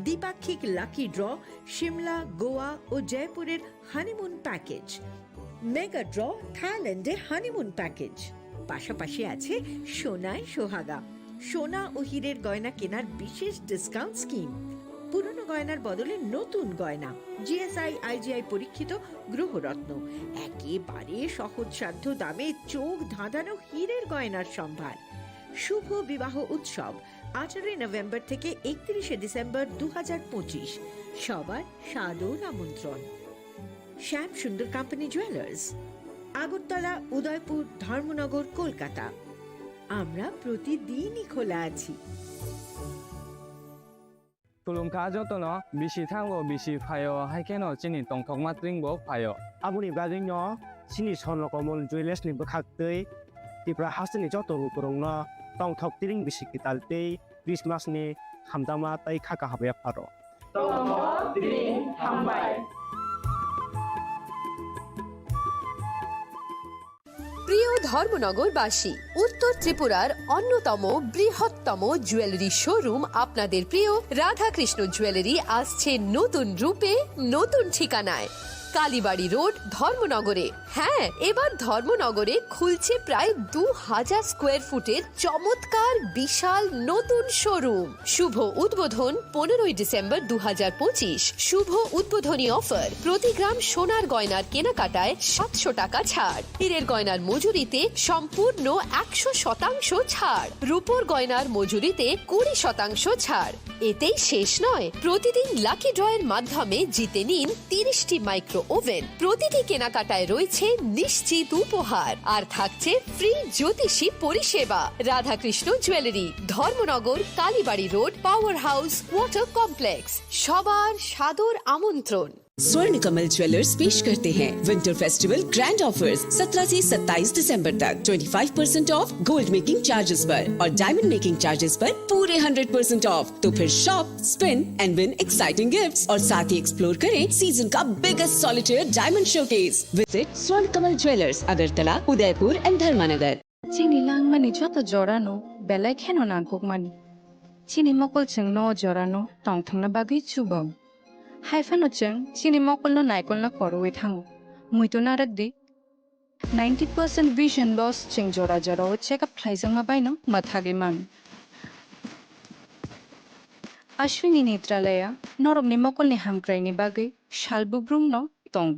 দ্বিপাক্ষিক লাকি ড্র, শিমলা, গোয়া ও জয়পুরের হানিমুন প্যাকেজ, মেগা ড্র থাইল্যান্ডে হানিমুন প্যাকেজ। পাশাপাশি আছে সোনায় সোহাগা, সোনা ও হীরের গয়না কেনার বিশেষ ডিসকাউন্ট স্কিম। পুরনো গয়নার বদলে নতুন গয়না, জিএসআই আইজিআই পরীক্ষিত গ্রহরত্ন, একেবারে সহজসাধ্য দামে চোখ ধাঁধানো হীরের গয়নার সম্ভার। শুভ বিবাহ উৎসব 18 নভেম্বর থেকে 31 ডিসেম্বর 2025। সবার সাদর আমন্ত্রণ। শ্যাম সুন্দর কোম্পানি জুয়েলার্স, আগরতলা, উদয়পুর, ধর্মনগর, কলকাতা। আমরা প্রতিদিনই খোলা আছি। Tulungka jotono bisi thango bisi phayo haikeno chini tongthok matringbo phayo. Abuni gajingno chini sonlokomol jewelers ni bokhaktei tipra hasni jotonu kurungno tongthok tiring bisi kitaltei Christmas ni hamdama tai khaka habe pharo. Tongthok tiring hambai. প্রিয় ধর্মনগরবাসী, উত্তর ত্রিপুরার অন্যতম বৃহত্তম jewellery showroom আপনাদের প্রিয় Radhakrishna jewellery আসছে নতুন রূপে, নতুন ঠিকানায়। কালীবাড়ি রোড, ধর্মনগরে। হ্যাঁ, এবার ধর্মনগরে খুলছে প্রায় 2000 স্কোয়ার ফুটের চমৎকার বিশাল নতুন শোরুম। শুভ উদ্বোধন 15 ডিসেম্বর 2025। শুভ উদ্বোধনী অফার, প্রতি গ্রাম সোনার গয়নার কেনাকাটায় 700 টাকা ছাড়, হীরের গয়নার মজুরিতে সম্পূর্ণ 100% ছাড়, রূপোর গয়নার মজুরিতে 20% ছাড়। এতেই শেষ নয়, প্রতিদিন লাকি ড্রয়ের মাধ্যমে জিতে নিন 30টি মাইক্রো ওভেন। প্রতিটি কেনাকাটায় রয়েছে নিশ্চিত উপহার, আর থাকছে ফ্রি জ্যোতিষী পরিষেবা। Radhakrishna jewellery, Dharmanagar, Kalibari road, power house, water complex. সবার সাদর আমন্ত্রণ। स्वर्ण कमल ज्वेलर्स पेश करते हैं विंटर फेस्टिवल ग्रैंड ऑफर्स 17 से 27 दिसंबर तक 25% ऑफ गोल्ड मेकिंग चार्जेस पर और डायमंड मेकिंग चार्जेस पर पूरे 100% ऑफ। तो फिर shop, spin and win exciting gifts और साथ ही एक्सप्लोर करें सीजन का biggest solitaire diamond showcase. Visit Swarna Kamal jewellers Agartala, Udaipur and Dharmanagar. Chini lang mani joto jorano belai kheno na gok mani. Chini mokol cheng no jorano tong thang na bagi chubam. Hai fano cheng chini mokol no naikol na korwe thango. Muito narak di 90% vision loss cheng jora jora o check up plaisang mabai no mathage man. Ashwini Netralaya norok ni mokol ni hamkrai ni bagi shalbubrum no tong.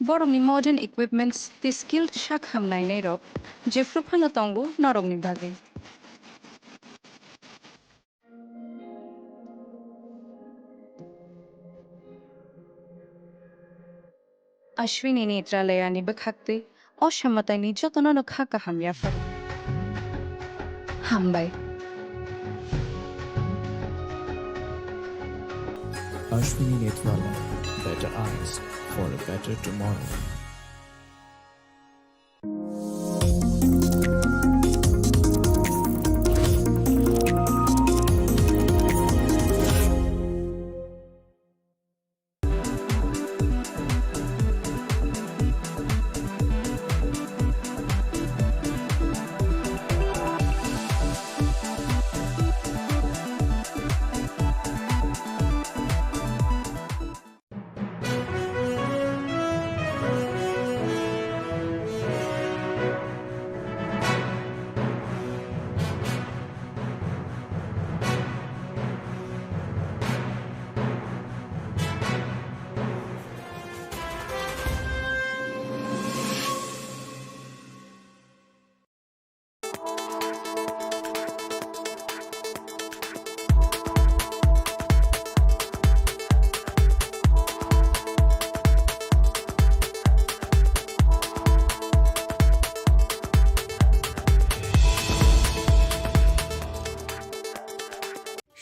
Borong ni modern equipments the skilled shak hamnai nei rok jefru phano tongo norong ni bage. Ashwini Netralaya ni bakhakte oshamatay ni jotono no khaka hamya far. Hambai. Ashwini Netralaya, better eyes for a better tomorrow.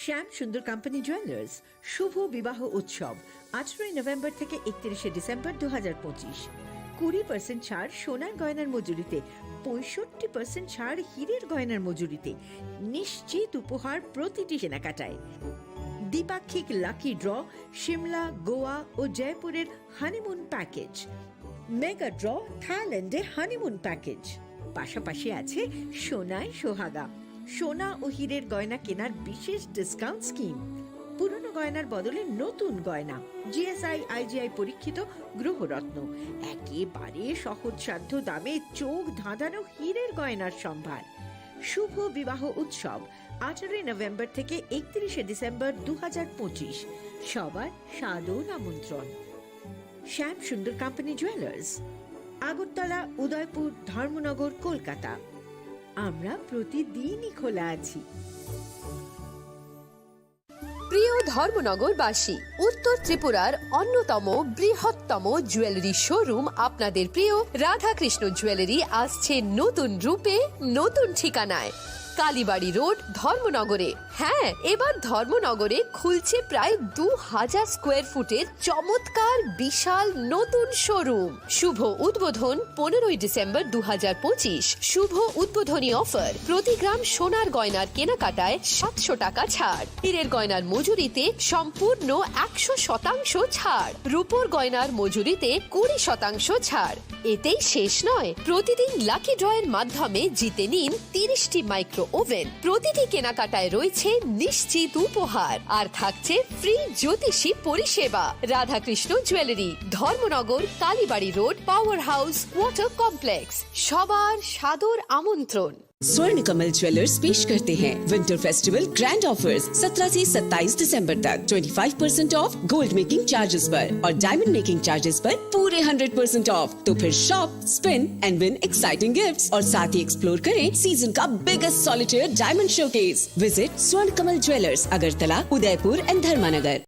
শ্যাম সুন্দর company jewellers শুভ বিবাহ উৎসব 18 November থেকে 31 December 2025। 20% ছাড় সোনার গয়নার মজুরিতে, 65% ছাড় হীরের গয়নার মজুরিতে, নিশ্চিত উপহার প্রতিটি কেনাকাটায়। দ্বিপাক্ষিক লাকি ড্র, শিমলা, গোয়া ও জয়পুরের হানিমুন প্যাকেজ, মেগা ড্র থাইল্যান্ডে হানিমুন প্যাকেজ। পাশাপাশি আছে সোনায় সোহাগা, সোনা ও হীরের গয়না কেনার বিশেষ ডিসকাউন্ট স্কিম। পুরনো গয়নার বদলে নতুন গয়না, জিএসআই আইজিআই পরীক্ষিত গ্রহরত্ন, একেবারে সহজসাধ্য দামে চোখ ধাঁধানো হীরের গয়নার সম্ভার। শুভ বিবাহ উৎসব 18 নভেম্বর থেকে 31 ডিসেম্বর 2025। সবার সাদর আমন্ত্রণ। শ্যাম সুন্দর কোম্পানি জুয়েলার্স, আগরতলা, উদয়পুর, ধর্মনগর, কলকাতা। আমরা প্রতিদিনই খোলা আছি। প্রিয় ধর্মনগরবাসী, উত্তর ত্রিপুরার অন্যতম বৃহত্তম জুয়েলারি শোরুম আপনাদের প্রিয় রাধাকৃষ্ণ জুয়েলারি আসছে নতুন রূপে, নতুন ঠিকানায়। কালীবাড়ি রোড, ধর্মনগরে। হ্যাঁ, এবার ধর্মনগরে খুলছে প্রায় 2000 স্কোয়ার ফুটের চমৎকার বিশাল নতুন শোরুম। শুভ উদ্বোধন 15 ডিসেম্বর 2025। শুভ উদ্বোধনী অফার, প্রতি গ্রাম সোনার গয়নার কেনাকাটায় 700 টাকা ছাড়, হীরের গয়নার মজুরিতে সম্পূর্ণ 100% ছাড়, রূপোর গয়নার মজুরিতে 20% ছাড়। এতেই শেষ নয়, প্রতিদিন লাকি ড্রয়ের মাধ্যমে জিতে নিন 30টি মাইক্রো ওভেন। প্রতিটি কেনাকাটায় রয়েছে নিশ্চিত উপহার আর থাকছে ফ্রি জ্যোতিষী পরিষেবা। Radhakrishna jewellery, Dharmanagar, Kalibari road, power house, water complex. সবার সাদর আমন্ত্রণ। स्वर्ण कमल ज्वेलर्स पेश करते हैं विंटर फेस्टिवल ग्रैंड ऑफर्स 17 से 27 दिसंबर तक 25% ऑफ गोल्ड मेकिंग चार्जेस पर और डायमंड मेकिंग चार्जेस पर पूरे 100% ऑफ। तो फिर shop, spin and win exciting gifts और साथ ही एक्सप्लोर करें सीजन का biggest solitaire diamond showcase. Visit Swarna Kamal jewellers Agartala, Udaipur and Dharmanagar.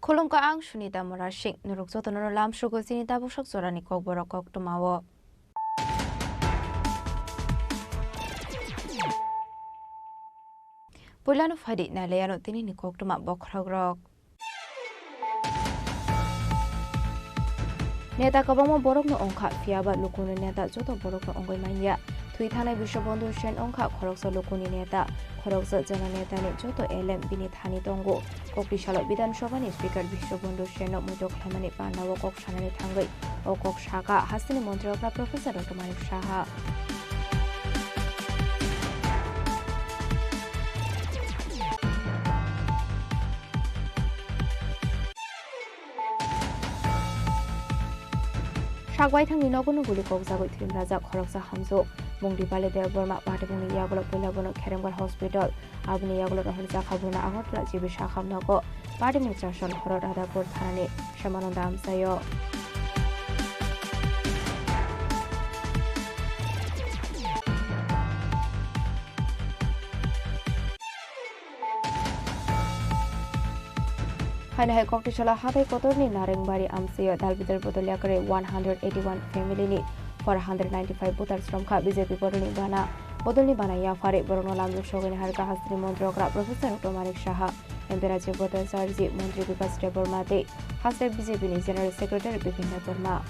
Kolomka ang Sunita Morashik, Nuruk Sotono Lam Sugo Sinita Busok Sorani Kogborok Tumawo. Pulano Fadi na Leano Tini Koktuma Bokrogrok. Neta Kabamo Borok no Onka, Fiaba Lukuni Neta Zoto Borok no Ongoy Manya. Tuitane Bishobondo Shen Onka, Koroksa Lukuni Neta, Koroksa Jana Neta ni Joto Elem Binit Hani Tongo, Kokri Shalot Bidan Shobani Speaker Bishobondo Shen no Mutok Hamani Panawo Kok Shanani Tangai, Okok Shaka, Hasini Montreokra Professor Dr. Manik Shaha. Shagwai Tang Ninogono Guli Kokzago Trim Raza Koroksa Hamzo, Mungdi Bale de Burma, Batabuni Yagolo Pulagono Keremgal Hospital, Abni Yagolo Hanza Kabuna Ahotla Jibishakam Nogo, Badimuchashon Horada Purtani, Shamanondam Sayo. Haina hai kokti chala habai kotorni Narengbari Amsayo Dalbidar Bodoliakare 181 family ni 495 voters from BJP Bodolni Bana Yafare Borono Lamdu Shogani Harka Hastri Montrokra Professor Dr. Manik Shaha Emperaji Bodal Sarji Montri Vikas Debormate Hasre BJP ni General Secretary Bipin Deborma.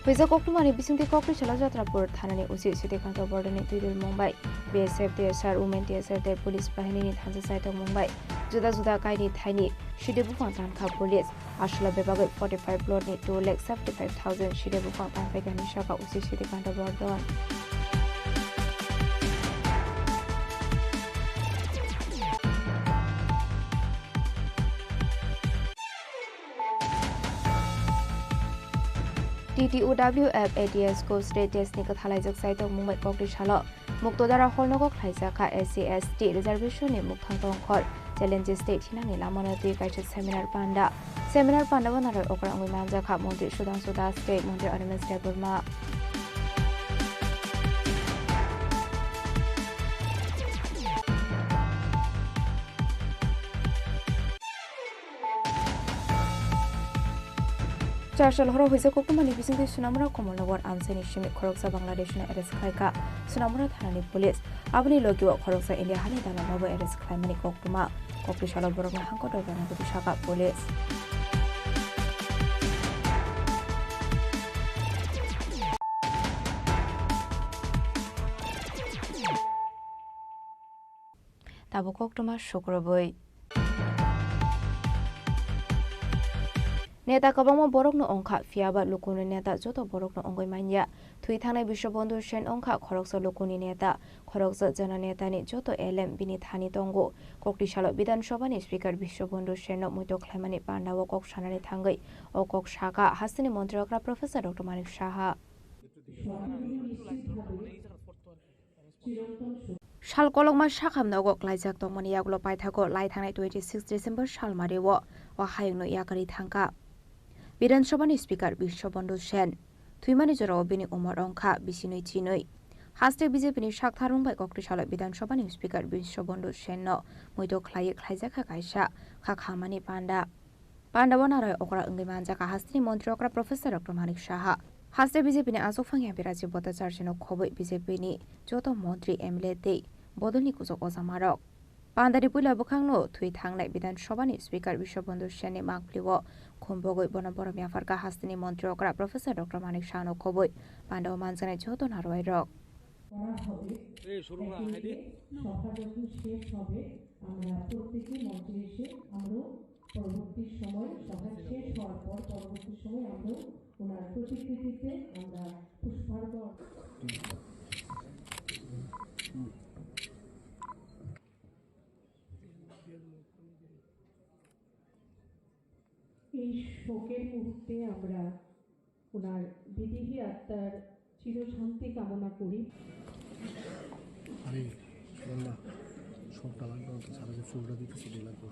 Huiza Koktumani Bisunti Kokri Chalajatrapur Thanani Usi City Kanto Bordani Tudil Mumbai BSF DSR Women DSR Del Police Bahini Thansa Site of Mumbai Juda Juda Kaini Thaini Shidebufang Tanka Police Ashla Bebago 45 Lord Need 2,75,000 Shidebufang Tanpegani Shaka Usi City Kanto Bordon. TTUWF ADS Go State Test Nikathalajak Site of Mumbai Kokri Shalo Muktodara Holnogo Klaisaka SCST Reservation ni Muktang Tongkor Challenges State Hinani Lamonati Kaisha Seminar Panda Wanaro Okra Manjaka Monti Sudan Suda State Monti Aramis Deburma. Charshal Horo Huiza Kokumani Bisunti Sunamura Komolawar Amsani Shimik Koroksa Bangladesh na Eres Klaika Sunamura Thanani Police Abni Logiwa Koroksa India Hani Dala Mabo Eres Klaimani Kokuma Kokri Shala Borogna Hanko Dogana Shaka Police. Tabu Koktuma Shukraboi Neta Kabamo Borok no Onka, Fiaba Lukuni Neta, Joto Borok no Ongoi Manya, Tuitana Bishobondo Shen Onka, Koroksa Lukuni Neta, Koroksa Jana Neta ni Joto Elem Binit Hani Tongo, Kokri Shalot Bidan Shobani Speaker Bishobondo Shen no Muto Klemani Panawo Kok Shanani Tangai, Okok Shaka, Hasini Montreokra Professor Dr. Manik Shaha. Shalkolongma Shakam Nogo Klaijak Tongmani Yaglo Paitako, Laitang 26 December Shalmarewo, or Hayno Yakari Tanka. Bidan Shobani Speaker Bishobondo Shen, Twimani Joro Bini Umar Onka, Bisinoi Chinoi. Haste BJP Shaktarung by Kokrishala Bidan Shobani Speaker Bishobondo Shen no, Muito Klaijaka Kaisha, Kakamani Panda. Panda Wanara Okra Ungimanjaka Hastri Montreokra Professor Dr. Manik Shaha. Haste BJP Azofang Yapiraji Bota Sarchino Kobo BJP Joto Montri Emlete, Bodoni Kuzo Ozamarok. Pandari Pula Bukangno, Tuitang like Bidan Shobani Speaker Bishobondo Sheni Mankliwo, Kumbogo Bonaboram Yafarka Hastini Montreokra Professor Dr. Manik Shano Koboy, Pando Manzana Joto Narway Rock. এই শোকের মুহূর্তে আমরা ওনার বিদেহী আত্মার চিরশান্তি কামনা করি। আরে বললা সবটা লাগবে তো সারা যে ফুলটা দিতে সেটা লাগবে।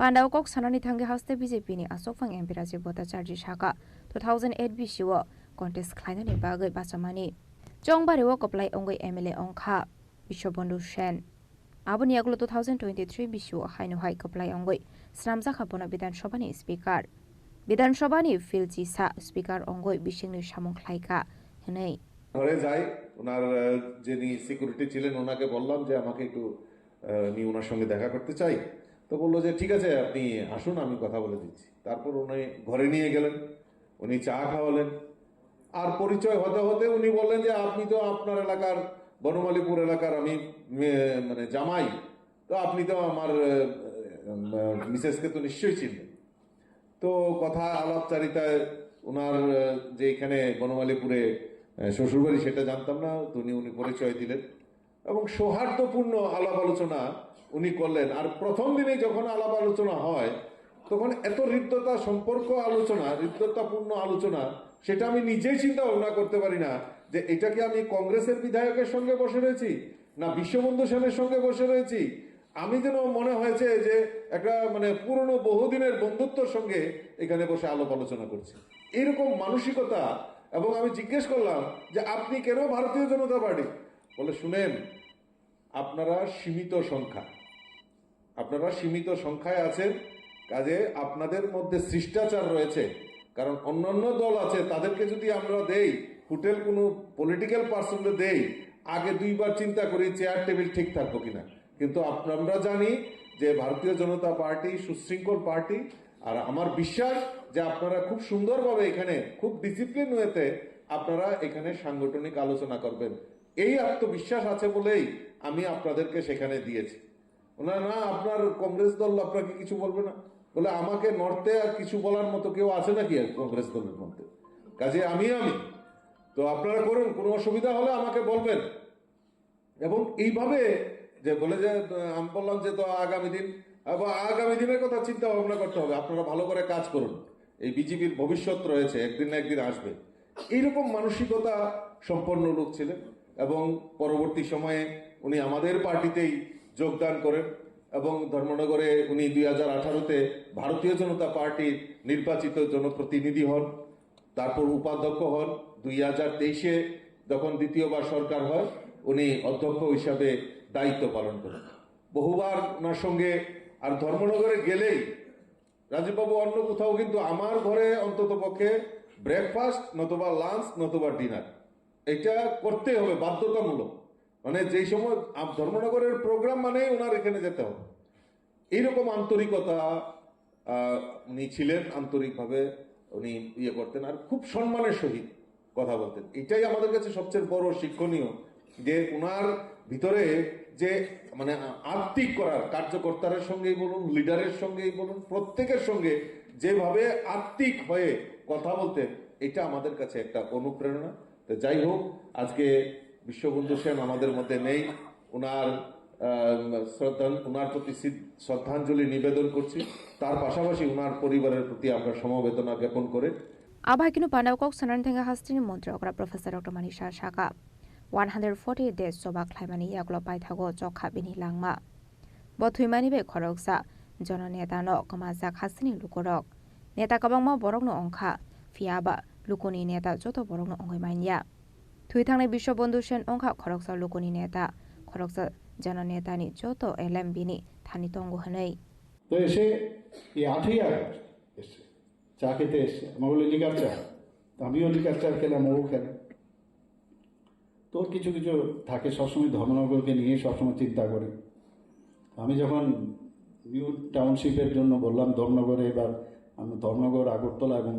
Pandao kok sanani thange haste BJP ni Asofang MP Rajiv Bhattacharya Shaka 2008 BCO contest khlainani bagai basamani Jongbari wo koplai ongoi MLA ongkha Bishobandhu Sen Aboni aglo 2023 BCO haino hai koplai ongoi Sramja khapona Bidhan Sabha ni speaker Bidhan Sabha ni Philji Sa speaker ongoi Bishingni Samong khlaika henai ঘরে যাই ওনার যিনি security ছিলেন ওনাকে বললাম যে আমাকে একটু ওনার সঙ্গে দেখা করতে চাই তো বললো যে ঠিক আছে আপনি আসুন আমি কথা বলে দিচ্ছি তারপর উনি ঘরে নিয়ে গেলেন উনি চা খাওয়ালেন আর পরিচয় হতে হতে উনি বললেন যে আপনি তো আপনার এলাকার বনমালীপুর এলাকার আমি মানে জামাই তো আপনি তো আমার মিসেসকে তো নিশ্চয়ই চিনবেন তো কথা আলাপচারিতায় ওনার যে এখানে বনমালীপুরে শ্বশুরবাড়ি সেটা জানতাম না তো উনি পরিচয় দিলেন এবং সৌহার্দ্যপূর্ণ আলাপ আলোচনা উনি করলেন আর প্রথম দিনে যখন আলাপ আলোচনা হয় তখন এত হৃদ্যতা সম্পর্ক আলোচনা হৃদ্যতাপূর্ণ আলোচনা সেটা আমি নিজেই চিন্তা ভাবনা করতে পারি না যে এটা কি আমি কংগ্রেসের বিধায়কের সঙ্গে বসে রয়েছি না বিশ্ববন্ধু সেনের সঙ্গে বসে রয়েছি আমি যেন মনে হয়েছে যে একটা মানে পুরনো বহুদিনের বন্ধুত্বর সঙ্গে এখানে বসে আলাপ আলোচনা করছি এরকম মানসিকতা এবং আমি জিজ্ঞেস করলাম যে আপনি কেন ভারতীয় জনতা পার্টি বলে শুনেন আপনারা সীমিত সংখ্যায় আছেন কাজে আপনাদের মধ্যে শিষ্টাচার রয়েছে কারণ অন্যান্য দল আছে তাদেরকে যদি আমরা দেই হোটেল কোনো পলিটিক্যাল পার্সনকে দেই আগে দুইবার চিন্তা করি চেয়ার টেবিল ঠিক থাকবো কিনা কিন্তু আমরা জানি যে ভারতীয় জনতা পার্টি সুশৃঙ্খল পার্টি আর আমার বিশ্বাস যে আপনারা খুব সুন্দরভাবে এখানে খুব ডিসিপ্লিন ওয়েতে আপনারা এখানে সাংগঠনিক আলোচনা করবেন এই আত্মবিশ্বাস আছে বলেই আমি আপনাদেরকে সেখানে দিয়েছি না আপনার কংগ্রেস দল আপনাকে কিছু বলবে না বলে আমাকে নড়তে আর কিছু বলার মতো কেউ আছে নাকি কংগ্রেস দলের মধ্যে কাজে আমি তো আপনারা করুন কোনো অসুবিধা হলে আমাকে বলবেন এবং এইভাবে যে বলে যে আমি বললাম যে তো আগামী দিনের কথা চিন্তা ভাবনা করতে হবে আপনারা ভালো করে কাজ করুন এই বিজেপির ভবিষ্যৎ রয়েছে একদিন না একদিন আসবে এইরকম মানসিকতা সম্পন্ন লোক ছিলেন এবং পরবর্তী সময়ে উনি আমাদের পার্টিতেই যোগদান করেন এবং ধর্মনগরে উনি 2018-তে ভারতীয় জনতা পার্টির নির্বাচিত জনপ্রতিনিধি হন তারপর উপাধ্যক্ষ হন 2023-এ যখন দ্বিতীয়বার সরকার হয় উনি অধ্যক্ষ হিসাবে দায়িত্ব পালন করেন বহুবার ওনার সঙ্গে আর ধর্মনগরে গেলেই রাজীববাবু অন্য কোথাও কিন্তু আমার ঘরে অন্তত পক্ষে ব্রেকফাস্ট নতুবা লাঞ্চ নতুবা ডিনার এটা করতে হবে বাধ্যতামূলক মানে যেই সময় ধর্মনগরের প্রোগ্রাম মানেই ওনার এখানে যেতে হবে এইরকম আন্তরিকতা উনি ছিলেন আন্তরিকভাবে উনি করতেন আর খুব সম্মানের সহিত কথা বলতেন এটাই আমাদের কাছে সবচেয়ে বড় শিক্ষণীয় যে ওনার ভিতরে যে মানে আত্মিক করার কার্যকর্তাদের সঙ্গেই বলুন লিডারের সঙ্গেই বলুন প্রত্যেকের সঙ্গে যেভাবে আত্মিক হয়ে কথা বলতেন এটা আমাদের কাছে একটা অনুপ্রেরণা তো যাই হোক আজকে বিশ্ববন্ধু সেন আমাদের মধ্যে নেই ওনার প্রতি শ্রদ্ধাঞ্জলি নিবেদন করছি তার পাশাপাশি ওনার পরিবারের প্রতি আমরা সমবেদনা জ্ঞাপন করে Abhakinu Pandao kok sanan thenga hastini মন্ত্রী অগ্রা professor doctor Manik Saha 140 days soba khlaimani yaklo paithago chokha bini langma bothhuimani be khoroksa jononeta no kamaja khasini lukorok neta kabangma borokno ongkha fiaba lukoni neta joto borokno ongoimanya thuithangnai Bishobandhu Sen ongkha khoroksa lukoni neta khoroksa jononeta ni joto LMB ni thani tongo hanai তো এসে এই 8ই August এসে চা খেতে এসে আমার বলে liquor চা আমিও লিকার চা খেলাম ও খেলাম তো কিছু কিছু থাকে সবসময় ধর্মনগরকে নিয়ে সবসময় চিন্তা করি আমি যখন নিউ টাউনশিপের জন্য বললাম ধর্মনগরে এবার আমরা ধর্মনগর আগরতলা এবং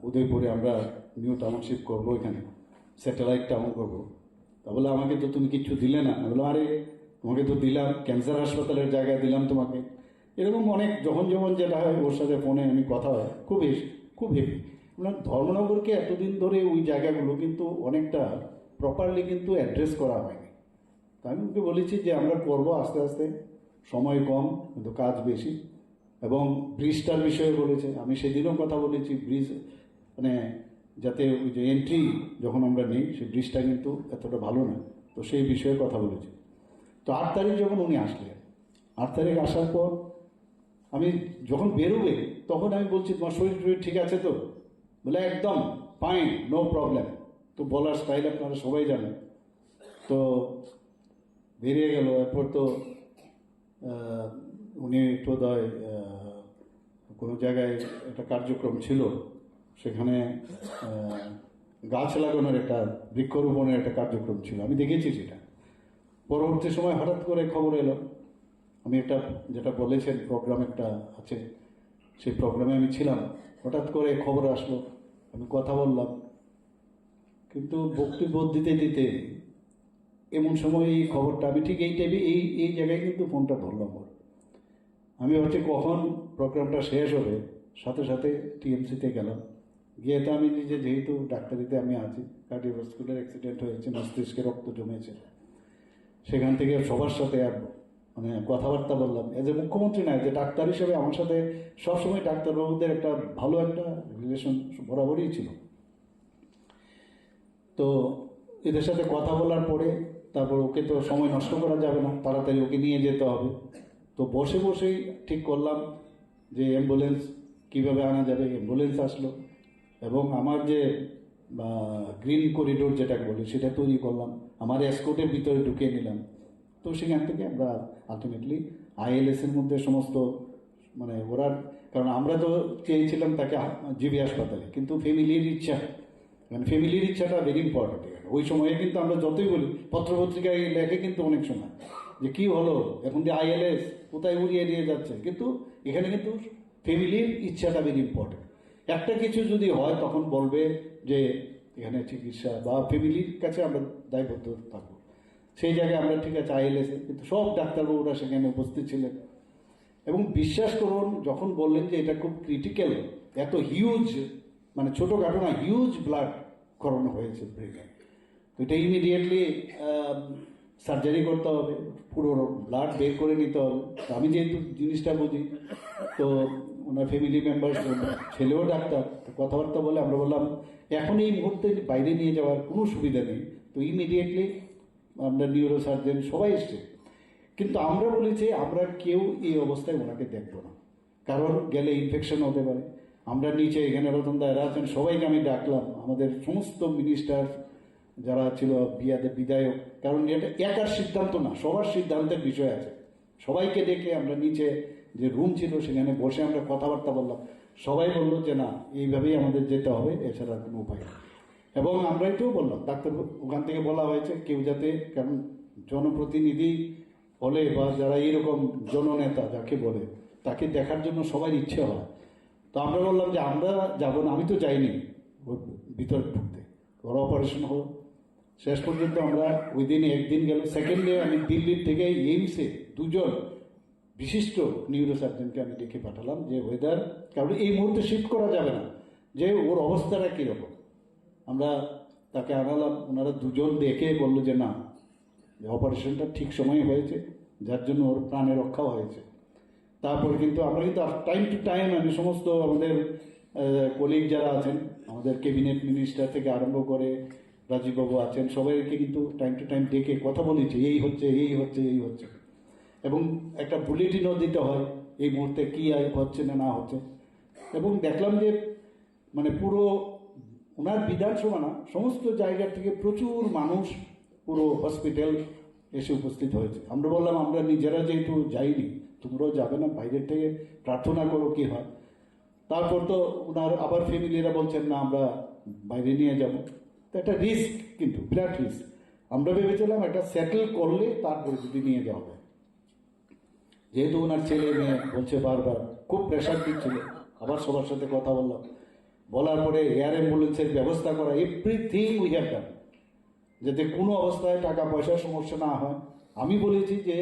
উদয়পুরে আমরা নিউ টাউনশিপ করবো এখানে স্যাটেলাইট টাউন করবো তা বলে আমাকে তো তুমি কিচ্ছু দিলে না বলো আরে তোমাকে তো দিলাম ক্যান্সার হাসপাতালের জায়গায় দিলাম তোমাকে এরকম অনেক যখন যেটা হয় ওর সাথে ফোনে আমি কথা হয় খুব হেভি ধর্মনগরকে এতদিন ধরে ওই জায়গাগুলো কিন্তু অনেকটা প্রপারলি কিন্তু অ্যাড্রেস করা হয়নি তা আমি ওকে বলেছি যে আমরা করবো আস্তে আস্তে সময় কম কিন্তু কাজ বেশি এবং ব্রিজটার বিষয়ে বলেছে আমি সেদিনও কথা বলেছি ব্রিজ মানে যাতে ওই যে এন্ট্রি যখন আমরা নিই সেই ব্রিজটা কিন্তু এতটা ভালো না তো সেই বিষয়ে কথা বলেছি তো 8 তারিখ যখন উনি আসলেন 8 তারিখ আসার পর আমি যখন বেরোবে তখন আমি বলছি তোমার শরীর টরীর ঠিক আছে তো? বলে একদম ফাইন, নো প্রবলেম। তো বলার স্টাইল আপনারা সবাই জানেন। তো বেরিয়ে গেল। এরপর তো উনি বোধহয় কোনো জায়গায় একটা কার্যক্রম ছিল, সেখানে গাছ লাগানোর একটা বৃক্ষরোপণের একটা কার্যক্রম ছিল, আমি দেখেছি সেটা। পরবর্তী সময় হঠাৎ করে খবর এলো, আমি একটা যেটা বলেছেন প্রোগ্রাম একটা আছে, সেই প্রোগ্রামে আমি ছিলাম, হঠাৎ করে খবর আসলো, আমি কথা বললাম, কিন্তু বক্তব্য দিতে দিতে এমন সময় এই খবরটা আমি ঠিক এই টাইমে এই জায়গায় কিন্তু ফোনটা ধরলাম। আমি ভাবছি কখন প্রোগ্রামটা শেষ হবে, সাথে সাথে টিএমসিতে গেলাম। গিয়ে তো আমি নিজে, যেহেতু ডাক্তারিতে আমি আছি, কার্ডিওভাস্কুলার অ্যাক্সিডেন্ট হয়েছে, মস্তিষ্কে রক্ত জমেছে, সেখান থেকে সবার সাথে মানে কথাবার্তা বললাম। এজ এ মুখ্যমন্ত্রী নয়, যে ডাক্তার হিসেবে আমার সাথে সবসময় ডাক্তারবাবুদের একটা ভালো একটা রিলেশন বরাবরই ছিল। তো এদের সাথে কথা বলার পরে তারপর ওকে তো সময় নষ্ট করা যাবে না, তাড়াতাড়ি ওকে নিয়ে যেতে হবে। তো বসে বসেই ঠিক করলাম যে অ্যাম্বুলেন্স কীভাবে আনা যাবে। অ্যাম্বুলেন্স আসলো এবং আমার যে গ্রিন করিডোর যেটাকে বলি সেটা তৈরি করলাম, আমার এসকোর্টের ভিতরে ঢুকিয়ে নিলাম। তো সেখান থেকে আমরা আলটিমেটলি আইএলএসের মধ্যে সমস্ত মানে ওরা, কারণ আমরা তো চেয়েছিলাম তাকে জিবি হাসপাতালে, কিন্তু ফ্যামিলির ইচ্ছা, মানে ফ্যামিলির ইচ্ছাটা ভেরি ইম্পর্টেন্ট। ওই সময়ে কিন্তু আমরা যতই বলি, পত্রপত্রিকায় লেখে কিন্তু অনেক সময় যে কী হলো এখন যে আইএলএস কোথায় উড়িয়ে নিয়ে যাচ্ছে, কিন্তু এখানে কিন্তু ফ্যামিলির ইচ্ছাটা ভেরি ইম্পর্টেন্ট। একটা কিছু যদি হয় তখন বলবে যে এখানে চিকিৎসা বা ফ্যামিলির কাছে আমরা দায়বদ্ধ থাকবো। সেই জায়গায় আমরা ঠিক আছে আইএলএসে, কিন্তু সব ডাক্তারবাবুরা সেখানে উপস্থিত ছিলেন এবং বিশ্বাস করুন যখন বললেন যে এটা খুব ক্রিটিক্যাল, এত হিউজ, মানে ছোটোখাটো না, হিউজ ব্লাড করানো হয়েছে ব্রেনে, তো এটা ইমিডিয়েটলি সার্জারি করতে হবে, পুরো ব্লাড বের করে নিতে হবে। আমি যেহেতু জিনিসটা বুঝি, তো ওনার ফ্যামিলি মেম্বার, ছেলেও ডাক্তার, কথাবার্তা বলে আমরা বললাম এখন এই মুহূর্তে বাইরে নিয়ে যাওয়ার কোনো সুবিধা নেই। তো ইমিডিয়েটলি আমরা নিউরো সার্জন সবাই এসছে, কিন্তু আমরা বলেছি আমরা কেউ এই অবস্থায় ওনাকে দেখবো না, কারণ গেলে ইনফেকশন হতে পারে। আমরা নিচে এখানে রতনদা এরা আছেন, সবাইকে আমি ডাকলাম, আমাদের সমস্ত মিনিস্টার যারা ছিল, বিধায়ক, কারণ এটা একার সিদ্ধান্ত না, সবার সিদ্ধান্তের বিষয় আছে। সবাইকে ডেকে আমরা নিচে যে রুম ছিল সেখানে বসে আমরা কথাবার্তা বললাম। সবাই বললো যে না, এইভাবেই আমাদের যেতে হবে, এছাড়া কোনো উপায় নেই। এবং আমরা এটাও বললাম, ডাক্তার ওখান থেকে বলা হয়েছে কেউ যাতে, কারণ জনপ্রতিনিধি হলে বা যারা এইরকম জননেতা যাকে বলে, তাকে দেখার জন্য সবার ইচ্ছে হয়। তো আমরা বললাম যে আমরা যাবো না, আমি তো যাইনি ভিতরে ঢুকতে, ওরা অপারেশন হলো। শেষ পর্যন্ত আমরা ওই দিন একদিন গেল, সেকেন্ড ডে আমি দিল্লির থেকে এইমসে দুজন বিশিষ্ট নিউরোসার্জনকে আমি ডেকে পাঠালাম যে ওয়েদার, কারণ এই মুহূর্তে শিফট করা যাবে না, যে ওর অবস্থাটা কীরকম। আমরা তাকে আনালাম, ওনারা দুজন দেখে বললো যে না, অপারেশনটা ঠিক সময়ে হয়েছে, যার জন্য ওর প্রাণে রক্ষাও হয়েছে। তারপরে কিন্তু আমরা কিন্তু টাইম টু টাইম আমি সমস্ত আমাদের কলিগ যারা আছেন, আমাদের ক্যাবিনেট মিনিস্টার থেকে আরম্ভ করে রাজীববাবু আছেন, সবাইকে কিন্তু টাইম টু টাইম ডেকে কথা বলেছি, এই হচ্ছে এই হচ্ছে এই হচ্ছে, এবং একটা বুলেটিনও দিতে হয় এই মুহূর্তে কী হচ্ছে না না হচ্ছে। এবং দেখলাম যে মানে পুরো ওনার বিধানসভা না, সমস্ত জায়গা থেকে প্রচুর মানুষ পুরো হসপিটাল এসে উপস্থিত হয়েছে। আমরা বললাম আমরা নিজেরা যেহেতু যাইনি, তোমরাও যাবে না, বাইরের থেকে প্রার্থনা করো কী হয়। তারপর তো ওনার আবার ফ্যামিলিরা বলছেন না আমরা বাইরে নিয়ে যাব, তো একটা রিস্ক, কিন্তু বিরাট রিস্ক। আমরা ভেবেছিলাম এটা সেটেল করলে তারপরে যদি নিয়ে যাওয়া হবে, যেহেতু ওনার ছেলে মেয়ে বলছে বারবার, খুব প্রেশার দিচ্ছিল। আবার সবার সাথে কথা বললাম, বলার পরে এয়ার অ্যাম্বুলেন্সের ব্যবস্থা করা, এভরিথিং উই হ্যাভ ডান, যাতে কোনো অবস্থায় টাকা পয়সার সমস্যা না হয়। আমি বলেছি যে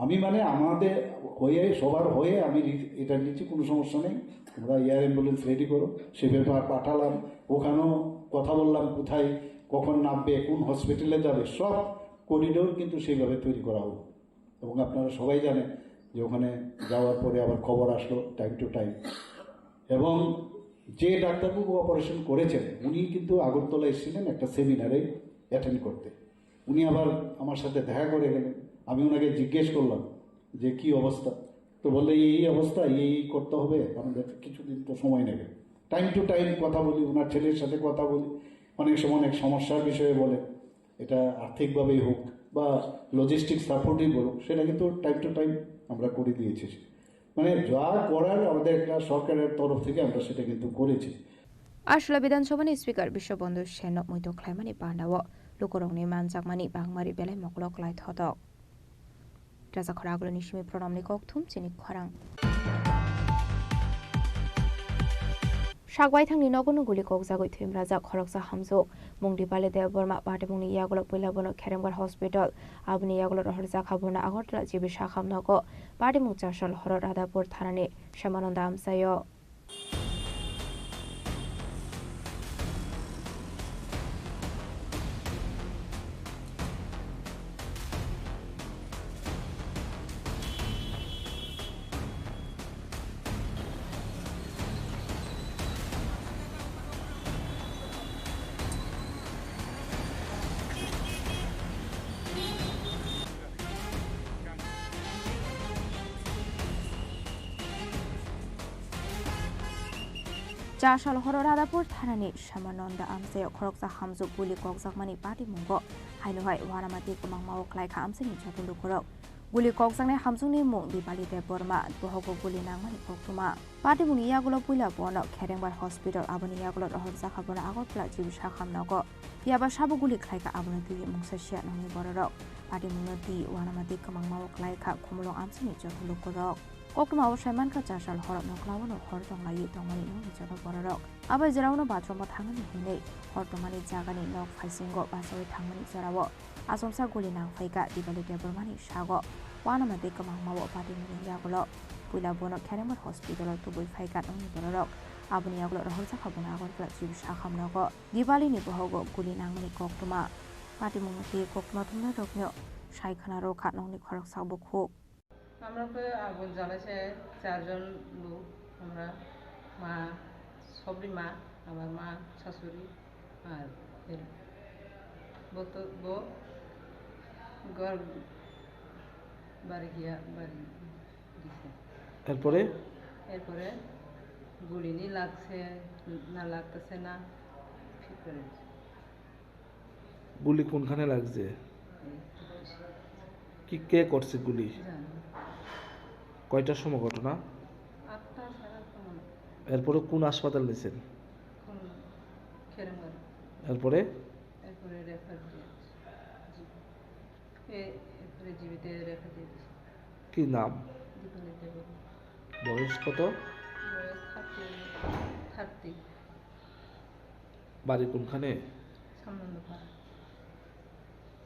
আমি মানে আমাদের হয়ে, সবার হয়ে আমি এটা নিচ্ছি, কোনো সমস্যা নেই, তোমরা এয়ার অ্যাম্বুলেন্স রেডি করো। সে ব্যাপার পাঠালাম, ওখানেও কথা বললাম কোথায় কখন নামবে, কোন হসপিটালে যাবে, সব করিডোর কিন্তু সেইভাবে তৈরি করা হোক। এবং আপনারা সবাই জানেন যে ওখানে যাওয়ার পরে আবার খবর আসলো টাইম টু টাইম। এবং যে ডাক্তারবাবু অপারেশন করেছেন উনি কিন্তু আগরতলা এসেছিলেন একটা সেমিনারে অ্যাটেন্ড করতে, উনি আবার আমার সাথে দেখা করে গেলেন। আমি ওনাকে জিজ্ঞেস করলাম যে কি অবস্থা, তো বললে এই অবস্থা এই করতে হবে, আমাদের কিছুদিন তো সময় নেবে। টাইম টু টাইম কথা বলি, ওনার ছেলের সাথে কথা বলি, অনেক সময় অনেক সমস্যার বিষয়ে বলে, এটা আর্থিকভাবেই হোক বা লজিস্টিক সাপোর্টই বলুক, সেটা কিন্তু টাইম টু টাইম আমরা করে দিয়েছি। মানে যা করার আমাদের একটা সরকারের তরফ থেকে আমরা সেটা কিন্তু করেছি। Ashla Bidanshabani Speaker Bishop Bondu Shen Muito Clemani Pandawo, Lukoroni Manzakmani Bangmari Bele Moklok Light Hotdog. Jaza Koraglo Nishmi Pronomni Koktum Chini Korang. Shagwai Tang Ninogono Guli Kokzagui Tim Raza Koroksa Hamzo, Mungdi Bale de Burma Batimuni Yagolo Pilabono Keremgar Hospital, Abni Yagolo Horzakabuna Agotra Jibishakam Nogo, Badimukashal Horror Adapur Tarani, Shamanondam Sayo. Jashal Horadapur Tanani, Shamanonda Amse, Koroksa Hamzu, Guli Kokzakmani Pati Mungo, Hainohai, Wanamati, Mamawak like Hamsin, Chatulukuro, Guli Koksane Hamsuni Mung, the Bali de Burma, Bohogo Guli Namani Koktuma, Pati Muniagulo Pula Bono, Kerembar Hospital, Abaniagulo, Horzakabona, Agopla, Jibishakam Nago, Yabashabu Guli Klika Abonati, Mungsasia, Nami Borok, Pati Munati, Wanamati, Mamawak like Kumulo Amsini, Chatulukuro. Kokma Shaman Kachashal Horot no Clown or Horton Layi Tomani no Java Borok. Abba Zerano Batron Tangani Hine, Hortomani Zagani no Fasingo, Basari Tangani Zarawo, Asomsa Gulina Faika, Dibali Debermani Shago, Wanamatika Mawo Pati Yagolo, Pulabono Keremar Hospital to Bui Faika no Borok, Abaniaglo Horsa Kabunago, Jibishakam Nogo, Dibali Nibohogo, Gulinangani Koktuma, Pati Mumati Kokmatuna Rokno, Shaikanaro Katnoni Korok Sabuku. আমরা তো আগুন জ্বালাইছে চারজন লোক, আমরা মা সবরি মা, আমার মা শাশুড়ি আর বউ ঘর বাড়ি গিয়া বাড়ি গেছে। এরপরে গুলি নি লাগছে না লাগতেছে না ঠিক করে গুলি কোনখানে লাগছে, কি কে করছে গুলি, কয়টার সময় ঘটনা? এরপরে কোন হাসপাতাল নিয়েছেন? এরপরে কি নাম, বয়স কত, বাড়ি কোনখানে?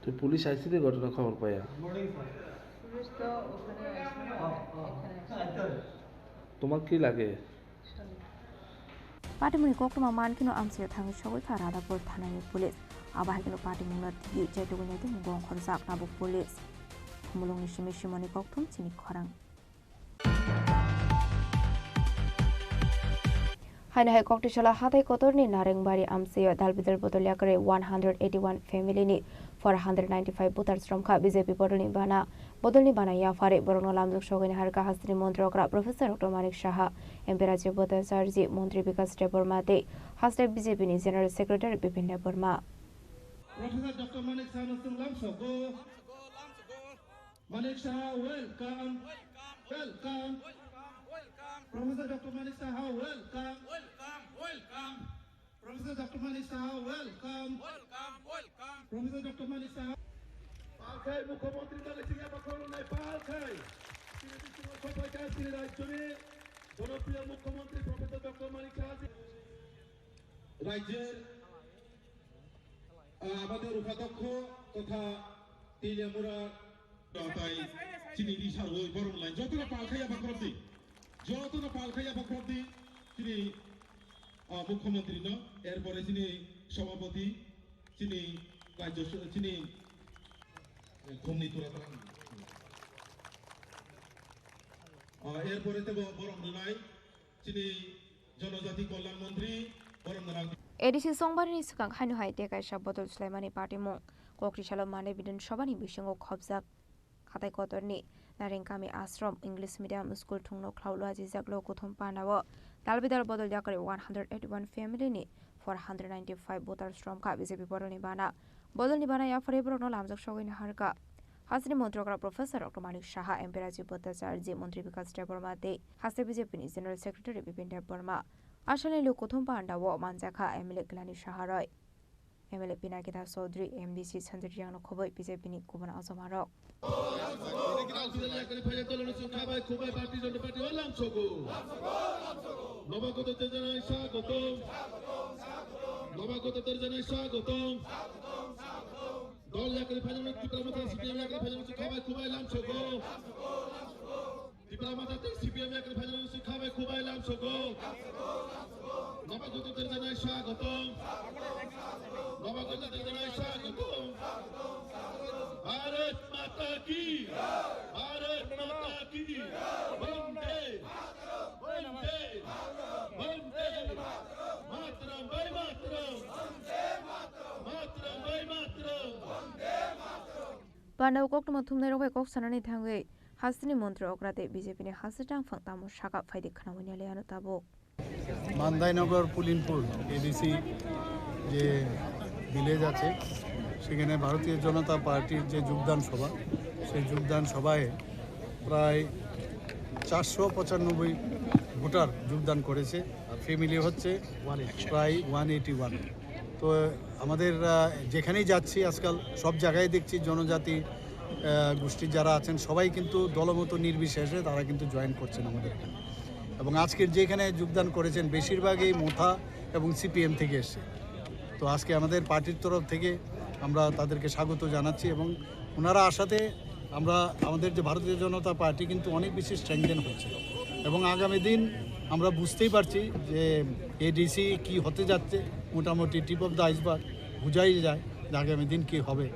তো পুলিশ আইসি ঘটনা খবর পাইয়া? তোমার কি লাগে? Patimuni Kokma Mankino Amsia Tangi Shawika Radapur Tanani Police, Abahino Patimuna Tigi, Jetuinati Mugong Horzak Nabu Police. Kumulong Nishimishimoni Koktum Chini Korang. Hainahai Koktishala Hatai Kotorni Narengbari Amseo Dalbidar Botoliakare 181 family ni 495 Butars from Ka BJP Bodolni Bana Bodolni Bana Yafare Borono Lamduk Shogin Harka Hastri Montrokra Professor Dr. Manik Shaha Emperaji Bota Sarji Montri Bikas Debormate Haste BJP ni General Secretary Bipin Deborma Professor Dr. Manik Shaha Lamso Manik Shaha welcome Professor Dr. Manik Shaha welcome Professor Dr. Manik Shaha welcome Professor Dr. Manik Shaha Palkai Mukhyamantri dale থেকে পাঠানো নাই পালখাই তিনি সবাই কাছে রাজ্যে জনপ্রিয় মুখ্যমন্ত্রী professor doctor মানিক শাহ রাজ্যের আমাদের উপাধ্যক্ষ তথা তিলিয়ামুরা তাই তিনি রিসার ওই বরং লাইন যতটা পালখাইয়া বাকরদি তিনি মুখ্যমন্ত্রী ন এরপরে তিনি সভাপতি তিনি রাজ্য তিনি এরপরে তো বরং নাই তিনি জনজাতি কল্যাণ মন্ত্রী বরং Edisi Songbani Sukang Hanuhai Tekai Shabotul Sulaimani Party Mong, Kokrishala Mane Bidin Shabani Bishango Kobzak, Khatai Kotorni Naringkami Ashram English Medium School Thungno Klaulwa Jizaklo Kuthum Panawo Dalbidar Bodol Yakari 181 family ni 495 voter strom ka BJP Bodol Nibana Bodol Nibana ya Farebro no Lamjak Shogin Harka Hasni Montrokra Professor Dr. Manik Shaha Emperaji Bhattacharya Mantri Vikas Deborma De Hase BJP ni General Secretary Bipin Deborma Ashane Lu Kuthum Pandawo Manjaka MLA Glani Shaharoi MLA Pinakita Chaudhary MDC Sanjay no Khoboi BJP ni Kuban Azamarok Bharat माता की वंदे वंदे वंदे मातरम वंदे मातरम मातरम Vande Mataram Pandaw kok tuma thumnai rok kok sanani thangwe Hasni Montre Okrate BJP ni Hasitang Phangtamo Shaka Phaidi Khanawani Leano Tabok Mandainagar Pulinpur ADC যে village আছে সেখানে ভারতীয় জনতা পার্টির যে যোগদান সভা সেই যোগদান সভায় প্রায় 495 ভোটার যোগদান করেছে আর ফ্যামিলি হচ্ছে প্রায় 181 তো আমাদের যেখানেই যাচ্ছি আজকাল সব জায়গায় দেখছি জনজাতি গোষ্ঠীর যারা আছেন সবাই কিন্তু দলমত নির্বিশেষে তারা কিন্তু জয়েন করছেন আমাদের এখানে এবং আজকের যেখানে যোগদান করেছেন বেশিরভাগই মোথা এবং সিপিএম থেকে এসছে তো আজকে আমাদের পার্টির তরফ থেকে আমরা তাদেরকে স্বাগত জানাচ্ছি এবং ওনারা আসাতে আমরা আমাদের যে ভারতীয় জনতা পার্টি কিন্তু অনেক বেশি স্ট্রেংথেন হচ্ছে এবং আগামী দিন আমরা বুঝতেই পারছি যে এডিসি কি হতে যাচ্ছে মোটামুটি টিপ অফ দ্য আইসবার্গ বোঝাই যায় যে আগামী দিন কী হবে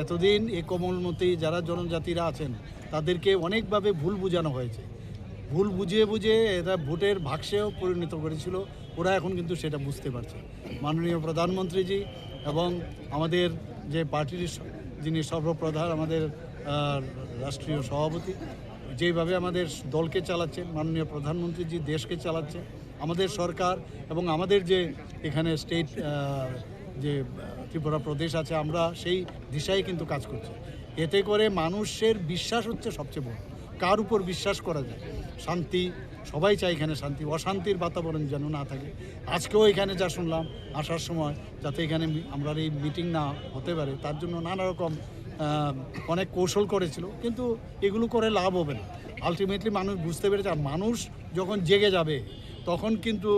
এতদিন এই কোমলমতি যারা জনজাতিরা আছেন তাদেরকে অনেকভাবে ভুল বোঝানো হয়েছে ভুল বুঝিয়ে বুঝিয়ে এরা ভোটের ভাগসেও পরিণত করেছিল ওরা এখন কিন্তু সেটা বুঝতে পারছে মাননীয় প্রধানমন্ত্রীজি এবং আমাদের যে পার্টির যিনি সর্বপ্রধান আমাদের রাষ্ট্রীয় সভাপতি যেভাবে আমাদের দলকে চালাচ্ছেন মাননীয় প্রধানমন্ত্রীজি দেশকে চালাচ্ছে আমাদের সরকার এবং আমাদের যে এখানে স্টেট যে ত্রিপুরা প্রদেশ আছে আমরা সেই দিশায় কিন্তু কাজ করছি এতে করে মানুষের বিশ্বাস হচ্ছে সবচেয়ে বড় কার উপর বিশ্বাস করা যায় শান্তি সবাই চায় এখানে শান্তি অশান্তির বাতাবরণ যেন না থাকে আজকেও এখানে যা শুনলাম আসার সময় যাতে এখানে আমরা এই মিটিং না হতে পারে তার জন্য নানা রকম অনেক কৌশল করেছিল কিন্তু এগুলো করে লাভ হবে না আলটিমেটলি মানুষ বুঝতে পেরেছে আর মানুষ যখন জেগে যাবে তখন কিন্তু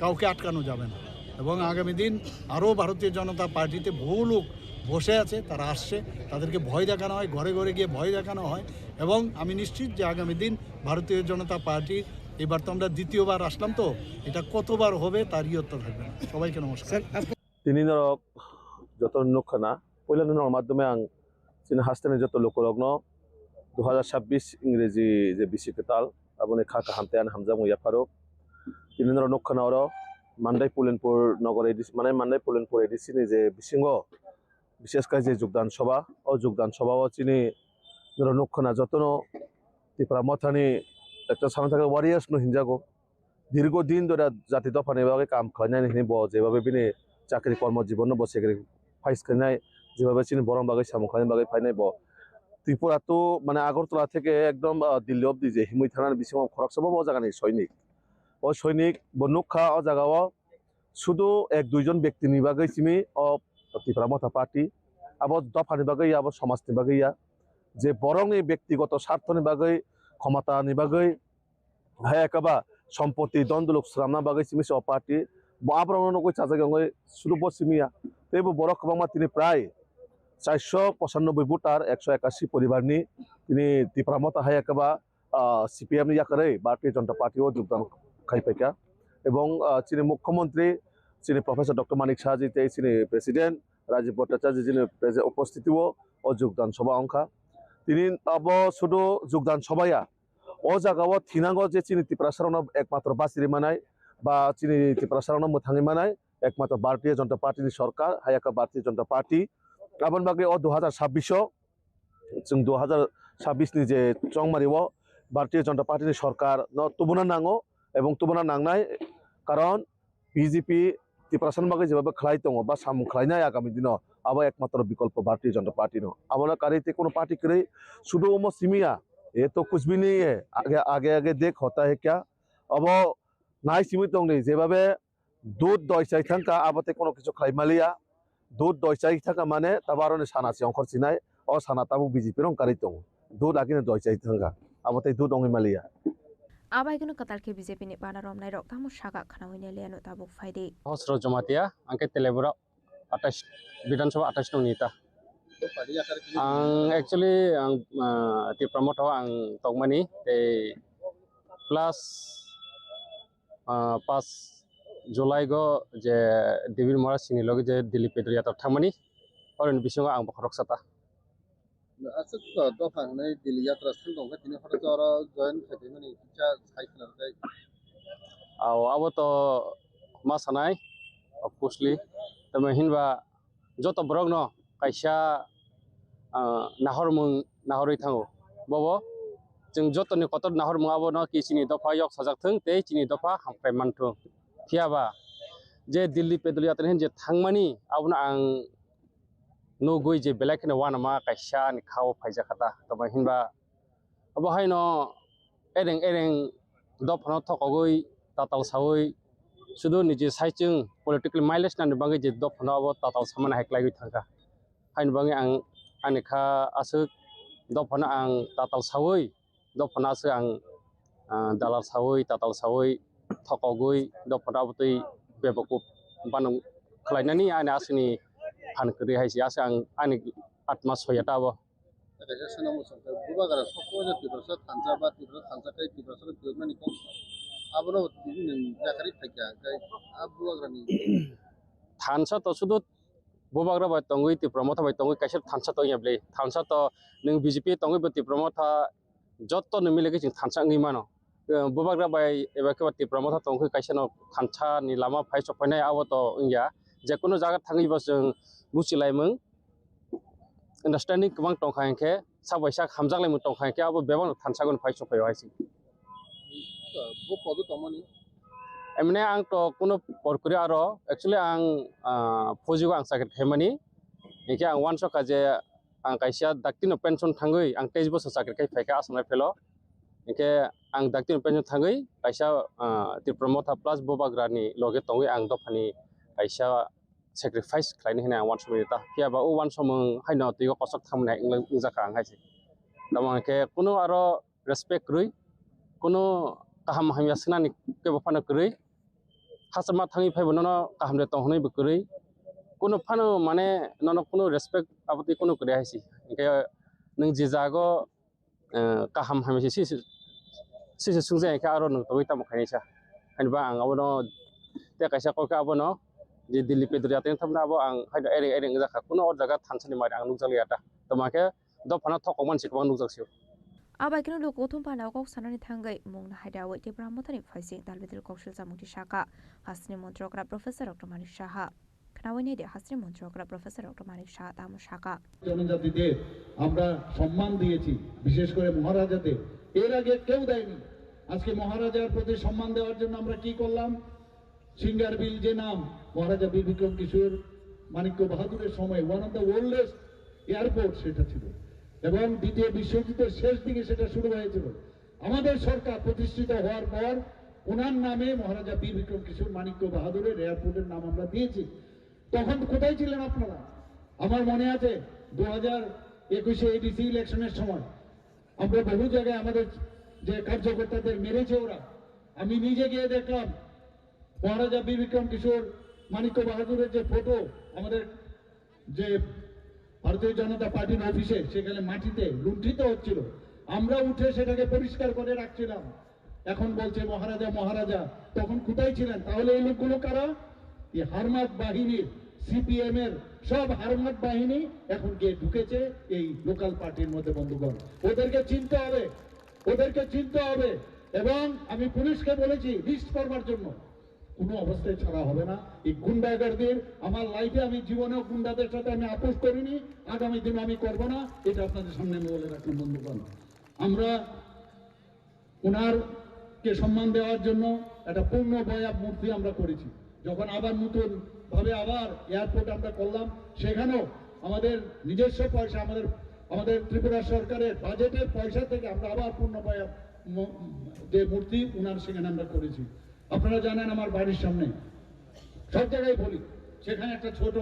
কাউকে আটকানো যাবে না এবং আগামী দিন আরও ভারতীয় জনতা পার্টিতে বহু লোক বসে আছে তারা আসছে তাদেরকে ভয় দেখানো হয় ঘরে ঘরে গিয়ে ভয় দেখানো হয় এবং আমি নিশ্চিত যে আগামী দিন ভারতীয় জনতা পার্টি এবার তো আমরা দ্বিতীয়বার আসলাম তো এটা কতবার হবে তার ইয়ত্তা থাকবে না সবাইকে নমস্কার দিনক যত নক্ষনা পয়লানোর মাধ্যমে আং চিন হাস্তেনে যত লোকরগ্ন 2026 ইংরেজি যে বিশিকতাল আবনে খাকা হামতেন হামজা মুয়া ফারুক দিনর নক্ষনা অর মান্দাই পুলেনপুর নগর এডিসি মানে মান্দাই পুলেনপুর এডিসি ni যে বিশিঙ্গ বিশেষ করে যে যোগদান সভা ও যোগদান সভাও চিনি নক্ষনা যতন ত্রিপুরা মথানি একটা সামনে থাকা ওয়ারিয়ার্স নো হিনজাগো দীর্ঘদিন ধরে জাতি দফানি ভাবে কাম খাইনাই হিনি ব যেভাবে বিনি চাকরি কর্মজীবন বসে ফাইস খাইনাই যেভাবে চিনি বরং বাগে সামুখানি বাগে ফাইনাই ব ত্রিপুরা তো মানে আগরতলা থেকে একদম দিল্লি অব্দি যে হিমুই থানার বিশিং খরক সভা ও জায়গা নেই সৈনিক ও সৈনিক বনুক্ষা ও জায়গাও শুধু এক দুইজন ব্যক্তি নিবাগে চিমি ও ত্রিপুরা মথা পার্টি আবার দফানি বাগে আবার সমাজনি বাগে যে বরং এই ব্যক্তিগত স্বার্থনি বাগে ক্ষমতা নিবাগে হ্যাঁ একাবা সম্পত্তি দ্বন্দ্ব শ্রামনা বাগে চিমিছে ও পার্টি আবরণ কই চাজা গঙ্গে শুরু বসিমিয়া তেবু বড় খবংমা তিনি প্রায় 495 ভোটার 181 পরিবার নি তিনি ত্রিপুরা মথা হ্যাঁ একাবা সিপিএম ইয়াকারে ভারতীয় জনতা পার্টিও যোগদান খাইপাইকা এবং চিনি মুখ্যমন্ত্রী চিনি প্রফেসর ডক্টর মানিক শাহজি চিনি প্রেসিডেন্ট রাজীব ভট্টাচার্য যিনি উপস্থিতিও ও যোগদান সভা অংখা তিনি আব শুধু যোগদান সভায়া ও জায়গাও থিনাঙ্গ যে চিনি ত্রিপুরা সারণ একমাত্র বাসিরি মানায় বা চিনি ত্রিপুরা সারণ মোথাঙি মানায় একমাত্র ভারতীয় জনতা পার্টির সরকার হায়াকা ভারতীয় জনতা পার্টি আবার বাকি ও 2026 जों 26 যে চংমারিও भारतीय जनता पार्टी सरकार तुबना नांगो एवं तुबना नांगनाय कारण बीजेपी त्रिपुरासन बागै जेबाबो खलाय दङ बा सामु खलायनाय आगामी दिनाव आबो एकमात्र विकल्प भारतीय जनता पार्टी नो आबना कारिते कोनो पार्टी करे सुदो ओमो सिमिया ये तो कुछ भी नहीं है आगे आगे आगे देख होता है क्या अब नाय सिमित दङ नै जेबाबे दूध दयसाय थांका आबते कोनो किछु खलायमालिया दूध दयसाय थांका माने ताबारने सानासि अंखरसिनाय अ साना ताबु बीजेपी रं कारि दङ दूध आगिने दयसाय थांका आबते दूध दङ मालिया आबायगोनो कतालके बीजेपी नि बाना रमनाय रक तामु सागा खानावैने लेनो ताबुक फायदे हसरो जमातिया आंके तेलेबुरा 28 विधानसभा 28 नं नीता आं एक्चुअली आं ति प्रमोट आं तगमानि ते प्लस 5 जुलाई गो जे देबिर मरा सिनि लगे जे दिल्ली पेट्रिया त थामनि अरन बिसंगा आं बखरकसाता असक दफांनाय दिल्ली यात्रा सान दंगा दिनै हर जरा जयन खादिमानि इचा साइखलारखाय आव आबो तो मा सानाय अफकोर्सलि तमे हिनबा जत ब्रग न कायसा नाहरै थाङो बबो जों जतनि कतर नाहरमुं आबो न किसिनि दफा यक साजाकथों ते चिनि दफा हामफ्राय मानथों थियाबा जे दिल्ली पेट्रिया यात्रा जे थांमानि आबो आं नो गई जे बेलायखने वाना मा कायसा नि खाव फायजा खाता तब हिनबा अब हाय न एरें दफानो थकगै ताताल सावै सुदु निजे साइचिं पॉलिटिकल माइलेज नानि बागै जे दफानो अब ताताल सामान हायक्लायगै थांगा हायन बागै आं आनिखा आसो दफानो आं ताताल सावै दफानो आसो आं दालार सावै ताताल सावै थकगै दफानो अबतै बेबको बानु खलायनानि आनि आसुनि फानकरि हायसि आसे आं आनि आत्मा सयता अब कायसा सनामो संका बुबागारा सको जे तिब्रसा थांजा बा तिब्रसा थांजाखै तिब्रसा बिरमानि को आबनो दिनि जाखारि थाक्या गाय आबुवाग्रानि थानसा त सुदु बुबाग्रा बाय तंगै ति प्रमोथा बाय तंगै कायसा थानसा त याबले थानसा त नों बीजेपी तंगै बति प्रमोथा जत्त न मिलेगे जों थानसा ngै मानो बुबाग्रा बाय एबा के ति प्रमोथा तंगै कायसा न थानसा नि लामा फाय सफायनाय आव त इंया जेकुनु जागा थाङैबा जों बुसिलायमों अंडरस्टैंडिंग गोबां टंखायखे साबायसा हामजालायमों टंखायखे आबो बेबां थानसागोन फाय सफायाव हायसि बो पदो तमनि एमने आं तो कोनो परकुरि आरो एक्चुअली आं फौजिगो आं साकेट खेमानि एके आं वान सका जे आं कायसा दाक्तिनो पेंशन थाङै आं 23 बोसोर साकेट खाय फायका आसामनाय फेलो एके आं दाक्तिनो पेंशन थाङै कायसा ति प्रमोथा प्लस बोबाग्रानि लगे तंगै आं दफानि कायसा sacrifice खालायनो होना वान समिता कियाबा ओ वान सम हायनो तिगो कसक थामनाय इंजाखा आं हायसि तमाके कुनो आरो रेसपेक्ट रइ कुनो काहाम हामिया सनानि केबो फानो करइ हासमा थाङै फायबो न काहाम दे तहनै बकरै कुनो फानो माने न कुनो रेसपेक्ट आबति कुनो करे हायसि इके नों जे जागो काहाम हामिसि सिसे सुंजे इके आरो न तगै ताम खायसा हायबा आं आबो ते कायसा कयका आबो न जे दिल्ली पेट्रिया यात्रा थामना आबो आं हायदा एरें जाखा कुनो अर जागा थानसानि मारि आं नुजालियाता तमाके दफाना थक मानसि गोबां नुजासियो आबायगोनो लोगोथुम पानाव गाव सानानि थांगै मुंना हायदावै ते ब्राह्मथनि फायसिं दालबेदल कौशल जामुंथि शाखा हासनि मन्त्रग्रा प्रोफेसर डॉक्टर मानिक साहा खानावैने दे हासनि मन्त्रग्रा प्रोफेसर डॉक्टर मानिक साहा तामु शाखा জনজাতিদের আমরা সম্মান দিয়েছি বিশেষ করে মহারাজাদের এর আগে কেউ দেয়নি আজকে মহারাজার প্রতি সম্মান দেওয়ার জন্য আমরা কি করলাম সিঙ্গার বিল যে নাম মহারাজা বীর বিক্রম কিশোর মানিক্য বাহাদুরের সময় one of the oldest airport সেটা ছিল এবং দ্বিতীয় বিশ্বযুদ্ধের শেষ দিকে সেটা শুরু হয়েছিল আমাদের সরকার প্রতিষ্ঠিত হওয়ার পর ওনার নামে মহারাজা বীর বিক্রম কিশোর মানিক্য বাহাদুরের এয়ারপোর্টের নাম আমরা দিয়েছি তখন কোথায় ছিলেন আপনারা আমার মনে আছে 2021 এডিসি ইলেকশনের সময় আমরা বহু জায়গায় আমাদের যে কার্যকর্তাদের মেরেছে ওরা আমি নিজে গিয়ে দেখলাম মহারাজা বীর বিক্রম কিশোর মানিক্য বাহাদুরের যে ফটো আমাদের যে ভারতীয় জনতা পার্টির অফিসে সেখানে মাটিতে লুণ্ঠিত হচ্ছিল আমরা উঠে সেটাকে পরিষ্কার করে রাখছিলাম এখন বলছে মহারাজা মহারাজা তখন কোথায় ছিলেন তাহলে এই লোকগুলো কারা এই হারমাত বাহিনীর সিপিএম এর সব হারমাত বাহিনী এখন গিয়ে ঢুকেছে এই লোকাল পার্টির মধ্যে বন্ধুগণ ওদেরকে চিনতে হবে এবং আমি পুলিশকে বলেছি লিস্ট করবার জন্য কোনো অবস্থায় ছাড়া হবে না। এই গুন্ডাগারদের আমার লাইফে আমি জীবনেও গুন্ডাদের সাথে আমি আপোষ করিনি, আগামী দিনে আমি করব না, এটা আপনাদের সামনে আমি বলে রাখলাম বন্ধুগণ। আমরা ওনারকে সম্মান দেওয়ার জন্য একটা পূর্ণ বয়াব মূর্তি আমরা করেছি। যখন আবার নতুন ভাবে আবার এয়ারপোর্ট আমরা করলাম, সেখানেও আমাদের নিজস্ব পয়সা, আমাদের ত্রিপুরা সরকারের বাজেটের পয়সা থেকে আমরা আবার পূর্ণ বয়াব যে মূর্তি ওনার সেখানে আমরা করেছি। আপনারা জানেন আমার বাড়ির সামনে সব জায়গায় বলি, সেখানে একটা ছোট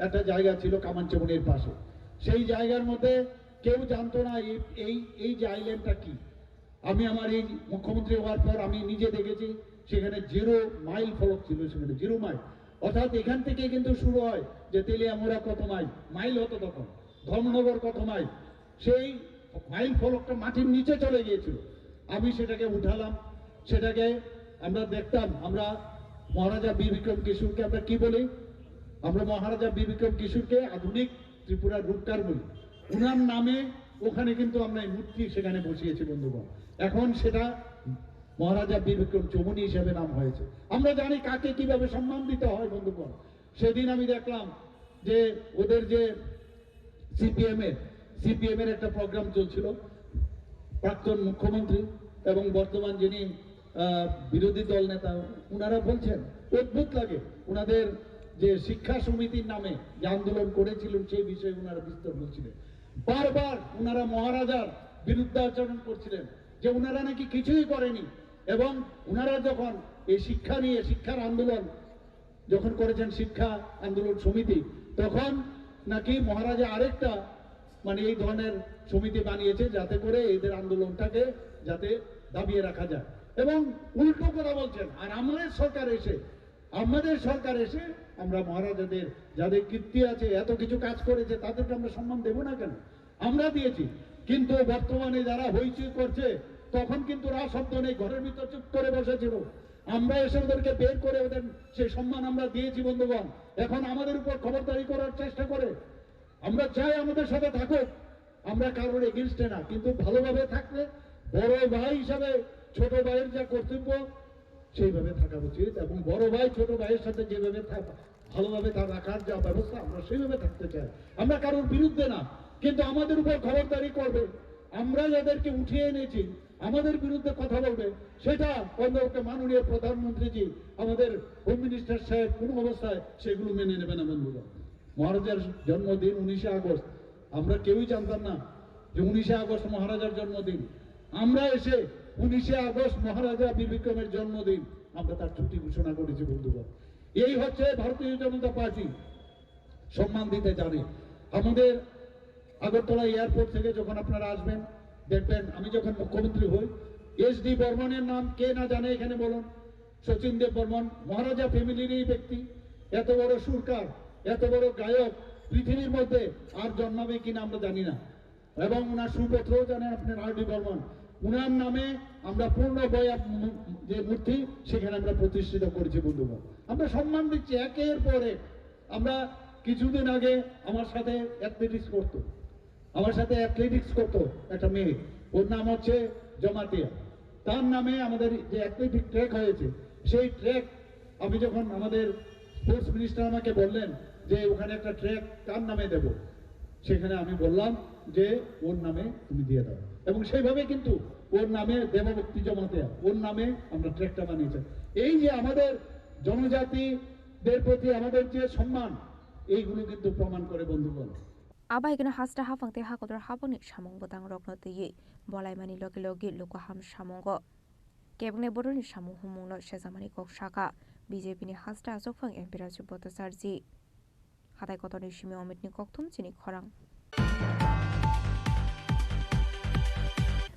একটা জায়গা ছিল কামানচমনির পাশে। সেই জায়গার মধ্যে কেউ জানতো না এই যে আইল্যান্ডটা কি। আমি আমার এই মুখ্যমন্ত্রী হওয়ার পর আমি নিজে দেখেছি সেখানে 0 মাইল ফলক ছিল, সেখানে 0 মাইল। অর্থাৎ এখান থেকে কিন্তু শুরু হয় যে তেলিয়ামুড়া কত মাইল হতো তখন, ধর্মনগর কত মাইল, সেই মাইল ফলকটা মাটির নিচে চলে গিয়েছিল। আমি সেটাকে উঠালাম, সেটাকে আমরা দেখতাম। আমরা মহারাজা বীর বিক্রম কিশোরকে আমরা কি বলি? আমরা মহারাজা বীর বিক্রম কিশোরকে আধুনিক ত্রিপুরার রূপকার বলি। ওনার নামে ওখানে কিন্তু আমরা এই মূর্তি সেখানে বসিয়েছি বন্ধুগণ। এখন সেটা মহারাজা বীর বিক্রম চৌমুনি হিসেবে নাম হয়েছে। আমরা জানি কাকে কিভাবে সম্মান দিতে হয় বন্ধুগণ। সেদিন আমি দেখলাম যে ওদের যে সিপিএম এর একটা প্রোগ্রাম চলছিল, প্রাক্তন মুখ্যমন্ত্রী এবং বর্তমান যিনি বিরোধী দল নেতা, ওনারা বলছেন, অদ্ভুত লাগে, ওনাদের যে শিক্ষা সমিতির নামে যে আন্দোলন করেছিলেন সেই বিষয়ে ওনারা বিস্তর বলছিলেন। বারবার ওনারা মহারাজার বিরুদ্ধে আচরণ করছিলেন যে ওনারা নাকি কিছুই করেনি। এবং ওনারা যখন এই শিক্ষা নিয়ে শিক্ষার আন্দোলন যখন করেছেন, শিক্ষা আন্দোলন সমিতি, তখন নাকি মহারাজা আরেকটা এই ধরনের সমিতি বানিয়েছে যাতে করে এদের আন্দোলনটাকে যাতে দাবিয়ে রাখা যায়। এবং উল্টো কথা বলছেন। আর আমাদের সরকার এসে আমরা মহারাজাদের যাদের কীর্তি আছে, এত কিছু কাজ করেছে, তাদেরকে আমরা সম্মান দেব না কেন? আমরা দিয়েছি। কিন্তু বর্তমানে যারা হইচই করছে, তখন কিন্তু শব্দ নেই, ঘরের ভিতর চুপ করে বসেছিল। আমরা এসে ওদেরকে বের করে ওদের সেই সম্মান আমরা দিয়েছি বন্ধুগণ। এখন আমাদের উপর খবরদারি করার চেষ্টা করে। আমরা চাই আমাদের সাথে থাকুক, আমরা কারোর এগেনস্টে না, কিন্তু ভালোভাবে থাকলে বড় ভাই হিসাবে ছোট ভাইয়ের যা কর্তব্য সেইভাবে থাকা উচিত। এবং বড় ভাই ছোট ভাইয়ের সাথে যেভাবে ভালোভাবে রাখার যা ব্যবস্থা, আমরা সেইভাবে থাকতে চাই। আমরা কারোর বিরুদ্ধে না, কিন্তু আমাদের উপর খবরদারি করবে। আমরা যাদেরকে উঠিয়ে এনেছি, আমাদের বিরুদ্ধে কথা বলবে, সেটা অন্তত মাননীয় প্রধানমন্ত্রীজি, আমাদের হোম মিনিস্টার সাহেব কোনো অবস্থায় সেগুলো মেনে নেবে না বন্ধুরা। মহারাজার জন্মদিন 19শে আগস্ট, আমরা কেউই জানতাম না যে 19শে আগস্ট মহারাজার জন্মদিন। আমরা এসে 19শে আগস্ট মহারাজা বীর বিক্রমের জন্মদিন আমরা তার ছুটি ঘোষণা করেছি বন্ধুগণ। এই হচ্ছে ভারতীয় জনতা পার্টি, সম্মান দিতে জানে। আমাদের আগরতলা এয়ারপোর্ট থেকে যখন আপনারা আসবেন, দেখবেন আমি যখন মুখ্যমন্ত্রী হই, SD বর্মনের নাম কে না জানে এখানে বলুন? শচীন দেব বর্মন মহারাজা ফ্যামিলিরই ব্যক্তি। এত বড় সুরকার, এত বড় গায়ক পৃথিবীর মধ্যে আর জন্মাবে কিনা আমরা জানি না। এবং ওনার সুপুত্রও জানেন আপনার RD বর্মন। ওনার নামে আমরা পূর্ণ বয়াব যে মূর্তি সেখানে আমরা প্রতিষ্ঠিত করেছি বন্ধুগণ। আমরা সম্মান দিচ্ছি একের পর এক। আমরা কিছুদিন আগে আমার সাথে অ্যাথলেটিক্স করতো একটা মেয়ে, ওর নাম হচ্ছে জমাতিয়া। তার নামে আমাদের যে অ্যাথলেটিক ট্র্যাক হয়েছে, সেই ট্র্যাক আমি যখন আমাদের স্পোর্টস মিনিস্টার আমাকে বললেন যে ওখানে একটা ট্র্যাক কার নামে দেব, সেখানে আমি বললাম যে ওর নামে তুমি দিয়ে দাও। এবং সেইভাবে কিন্তু ওর নামে দেবভক্তি জমাতিয়া, ওর নামে আমরা ট্র্যাকটা বানিয়েছি। এই যে আমাদের জনজাতিদের প্রতি আমাদের যে সম্মান, এইগুলো কিন্তু প্রমাণ করে বন্ধুগণ। আবাইগনা হাসটা হাফাংতে হাকদর হাবনি সামং বদাং রকনো তৈয়ে বলাইমানি লগে লগে লোকহাম সামঙ্গ কেবনে বড়নি সামু হুমুংনো সেজামানি কক শাখা বিজেপিনি হাসটা জফাং এমপি রাজু ভট্টাচার্য হাতাই কতনি সিমি অমিতনি ককথুম চিনি খরাং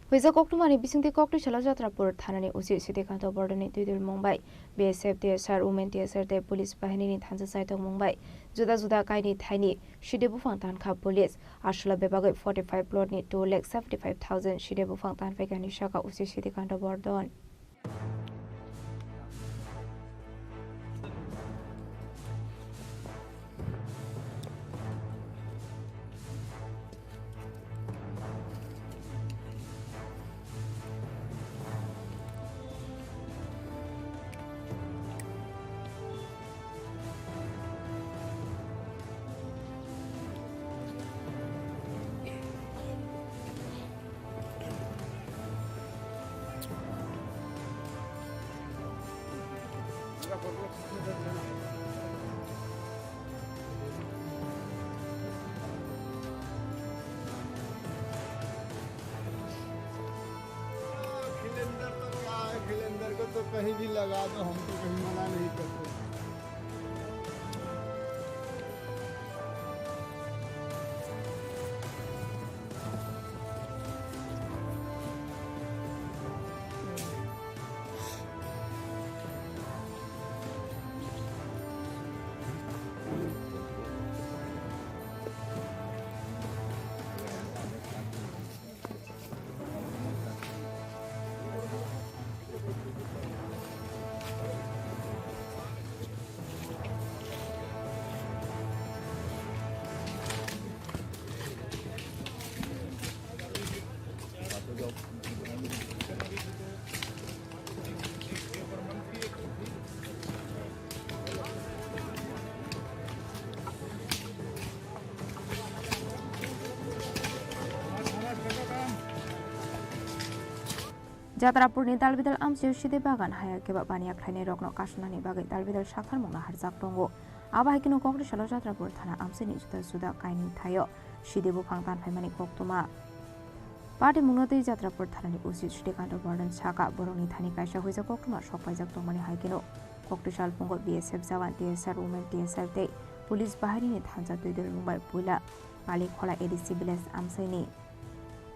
Huiza Koktumani Bisingti Koktu Chalajatra Pur Thanani Usi Sidikanto Bordani Tudul Mumbai BSF DSR Women DSR De Police Bahini Thansa Saitong Mumbai Juda Juda Kaini Thaini Shidebu Fangtan Kha Police Ashula Bebagai 45 plot ni 2,75,000 Shidebu Fangtan Vegani Shaka Usi Sidikanto Bordon खिलेंदर को तो कहीं भी लगा दो, हम तो कहीं मना नहीं करते। Jatrapurni dalbidal amsi side bagan haya keba baniya khlaini rokno kasnani bagai dalbidal sakhar mungna harjak tongo aba haikino kongri salo Jatrapur thana amsi ni juda juda kaini thayo side bufang tan phaimani koktuma party mungatei Jatrapur thanani usi Srikanto Borden chaka boroni thani kaisa hoija koktuma sokpaijak tongmani haikino koktisal pungo BSF jawan TSR women TSR te police bahari ni thanja duidel mumbai puila malik khola ADC village amsaini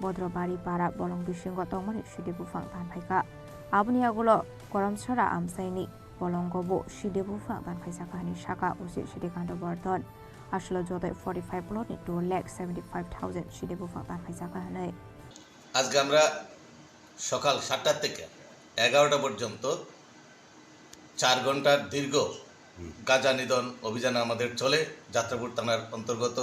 Bodrabari para bolong bisingo tongmani side bufang tan phaika abuni agulo koramsara amsaini bolongobo side bufang tan phaisa kahani shaka usi Srikanto Borden আসলে যতই 45 প্লটে 2,75,000 সিডে বুফাং তার পয়সা কাহানে আজকে আমরা সকাল 7টা থেকে 11টা পর্যন্ত 4 ঘন্টার দীর্ঘ গাঁজা নিধন অভিযান আমাদের চলে যাত্রাপুর থানার অন্তর্গত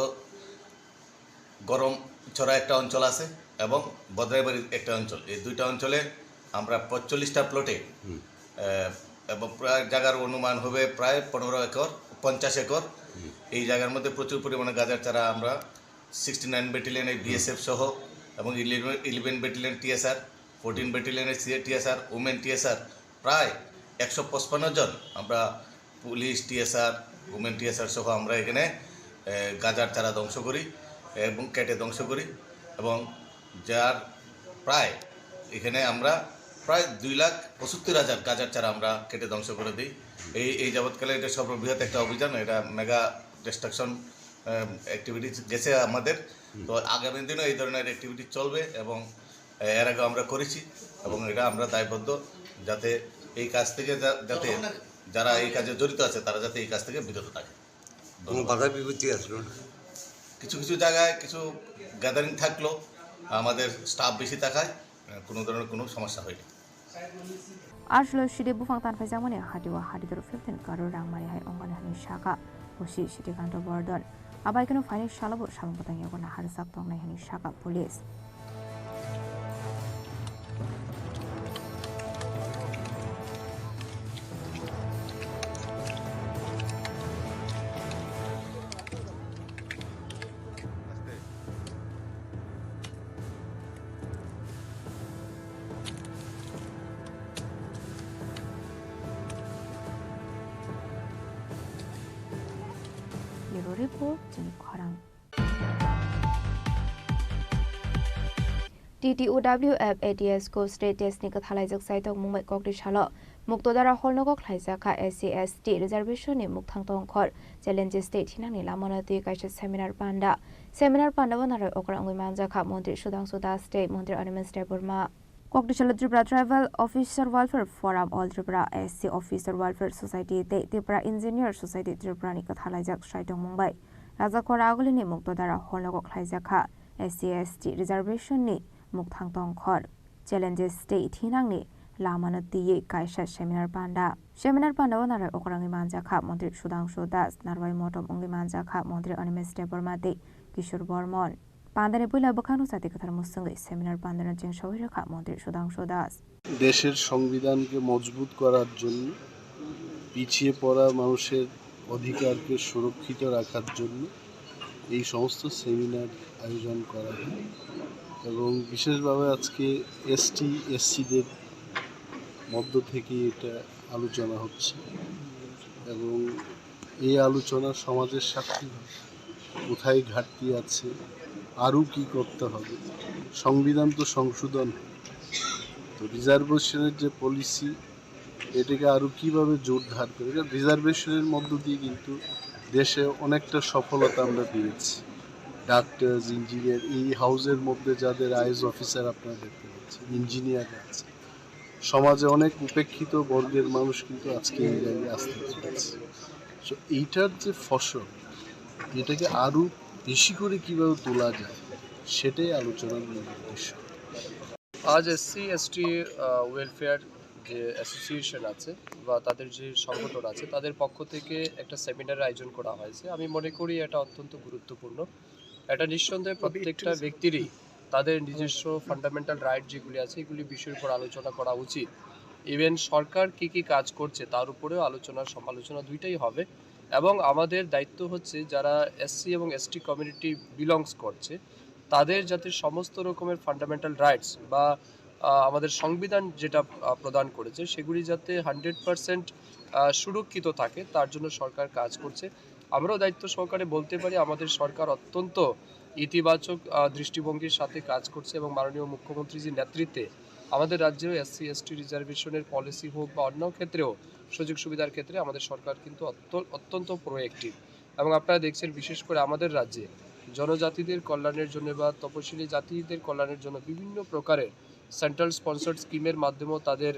গরম ছড়া একটা অঞ্চল আছে এবং বদরাইবাড়ি একটা অঞ্চল এই দুইটা অঞ্চলে আমরা 45টা প্লটে এবং প্রায় জায়গার অনুমান হবে প্রায় 15 একর 50 একর এই জায়গার মধ্যে প্রচুর পরিমাণে গাঁজার চারা আমরা 69 ব্যাটালিয়নের বিএসএফ সহ এবং 11 ব্যাটালিয়ন টিএসআর 14 ব্যাটালিয়নের টিএসআর ওমেন টিএসআর প্রায় 155 জন আমরা পুলিশ টিএসআর ওমেন টিএসআর সহ আমরা এখানে গাঁজার চারা ধ্বংস করি এবং কেটে ধ্বংস করি এবং যার প্রায় এখানে আমরা প্রায় 2,75,000 গাঁজার চারা আমরা কেটে ধ্বংস করে দিই এই যাবৎকালে এটা সর্ববৃহৎ একটা অভিযান এটা মেগা ডিস্ট্রাকশন অ্যাক্টিভিটি গেছে আমাদের তো আগামী দিনও এই ধরনের অ্যাক্টিভিটি চলবে এবং এর আগে আমরা করেছি এবং এটা আমরা দায়বদ্ধ যাতে এই কাজ থেকে যাতে যারা এই কাজে জড়িত আছে তারা যাতে এই কাজ থেকে বিরত থাকে বাধা বিপত্তি আসলো কিছু কিছু জায়গায় কিছু গ্যাদারিং থাকলো আমাদের স্টাফ বেশি থাকায় কোনো ধরনের কোনো সমস্যা হয়নি আসলে সিডে বুফাং তান পয়সা মানে হাটিওয়া হাটিদর 15 কারো রাংমারি হাই অঙ্গন হানি শাখা ওসি Srikanto Borden আবার কেন ফাইনাল শালাবো সামপতাং ইয়াগনা হারসাক তং নাই হানি শাখা police report jeni khorang TTOWF ADS ko state test ni kathalai jak sai tok mumbai kokri shalo muktodara holnogo khlaijaka SC/ST reservation ni mukthang tong khor challenges state hinang ni lamonati kaisa seminar panda bonarai okra ngui manjaka Mantri Sudhanshu Das state Mantri Animal Burma Kokdishalo Tripura Tribal Officer Welfare Forum All Tripura SC Officer Welfare Society te Tripura Engineer Society Tripura ni kathalajak saitong Mumbai Raja Kora aguli ni muktodara holnogo khlaijaka SC/ST reservation ni mukthang tong khor challenges state hinang ni lamano tiye kaisa seminar panda bonarai okrangi manjaka Mantri Sudhanshu Das Narwai Motom ungi manjaka Mantri Animal Burma te Kishore Bormon পান্দানে বইলা বখানো সাথে কথার মুসঙ্গে seminar পান্দানের চেং সবাই রাখা মন্ত্রী সুধাংশু দাস দেশের সংবিধানকে মজবুত করার জন্য পিছিয়ে পড়া মানুষের অধিকারকে সুরক্ষিত রাখার জন্য এই সমস্ত সেমিনার আয়োজন করা হয় এবং বিশেষভাবে আজকে ST/SCদের মধ্য থেকে এটা আলোচনা হচ্ছে এবং এই আলোচনা সমাজের সাক্ষী হবে কোথায় ঘাটতি আছে, আরও কি করতে হবে। সংবিধান তো সংশোধন, তো রিজার্ভেশনের যে পলিসি এটাকে আরও কীভাবে জোরদার করে, রিজার্ভেশনের মধ্য দিয়ে কিন্তু দেশে অনেকটা সফলতা আমরা পেয়েছি। ডাক্তার, ইঞ্জিনিয়ার, এই হাউসের মধ্যে যাদের আইএস অফিসার আপনারা দেখতে পাচ্ছেন, ইঞ্জিনিয়ার আছে, সমাজে অনেক উপেক্ষিত বর্গের মানুষ কিন্তু আজকে এই জায়গায় আসতে চলেছে। সো এইটার যে ফসল, এটাকে আরও বেশি করে কীভাবে তোলা যায় সেটাই আলোচনার মূল উদ্দেশ্য। আজ এসসি এসটি ওয়েলফেয়ার যে অ্যাসোসিয়েশন আছে বা তাদের যে সংগঠন আছে তাদের পক্ষ থেকে একটা সেমিনার আয়োজন করা হয়েছে। আমি মনে করি এটা অত্যন্ত গুরুত্বপূর্ণ। এটা নিঃসন্দেহে প্রত্যেকটা ব্যক্তিরই তাদের নিজস্ব ফান্ডামেন্টাল রাইট যেগুলি আছে এগুলি বিষয়ের উপর আলোচনা করা উচিত। ইভেন সরকার কি কাজ করছে তার উপরেও সমালোচনা দুইটাই হবে। এবং আমাদের দায়িত্ব হচ্ছে যারা এসসি এবং এসটি কমিউনিটি বিলংস করছে তাদের যাতে সমস্ত রকমের ফান্ডামেন্টাল রাইটস বা আমাদের সংবিধান যেটা প্রদান করেছে সেগুলি যাতে 100% সুরক্ষিত থাকে তার জন্য সরকার কাজ করছে। আমরাও দায়িত্ব সহকারে বলতে পারি আমাদের সরকার অত্যন্ত ইতিবাচক দৃষ্টিভঙ্গির সাথে কাজ করছে এবং মাননীয় মুখ্যমন্ত্রীজির নেতৃত্বে আমাদের রাজ্যেও এসসি এসটি রিজার্ভেশনের পলিসি হোক বা অন্য ক্ষেত্রেও সুযোগ সুবিধার ক্ষেত্রে আমাদের সরকার কিন্তু অত্যন্ত প্রোঅ্যাক্টিভ। এবং আপনারা দেখছেন বিশেষ করে আমাদের রাজ্যে জনজাতিদের কল্যাণের জন্য বা তপশিলি জাতিদের কল্যাণের জন্য বিভিন্ন প্রকারের সেন্ট্রাল স্পন্সর্ড স্কিমের মাধ্যমেও তাদের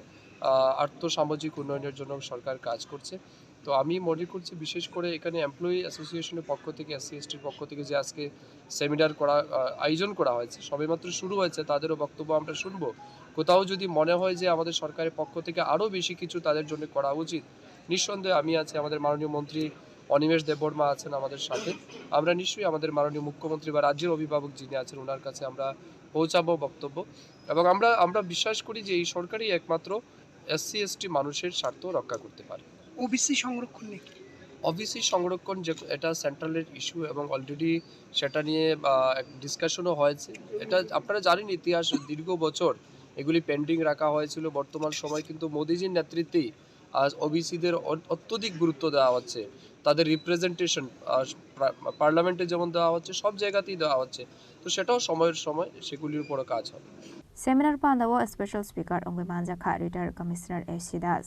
আর্থসামাজিক উন্নয়নের জন্য সরকার কাজ করছে। তো আমি মনে করছি বিশেষ করে এখানে এমপ্লয়ি অ্যাসোসিয়েশনের পক্ষ থেকে এসসি এসটির পক্ষ থেকে যে আজকে সেমিনার আয়োজন করা হয়েছে সবেমাত্র শুরু হয়েছে, তাদেরও বক্তব্য আমরা শুনবো। কোথাও যদি মনে হয় যে আমাদের সরকারের পক্ষ থেকে আরও বেশি কিছু তাদের জন্য করা উচিত, নিঃসন্দেহে আমি আছি, আমাদের মাননীয় মন্ত্রী অনিমেষ দেববর্মা আছেন আমাদের সাথে, আমরা নিশ্চয়ই আমাদের মাননীয় মুখ্যমন্ত্রী বা রাজ্যের অভিভাবক যিনি আছেন ওনার কাছে আমরা পৌঁছাবো বক্তব্য। এবং আমরা বিশ্বাস করি যে এই সরকারই একমাত্র এসসি এসটি মানুষের স্বার্থ রক্ষা করতে পারে। ওবিসি সংরক্ষণ নাকি? ওবিসি সংরক্ষণ যে এটা সেন্ট্রালের ইস্যু এবং অলরেডি সেটা নিয়ে ডিসকাশনও হয়েছে। এটা আপনারা জানেন ইতিহাস দীর্ঘ বছর এগুলি পেন্ডিং রাখা হয়েছিল। বর্তমান সময় কিন্তু মোদিজির নেতৃত্বেই আজ ওবিসিদের অত্যধিক গুরুত্ব দেওয়া হচ্ছে, তাদের রিপ্রেজেন্টেশন পার্লামেন্টে যেমন দেওয়া হচ্ছে সব জায়গাতেই দেওয়া হচ্ছে। তো সেটাও সময়ের সময় সেগুলির উপরও কাজ হবে। সেমিনার পান্দাও স্পেশাল স্পিকার অঙ্গে মানজাখা রিটায়ার্ড কমিশনার এসি দাস,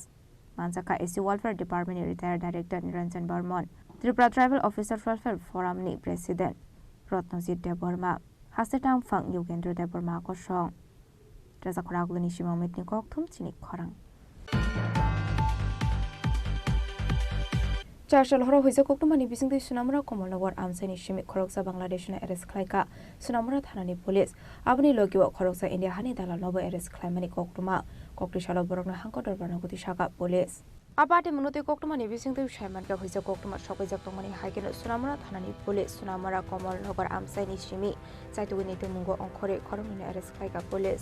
মানজাখা এসি ওয়েলফেয়ার ডিপার্টমেন্টের retired director Niranjan Barman, Tripura tribal officer welfare ফোরামनि প্রেসিডেন্ট রত্নজিৎ দেববর্মা, হাসেটাং ফাং ইউগেন্দ্র দেববর্মা কসং রাজাখরাগুলিनि सिमाव मिटनि कक्थुम चिनि खरां चारशल हरो हुइजा कक्तुमानि बिसिंगदै सुनामुरा कमलनगर आमसाइनि सिमिक खरकसा बांलादेशनि एरेस्ट खालायका सुनामुरा थानानि पुलिस आबनि लगिव खरकसा इन्डिया हानि दालाल नबो एरेस्ट खालायमानि कक्तुमा कक्तिशाल बरगना हांको दरबारनो गुति सागा पुलिस आबाटे मुनते कक्तुमानि बिसिंगदै सायमानका हुइजा कक्तुमा सबाइजाक तंमानि हाइकेन सुनामुरा थानानि पुलिस सुनामुरा कमलनगर आमसाइनि सिमि चाइतुगनि तुमुंगो अंखरे खरमनि एरेस्ट खालायका पुलिस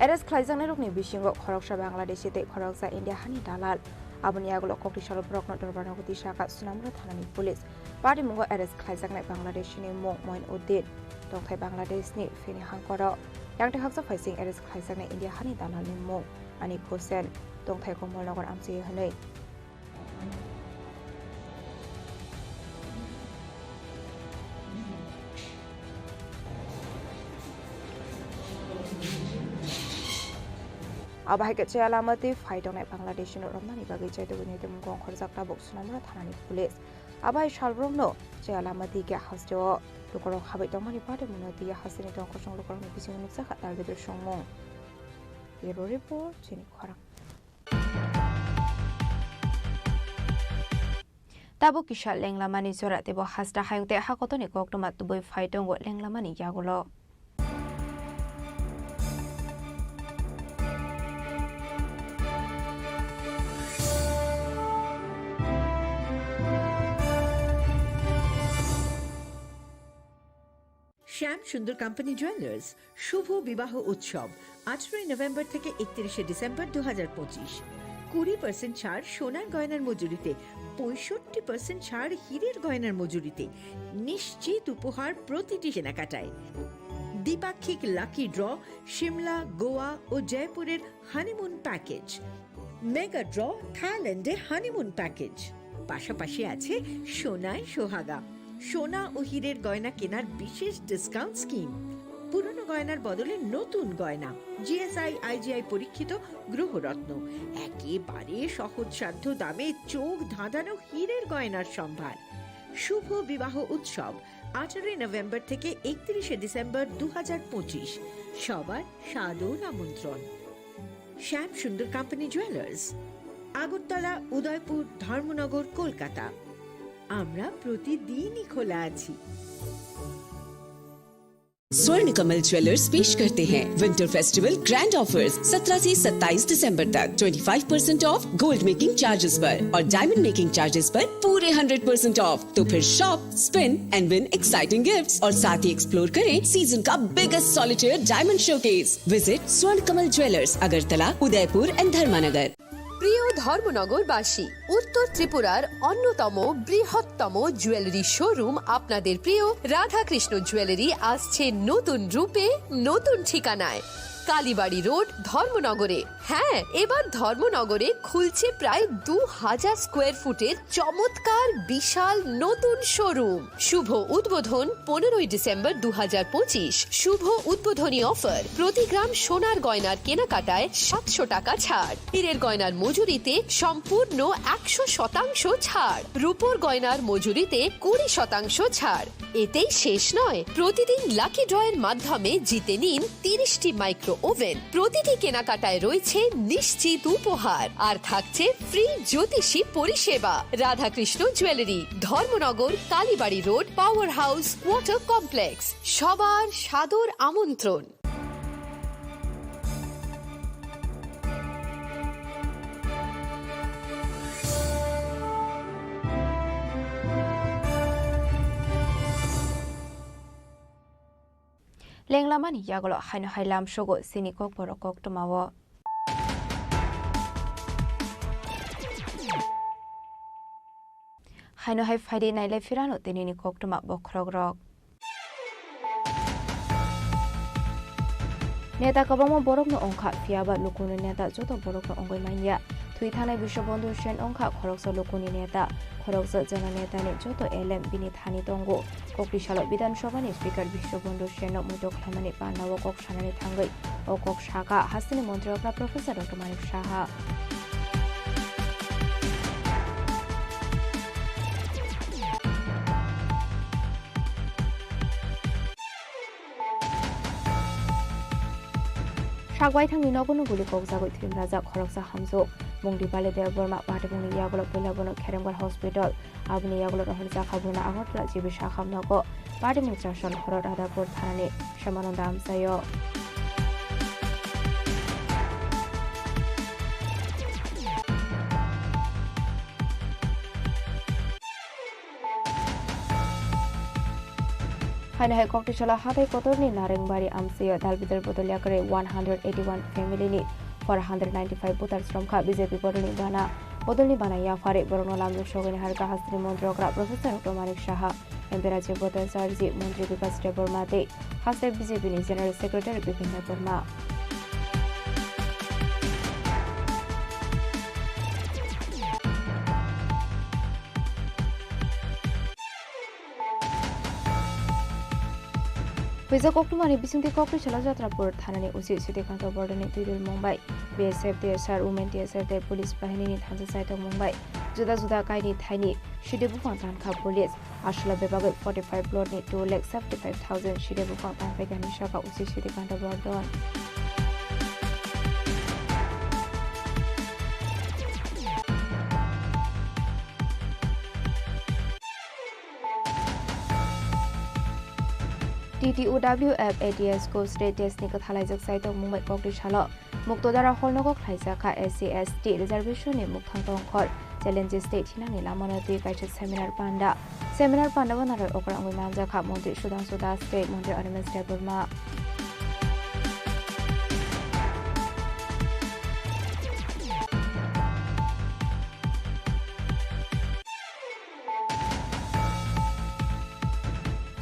एरेस्ट खालायजानाय रकनि बिसिंगो खरकसा बांलादेशिते खरकसा इन्डिया हानि दालाल आबनि आगोलो कक्तिशाल बरगना दरबारनो गुति सागा सुनामुरा थानानि पुलिस पार्टी मुंगो एरेस्ट खालायजानाय बांलादेशनि मुं मइनउद्दिन दंथाय बांलादेशनि फेनि हांकरो यांगते हाक्सा फाइसिं एरेस्ट खालायजानाय इन्डिया हानि दालालनि मुं आनिक हुसेन दंथाय कमलनगर आमसि हनै आबाहायके चेयालामति फाइटंनाय बांलादेशनो रमनानि बागै चाइतुगनि तुमुंगो खरजाकता बक सुनामुरा थानानि पुलिस आबाहाय सालब्रमनो चेयालामति के हास्यो लुकरो हाबै तंमानि पाटे मुनति हासनि दंखसं लुकरोनि बिसिं नुकसाखा तारगेदर संमं एरो रिपोर्ट चिनि खरां ताबो किसा लेंलामानि जरा तेबो हासदा हायंते हाकतनि कक्तमा तुबै फाइटंगो लेंलामानि यागुलो শ্যাম সুন্দর কোম্পানি জুয়েলার্স শুভ বিবাহ উৎসব 18 নভেম্বর থেকে 31 ডিসেম্বর 2025। 20% ছাড় সোনার গয়নার মজুরিতে, 65% ছাড় হীরের গয়নার মজুরিতে, নিশ্চিত উপহার প্রতিটি কেনাকাটায়। দ্বিপাক্ষিক লাকি ড্র, শিমলা, গোয়া ও জয়পুরের হানিমুন প্যাকেজ, মেগা ড্র থাইল্যান্ডে হানিমুন প্যাকেজ, পাশাপাশি আছে সোনায় সোহাগা, সোনা ও হীরের গয়না কেনার বিশেষ ডিসকাউন্ট স্কিম। পুরনো গয়নার বদলে নতুন গয়না, জিএসআই আইজিআই পরীক্ষিত গ্রহরত্ন, একেবারে সহজসাধ্য দামে চোখ ধাঁধানো হীরের গয়নার সম্ভার। শুভ বিবাহ উৎসব 18 নভেম্বর থেকে 31 ডিসেম্বর 2025, সবার সাদর আমন্ত্রণ। শ্যাম সুন্দর কোম্পানি জুয়েলার্স, আগরতলা, উদয়পুর, ধর্মনগর, কলকাতা। আমরা প্রতিদিনই খোলা আছি। स्वर्ण कमल ज्वेलर्स पेश करते हैं विंटर फेस्टिवल ग्रैंड ऑफर्स 17 से 27 दिसंबर तक 25% ऑफ गोल्ड मेकिंग चार्जेस पर और डायमंड मेकिंग चार्जेस पर पूरे 100% ऑफ। तो फिर shop, spin and win exciting gifts और साथ ही एक्सप्लोर करें सीजन का biggest solitaire diamond showcase. Visit Swarna Kamal jewellers, Agartala, Udaipur and धर्मानगर। প্রিয় ধর্মনগরবাসী, উত্তর ত্রিপুরার অন্যতম বৃহত্তম জুয়েলারি শোরুম আপনাদের প্রিয় রাধাকৃষ্ণ জুয়েলারি আসছে নতুন রূপে, নতুন ঠিকানায়, কালীবাড়ি রোড, ধর্মনগরে। হ্যাঁ, এবার ধর্মনগরে খুলছে প্রায় 2000 স্কোয়ার ফুটের চমৎকার বিশাল নতুন শোরুম। শুভ উদ্বোধন 15 ডিসেম্বর 2025। শুভ উদ্বোধনী অফার, প্রতি গ্রাম সোনার গয়নার কেনাকাটায় 700 টাকা ছাড়, হীরের গয়নার মজুরিতে সম্পূর্ণ 100% ছাড়, রূপোর গয়নার মজুরিতে 20% ছাড়। এতেই শেষ নয়, প্রতিদিন লাকি ড্রয়ের মাধ্যমে জিতে নিন 30টি মাইক্রো ওভেন। প্রতিটি কেনাকাটায় রয়েছে নিশ্চিত উপহার আর থাকছে ফ্রি জ্যোতিষী পরিষেবা। Radhakrishna jewellery, Dharmanagar, Kalibari road, power house, water complex. সবার সাদর আমন্ত্রণ। লেংলামানি ইয়াগলো হাইনো হাইলাম সগো সিনিকক বরকক টমাও হাইনো হাই ফাইডে নাইলে ফিরানো তেনিনি কক টমা বখরক রক নেতা কবম বরকনো অংখা ফিয়াবা লুকুনি নেতা যত বরকনো অঙ্গই মাইয়া থুই থানায় বিশ্ববন্ধু সেন অংখা খরকস লুকুনি নেতা খরকস জন নেতানি যত এলএম বিনি থানি তঙ্গো ককটিশাল বিধানসভানি স্পিকার বিশ্ববন্ধু সেন মুটো খামানি পান্ডাও কক সানানি থাঙ্গই ও কক শাখা হাসিনি মন্ত্রীরা প্রফেসর ডক্টর মানিক সাহা সাগওয়াই থাংনি নগনো গুলি ককজাগৈ থিম রাজা খরকসা হামজো মুংদি পালে দেববর্মা পাটেবুনি ইয়াগলো পয়লাবনো খেরেমগড় হসপিটাল আবনি ইয়াগলো রহন জাখাবুনা আগরতলা জিবি শাখামনগ পাটেমুং চাষন হরদ আদাপুর থানানি শ্যামানন্দ আমসায় হাইনাহাই ককটিশালা হাতাই কতরনি নারেংবাড়ি আমসিয়া দালবিদার বদলিয়া করে 181 ফ্যামিলিনি 495 ভোটার শ্রমখা বিজেপি বদলনি বানাইয়া ফারে বরং লামলুক সগনি হারকা হাস্ত্রী মন্ত্রকরা professor doctor Manik Saha MP রাজ্য বদল সার্জি মন্ত্রী বিকাশ দেববর্মাতে হাস্তে BJP general secretary Bipin Debbarma Pizza Koktumani Bisunti Koktu Chalajatrapur Thanani Usi Sitikanta Bordani Tidil Mumbai BSF TSR Women TSR The Police Bahini Thansa Site of Mumbai Juda Juda Kaini Thaini Shidebukan Tanka Police Ashla Bebago 45 Lord 2,75,000 Shidebukan Tanpegani Shaka Usi Sitikanta Bordon TTOWF ATS को state test निकल थालाइजक site of Mumbai Koktishala Muktodara Holnogok Thaisaka SC/ST reservation ni Muktangtong Khor challenges state hinani lamanati kaisa seminar panda banara okra angoi namja kha Mantri Sudhanshu Das State Mantri Arvind Deborma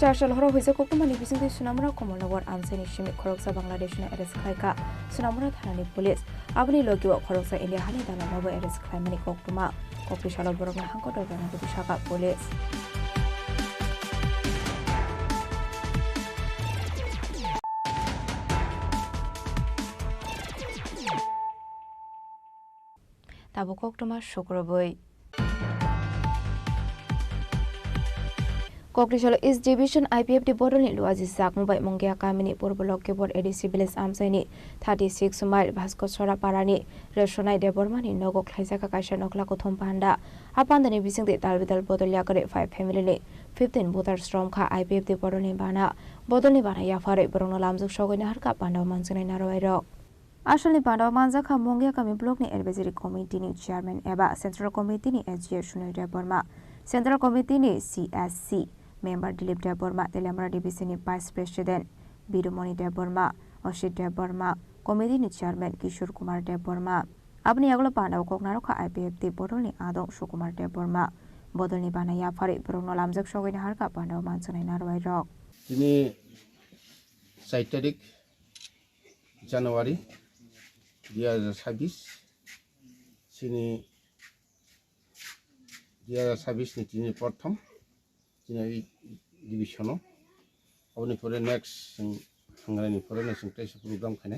চারশাল হর হইছে কোকমানি বিসিংতে সুনামরা কমলনগর আমসানি শিমিক খরকসা বাংলাদেশনে arrest খাইকা সুনামরা থানানি পুলিশ আবনি লগিও খরকসা ইন্ডিয়া হানি দালামাবো এরেস্ট খাইমানি কোকটুমা ককটিশাল বরংনা হাঙ্কট জানাগতি শাখা পুলিশ তাবো কোকটুমা শুক্রবই ককটিশাল ইস্ট ডিভিশন আইপিএফটি বদলনি লুয়াজি জাকমুবাই মঙ্গিয়া কামিনি পূর্বলক কেবর এডিসি ভিলেজ আমসাইনি 36 মাইল ভাস্কর সরা পারানি রেশনাই দেবরমানি নগক খাইজাকা কাইসা নকলা কথম পান্ডা আপান্দানি বিসিংতে তালবিদাল বদলিয়া করে 5 ফ্যামিলিনি 15 ভোটার শ্রম খা আইপিএফটি বদলনি বানা ইয়াফারে বরং লামজুক সগৈনা হারকা পান্ডাও মানসিনাই নারওয়াইরক আসলে পান্ডাও মানজাখা মঙ্গিয়া কামি ব্লকনি এডভাইজারি কমিটিনি চেয়ারম্যান এবা সেন্ট্রাল কমিটিনি এসজিএ সুনয় দেববর্মা সেন্ট্রাল কমিটিনি সিএসসি মেম্বার দিলীপ দেববর্মা তেলেমারা ডিভিসিনি ভাইস প্রেসিডেন্ট বীরমণি দেববর্মা অসিত দেববর্মা কমিটিনি চেয়ারম্যান কিশোর কুমার দেববর্মা আপনি এগুলো পান্ডাও ককনারখা আইপিএফটি বদলনি আদং সুকুমার দেববর্মা বদলনি বানাইয়া ফারে বরং লামজাক সগৈনা হারকা পান্ডাও মানসিনাই নারওয়াইরক তিনি 4 তারিখ জানুয়ারি 2026 sini 2026 ni tini prothom tini divisiono aboni pore next hangrani ni pore na singtai program khane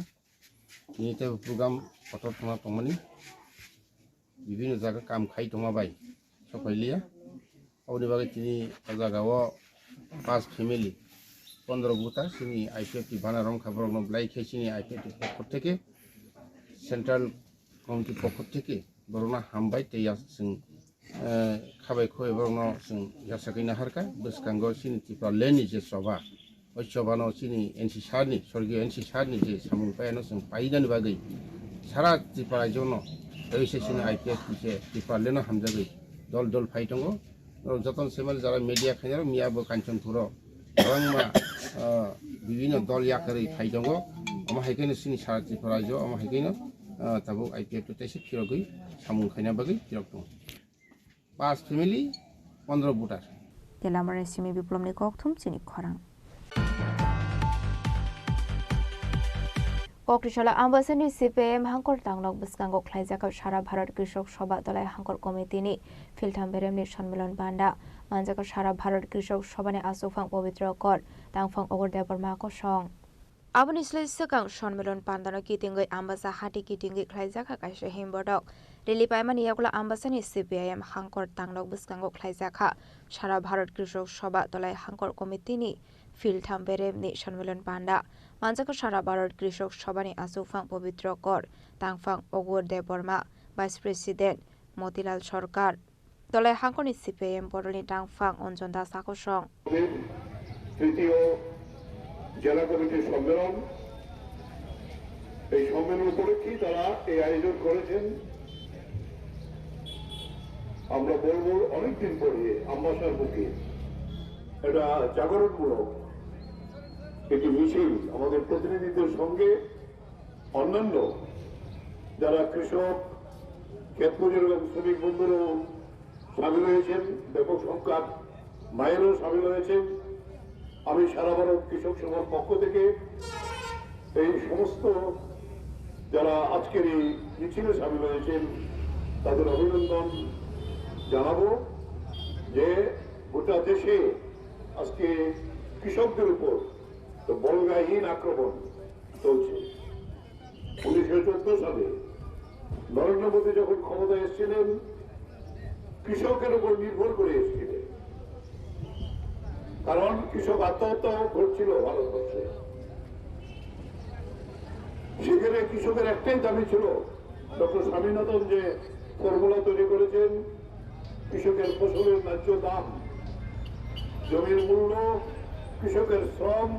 ni te program potor thona tomani bibino jaga kam khai toma bai sokailia aboni bage tini jagao 5 family 15 buta sini IPF banarom khaborno blai khesini IPF পক্ষ থেকে central committee পক্ষ থেকে বরনা হামবাই তেয়া जों খাবাই খয় বরনা जों ইয়াসাকিনা হারকা বসকাঙ্গ সিনি Tripura Lenny যে সভা ওই সভানো সিনি এনসি সারনি স্বর্গীয় এনসি সারনি যে সামুন পায়ানো जों পাইদানি বাগै সারা ত্রিপুরা জন্য রইছে সিনি আইপিএস যে ত্রিপুরা লেনো হামজাগৈ দল দল ফাই দङ যতন সেমাল যারা মিডিয়া খাইনার মিয়াবো কাঞ্চনপুর রংমা বিভিন্ন দল ইয়াকারি ফাই দङ আমা হাইকেনে সিনি সারা ত্রিপুরা জ আমা হাইকেনে তাবো আইপিএফ তো তেসে ফিরগৈ সামুন খাইনা বাগৈ ফিরক দङ 5 ফ্যামিলি 15 ভোটার তেলামারা সিমি বিপ্লবনি ককথুম চিনি খরাং ককটিশালা আমবাসানি সিপিএম হাঙ্কর তাংনক বসকাঙ্গ খ্লাইজাকা সারা ভারত কৃষক সভা দলাই হাঙ্কর কমিটিনি ফিলথাম বেরেমনি সম্মেলন বান্ডা মানজাকা সারা ভারত কৃষক সভানে আসুফাং পবিত্র কর তাংফাং অগর দেববর্মা কসং আবনি স্লেসকাং সম্মেলন পান্দানো কিতিঙ্গৈ আমবাসা হাটি কিতিঙ্গৈ খ্লাইজাকা কাইসা হিমবডক রেলি পাইমানি ইয়াগুলা আমবাসানি সিপিআইএম হাঙ্কর তাংনক বসকাঙ্গ খ্লাইজাকা সারা ভারত কৃষক সভা দলাই হাঙ্কর কমিটিনি ফিলথাম বেরেমনি সম্মেলন বান্ডা মানজাকা সারা ভারত কৃষক সভানি আসুফাং পবিত্র কর তাংফাং অগর দেববর্মা ভাইস প্রেসিডেন্ট মতিলাল সরকার দলাই হাঙ্করনি সিপিআইএম বদলনি তাংফাং অঞ্জন দাস আকসং তৃতীয় জেলা কমিটির সম্মেলন এই সম্মেলন উপলক্ষে তারা এই আয়োজন করেছেন আমরা বলবো অনেকদিন পরে আমবাসার বুকে এটা জাগরণমূলক একটি মিছিল আমাদের প্রতিনিধিদের সঙ্গে অন্যান্য যারা কৃষক ক্ষেত মজুর এবং শ্রমিক বন্ধুরাও সামিল হয়েছেন ব্যাপক সংখ্যক মায়েরও সামিল হয়েছেন আমি সারা ভারত কৃষক সভার পক্ষ থেকে এই সমস্ত যারা আজকের এই মিছিলে সামিল হয়েছেন তাদের অভিনন্দন জানাবো যে গোটা দেশে আজকে কৃষকদের উপর তো বলগাহীন আক্রমণ চলছে 1914 সালে নরেন্দ্র মোদী যখন ক্ষমতায় এসেছিলেন কৃষকের উপর নির্ভর করে এসেছিলেন কারণ কৃষক আত্মহত্যা ঘটছিল ভারতবর্ষে সেখানে কৃষকের একটাই দাবি ছিল ডক্টর স্বামীনাথন যে ফর্মুলা তৈরি করেছেন কৃষকের ফসলের ন্যায্য দাম জমির মূল্য কৃষকের শ্রম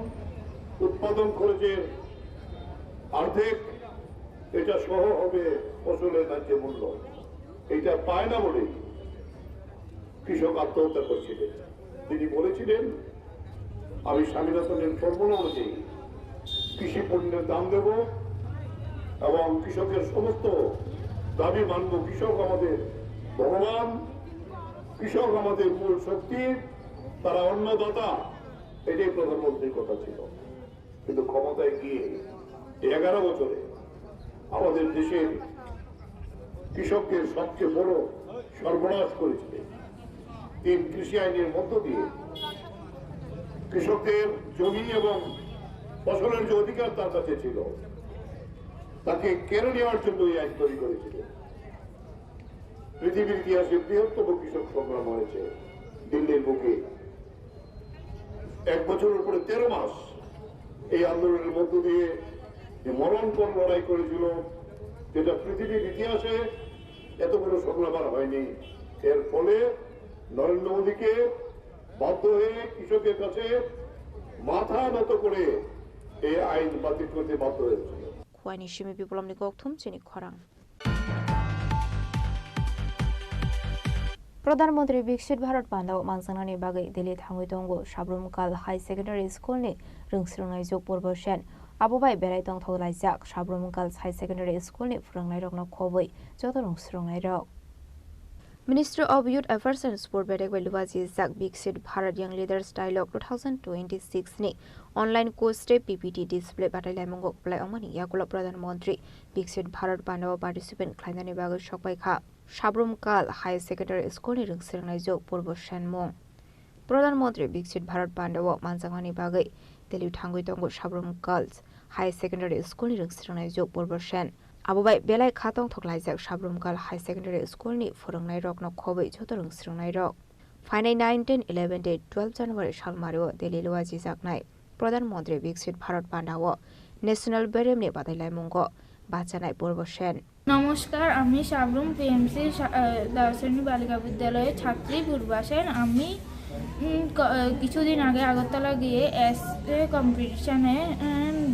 উৎপাদন খরচের অর্ধেক এটা সহ হবে ফসলের ন্যায্য মূল্য এটা পায় না বলে কৃষক আত্মহত্যা করছিলেন তিনি বলেছিলেন আমি স্বামীনাথনের ফর্মুলা অনুযায়ী কৃষি পণ্যের দাম দেব এবং কৃষকের সমস্ত দাবি মানব কৃষক আমাদের ভগবান কৃষক আমাদের মূল শক্তি তারা অন্নদাতা এটাই প্রধানমন্ত্রীর কথা ছিল। কিন্তু ক্ষমতায় গিয়ে 11 বছরে আমাদের দেশের কৃষকদের সবচেয়ে বড় সর্বনাশ করেছিলেন। 3 কৃষি আইনের মধ্য দিয়ে কৃষকদের জমি এবং ফসলের যে অধিকার তার কাছে ছিল তাকে কেড়ে নেওয়ার জন্য এই আইন তৈরি করেছিলেন। পৃথিবীর ইতিহাসে বৃহত্তম কৃষক সংগ্রাম হয়েছে দিল্লির বুকে। 1 বছরের উপরে 13 মাস এই আন্দোলনের মধ্য দিয়ে যে মরণপণ লড়াই করেছিল, যেটা পৃথিবীর ইতিহাসে এত বড় সংগ্রাম আর হয়নি। এর ফলে নরেন্দ্র মোদীকে বাধ্য হয়ে কৃষকের কাছে মাথা নত করে এই আইন বাতিল করতে বাধ্য হয়েছিল। খুয়ানি সিমি বিপ্লবনি গকথুম চিনি খরাং प्रधानमन्त्री विकसित भारत बान्दाव मानसांनानि बागै दिल्ली थांगै दंग साब्रुमकाल हाई सेकेन्डारि स्कुलनि रोंस्रोंनाय जग पर्बसेन आबोबाय बेराय दंथौ लाइजाक साब्रुमकाल हाई सेकेन्डारि स्कुलनि फोरोंनाय रगनो खबै जत रोंस्रोंनाय रग Ministry of Youth Affairs and Sport Bedek Luwaji Zak Viksit Bharat Young Leaders Dialogue 2026 ni online course te PPT display batalai mongok play amani yakula Pradhan Mantri Viksit Bharat Bandawa participant khlainani bagai sokbai kha Sabrumkal High Secondary School ni rungsirnai jog purbo shenmong Pradhan Mantri Viksit Bharat Bandawa mansangani bagai Delhi thangoi tongo Sabrumkal High Secondary School ni rungsirnai jog purbo shen आबोबाय बेलाय खातंग थकलाइजाक साब्रुमकाल high secondary स्कुलनि फोरोंनाय रगनो खबै जत रोंस्रोंनाय रग फाइनाय 9, 10, 11 day 12 January सालमारियाव Delhi लुवाजि जाकनाय प्रधानमन्त्री विकसित Bharat बान्दाव national बेरेमनि बादायलायमुंग बाचानाय बरबसेन নমস্কার, আমি Sabroom PMC দার্শনিক বালিকা বিদ্যালয়ের ছাত্রী পূর্বাসেন। আমি কিছুদিন আগে আগরতলা গিয়ে এসএ কম্পিটিশনে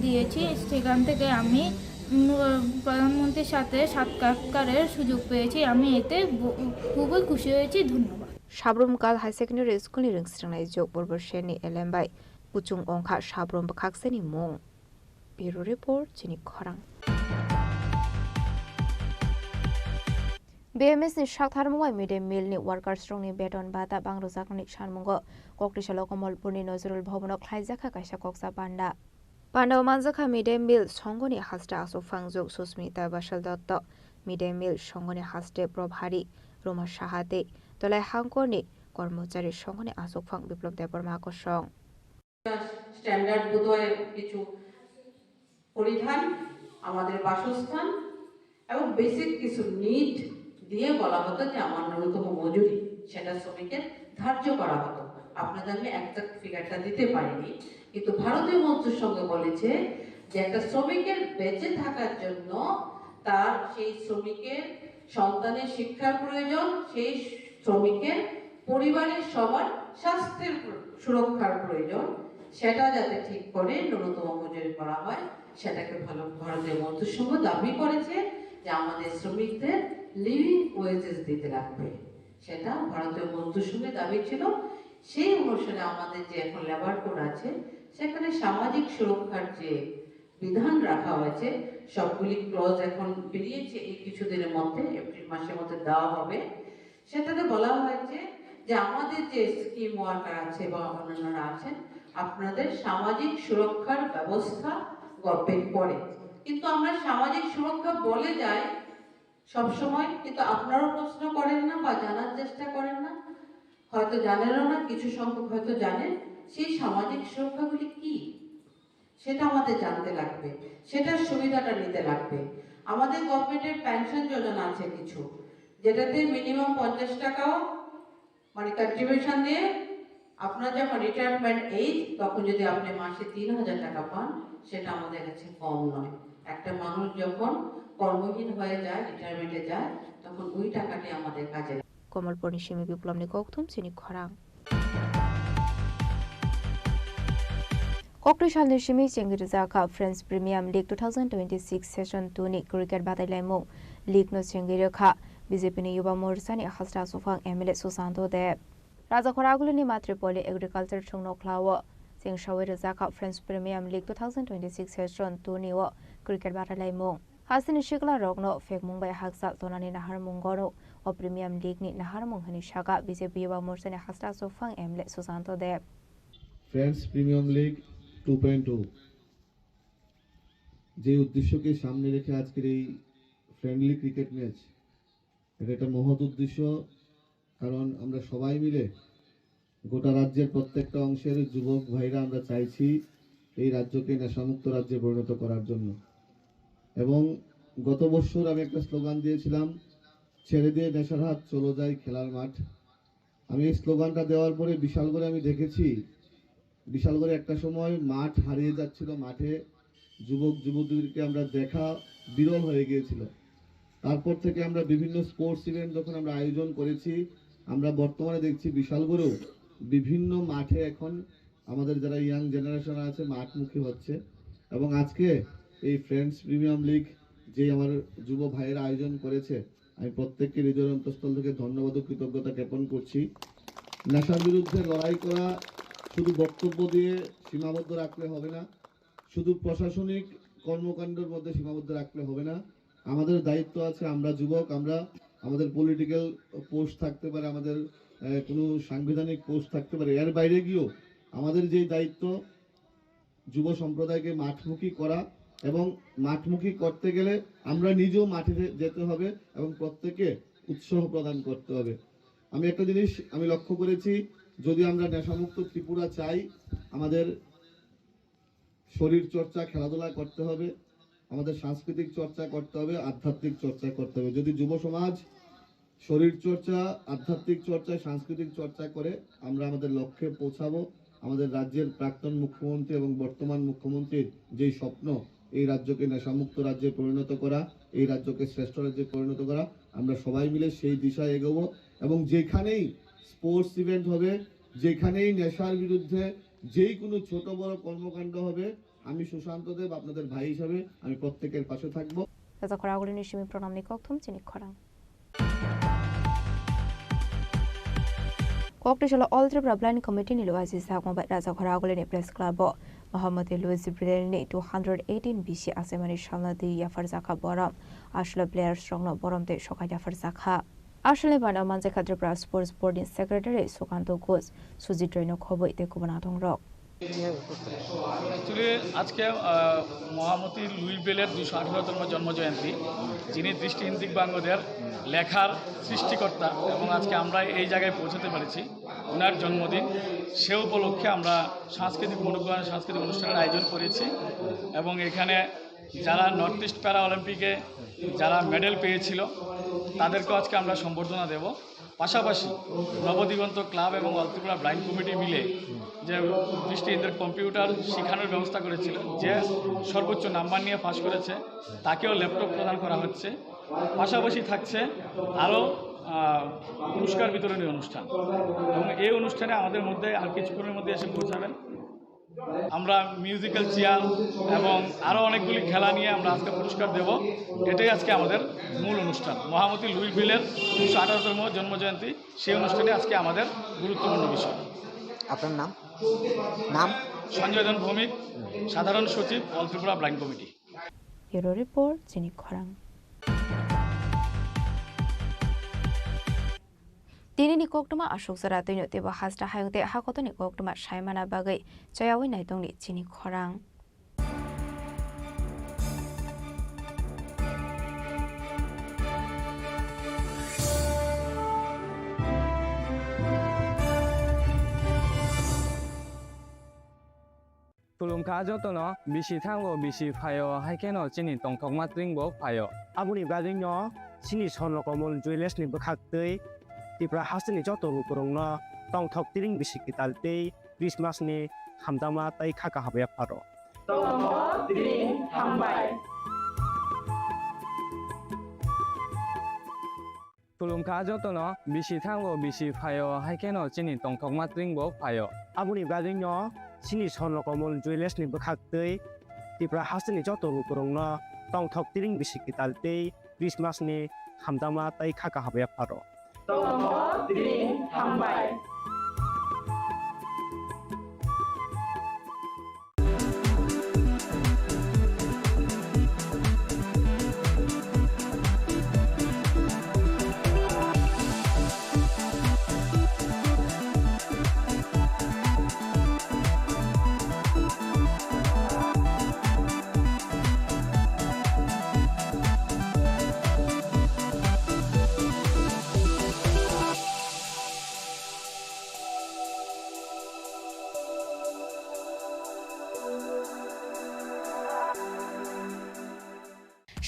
দিয়েছি। সেখান থেকে আমি প্রধানমন্ত্রীর সাথে সাক্ষাৎকারের সুযোগ পেয়েছি। আমি এতে খুবই খুশি হয়েছি। ধন্যবাদ। সাব্রুমকাল হাই সেকেন্ডারি স্কুলनि रोंस्रोंनाय जग बरबसेननि एलेमबाय पुचुं अंखा साब्रुम खाकसेनि मुं ब्युरो रिपोर्ट चिनि खरां BMSनि साकथारमुवाय मिड डे मिलनि वार्कार्स रंनि बेतन बाता बांग्रोजाकनि सानमुंगो कक्रिशाल कमलपुरनि नजरुल भवनाव ख्लायजाखा कायसा कक्सा बान्दा पान्डाव मानजाखा मिड डे मिल संगनि हास्टे आसुफांजुक सुस्मिता बासल दत्त मिड डे मिल संगनि हास्टे प्रभारी रोमा साहाते तलाय हांकरनि কর্মচারী সংগঠনে আসুফাং বিপ্লব দেববর্মা আকর্ষণ স্ট্যান্ডার্ড বোধহয় কিছু পরিধান, আমাদের বাসস্থান এবং বেসিক কিছু নিড দিয়ে বলা হতো যে আমার ন্যূনতম মজুরি সেটা শ্রমিকের ধার্য করা হতো। আপনাদের আমি একজাক্ট ফিগারটা দিতে পারিনি, কিন্তু ভারতীয় মজদুর সংঘ বলেছে যে একটা শ্রমিকের বেঁচে থাকার জন্য তার সেই শ্রমিকের সন্তানের শিক্ষার প্রয়োজন, সেই শ্রমিকের পরিবারের সবার স্বাস্থ্যের সুরক্ষার প্রয়োজন, সেটা যাতে ঠিক করে ন্যূনতম মজুরি করা হয় সেটাকে ভালো ভারতীয় মজদুর সংঘ দাবি করেছে যে আমাদের শ্রমিকদের লিভিং ওয়েজেস দিতে লাগবে। সেটা ভারতীয় মজদুর সংঘের দাবি ছিল। সেই অনুসারে আমাদের যে এখন লেবার কোড আছে সেখানে সামাজিক সুরক্ষার যে বিধান রাখা হয়েছে সবগুলি ক্লজ এখন বেরিয়েছে এই কিছুদিনের মধ্যে, এপ্রিল মাসের মধ্যে দেওয়া হবে। সেটাতে বলা হয়েছে যে আমাদের যে স্কিম ওয়ার্কার আছে বা অন্যান্যরা আছেন আপনাদের সামাজিক সুরক্ষার ব্যবস্থা গভর্নমেন্ট করে, কিন্তু আমরা সামাজিক সুরক্ষা বলে যাই সবসময়, কিন্তু আপনারাও প্রশ্ন করেন না বা জানার চেষ্টা করেন না, হয়তো জানেনও না, কিছু সংখ্যক হয়তো জানেন সেই সামাজিক সুরক্ষাগুলি কি সেটা আমাদের জানতে লাগবে, সেটার সুবিধাটা নিতে লাগবে। আমাদের গভর্নমেন্টের পেনশন যোজনা আছে কিছু, যেটাতে মিনিমাম 50 টাকাও মানে কন্ট্রিবিউশন দিয়ে আপনার যখন রিটায়ারমেন্ট এইজ তখন যদি আপনি মাসে 3000 টাকা পান সেটা আমাদের কাছে কম নয়। একটা মানুষ যখন কর্মহীন হয়ে যায়, রিটায়ারমেন্টে যায়, তখন ওই টাকাটি আমাদের কাজে লাগে। কমলপুর সিমি বিপ্লবনি গৌতম চিনি খরাং कक्रिशालनि सिमी चेंगिरजाखा फ्रेंच प्रिमियाम लीग 2026 सेशन 2 नि क्रिकेट बादायलायमुं लीगनो चेंगिरखा बीजेपीनि युवा मोर्चानि हास्टा सुफां एमएलए सुशांतो देव राजाखरागुलिनि मातृपल्ली एग्रिकालचार थुंनोख्लावो चेंगसावै रजाखा फ्रेंच प्रिमियाम लीग 2026 सेशन 2 नि क्रिकेट बादायलायमुं हासिनि शिकला रगनो फेकमुंबाय हाकसाल तोनानि नाहार मुंगनो ओ प्रिमियाम लीगनि नाहार मुंहनि सागा बीजेपी युवा मोर्चानि हास्टा सुफां MLA Susanta Deb friends premier league 2.0 যে উদ্দেশ্যকে সামনে রেখে আজকের এই ফ্রেন্ডলি ক্রিকেট ম্যাচ, এটা একটা মহৎ উদ্দেশ্য। কারণ আমরা সবাই মিলে গোটা রাজ্যের প্রত্যেকটা অংশের যুবক ভাইরা আমরা চাইছি এই রাজ্যকে নেশামুক্ত রাজ্যে পরিণত করার জন্য। এবং গত বছর আমি একটা স্লোগান দিয়েছিলাম, ছেড়ে দিয়ে নেশার হাত, চলো যাই খেলার মাঠ। আমি এই স্লোগানটা দেওয়ার পরে বিশালগড়ে আমি দেখেছি, বিশালগড়ে একটা সময় মাঠ হারিয়ে যাচ্ছিল, মাঠে যুবক যুবতীদেরকে আমরা দেখা বিরল হয়ে গিয়েছিল। তারপর থেকে আমরা বিভিন্ন স্পোর্টস ইভেন্ট যখন আমরা আয়োজন করেছি, আমরা বর্তমানে দেখছি বিশালগড়েও বিভিন্ন মাঠে এখন আমাদের যারা ইয়াং জেনারেশন আছে মাঠমুখী হচ্ছে। এবং আজকে এই ফ্রেন্ডস প্রিমিয়াম লিগ যে আমার যুব ভাইয়েরা আয়োজন করেছে, আমি প্রত্যেককে হৃদয়ের অন্তঃস্থল থেকে ধন্যবাদ ও কৃতজ্ঞতা জ্ঞাপন করছি। নেশার বিরুদ্ধে লড়াই করা শুধু বক্তব্য দিয়ে সীমাবদ্ধ রাখলে হবে না, শুধু প্রশাসনিক কর্মকাণ্ডের মধ্যে সীমাবদ্ধ রাখলে হবে না। আমাদের দায়িত্ব আছে, আমরা যুবক, আমরা আমাদের পলিটিক্যাল পোস্ট থাকতে পারে, আমাদের কোনো সাংবিধানিক পোস্ট থাকতে পারে, এর বাইরে গিয়েও আমাদের যেই দায়িত্ব যুব সম্প্রদায়কে মাঠমুখী করা, এবং মাঠমুখী করতে গেলে আমরা নিজেও মাঠে যেতে হবে এবং প্রত্যেকে উৎসাহ প্রদান করতে হবে। আমি একটা জিনিস আমি লক্ষ্য করেছি, যদি আমরা নেশামুক্ত ত্রিপুরা চাই, আমাদের শরীর চর্চা খেলাধুলা করতে হবে, আমাদের সাংস্কৃতিক চর্চা করতে হবে, আধ্যাত্মিক চর্চা করতে হবে। যদি যুব সমাজ শরীর চর্চা, আধ্যাত্মিক চর্চা, সাংস্কৃতিক চর্চা করে, আমরা আমাদের লক্ষ্যে পৌঁছাবো। আমাদের রাজ্যের প্রাক্তন মুখ্যমন্ত্রী এবং বর্তমান মুখ্যমন্ত্রীর যেই স্বপ্ন, এই রাজ্যকে নেশামুক্ত রাজ্যে পরিণত করা, এই রাজ্যকে শ্রেষ্ঠ রাজ্যে পরিণত করা, আমরা সবাই মিলে সেই দিশায় এগোবো। এবং যেখানেই স্পোর্টস ইভেন্ট হবে, যেখানেই নেশার বিরুদ্ধে যেই কোনো ছোট বড় কর্মকাণ্ড হবে, আমি সুশান্ত দেব আপনাদের ভাই হিসাবে আমি প্রত্যেকের পাশে থাকবো। রাজাখরাগুলিনি সিমি প্রণামনি কক্থম চিনি খরাং ককটেশাল অল ত্রিপুরা ব্লাইন্ড কমিটি নি লওয়াজি সাকমবাই রাজাখরাগুলিনি প্রেস ক্লাব মোহাম্মদ লুইস ব্রিলেনি 218 বিসি আसेमानि সালনাদি ইয়াফার জাকা বরম আসলে প্লেয়ার্স রংনো বরমতে সকাই ইয়াফার জাকা আসলে বানা মানজে খাদ্রপ্রা sports boarding secretary Sukanta Ghosh Sujit রৈন খবর ইতে কুবনা দংরক। অ্যাকচুয়ালি আজকে মহামতি লুই বেলের 218তম জন্মজয়ন্তী, যিনি দৃষ্টিহীন দিব্যাঙ্গদের লেখার সৃষ্টিকর্তা, এবং আজকে আমরা এই জায়গায় পৌঁছতে পেরেছি ওনার জন্মদিন। সে উপলক্ষে আমরা সাংস্কৃতিক অনুষ্ঠানের আয়োজন করেছি। এবং এখানে যারা নর্থ ইস্ট প্যারা অলিম্পিকে যারা মেডেল পেয়েছিল তাদেরকেও আজকে আমরা সম্বর্ধনা দেব। পাশাপাশি নবদিগন্ত ক্লাব এবং অল ত্রিপুরা ব্লাইন্ড কমিটি মিলে যে দৃষ্টিহীনদের কম্পিউটার শেখানোর ব্যবস্থা করেছিল, যে সর্বোচ্চ নাম্বার নিয়ে পাস করেছে তাকেও ল্যাপটপ প্রদান করা হচ্ছে। পাশাপাশি থাকছে আরও পুরস্কার বিতরণী অনুষ্ঠান, এবং এই অনুষ্ঠানে আমাদের মধ্যে আর কিছুক্ষণের মধ্যে এসে পৌঁছাবেন। আমরা মিউজিক্যাল চেয়ার এবং আরও অনেকগুলি খেলা নিয়ে আমরা আজকে পুরস্কার দেব। এটাই আজকে আমাদের মূল অনুষ্ঠান, মহামতি লুই বিলের 218তম জন্মজয়ন্তী। সেই অনুষ্ঠানে আজকে আমাদের গুরুত্বপূর্ণ বিষয়। আপনার নাম? নাম সঞ্জয় জন ভৌমিক, সাধারণ সচিব, all Tripura blind committee. Bureau report চিনি খরাং। दिनैनि कक्टमा अशोक जरा दैनो तेबो हाजरा हायंते हाकतनि कक्टमा सायमाना बागै जयावै नायदंनि चिनि खरां। Tulungka jotono bisi thango bisi phayo haikeno chini tongthok matringbo phayo aboni bagino chini sonlo komol jewelers ni bakhaktei tipra hasni joto bukurongno tongthok tiring bisi kitaltei Christmas ni hamdama tai khaka habya pharo tongthok tiring hambai Tulungka jotono bisi thango bisi phayo haikeno chini tongthok matringbo phayo aboni bagino chini sonlo komol jewelers ni bakhaktei tipra hasni joto bukurongno tongthok tiring bisi kitaltei Christmas ni hamdama tai khaka habya pharo tongthok tiring hambai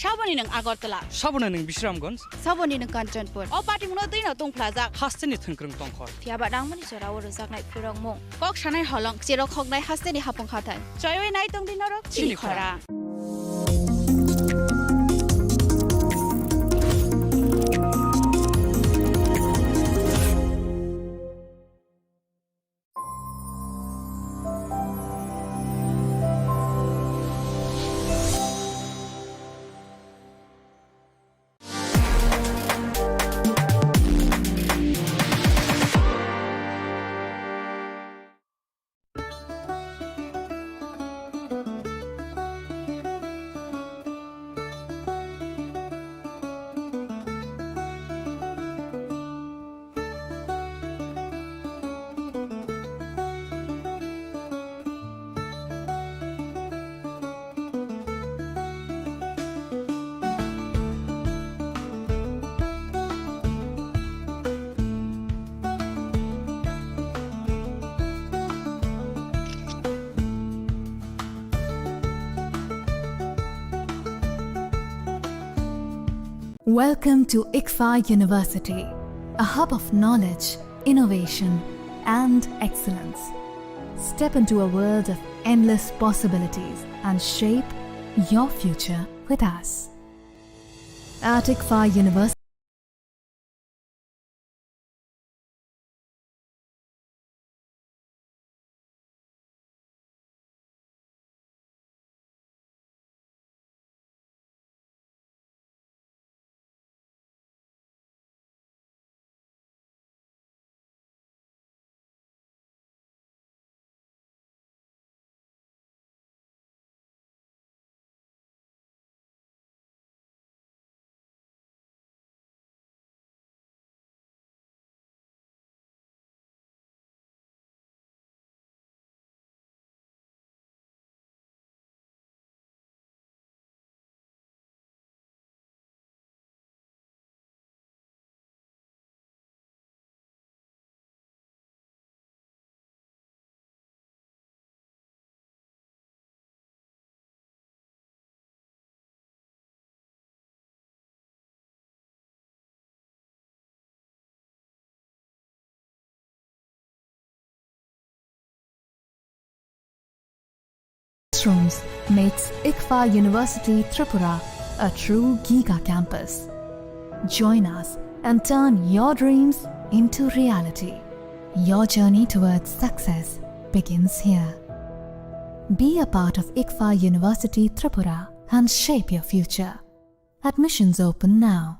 Saboni nang Agartala. Sabona ning Bisramganj. Saboni nang Kanchanpur. O party muno dei na Tung Plaza. Hasteni thengkrong tongkhor. Tiaba dangmani chora oro jaknai purong mong. Kok sanai holong chero khognai hasteni hapong khathai. Choyoi nai tong dinoro chini khora. Welcome to ICFA University, a hub of knowledge, innovation, and excellence. Step into a world of endless possibilities and shape your future with us. At ICFA University, classrooms makes ICFA University Tripura a true Giga campus. Join us and turn your dreams into reality. Your journey towards success begins here. Be a part of ICFA University Tripura and shape your future. Admissions open now.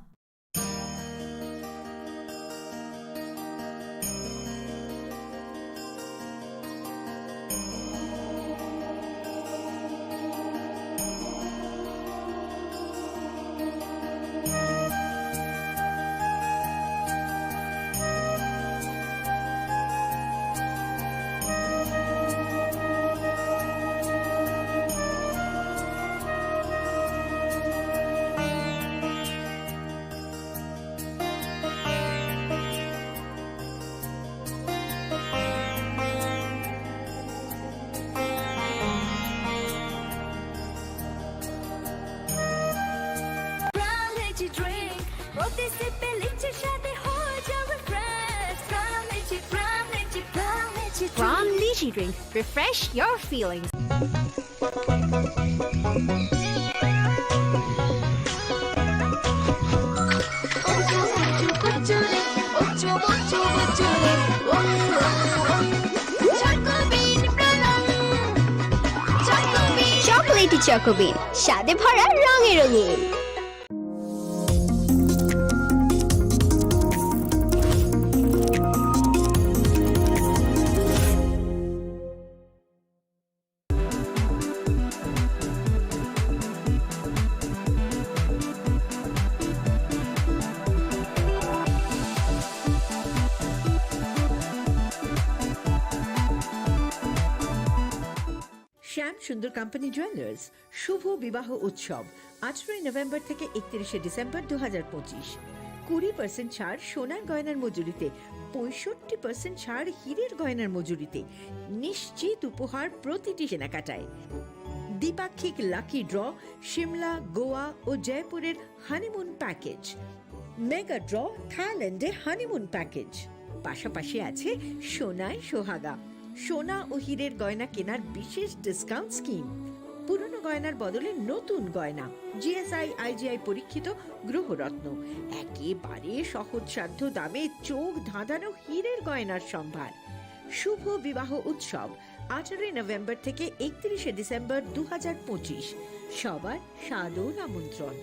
From Lychee Drink, refresh your feelings. Chocolatey চকোবিন, স্বাদে ভরা রঙে রঙিন। শ্যাম সুন্দর company jewellers শুভ বিবাহ উৎসব 18 November থেকে 31 December 2025। 20% ছাড় সোনার গয়নার মজুরিতে, 65% ছাড় হীরের গয়নার মজুরিতে, নিশ্চিত উপহার প্রতিটি কেনাকাটায়। দ্বিপাক্ষিক লাকি ড্র, সিমলা, গোয়া ও জয়পুরের হানিমুন প্যাকেজ, মেগা ড্র, থাইল্যান্ডে হানিমুন প্যাকেজ। পাশাপাশি আছে সোনায় সোহাগা, সোনা ও হীরের গয়না কেনার বিশেষ ডিসকাউন্ট স্কিম, পুরনো গয়নার বদলে নতুন গয়না, জিএসআই আইজিআই পরীক্ষিত গ্রহরত্ন, একেবারে সহজসাধ্য দামে চোখ ধাঁধানো হীরের গয়নার সম্ভার। শুভ বিবাহ উৎসব 18 নভেম্বর থেকে 31 ডিসেম্বর 2025। সবার সাদর আমন্ত্রণ।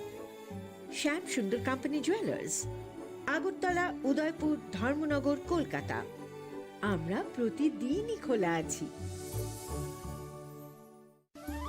শ্যাম সুন্দর কোম্পানি জুয়েলার্স, আগরতলা, উদয়পুর, ধর্মনগর, কলকাতা। আমরা প্রতিদিনই খোলা আছি।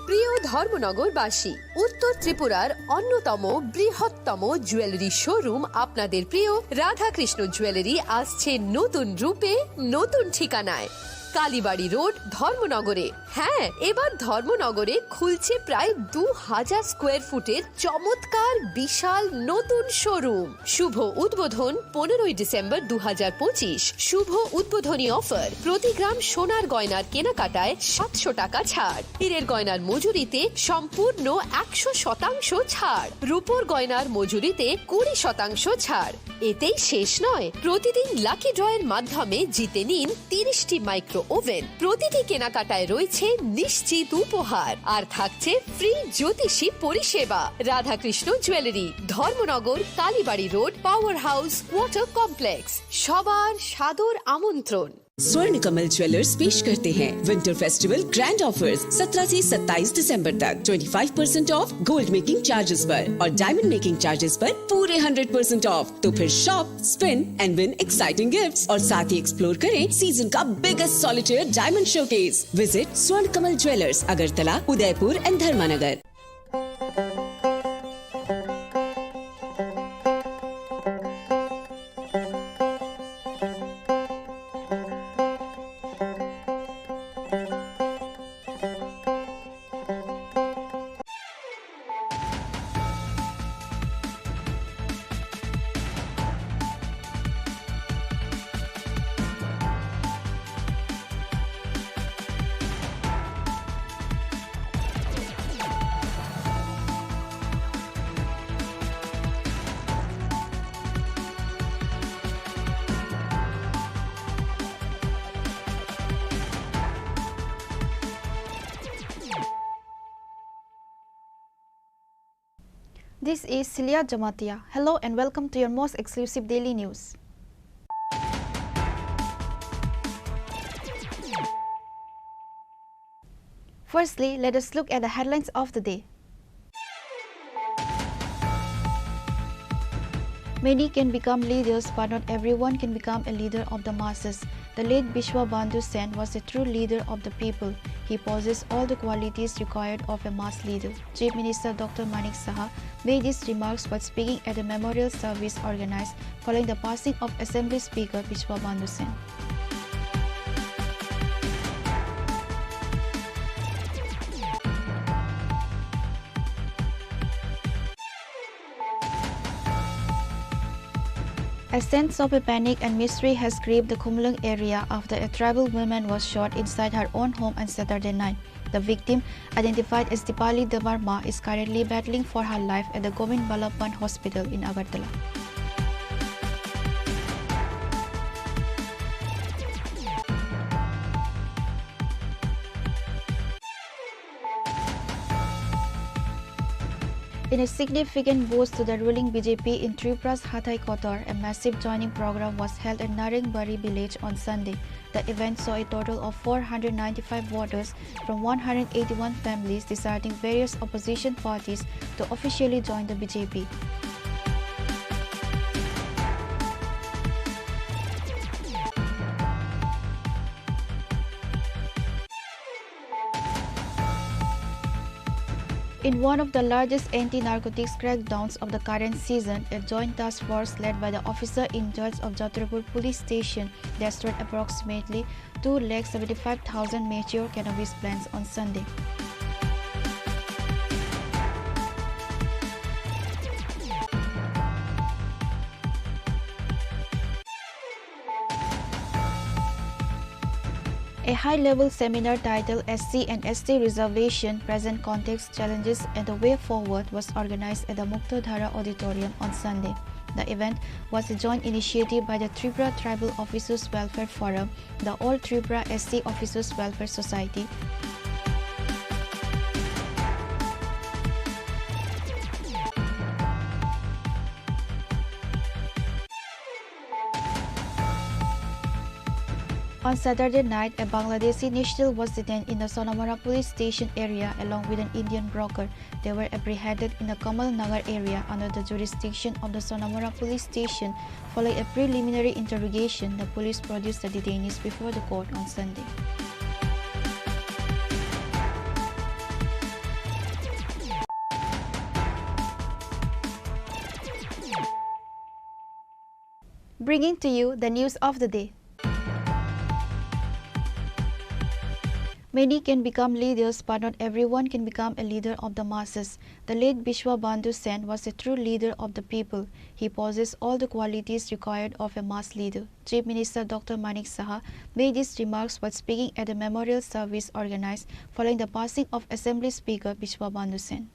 প্রিয় ধর্মনগরবাসী, উত্তর ত্রিপুরার অন্যতম বৃহত্তম জুয়েলারি শোরুম আপনাদের প্রিয় রাধাকৃষ্ণ জুয়েলারি আসছে নতুন রূপে, নতুন ঠিকানায়, কালীবাড়ি রোড, ধর্মনগরে। হ্যাঁ, এবার ধর্মনগরে খুলছে প্রায় 2000 স্কোয়ার ফুটের চমৎকার বিশাল নতুন শোরুম। শুভ উদ্বোধন 15 ডিসেম্বর 2025। শুভ উদ্বোধনী অফার, প্রতি গ্রাম সোনার গয়নার কেনাকাটায় 700 টাকা ছাড়, হীরের গয়নার মজুরিতে সম্পূর্ণ 100% ছাড়, রূপোর গয়নার মজুরিতে 20% ছাড়। এতেই শেষ নয়, প্রতিদিন লাকি ড্রয়ের মাধ্যমে জিতে নিন 30টি মাইক্রো ওভেন। প্রতিটি কেনাকাটায় রয়েছে নিশ্চিত উপহার, আর থাকছে ফ্রি জ্যোতিষী পরিষেবা। Radhakrishna jewellery, Dharmanagar, Kalibari road, power house, water complex. সবার সাদর আমন্ত্রণ। स्वर्ण कमल ज्वेलर्स पेश करते हैं विंटर फेस्टिवल ग्रैंड ऑफर्स 17 से 27 दिसंबर तक 25% ऑफ गोल्ड मेकिंग चार्जेस पर और डायमंड मेकिंग चार्जेस पर पूरे 100% ऑफ। तो फिर shop, spin and win exciting gifts और साथ ही एक्सप्लोर करें सीजन का biggest solitaire diamond showcase. Visit Swarna Kamal jewellers, Agartala, Udaipur and Dharmanagar. This is Celia Jamatia. Hello and welcome to your most exclusive daily news. Firstly, let us look at the headlines of the day. Many can become leaders, but not everyone can become a leader of the masses. The late Bishwa Bandhu Sen was a true leader of the people. He possessed all the qualities required of a mass leader. Chief Minister Dr. Manik Saha made these remarks while speaking at a memorial service organized following the passing of Assembly Speaker Bishwa Bandhu Sen. A sense of a panic and mystery has gripped the Khumlung area after a tribal woman was shot inside her own home on Saturday night. The victim, identified as Dipali Devarma, is currently battling for her life at the Govind Ballabhan Hospital in Agartala. In a significant boost to the ruling BJP in Tripura's Hathai Kotor, a massive joining program was held at Narengbari village on Sunday. The event saw a total of 495 voters from 181 families deciding various opposition parties to officially join the BJP. In one of the largest anti-narcotics crackdowns of the current season, a joint task force led by the officer in charge of Jatrapur police station destroyed approximately 275,000 mature cannabis plants on Sunday. A high-level seminar titled SC and ST Reservation, Present Context, Challenges and the Way Forward was organized at the Muktadhara Auditorium on Sunday. The event was a joint initiative by the Tripura Tribal Officers Welfare Forum, the All Tripura SC Officers Welfare Society, On Saturday night, a Bangladeshi national was detained in the Sonamara police station area along with an Indian broker. They were apprehended in the Kamal Nagar area under the jurisdiction of the Sonamara police station. Following a preliminary interrogation, the police produced the detainees before the court on Sunday. Bringing to you the news of the day. Many can become leaders, but not everyone can become a leader of the masses. The late Bishwa Bandhu Sen was a true leader of the people. He possessed all the qualities required of a mass leader. Chief Minister Dr. Manik Saha made these remarks while speaking at a memorial service organized following the passing of Assembly Speaker Bishwa Bandhu Sen.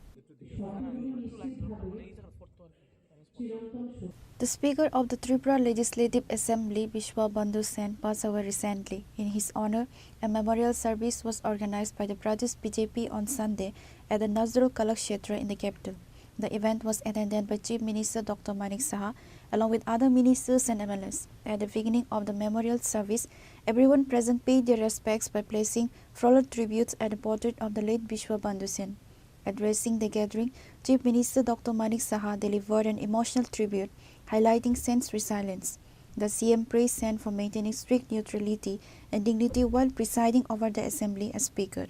The Speaker of the Tripura Legislative Assembly, Bishwa Bandhu Sen, passed away recently. In his honor, a memorial service was organized by the Pradesh BJP on Sunday at the Nazrul Kalakshetra in the capital. The event was attended by Chief Minister Dr. Manik Saha along with other ministers and MLAs. At the beginning of the memorial service, everyone present paid their respects by placing floral tributes at the portrait of the late Bishwa Bandhu Sen. Addressing the gathering, Chief Minister Dr. Manik Saha delivered an emotional tribute, highlighting Sen's resilience. The CM praised Sen for maintaining strict neutrality and dignity while presiding over the assembly as speaker.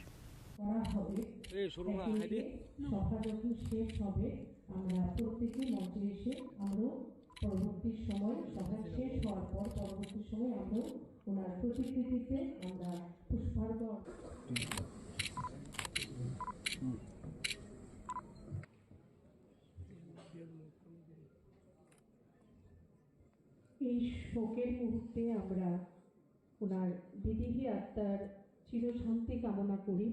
এই শোকের মুহূর্তে আমরা ওনার বিদেহী আত্মার চিরশান্তি কামনা করি।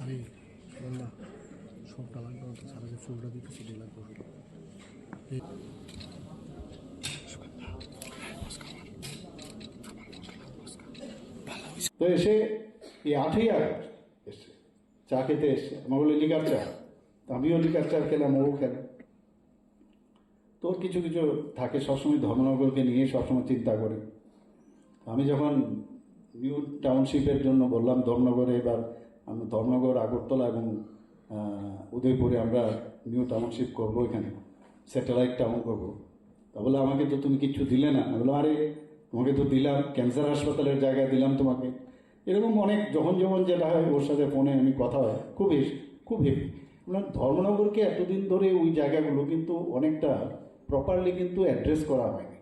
আরে বললা সবটা লাগবে তো সারা যে ফুলটা দিতেছি দিলা তো তো এসে এই 8ই আগস্ট এসে চা খেতে এসছে আমার বলে লিকার চা, আমিও লিকার চা খেলাম, ও খেলাম। তোর কিছু কিছু থাকে, সবসময় ধর্মনগরকে নিয়ে সবসময় চিন্তা করে। আমি যখন নিউ টাউনশিপের জন্য বললাম ধর্মনগরে, এবার আমরা ধর্মনগর, আগরতলা এবং উদয়পুরে আমরা নিউ টাউনশিপ করবো, এখানে স্যাটেলাইট টাউন করবো। তা বলে আমাকে তো তুমি কিচ্ছু দিলে না। আমি বললাম আরে তোমাকে তো দিলাম, ক্যান্সার হাসপাতালের জায়গায় দিলাম তোমাকে। এরকম অনেক যখন যখন যেটা হয় ওর সাথে ফোনে আমি কথা হয়, খুব হেভি। ধর্মনগরকে এতদিন ধরে ওই জায়গাগুলো কিন্তু অনেকটা প্রপারলি কিন্তু অ্যাড্রেস করা হয়নি।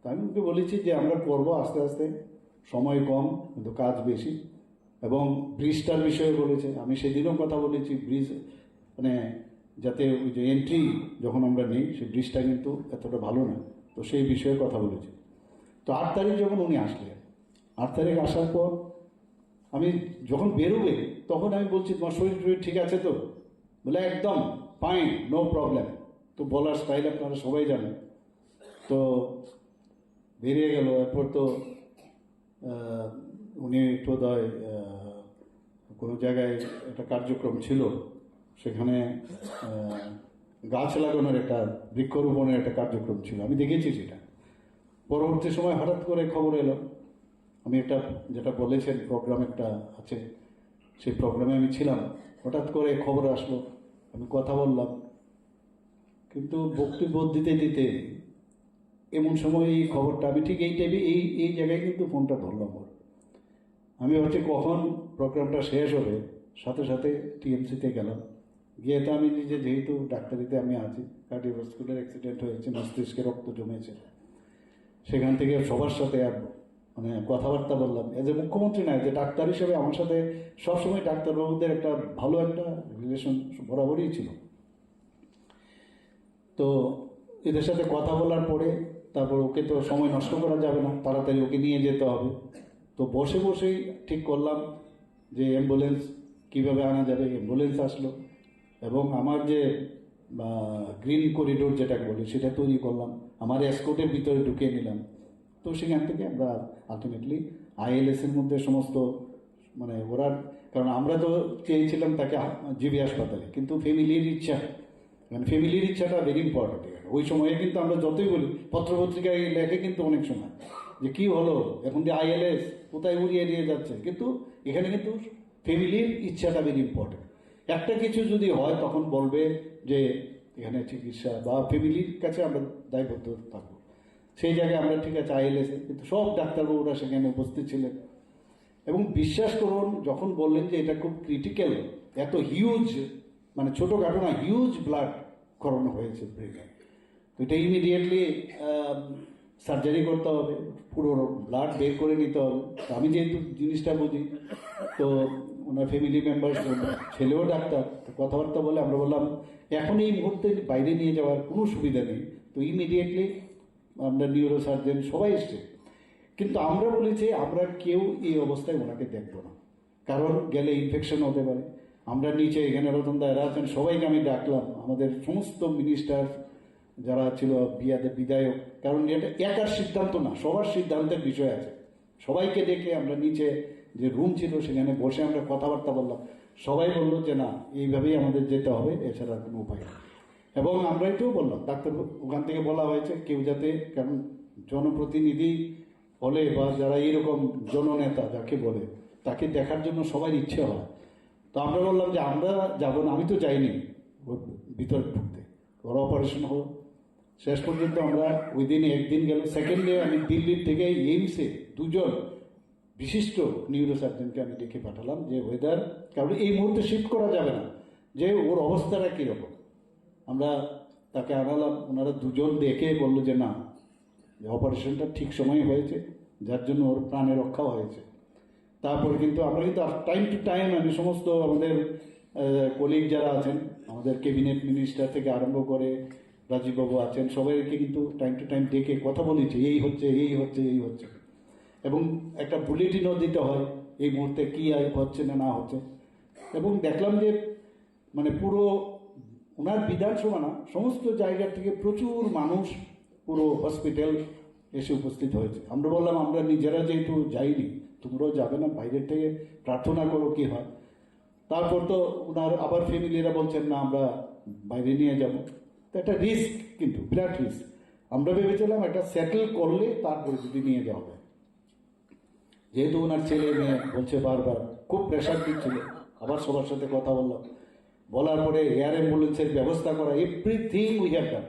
তা আমি ওকে বলেছি যে আমরা করবো আস্তে আস্তে, সময় কম কিন্তু কাজ বেশি। এবং ব্রিজটার বিষয়ে বলেছে, আমি সেদিনও কথা বলেছি, ব্রিজ মানে যাতে ওই যে এন্ট্রি যখন আমরা নিই সেই ব্রিজটা কিন্তু এতটা ভালো না, তো সেই বিষয়ে কথা বলেছি। তো 8 তারিখ যখন উনি আসলেন, 8 তারিখ আসার পর আমি যখন বেরোবে তখন আমি বলছি তোমার শরীর ঠিক আছে তো? বলে একদম ফাইন, নো প্রবলেম। তো বলার স্টাইল আপনারা সবাই জানেন। তো বেরিয়ে গেল। এরপর তো উনি বোধহয় কোনো জায়গায় একটা কার্যক্রম ছিল, সেখানে গাছ লাগানোর একটা বৃক্ষরোপণের একটা কার্যক্রম ছিল, আমি দেখেছি সেটা। পরবর্তী সময় হঠাৎ করে খবর এলো, আমি একটা যেটা বলেছেন প্রোগ্রাম একটা আছে, সেই প্রোগ্রামে আমি ছিলাম। হঠাৎ করে খবর আসলো, আমি কথা বললাম, কিন্তু বক্তব্য দিতে দিতে এমন সময় এই খবরটা আমি ঠিক এই টাইমে এই জায়গায় কিন্তু ফোনটা ধরলাম। আমি ভাবছি কখন প্রোগ্রামটা শেষ হবে, সাথে সাথে টিএমসিতে গেলাম। গিয়ে তো আমি নিজে, যেহেতু ডাক্তারিতে আমি আছি, কার্ডিওভাস্কুলার অ্যাক্সিডেন্ট হয়েছে, মস্তিষ্কে রক্ত জমেছে, সেখান থেকে সবার সাথে মানে কথাবার্তা বললাম। এজ এ মুখ্যমন্ত্রী নয়, যে ডাক্তার হিসেবে আমার সাথে সবসময় ডাক্তারবাবুদের একটা ভালো একটা রিলেশন বরাবরই ছিল। তো এদের সাথে কথা বলার পরে তারপর ওকে তো সময় নষ্ট করা যাবে না, তাড়াতাড়ি ওকে নিয়ে যেতে হবে। তো বসে বসেই ঠিক করলাম যে অ্যাম্বুলেন্স কীভাবে আনা যাবে। অ্যাম্বুলেন্স আসলো এবং আমার যে গ্রিন করিডোর যেটাকে বলি সেটা তৈরি করলাম, আমার এসকোর্টের ভিতরে ঢুকিয়ে নিলাম। তো সেখান থেকে আমরা আলটিমেটলি ILS-এর মধ্যে সমস্ত মানে ওরা, কারণ আমরা তো চেয়েছিলাম তাকে জিবি হাসপাতালে, কিন্তু ফ্যামিলির ইচ্ছা, মানে ফ্যামিলির ইচ্ছাটা ভেরি ইম্পর্টেন্ট। ওই সময়ে কিন্তু আমরা যতই বলি, পত্রপত্রিকায় লেখে কিন্তু অনেক সময় যে কী হলো এখন যে ILS কোথায় উড়িয়ে নিয়ে যাচ্ছে, কিন্তু এখানে কিন্তু ফ্যামিলির ইচ্ছাটা ভেরি ইম্পর্টেন্ট। একটা কিছু যদি হয় তখন বলবে যে এখানে চিকিৎসা বা ফ্যামিলির কাছে আমরা দায়বদ্ধ থাকবো। সেই জায়গায় আমরা ঠিক আছে ILS-এ, কিন্তু সব ডাক্তারবাবুরা সেখানে উপস্থিত ছিলেন এবং বিশ্বাস করুন যখন বললেন যে এটা খুব ক্রিটিক্যাল, এত হিউজ মানে ছোটোখাটো না, হিউজ ব্লাড করানো হয়েছে ব্রেনে, তো এটা ইমিডিয়েটলি সার্জারি করতে হবে, পুরো ব্লাড বের করে নিতে হবে। আমি যেহেতু জিনিসটা বুঝি, তো ওনার ফ্যামিলি মেম্বার ছেলেও ডাক্তার, তো কথাবার্তা বলে আমরা বললাম এখন এই মুহূর্তে বাইরে নিয়ে যাওয়ার কোনো সুবিধা নেই। তো ইমিডিয়েটলি আমরা নিউরো সার্জন সবাই এসছে, কিন্তু আমরা বলেছি আমরা কেউ এই অবস্থায় ওনাকে দেখবো না, কারণ গেলে ইনফেকশন হতে পারে। আমরা নিচে এখানে রতনদা এরা আছেন, সবাইকে আমি ডাকলাম, আমাদের সমস্ত মিনিস্টার যারা ছিল, বিধায়ক, কারণ এটা একার সিদ্ধান্ত না, সবার সিদ্ধান্তের বিষয় আছে। সবাইকে ডেকে আমরা নিচে যে রুম ছিল সেখানে বসে আমরা কথাবার্তা বললাম। সবাই বললো যে না, এইভাবেই আমাদের যেতে হবে, এছাড়া কোনো উপায় নেই। এবং আমরা এটাও বললাম, ডাক্তার ওখান থেকে বলা হয়েছে কেউ যাতে, কারণ জনপ্রতিনিধি হলে বা যারা এইরকম জননেতা যাকে বলে, তাকে দেখার জন্য সবার ইচ্ছে হয়। তো আমরা বললাম যে আমরা যাবো না, আমি তো যাইনি ভিতরে ঢুকতে, ওরা অপারেশন হলো। শেষ পর্যন্ত আমরা ওই দিন একদিন গেল, সেকেন্ড ডে আমি দিল্লির থেকে এইমসে দুজন বিশিষ্ট নিউরোসার্জনকে আমি ডেকে পাঠালাম যে ওয়েদার, কারণ এই মুহূর্তে শিফট করা যাবে না, যে ওর অবস্থাটা কীরকম। আমরা তাকে আনালাম, ওনারা দুজন দেখে বললো যে না, অপারেশনটা ঠিক সময়ে হয়েছে, যার জন্য ওর প্রাণে রক্ষাও হয়েছে। তারপর কিন্তু আমরা কিন্তু টাইম টু টাইম আমি সমস্ত আমাদের কলিগ যারা আছেন, আমাদের ক্যাবিনেট মিনিস্টার থেকে আরম্ভ করে রাজীববাবু আছেন, সবাইকে কিন্তু টাইম টু টাইম ডেকে কথা বলেছি, এই হচ্ছে এই হচ্ছে এই হচ্ছে, এবং একটা বুলেটিনও দিতে হয় এই মুহূর্তে কী হচ্ছে না না হচ্ছে। এবং দেখলাম যে মানে পুরো ওনার বিধানসভা না, সমস্ত জায়গা থেকে প্রচুর মানুষ পুরো হসপিটাল এসে উপস্থিত হয়েছে। আমরা বললাম আমরা নিজেরা যেহেতু যাইনি, তোমরাও যাবে না, বাইরের থেকে প্রার্থনা করো কী হয়। তারপর তো ওনার আবার ফ্যামিলিরা বলছেন না আমরা বাইরে নিয়ে যাব, তো একটা রিস্ক, কিন্তু বিরাট রিস্ক। আমরা ভেবেছিলাম একটা সেটেল করলে তারপরে যদি নিয়ে যাওয়া যায়, যেহেতু ওনার ছেলে মেয়ে বলছে বারবার, খুব প্রেশার দিচ্ছিল। আবার সবার সাথে কথা বললাম, বলার পরে এয়ার অ্যাম্বুলেন্সের ব্যবস্থা করা, এভরিথিং উই হ্যাভ ডান,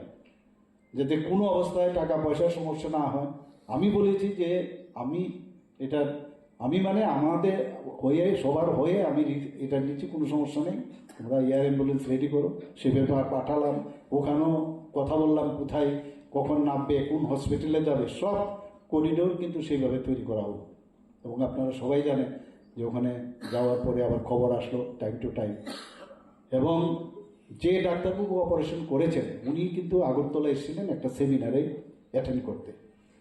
যাতে কোনো অবস্থায় টাকা পয়সার সমস্যা না হয়। আমি বলেছি যে আমি মানে আমাদের হয়ে সবার হয়ে আমি এটা নিচ্ছি, কোনো সমস্যা নেই, তোমরা এয়ার অ্যাম্বুলেন্স রেডি করো। সে ব্যাপার পাঠালাম, ওখানেও কথা বললাম কোথায় কখন নামবে, কোন হসপিটালে যাবে, সব করিডোর কিন্তু সেইভাবে তৈরি করা হলো। এবং আপনারা সবাই জানেন যে ওখানে যাওয়ার পরে আবার খবর আসলো টাইম টু টাইম। এবং যে ডাক্তারবাবু অপারেশন করেছেন উনি কিন্তু আগরতলা এসেছিলেন একটা সেমিনারে অ্যাটেন্ড করতে।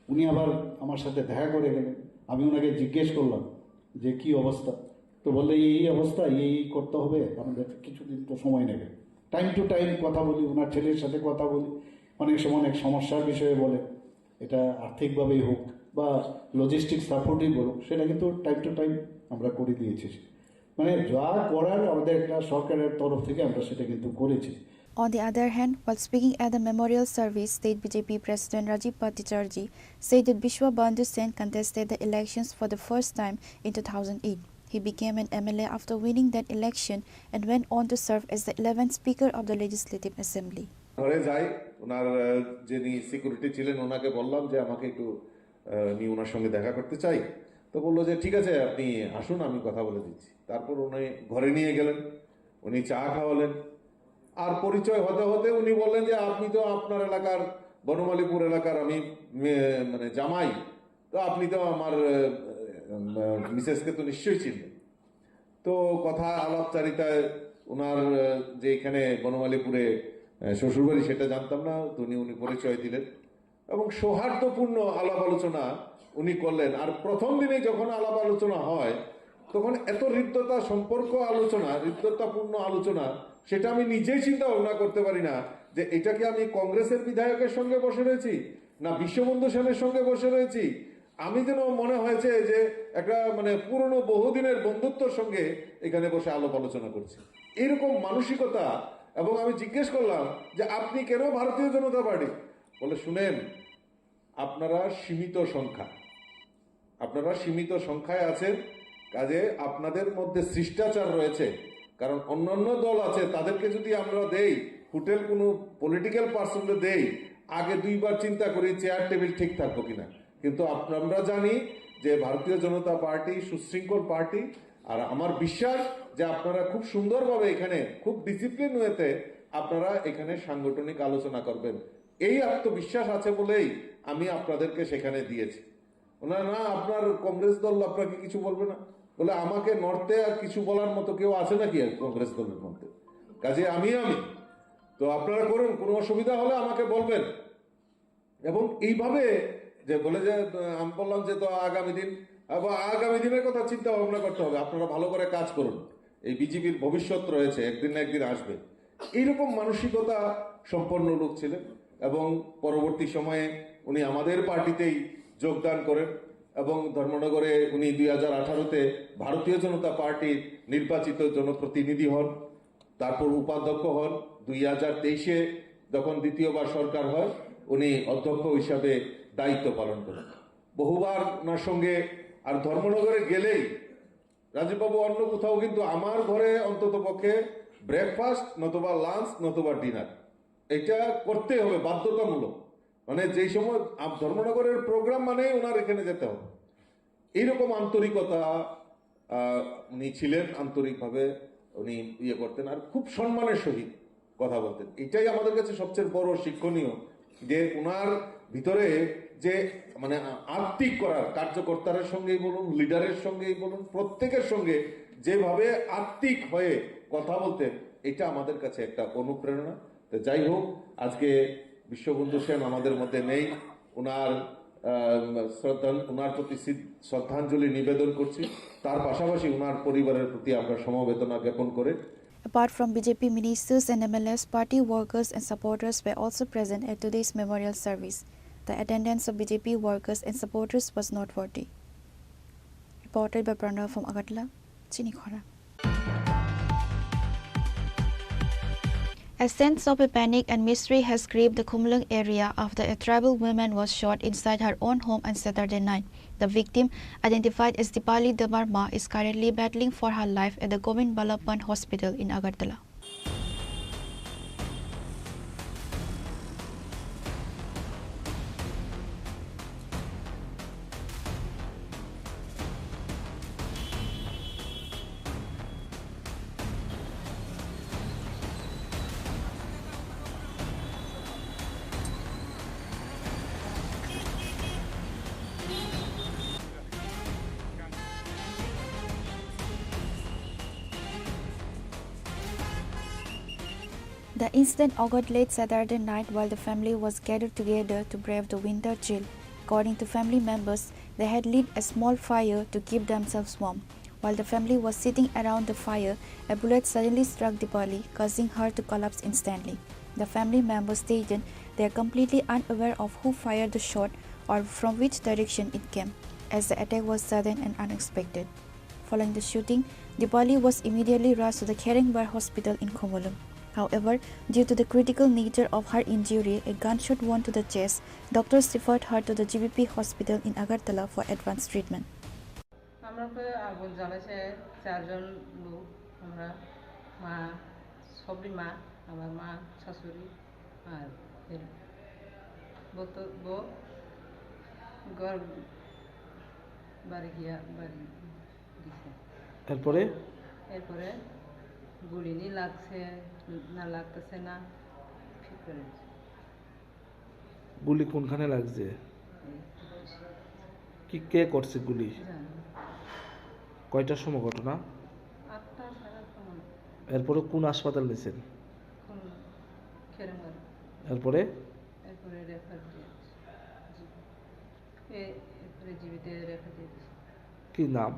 উনি আবার আমার সাথে দেখা করে গেলেন। আমি ওনাকে জিজ্ঞেস করলাম যে কি অবস্থা, তো বললে এই অবস্থা, এই করতে হবে, আমাদের কিছুদিন তো সময় নেবে। টাইম টু টাইম কথা বলি, ওনার ছেলের সাথে কথা বলি, অনেক সময় অনেক সমস্যার বিষয়ে বলে, এটা আর্থিকভাবেই হোক বা লজিস্টিক সাপোর্টই বলুক, সেটা কিন্তু টাইম টু টাইম আমরা করে দিয়েছি। মানে যা করার আমাদের একটা সরকারের তরফ থেকে আমরা সেটা কিন্তু করেছি। On the other hand, while speaking at the memorial service, State BJP President Rajiv Bhattacharjee said that Bishwa Bandhu Sen contested the elections for the first time in 2008. He became an MLA after winning that election and went on to serve as the 11th Speaker of the Legislative Assembly. ঘরে যাই, ওনার যিনি security ছিলেন ওনাকে বললাম যে আমাকে একটু আমি ওনার সঙ্গে দেখা করতে চাই। তো বললো যে ঠিক আছে আপনি আসুন, আমি কথা বলে দিচ্ছি। তারপর উনি ঘরে নিয়ে গেলেন, উনি চা খাওয়ালেন, আর পরিচয় হতে হতে উনি বললেন যে আপনি তো আপনার এলাকার বনমালীপুর এলাকার আমি মানে জামাই, তো আপনি তো আমার মিসেসকে তো নিশ্চয়ই চিনবেন। তো কথা আলাপচারিতায় ওনার যে এখানে বনমালীপুরে শ্বশুরবাড়ি সেটা জানতাম না, তো উনি পরিচয় দিলেন এবং সৌহার্দ্যপূর্ণ আলাপ আলোচনা উনি করলেন। আর প্রথম দিনে যখন আলাপ আলোচনা হয় তখন এত হৃদ্যতা সম্পর্ক আলোচনা, হৃদ্যতাপূর্ণ আলোচনা, সেটা আমি নিজেই চিন্তা ভাবনা করতে পারি না যে এটা কি আমি কংগ্রেসের বিধায়কের সঙ্গে বসে রয়েছি না বিশ্ববন্ধু সেনের সঙ্গে বসে রয়েছি। আমি যেন মনে হয়েছে যে একটা মানে পুরনো বহুদিনের বন্ধুত্বর সঙ্গে এখানে বসে আলাপ আলোচনা করছি, এরকম মানসিকতা। এবং আমি জিজ্ঞেস করলাম যে আপনি কেন ভারতীয় জনতা পার্টি? বলে শুনেন, আপনারা সীমিত সংখ্যায় আছেন, কাজে আপনাদের মধ্যে শিষ্টাচার রয়েছে। কারণ অন্যান্য দল আছে, তাদেরকে যদি আমরা দেই, হোটেল কোনো পলিটিক্যাল পার্সনকে দেই, আগে দুইবার চিন্তা করি চেয়ার টেবিল ঠিক থাকবো কিনা। কিন্তু আমরা জানি যে ভারতীয় জনতা পার্টি সুশৃঙ্খল পার্টি, আর আমার বিশ্বাস যে আপনারা খুব সুন্দরভাবে এখানে খুব ডিসিপ্লিন ওয়েতে আপনারা এখানে সাংগঠনিক আলোচনা করবেন। এই আত্মবিশ্বাস আছে বলেই আমি আপনাদেরকে সেখানে দিয়েছি। না আপনার কংগ্রেস দল আপনাকে কিছু বলবে না, বলে আমাকে নর্থে আর কিছু বলার মতো কেউ আছে নাকি কংগ্রেস দলের মধ্যে? কাজে আমি তো আপনারা করুন, কোনো অসুবিধা হলে আমাকে বলবেন। এবং এইভাবে যে বলে যে আমি বললাম যে তো আগামী দিনের কথা চিন্তা ভাবনা করতে হবে, আপনারা ভালো করে কাজ করুন, এই বিজেপির ভবিষ্যৎ রয়েছে, একদিন না একদিন আসবে। এইরকম মানসিকতা সম্পন্ন লোক ছিলেন। এবং পরবর্তী সময়ে উনি আমাদের পার্টিতেই যোগদান করেন এবং ধর্মনগরে উনি 2018-তে ভারতীয় জনতা পার্টির নির্বাচিত জনপ্রতিনিধি হন, তারপর উপাধ্যক্ষ হন। 2023-এ যখন দ্বিতীয়বার সরকার হয়, উনি অধ্যক্ষ হিসাবে দায়িত্ব পালন করেন। বহুবার ওনার সঙ্গে, আর ধর্মনগরে গেলেই রাজীববাবু অন্য কোথাও কিন্তু আমার ঘরে অন্তত পক্ষে ব্রেকফাস্ট নতুবা লাঞ্চ নতুবা ডিনার এটা করতে হবে, বাধ্যতামূলক। মানে যেই সময় ধর্মনগরের প্রোগ্রাম মানে ওনার এখানে যেতে হবে। এইরকম আন্তরিকতা উনি ছিলেন, আন্তরিকভাবে উনি করতেন, আর খুব সম্মানের সহিত কথা বলতেন। এটাই আমাদের কাছে সবচেয়ে বড় শিক্ষণীয়, যে ওনার ভিতরে যে মানে আত্মিক করার, কার্যকর্তাদের সঙ্গেই বলুন, লিডারের সঙ্গেই বলুন, প্রত্যেকের সঙ্গে যেভাবে আত্মিক হয়ে কথা বলতেন, এটা আমাদের কাছে একটা অনুপ্রেরণা। তো যাই হোক, আজকে বিশ্ববন্ধু সেন আমাদের মধ্যে নেই, ওনার প্রতি শ্রদ্ধাঞ্জলি নিবেদন করছি। তার পাশাপাশি ওনার পরিবারের প্রতি আমরা সমবেদনা জ্ঞাপন করে। Apart from BJP ministers and MLAs, party workers and supporters were also present at today's memorial service. The attendance of BJP workers and supporters was noteworthy. Reported by Pranav from Agartala, Chinikhora. A sense of a panic and mystery has gripped the Khumlung area after a tribal woman was shot inside her own home on Saturday night. The victim, identified as Dipali Damarma, is currently battling for her life at the Govind Ballabhan Hospital in Agartala. The incident occurred late Saturday night while the family was gathered together to brave the winter chill. According to family members, they had lit a small fire to keep themselves warm. While the family was sitting around the fire, a bullet suddenly struck Dipali, causing her to collapse instantly. The family members stated they are completely unaware of who fired the shot or from which direction it came, as the attack was sudden and unexpected. Following the shooting, Dipali was immediately rushed to the Kherengbar Hospital in Khumulung. However, due to the critical nature of her injury, a gunshot wound to the chest, doctors referred her to the GBP hospital in Agartala for advanced treatment. আমরা আগুন জ্বালাইছে চারজন লোক, আমরা মা, সবরি মা, আমার মা, শাশুড়ি আর বউ ঘর বাড়ি গিয়া বাড়ি দিছে। এরপরে গুলি নি লাগছে না লাগতেছে না, ঠিক করে গুলি কোনখানে লাগছে? কি কে করছে গুলি? কয়টার সময় ঘটনা? 8টা সাড়ে 8টা। এরপরে কোন হাসপাতাল নিয়েছেন? খেরঙ্গার। এরপরে রেফার দিয়ে কি নাম?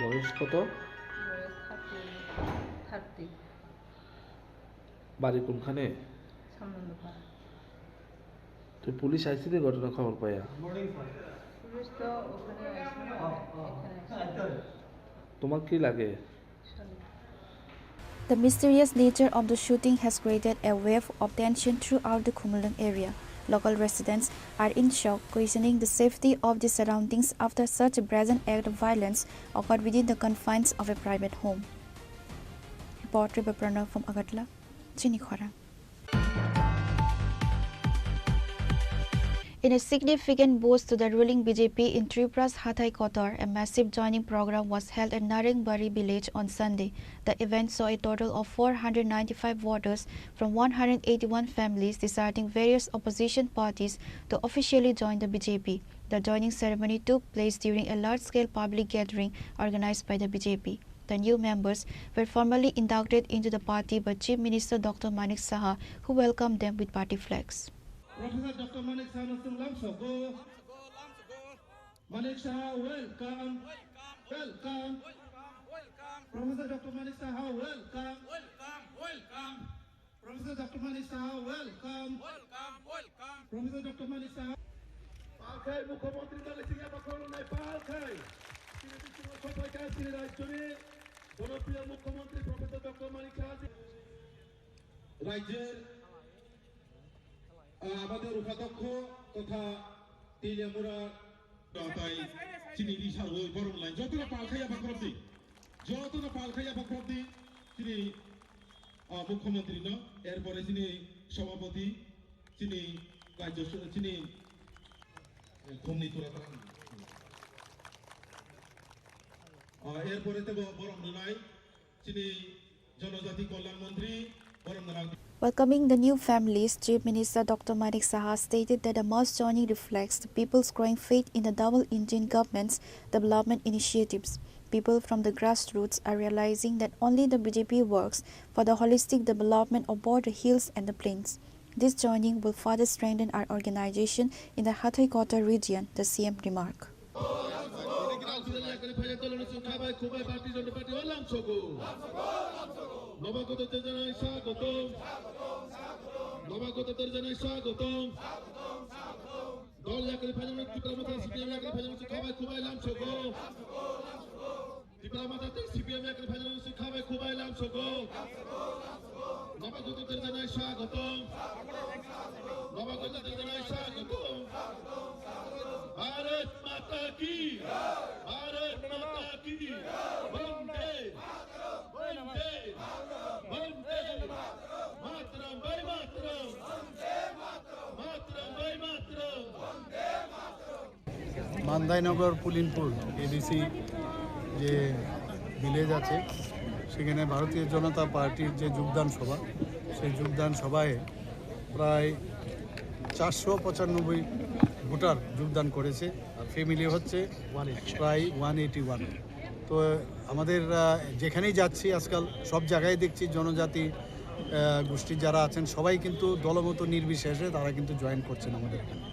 বয়স কত? বাড়ি কোনখানে? তো পুলিশ আইসি রে ঘটনা খবর পাইয়া? তোমার কি লাগে? The mysterious nature of the shooting has created a wave of tension throughout the Khumlung area. Local residents are in shock, questioning the safety of the surroundings after such a brazen act of violence occurred within the confines of a private home. Reporter Pranav from Agartala, Chinikhara. In a significant boost to the ruling BJP in Tripura's Hathai Kotor, a massive joining program was held at Naringbari village on Sunday. The event saw a total of 495 voters from 181 families deciding various opposition parties to officially join the BJP. The joining ceremony took place during a large-scale public gathering organized by the BJP. The new members were formally inducted into the party by Chief Minister Dr. Manik Saha, who welcomed them with party flags. Professor Dr. Manik Saha Lamsogo. Manik Saha, welcome. Welcome. Professor Dr. Manik Saha, welcome. Welcome. Professor Dr. Manik Saha, welcome. Welcome. Professor Dr. Manik Saha. Palkhai Mukhyamantri dale singa bakolo nai Palkhai. Sini bismo sobai ka sini rajyore জনপ্রিয় মুখ্যমন্ত্রী professor doctor Manik Saha রাজ্যের আমাদের উপাধ্যক্ষ তথা তেলিয়ামুড়া তাই চিনি বিশাল ওই বরং লাইন যতটা পালখাইয়া বাকরবদি তিনি মুখ্যমন্ত্রী ন এরপরে তিনি সভাপতি তিনি রাজ্য তিনি ঘুমনি তোরা এরপরে তো বরং নাই তিনি জনজাতি কল্যাণ মন্ত্রী বরং Welcoming the new families, Chief Minister Dr. Manik Saha stated that the mass joining reflects the people's growing faith in the double-engine government's development initiatives. People from the grassroots are realizing that only the BJP works for the holistic development of both the hills and the plains. This joining will further strengthen our organization in the Hathai Kotor region, the CM remarked. নবাগতদের জানাই স্বাগতম দল একালি final Tripura CPM একালি final খুবাই লামছগো ত্রিপুরা মাথাতে CPM একালি final খুবাই লামছগো নবাগতদের জানাই স্বাগতম ভারত মাতা কি বন্দে বন্দে বন্দে মাতরম বন্দে মাতরম বন্দে মাতরম মান্দাইনগর পুলিনপুর এডিসি যে ভিলেজ আছে সেখানে ভারতীয় জনতা পার্টির যে যোগদান সভা সেই যোগদান সভায় প্রায় 495 ভোটার যোগদান করেছে আর ফ্যামিলি হচ্ছে প্রায় 181। তো আমাদের যেখানেই যাচ্ছি আজকাল সব জায়গায় দেখছি জনজাতি গোষ্ঠীর যারা আছেন সবাই কিন্তু দলমত নির্বিশেষে তারা কিন্তু জয়েন করছেন আমাদের এখানে।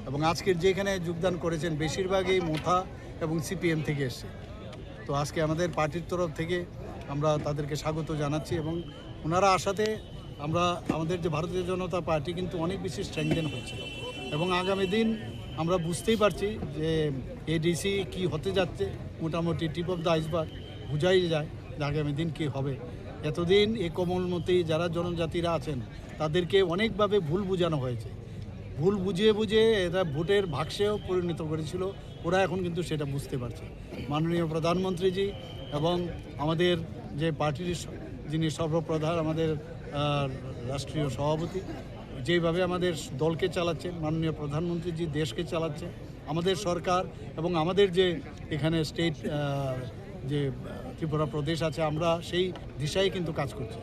এবং আজকের যেখানে যোগদান করেছেন বেশিরভাগই মোথা এবং সিপিএম থেকে এসছে। তো আজকে আমাদের পার্টির তরফ থেকে আমরা তাদেরকে স্বাগত জানাচ্ছি এবং ওনারা আসাতে আমরা আমাদের যে ভারতীয় জনতা পার্টি কিন্তু অনেক বেশি স্ট্রেংথেন হচ্ছে এবং আগামী দিন আমরা বুঝতেই পারছি যে এডিসি কি হতে যাচ্ছে, মোটামুটি টিপ অফ দ্য আইসবার্গ বোঝাই যায় যে আগামী দিন কী হবে। এতদিন এই কোমলমতি যারা জনজাতিরা আছেন তাদেরকে অনেকভাবে ভুল বোঝানো হয়েছে, ভুল বুঝিয়ে এরা ভোটের বাক্সেও পরিণত করেছিল, ওরা এখন কিন্তু সেটা বুঝতে পারছে। মাননীয় প্রধানমন্ত্রীজি এবং আমাদের যে পার্টির যিনি সর্বপ্রধান আমাদের রাষ্ট্রীয় সভাপতি যেভাবে আমাদের দলকে চালাচ্ছেন, মাননীয় প্রধানমন্ত্রীজি দেশকে চালাচ্ছে, আমাদের সরকার এবং আমাদের যে এখানে স্টেট যে ত্রিপুরা প্রদেশ আছে আমরা সেই দিশায় কিন্তু কাজ করছি।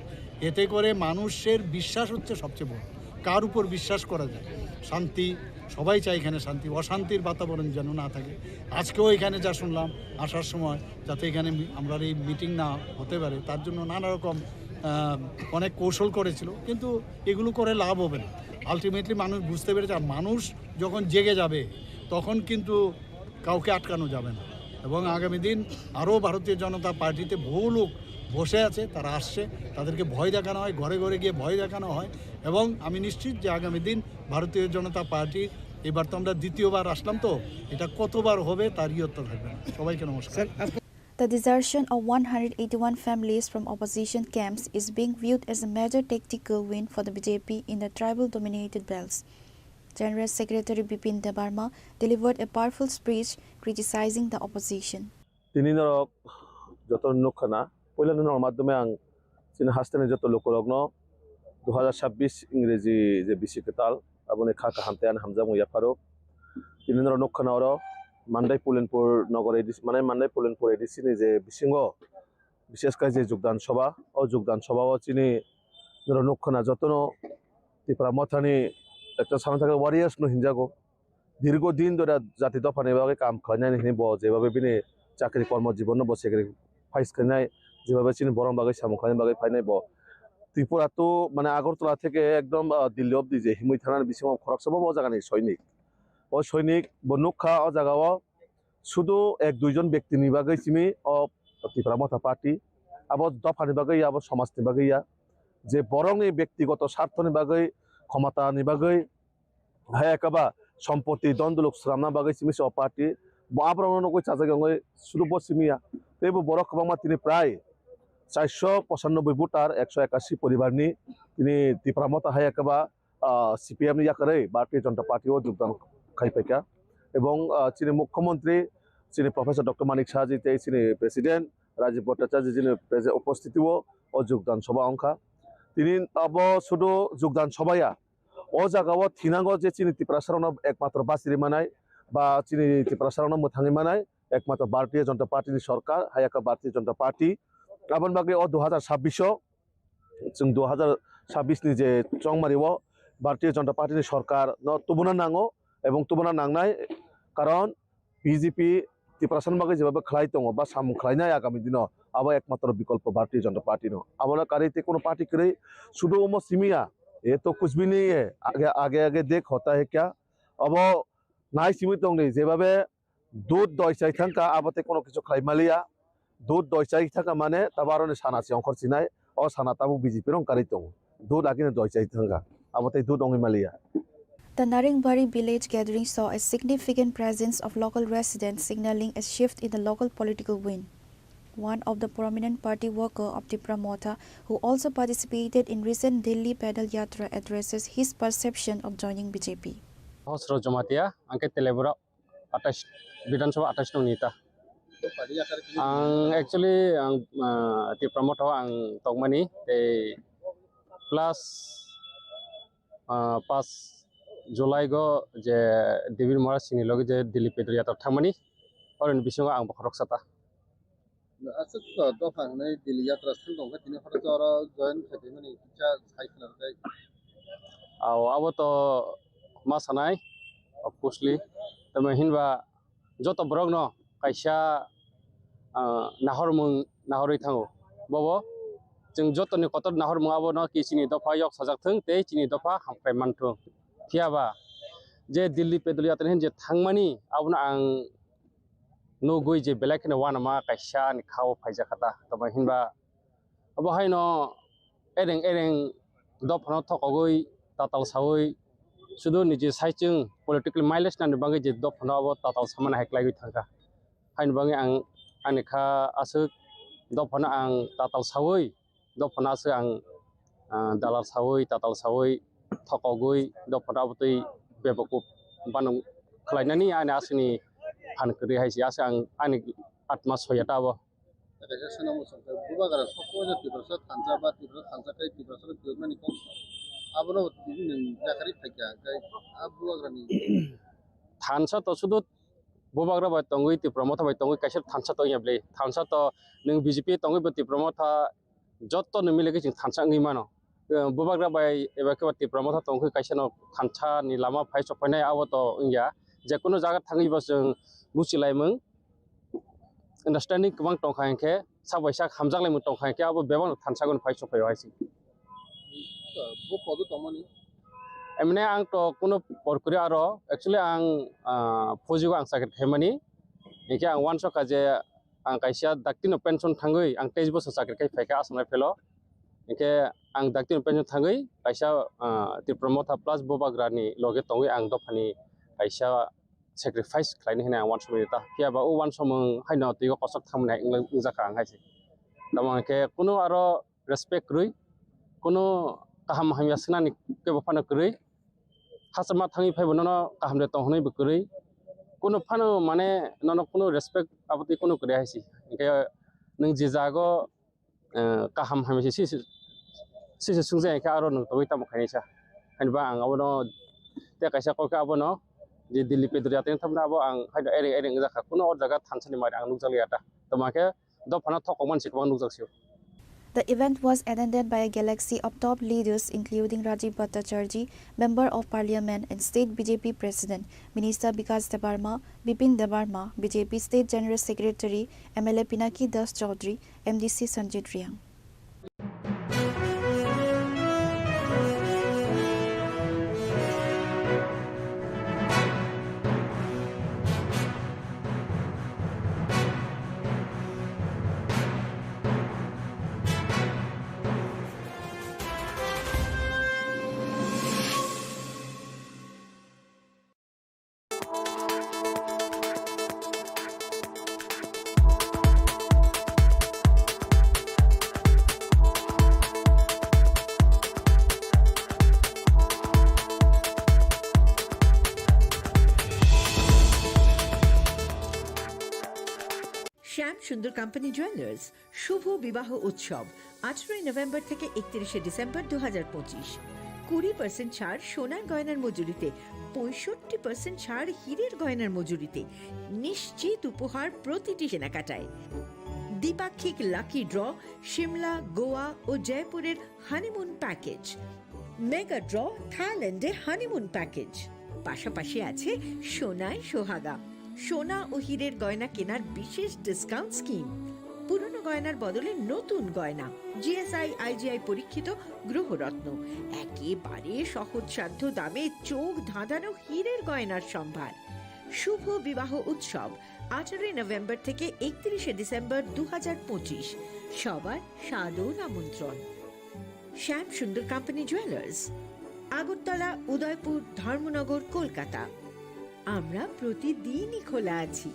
এতে করে মানুষের বিশ্বাস হচ্ছে সবচেয়ে বড়, কার উপর বিশ্বাস করা যায়। শান্তি, সবাই চায় এখানে শান্তি, অশান্তির বাতাবরণ যেন না থাকে। আজকেও এখানে যা শুনলাম আসার সময় যাতে এখানে আমরা এই মিটিং না হতে পারে তার জন্য নানা রকম অনেক কৌশল করেছিল, কিন্তু এগুলো করে লাভ হবে না। আলটিমেটলি মানুষ বুঝতে পেরেছে, আর মানুষ যখন জেগে যাবে তখন কিন্তু কাউকে আটকানো যাবে না। এবং আগামী দিন আরও ভারতীয় জনতা পার্টিতে বহু লোক বসে আছে, তারা আসছে, তাদেরকে ভয় দেখানো হয়, ঘরে ঘরে গিয়ে ভয় দেখানো হয়। এবং আমি নিশ্চিত যে আগামী দিন ভারতীয় জনতা পার্টি, এবার তো আমরা দ্বিতীয়বার আসলাম, তো এটা কতবার হবে তার ইয়ত্তা থাকবে না। সবাইকে নমস্কার। The desertion of 181 families from opposition camps is being viewed as a major tactical win for the BJP in the tribal-dominated belts. General Secretary Bipin Debarma delivered a powerful speech criticizing the opposition. Tininarok joto nokkhana poila nor maddhome ang sin hastane joto lokologno 2026 ইংরেজি যে বিশিকেতাল abone khaka hamtean hamza muya farok tininor nokkhana oro Mandai Pulinpur Nagar ADC মানে Mandai পুলেনপুর ADC যে বিশৃঙ্গ বিশেষ করে যে যোগদান সভা ও যোগদান সভাও চিনি নক্ষণা যতন ত্রিপুরা মথানি একটা সামনে থাকা ওয়ারিয়ার্স নো হিনজাগো দীর্ঘদিন ধরে জাতি দফা নেবাগে কাম খাইনাই হিনি ব যেভাবে বিনি চাকরি কর্মজীবন বসে ফাইস খাইনাই যেভাবে চিনি বরং বাগে সামু খাইনাই বাগে ফাইনাই ব ত্রিপুরা তো মানে আগরতলা থেকে একদম দিল্লি অব্দি যে হিমুই থানার বিশৃঙ্গ খরক সভা ও জায়গা নেই সৈনিক ও সৈনিক বনুক্ষা ও জায়গাও শুধু এক দুইজন ব্যক্তি নিবাগৈ চিমি ও ত্রিপুরা মথা পার্টি আবার দফা নিবাগৈ আবার সমাজ নিবাগৈয়া যে বরং এই ব্যক্তিগত স্বার্থ নিবাগৈ ক্ষমতা নিবাগৈ হ্যাঁ একাবা সম্পত্তি দ্বন্দ্ব লোক শ্রামনা বাগৈ চিমি ও পার্টি আবরণ চাজাগৈ শুরু চিমিয়া এই বড় খবরমা তিনি প্রায় 495 ভোটার 181 পরিবারনি তিনি ত্রিপুরা মথা হ্যাঁ একাবা সিপিএম ইয়াকারে ভারতীয় জনতা পার্টিও যোগদান খাইপাইকা এবং চিনি মুখ্যমন্ত্রী চিনি প্রফেসর ডক্টর মানিক শাহজি চিনি প্রেসিডেন্ট রাজীব ভট্টাচার্য যিনি উপস্থিতিও ও যোগদান সভা অংখা তিনি আব শুধু যোগদান সভায়া ও জায়গাও থিনাঙ্গ যে চিনি ত্রিপুরা সারণ একমাত্র বাসিরি মানায় বা চিনি ত্রিপুরা সারণ মোথাঙি মানায় একমাত্র ভারতীয় জনতা পার্টির সরকার হায়াকা ভারতীয় জনতা পার্টি আবার বাকি ও 2026 जों 2026 नि जे चंमारिव भारतीय जनता पार्टी सरकार न तुबुना नांगो এবং তুবনা নাংনাই কারণ বিজেপি ত্রিপুরাসান বাগে যেভাবে খেলাই দङ বা সামু খেলাইনাই আগামী দিন আবার একমাত্র বিকল্প ভারতীয় জনতা পার্টি ন আমরা কারিতে কোনো পার্টি করে শুধু ওমো সিমিয়া ये तो कुछ भी नहीं है आगे आगे आगे देख होता है क्या अब নাই সিমি দङ नै যেভাবে দুধ দই চাই থাকা আবাতে কোনো কিছু খাই মালিয়া দুধ দই চাই থাকা মানে তাবারনে সানাসি অংখর চিনাই ও সানা তাবু বিজেপি রং কারি দङ দুধ আগিনে দই চাই থাকা আবাতে দুধ অঙ্গি Malia The Naringbari village gathering saw a significant presence of local residents, signaling a shift in the local political wind. One of the prominent party worker of Tirupura Motha, who also participated in recent Delhi Pedal Yatra, addresses his perception of joining BJP. Hosro Jamatia, Anke Telebura, attached Bidansova attached to Nita. Actually, Tirupura Motha and Togmani, they plus pass July go je Devil Mara sini logi je Delhi Pedal Yatra thamani और इन विषयों का आंख रख सकता अच्छा तो फांगने दिल्ली यात्रा स्थल दोंगा तिने फटा जरा जॉइन करते हैं नहीं क्या साइकिल रहता है अब तो मासनाय पुसली तो मैं हिंबा जो तो ब्रग न कैसा नाहरई थांगो बाबो जों जतनि कत नाहरमुं आबो न किसिनि दफा yok साजाकथों ते चिनि दफा हामफ्राय मानथों थियाबा जे दिल्ली पेदल यात्रा जे थांमानि आबनो आं नगुइ जे बेलाखिनो वानामा कायसा नि खाव फायजा खाता तबा हिनबा अबहाय न एरें दफानो थकगै ताताल सावै सुदु निजे साइचों पलिटिकल माइलेज नानि बाङै जे दफानो अब ताताल सामान हायख्लाय थांगा हायन बाङै आं आनिखा आसो दफानो आं ताताल सावै दफानो आसो आं दालाल सावै ताताल सावै थकगै दफानो अबतै बेबको बानं खलायनानि आनि आसोनि फानकरि हायसि आसो आं आनि आत्मा सयता अब कैसे सनम सकता बुबागरा सको जे तिब्रसा थांजा बा तिब्रसा थांजा कई तिब्रसा तिब्रमानि को आबनो जाखारि फायका आ बुबागरानि थानसा तो सुदु बुबागरा बाय तंगै त्रिपुरा मथा बाय तंगै कैसे थानसा तो याबले थानसा तो नों बीजेपी तंगै बा त्रिपुरा मथा जत्तो न मिलेगे जों थानसा ngै मानो बुबागरा बाय एबा के त्रिपुरा मथा तंगै कैसे न थानसा नि लामा फाय सफायनाय आबो तो इंया जेकुनु जागा थाङैबा जों बुसिलायमों अंडरस्टैंडिंग गोबां दंखायखे साबायसा हामजालायमों दंखायखे आबो बेबां थानसागोन फाय सफायाव हायसि बो पदु तमनि एमने आं तो कुनो परकुरी आरो एक्चुअली आं फौजिखौ आं साकेट खायमानि इनके आं वान सका जे आं कायसा डाक्टिनो पेन्सन थाङै आं 23 बोसोर साकेट खाय फायका आसामनाय फेल' इनके आं डाक्टिनो पेन्सन थाङै कायसा त्रिप्रमथा प्लास बबाग्रानि लगे तङै आं दफानि कायसा सेक्रिफाइस खालायनो होना आं वान समनि ता फियाबा ओ वान सम हायनो तिगो कसक थामनाय जाका आं हायसे दामाके कुनो आरो रेसपेक्ट रुइ कुनो kaham hamya senani ke bapana kuri hasama thangi phaibo nono kaham de tonhonai bukuri kuno phano mane nono kuno respect abati kuno kuri haisi ke nung jijago kaham hamya si sungje ke aro nung toi tam khani sa hanba ang abono te kaisa ko ka abono je dilli pedria ten thamna abo ang haida ere jaka kuno or jaga thansani mari ang nungjali ata tomake do phana thokman sikwa nungjaksio. The event was attended by a galaxy of top leaders including Rajiv Bhattacharjee, Member of Parliament and State BJP President, Minister Vikas Debarma, Bipin Debarma, BJP State General Secretary, MLA Pinaki Das Chaudhary, MDC Sanjit Riang. শ্যাম সুন্দর company jewellers শুভ বিবাহ উৎসব 18 November থেকে 31 December 2025। 20% ছাড় সোনার গয়নার মজুরিতে, 65% ছাড় হীরের গয়নার মজুরিতে, নিশ্চিত উপহার প্রতিটি কেনাকাটায়। দ্বিপাক্ষিক লাকি ড্র, শিমলা, গোয়া ও জয়পুরের হানিমুন প্যাকেজ, মেগা ড্র থাইল্যান্ডে হানিমুন প্যাকেজ, পাশাপাশি আছে সোনায় সোহাগা, সোনা ও হীরের গয়না কেনার বিশেষ ডিসকাউন্ট স্কিম, পুরনো গয়নার বদলে নতুন গয়না, জিএসআই আইজিআই পরীক্ষিত গ্রহরত্ন, একেবারে সহজসাধ্য দামে চোখ ধাঁধানো হীরের গয়নার সম্ভার। শুভ বিবাহ উৎসব 18 নভেম্বর থেকে 31 ডিসেম্বর 2025। সবার সাদর আমন্ত্রণ। শ্যাম সুন্দর কোম্পানি জুয়েলার্স, আগরতলা, উদয়পুর, ধর্মনগর, কলকাতা। আমরা প্রতিদিনই খোলা আছি।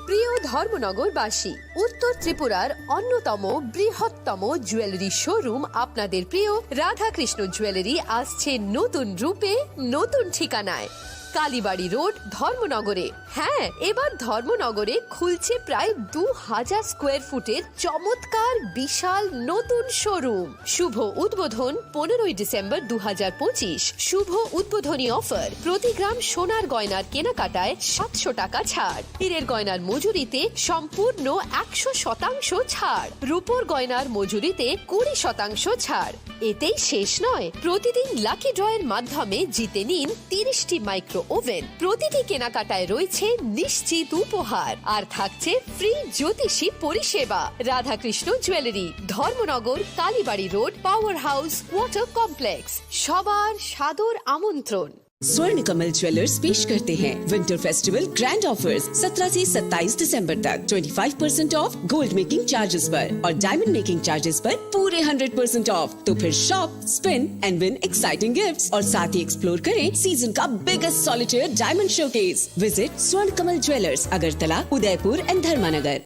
প্রিয় ধর্মনগরবাসী, উত্তর ত্রিপুরার অন্যতম বৃহত্তম জুয়েলারি শোরুম আপনাদের প্রিয় রাধাকৃষ্ণ জুয়েলারি আসছে নতুন রূপে, নতুন ঠিকানায়, কালীবাড়ি রোড, ধর্মনগরে। হ্যাঁ, এবার ধর্মনগরে খুলছে প্রায় 2000 স্কোয়ার ফুটের চমৎকার বিশাল নতুন শোরুম। শুভ উদ্বোধন 15 ডিসেম্বর 2025। শুভ উদ্বোধনী অফার, প্রতি গ্রাম সোনার গয়নার কেনাকাটায় 700 টাকা ছাড়, হীরের গয়নার মজুরিতে সম্পূর্ণ 100% ছাড়, রূপোর গয়নার মজুরিতে 20% ছাড়। এতেই শেষ নয়, প্রতিদিন লাকি ড্রয়ের মাধ্যমে জিতে নিন 30টি মাইক্রো ওভেন। প্রতিটি কেনাকাটায় রয়েছে নিশ্চিত উপহার, আর থাকছে ফ্রি জ্যোতিষী পরিষেবা। Radhakrishna jewellery, Dharmanagar, Kalibari road, power house, water complex. সবার সাদর আমন্ত্রণ। स्वर्ण कमल ज्वेलर्स पेश करते हैं विंटर फेस्टिवल ग्रैंड ऑफर्स 17 से 27 दिसंबर तक 25% ऑफ गोल्ड मेकिंग चार्जेस पर और डायमंड मेकिंग चार्जेस पर पूरे 100% ऑफ। तो फिर shop, spin and win exciting gifts और साथ ही एक्सप्लोर करें सीजन का biggest solitaire diamond showcase. Visit Swarna Kamal jewellers, Agartala, Udaipur and Dharmanagar.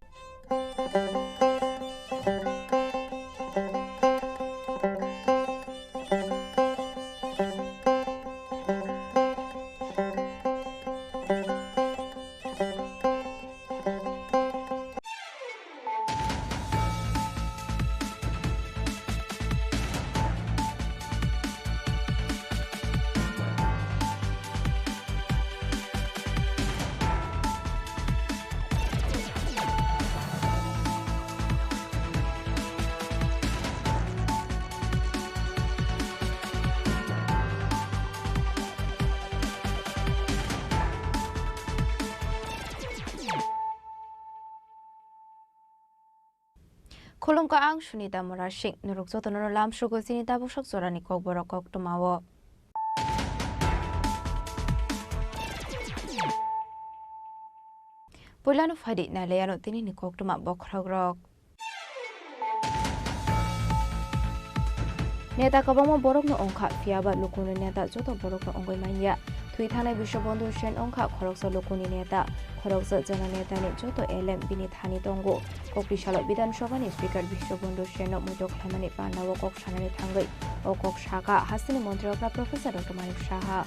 Kolongka ang Sunita Morashing nuruk jotono lam sugo sinita busok jorani kok borok kok tumawo. Pulano fadi na leyano tini ni kok tuma bokragrok. Neta kabamo borok no ongka fiaba lukuni neta joto borok no ongoi manya. Tui thane Bishobandhu Sen ongka khoroksa lukuni neta khoroksa jana neta ni joto LM bini thani tongo. Kok bisalo Bidhan Sabha ni Speaker Bishobandhu Sen no muitok khlaimani pandawo kok sanani thangai. O kok shaka Hastini Mantri Okra Professor Dr. Manik Saha.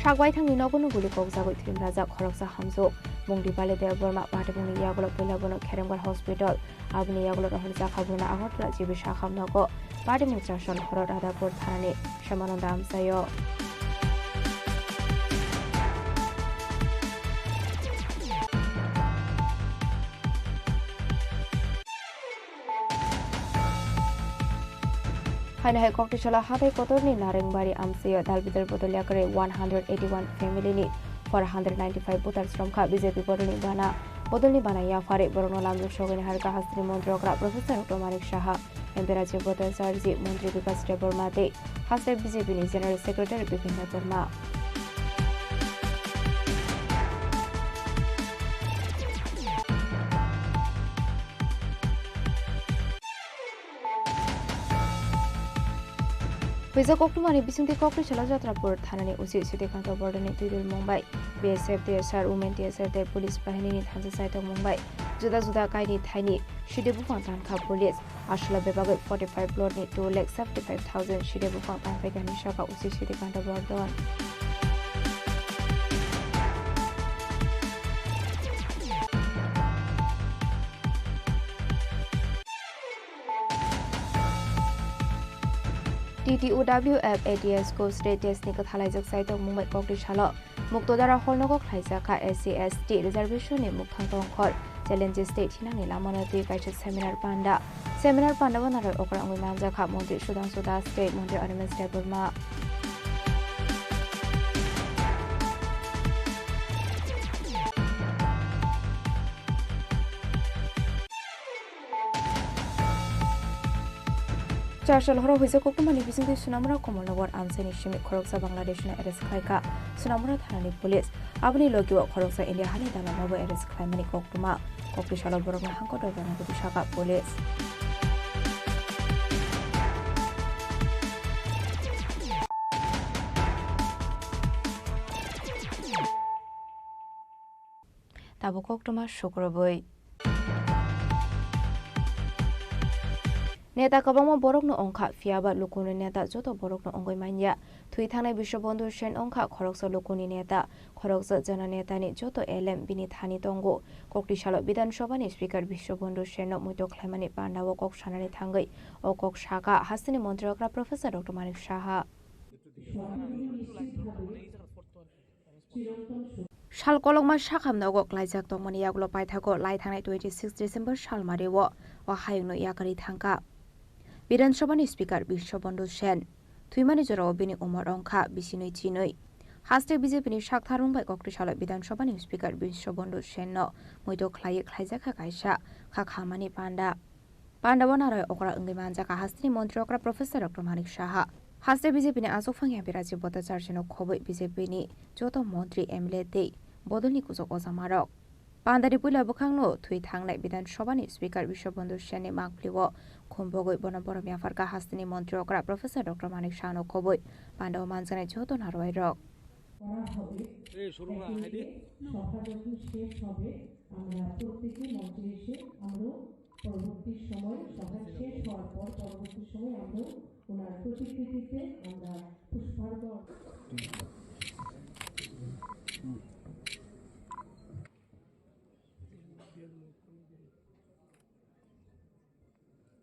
Shagwai thangni nogunu guli kok jagoi thrim raja khoroksa hamso mungdi bale de borma pate bungni yagolo pelabono Kheremgar Hospital abni yagolo rohon jakhabuna agotla jibi shakham nogo pate muchashon khoro radapur thani shamananda amsayo Haina hai kokti shala hatai kotorni Narengbari amsayo dalbidar bodolya kare 181 family ni 495 voter stromkha BJP bodolni bana ya fare borono lamlu shogani harka Hastini Mantri Okra Professor Dr. Manik Saha Emperaji voter sarji Mantri Vikas Deborma te Hastai BJP ni General Secretary Bipin Deborma Pisa Koktumani Bisunti Kokri Chalajatra Thanani Usi Sitikanta Bordani Tudul Mumbai BSF DSR Women DSR Del Police Bahini Thansa Site of Mumbai Juda Kaini Thaini Shidebu Tanka Police Ashla Bebago 45 Lord ni 2,75,000 Shidebu Tanka Nishaka Usi Sitikanta Bordon TTUWF ADS ko state test ni kathalajak site of Mumbai Kokri Shala Muktodara Holnogo Khlaijaka SC/ST reservation ni Mukhang Khor challenges state hinang ni lamanati kaisa seminar panda banara okra angui manjaka Mantri Sudhanshu Das State Mantri Aravind Deborma Charshal horo hoise Koktumani Bisunti Sunamura Komolnagor Amsani Shimi Khoroksa Bangladesh na arrest khlaika Sunamura thanani police abni logiwa Khoroksa India hani dana mabo arrest khlaimani Koktuma Kokti shala borok na hangko dana ko Shaka police Tabo Koktuma Shukraboi Neta kabamo borok no ongkha fiaba lukuni neta joto borok no ongoi manya thui thanai Bishobandhu Sen ongkha khoroksa lukuni neta khoroksa jana neta ni joto LM bini thani tongo kokti salo Bidhan Sabha ni Speaker Bishobandhu Sen no muitok khlaimani pandawo kok sanani thangai o kok shaka Hastini Mantri Okra Professor Dr. Manik Saha Shal kolongma shakhamna ogok laijak tongmani yagulo paithako lai thanai 26 December salmarewo o hayungno yakari thangka Bidhan Sabha ni Speaker Bishobandhu Sen Thuimani jorao bini umar ongkha bisinoi chinoi Hastai BJP ni Shaktharung bai Kokti shala Bidhan Sabha ni Speaker Bishobandhu Sen no muitok khlaijaka kaisa khakhamani pandawana okra ungi manjaka Hastini Mantri Okra Professor Dr. Manik Saha Hastai BJP ni Asok Phangya Biraji Botachar Seno khoboi BJP ni joto Mantri MLA te bodolni kujok ojamarok Pandari pula bukhangno thui thangnai Bidhan Sabha ni Speaker Bishobandhu Sen ni mangpliwo khombogoi bonaborom yafarka Hastini Mantri Okra Professor Dr. Manik Saha no khoboi pandaw manjane joto naroi rok পরবর্তী সময় সভা শেষ হওয়ার পর পরবর্তী সময় আমরা ওনার প্রতিকৃতিতে আমরা পুষ্পার্ঘ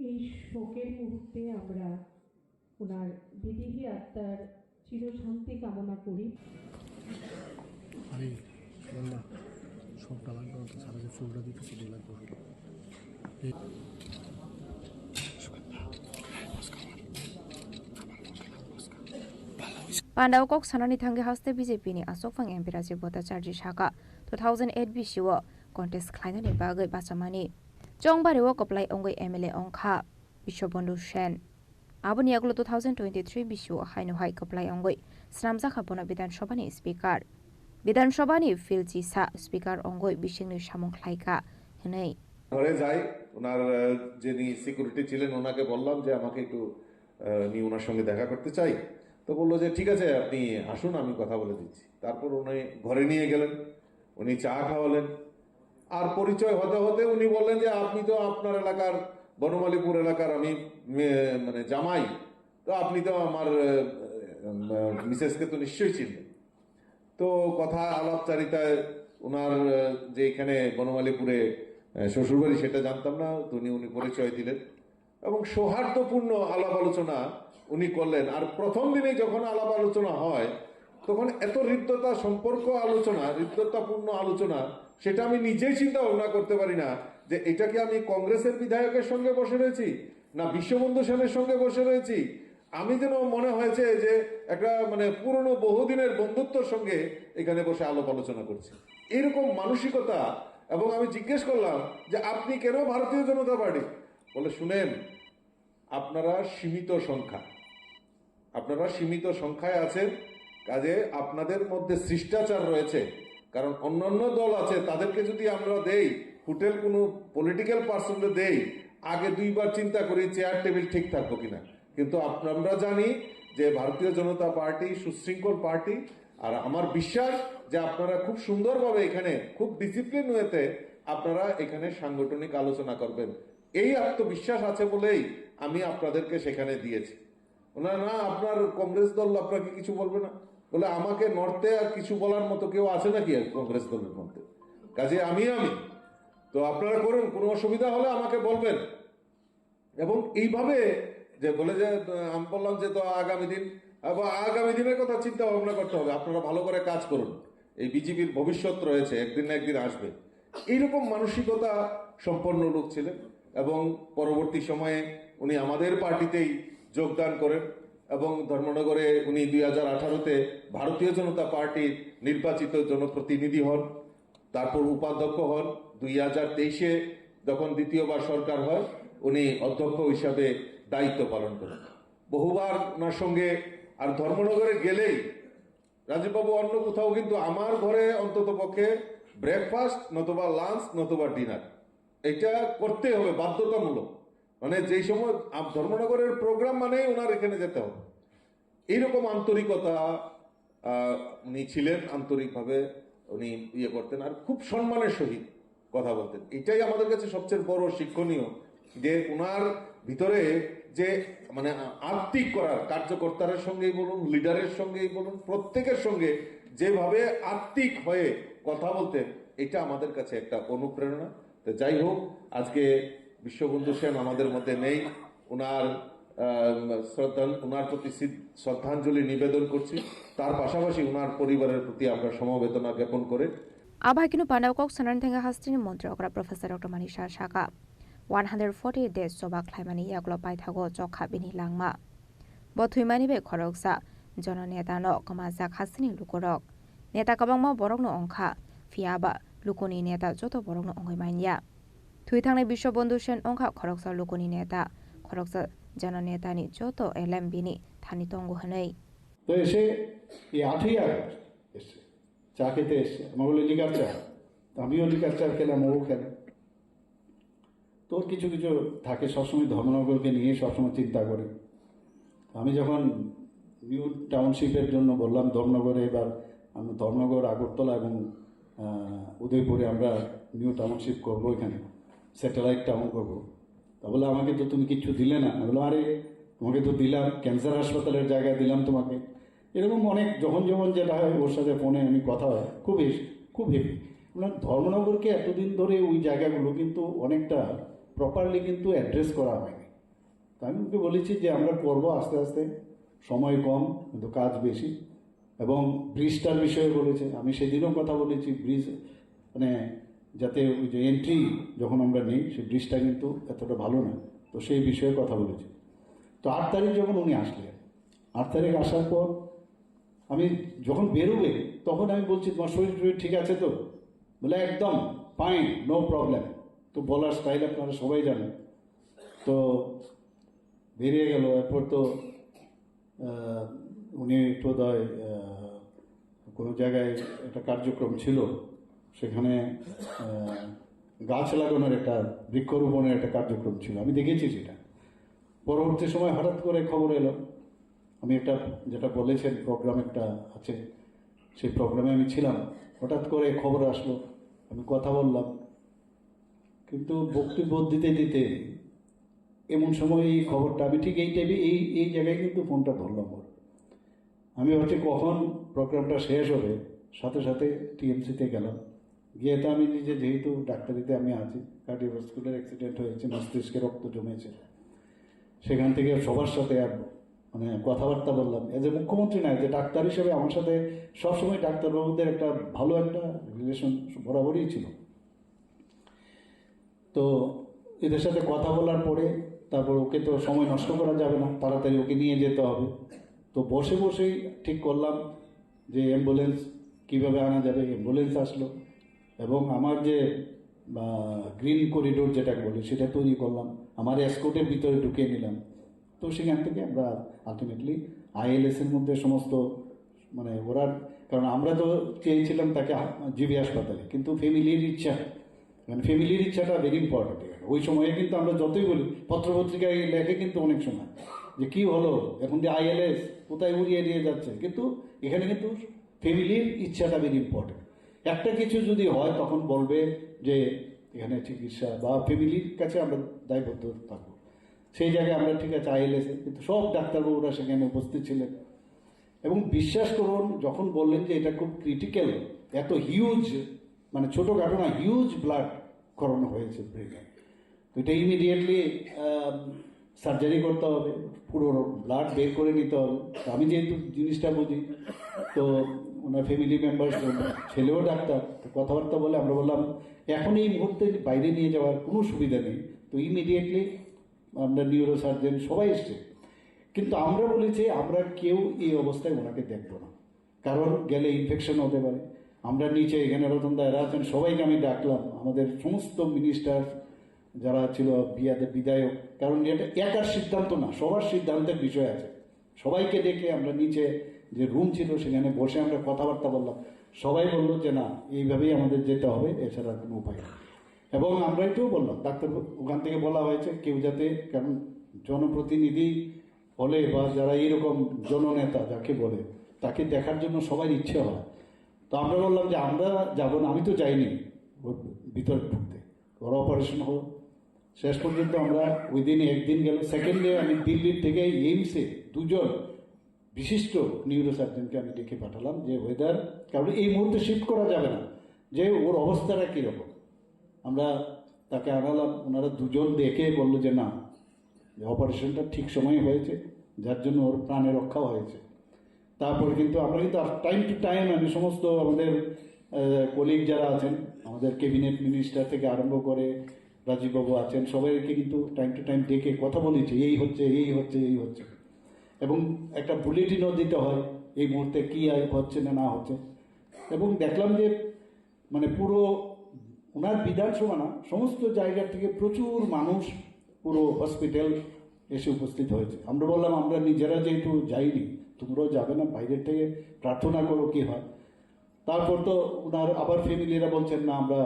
এই শোকের মুহূর্তে আমরা ওনার বিদেহী আত্মার চিরশান্তি কামনা করি আমি বললাম সবটা লাগবে তো সারা যে চুলটা দিতে চলে লাগবে Pandao kok sanani thange haste BJP ni asokfang MP Rajiv Bhattacharya Shaka 2008 BCO contest khlaina ni bagai bachamani Chongbari wo koplai ongoi MLA ongkha Bishobandhu Sen Aboni aglo 2023 BCO haino hai koplai ongoi Sramja khapona Bidhan Sabha ni speaker Bidhan Sabha ni Filchi Sa speaker ongoi Bishingni Samong khlaika henei ঘরে যাই ওনার যিনি security ছিলেন ওনাকে বললাম যে আমাকে একটু আমি ওনার সঙ্গে দেখা করতে চাই তো বললো যে ঠিক আছে আপনি আসুন আমি কথা বলে দিচ্ছি তারপর উনি ঘরে নিয়ে গেলেন উনি চা খাওয়ালেন আর পরিচয় হতে হতে উনি বললেন যে আপনি তো আপনার এলাকার বনমালীপুর এলাকার আমি মানে জামাই তো আপনি তো আমার মিসেসকে তো নিশ্চয়ই চিনবেন তো কথা আলাপচারিতায় ওনার যে এখানে বনমালীপুরে শ্বশুরবাড়ি সেটা জানতাম না তো উনি পরিচয় দিলেন এবং সৌহার্দ্যপূর্ণ আলাপ আলোচনা উনি করলেন আর প্রথম দিনে যখন আলাপ আলোচনা হয় তখন এত হৃদ্যতা সম্পর্ক আলোচনা হৃদ্যতাপূর্ণ আলোচনা সেটা আমি নিজেই চিন্তা ভাবনা করতে পারি না যে এটা কি আমি কংগ্রেসের বিধায়কের সঙ্গে বসে রয়েছি না বিশ্ববন্ধু সেনের সঙ্গে বসে রয়েছি আমি যেন মনে হয়েছে যে একটা মানে পুরনো বহুদিনের বন্ধুত্বর সঙ্গে এখানে বসে আলাপ আলোচনা করছি এরকম মানসিকতা এবং আমি জিজ্ঞেস করলাম যে আপনি কেন ভারতীয় জনতা পার্টি বলে শুনেন আপনারা সীমিত সংখ্যায় আছেন কাজে আপনাদের মধ্যে শিষ্টাচার রয়েছে কারণ অন্যান্য দল আছে তাদেরকে যদি আমরা দেই হোটেল কোনো পলিটিক্যাল পার্সনকে দেই আগে দুইবার চিন্তা করি চেয়ার টেবিল ঠিক থাকবো কিনা কিন্তু আমরা জানি যে ভারতীয় জনতা পার্টি সুশৃঙ্খল পার্টি আর আমার বিশ্বাস যে আপনারা খুব সুন্দরভাবে এখানে খুব ডিসিপ্লিন ওয়েতে আপনারা এখানে সাংগঠনিক আলোচনা করবেন এই আত্মবিশ্বাস আছে বলেই আমি আপনাদেরকে সেখানে দিয়েছি ওনারা না আপনার কংগ্রেস দল আপনাকে কিছু বলবে না বলে আমাকে নর্থে আর কিছু বলার মতো কেউ আছে নাকি কংগ্রেস দলের মধ্যে কাজে আমি তো আপনারা করুন কোনো অসুবিধা হলে আমাকে বলবেন এবং এইভাবে যে বলে যে আমি বললাম যে তো আগামী দিনের কথা চিন্তা ভাবনা করতে হবে আপনারা ভালো করে কাজ করুন এই বিজেপির ভবিষ্যৎ রয়েছে একদিন না একদিন আসবে এইরকম মানসিকতা সম্পন্ন লোক ছিলেন এবং পরবর্তী সময়ে উনি আমাদের পার্টিতেই যোগদান করেন এবং ধর্মনগরে উনি 2018-তে ভারতীয় জনতা পার্টির নির্বাচিত জনপ্রতিনিধি হন তারপর উপাধ্যক্ষ হন 2023-এ যখন দ্বিতীয়বার সরকার হয় উনি অধ্যক্ষ হিসাবে দায়িত্ব পালন করেন বহুবার ওনার সঙ্গে আর ধর্মনগরে গেলেই রাজীববাবু অন্য কোথাও কিন্তু আমার ঘরে অন্তত পক্ষে ব্রেকফাস্ট নতুবা লাঞ্চ নতুবা ডিনার এটা করতে হবে বাধ্যতামূলক মানে যেই সময় ধর্মনগরের প্রোগ্রাম মানে ওনার এখানে যেতে হবে এইরকম আন্তরিকতা উনি ছিলেন আন্তরিকভাবে উনি ইয়ে করতেন আর খুব সম্মানের সহিত কথা বলতেন এটাই আমাদের কাছে সবচেয়ে বড় শিক্ষণীয় যে ওনার ভিতরে যে মানে আত্মিক করার কার্যকর্তাদের সঙ্গেই বলুন লিডারের সঙ্গেই বলুন প্রত্যেকের সঙ্গে যেভাবে আত্মিক হয়ে কথা বলতেন এটা আমাদের কাছে একটা অনুপ্রেরণা তো যাই হোক আজকে বিশ্ববন্ধু সেন আমাদের মধ্যে নেই ওনার প্রতি শ্রদ্ধাঞ্জলি নিবেদন করছি তার পাশাপাশি ওনার পরিবারের প্রতি আমরা সমবেদনা জ্ঞাপন করে Abhakinu Pandao kok sanan thenga hastini মন্ত্রী অগ্রা professor doctor Manik Saha 140 days জবা খ্লাইমানি ইয়াগলো পাইথাগো জখা বিনি langma বথুইমানি বে খরকসা জননেতানো কমাজাক হাসিনি লুকরক নেতা কবাংমা বরকনো অংখা ফিয়াবা লুকনি নেতা যত বরকনো অংগইমাইয়া থুইথাংনে বিশ্ববন্ধু সেন অংখা খরকসা লুকনি নেতা খরকসা জননেতানি যত এলএমবিনি থানি তঙ্গ হনেই তো এসে এই 8ই আগস্ট এসে চা খেতে এসছে আমার বলে লিকার চা আমিও লিকার চা খেলাম ও খেলাম তোর কিছু কিছু থাকে সবসময় ধর্মনগরকে নিয়ে সবসময় চিন্তা করে আমি যখন নিউ টাউনশিপের জন্য বললাম ধর্মনগরে এবার আমরা ধর্মনগর আগরতলা এবং উদয়পুরে আমরা নিউ টাউনশিপ করবো এখানে স্যাটেলাইট টাউন করবো তা বলে আমাকে তো তুমি কিচ্ছু দিলে না আমি বললাম আরে তোমাকে তো দিলাম ক্যান্সার হাসপাতালের জায়গায় দিলাম তোমাকে এরকম অনেক যখন যেটা হয় ওর সাথে ফোনে আমি কথা হয় খুব হেভি ধর্মনগরকে এতদিন ধরে ওই জায়গাগুলো কিন্তু অনেকটা প্রপারলি কিন্তু অ্যাড্রেস করা হয়নি তা আমি ওকে বলেছি যে আমরা করবো আস্তে আস্তে সময় কম কিন্তু কাজ বেশি এবং ব্রিজটার বিষয়ে বলেছে আমি সেদিনও কথা বলেছি ব্রিজ মানে যাতে ওই যে এন্ট্রি যখন আমরা নিই সেই ব্রিজটা কিন্তু এতটা ভালো না তো সেই বিষয়ে কথা বলেছি তো 8 তারিখ যখন উনি আসলেন 8 তারিখ আসার পর আমি যখন বেরোবে তখন আমি বলছি তোমার শরীর টরীর ঠিক আছে তো? বলে একদম ফাইন, নো প্রবলেম। তো বলার স্টাইল আপনারা সবাই জানেন। তো বেরিয়ে গেল। এরপর তো উনি বোধহয় কোনো জায়গায় একটা কার্যক্রম ছিল, সেখানে গাছ লাগানোর একটা বৃক্ষরোপণের একটা কার্যক্রম ছিল, আমি দেখেছি সেটা। পরবর্তী সময় হঠাৎ করে খবর এলো, আমি একটা যেটা বলেছেন প্রোগ্রাম একটা আছে, সেই প্রোগ্রামে আমি ছিলাম। হঠাৎ করে খবর আসলো, আমি কথা বললাম, কিন্তু বক্তব্য দিতে দিতে এমন সময় এই খবরটা আমি ঠিক এই টাইমে এই জায়গায় কিন্তু ফোনটা ধরলাম। আমি ভাবছি কখন প্রোগ্রামটা শেষ হবে, সাথে সাথে টিএমসিতে গেলাম। গিয়ে তো আমি নিজে, যেহেতু ডাক্তারিতে আমি আছি, কার্ডিওভাস্কুলার অ্যাক্সিডেন্ট হয়েছে, মস্তিষ্কে রক্ত জমেছে, সেখান থেকে সবার সাথে মানে কথাবার্তা বললাম। এজ এ মুখ্যমন্ত্রী নয়, যে ডাক্তার হিসেবে আমার সাথে সবসময় ডাক্তারবাবুদের একটা ভালো একটা রিলেশন বরাবরই ছিল। তো এদের সাথে কথা বলার পরে তারপর ওকে তো সময় নষ্ট করা যাবে না, তাড়াতাড়ি ওকে নিয়ে যেতে হবে। তো বসে বসেই ঠিক করলাম যে অ্যাম্বুলেন্স কীভাবে আনা যাবে। অ্যাম্বুলেন্স আসলো এবং আমার যে গ্রিন করিডোর যেটাকে বলি সেটা তৈরি করলাম, আমার এসকোর্টের ভিতরে ঢুকিয়ে নিলাম। তো সেখান থেকে আমরা আলটিমেটলি আইএলএসের মধ্যে সমস্ত মানে ওরা, কারণ আমরা তো চেয়েছিলাম তাকে জিবি হাসপাতালে, কিন্তু ফ্যামিলির ইচ্ছা, মানে ফ্যামিলির ইচ্ছাটা ভেরি ইম্পর্টেন্ট। ওই সময়ে কিন্তু আমরা যতই বলি, পত্রপত্রিকায় লেখে কিন্তু অনেক সময় যে কী হলো এখন যে আইএলএস কোথায় উড়িয়ে নিয়ে যাচ্ছে, কিন্তু এখানে কিন্তু ফ্যামিলির ইচ্ছাটা ভেরি ইম্পর্টেন্ট। একটা কিছু যদি হয় তখন বলবে যে এখানে চিকিৎসা বা ফ্যামিলির কাছে আমরা দায়বদ্ধ থাকবো। সেই জায়গায় আমরা ঠিক আছে আইএলএসে, কিন্তু সব ডাক্তারবাবুরা সেখানে উপস্থিত ছিলেন এবং বিশ্বাস করুন যখন বললেন যে এটা খুব ক্রিটিক্যাল, এত হিউজ মানে ছোটোখাটো না, হিউজ ব্লাড করানো হয়েছে ব্রেনে, তো এটা ইমিডিয়েটলি সার্জারি করতে হবে, পুরো ব্লাড বের করে নিতে হবে। তো আমি যেহেতু জিনিসটা বুঝি, তো ওনার ফ্যামিলি মেম্বার, ছেলেও ডাক্তার, তো কথাবার্তা বলে আমরা বললাম এখন এই মুহূর্তে বাইরে নিয়ে যাওয়ার কোনো সুবিধা নেই। তো ইমিডিয়েটলি আমরা নিউরো সার্জন সবাই এসছে, কিন্তু আমরা বলেছি আমরা কেউ এই অবস্থায় ওনাকে দেখবো না, কারণ গেলে ইনফেকশন হতে পারে। আমরা নিচে এখানে রতনদা এরা আছেন, সবাইকে আমি ডাকলাম, আমাদের সমস্ত মিনিস্টার যারা ছিল, বিধায়ক, কারণ এটা একার সিদ্ধান্ত না, সবার সিদ্ধান্তের বিষয় আছে। সবাইকে ডেকে আমরা নিচে যে রুম ছিল সেখানে বসে আমরা কথাবার্তা বললাম। সবাই বললো যে না, এইভাবেই আমাদের যেতে হবে, এছাড়া কোনো উপায় নেই। এবং আমরা এটাও বললাম, ডাক্তার ওখান থেকে বলা হয়েছে কেউ যাতে, কারণ জনপ্রতিনিধি হলে বা যারা এইরকম জননেতা যাকে বলে, তাকে দেখার জন্য সবার ইচ্ছে হয়। তো আমরা বললাম যে আমরা যাবো না, আমি তো যাইনি ভিতরে ঢুকতে, ওরা অপারেশন হলো। শেষ পর্যন্ত আমরা ওই দিনে একদিন গেল, সেকেন্ড ডে আমি দিল্লির থেকে এইমসে দুজন বিশিষ্ট নিউরোসার্জনকে আমি ডেকে পাঠালাম যে ওয়েদার, কারণ এই মুহূর্তে শিফট করা যাবে না, যে ওর অবস্থাটা কীরকম। আমরা তাকে আনালাম, ওনারা দুজন দেখে বললো যে না, অপারেশনটা ঠিক সময়ে হয়েছে, যার জন্য ওর প্রাণে রক্ষা হয়েছে। তারপরে কিন্তু আমরা কিন্তু টাইম টু টাইম আমি সমস্ত আমাদের কলিগ যারা আছেন, আমাদের ক্যাবিনেট মিনিস্টার থেকে আরম্ভ করে রাজীববাবু আছেন, সবাইকে কিন্তু টাইম টু টাইম ডেকে কথা বলেছি, এই হচ্ছে এই হচ্ছে এই হচ্ছে, এবং একটা বুলেটিনও দিতে হয় এই মুহূর্তে কী হচ্ছে না হচ্ছে। এবং দেখলাম যে মানে পুরো ওনার বিধানসভা না, সমস্ত জায়গা থেকে প্রচুর মানুষ পুরো হসপিটাল এসে উপস্থিত হয়েছে। আমরা বললাম আমরা নিজেরা যেহেতু যাইনি, তোমরাও যাবে না, বাইরের থেকে প্রার্থনা করো কী হয়। তারপর তো ওনার আবার ফ্যামিলিরা বলছেন না আমরা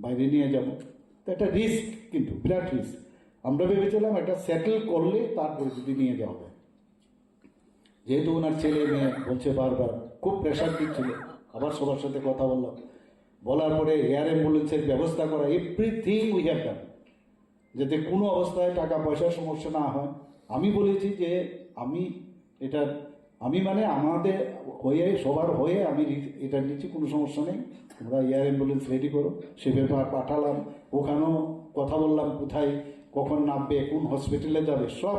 বাইরে নিয়ে যাব, তো একটা রিস্ক, কিন্তু বিরাট রিস্ক। আমরা ভেবেছিলাম একটা সেটেল করলে তারপরে যদি নিয়ে যাওয়া হবে, যেহেতু ওনার ছেলে মেয়ে বলছে বারবার, খুব প্রেশার দিচ্ছিল। আবার সবার সাথে কথা বললাম, বলার পরে এয়ার অ্যাম্বুলেন্সের ব্যবস্থা করা, এভরিথিং উই হ্যাভ ডান, যাতে কোনো অবস্থায় টাকা পয়সার সমস্যা না হয়। আমি বলেছি যে আমি মানে আমাদের হয়ে সবার হয়ে আমি এটা নিচ্ছি, কোনো সমস্যা নেই, তোমরা এয়ার অ্যাম্বুলেন্স রেডি করো। সে ব্যাপার পাঠালাম, ওখানেও কথা বললাম কোথায় কখন নামবে, কোন হসপিটালে যাবে, সব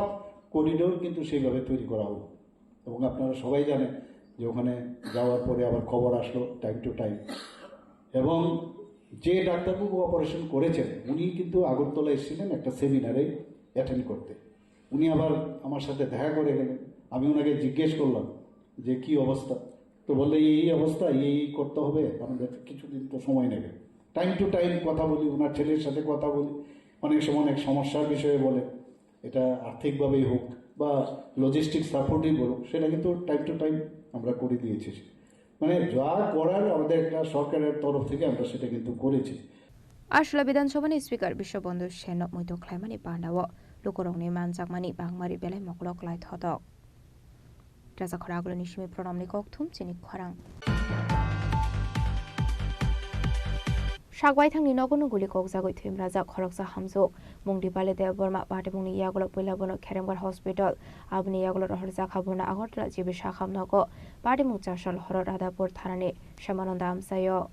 করিডোর কিন্তু সেইভাবে তৈরি করা হলো। এবং আপনারা সবাই জানেন যে ওখানে যাওয়ার পরে আবার খবর আসলো টাইম টু টাইম। এবং যে ডাক্তারবাবু অপারেশন করেছেন উনি কিন্তু আগরতলা এসেছিলেন একটা সেমিনারে অ্যাটেন্ড করতে। উনি আবার আমার সাথে দেখা করে গেলেন, আমি ওনাকে জিজ্ঞেস করলাম যে কি অবস্থা, তো বললে এই অবস্থা এই করতে হবে, আমাদের কিছুদিন তো সময় নেবে। টাইম টু টাইম কথা বলি, ওনার ছেলের সাথে কথা বলি, অনেক সময় অনেক সমস্যার বিষয়ে বলে, এটা আর্থিকভাবেই হোক বা লজিস্টিক সাপোর্টই বলুক, সেটা কিন্তু টাইম টু টাইম আমরা করে দিয়েছি। মানে যা করার আমাদের একটা সরকারের তরফ থেকে আমরা সেটা কিন্তু করেছি। Ashla Bidanshabani Speaker Bishop Bondu Shenok Muito Climani Pandawa, Lukoroni Manzakmani Bangmari Bele Moklok Light Hotdog. Jaza Koraglo Nishimi Pronomni Koktum Chini Korang. Shagwai Tang Ninogono Guli Kokzago Tim Raza Koroksa Hamzo, Mungdi Bale de Burma Batimuni Yagolo Pilabono Keremgar Hospital, Abni Yagolo Horzakabuna Agotla Jibishakam Nogo, Badimucha Shal Horada Portarani, Shamanondam Sayo.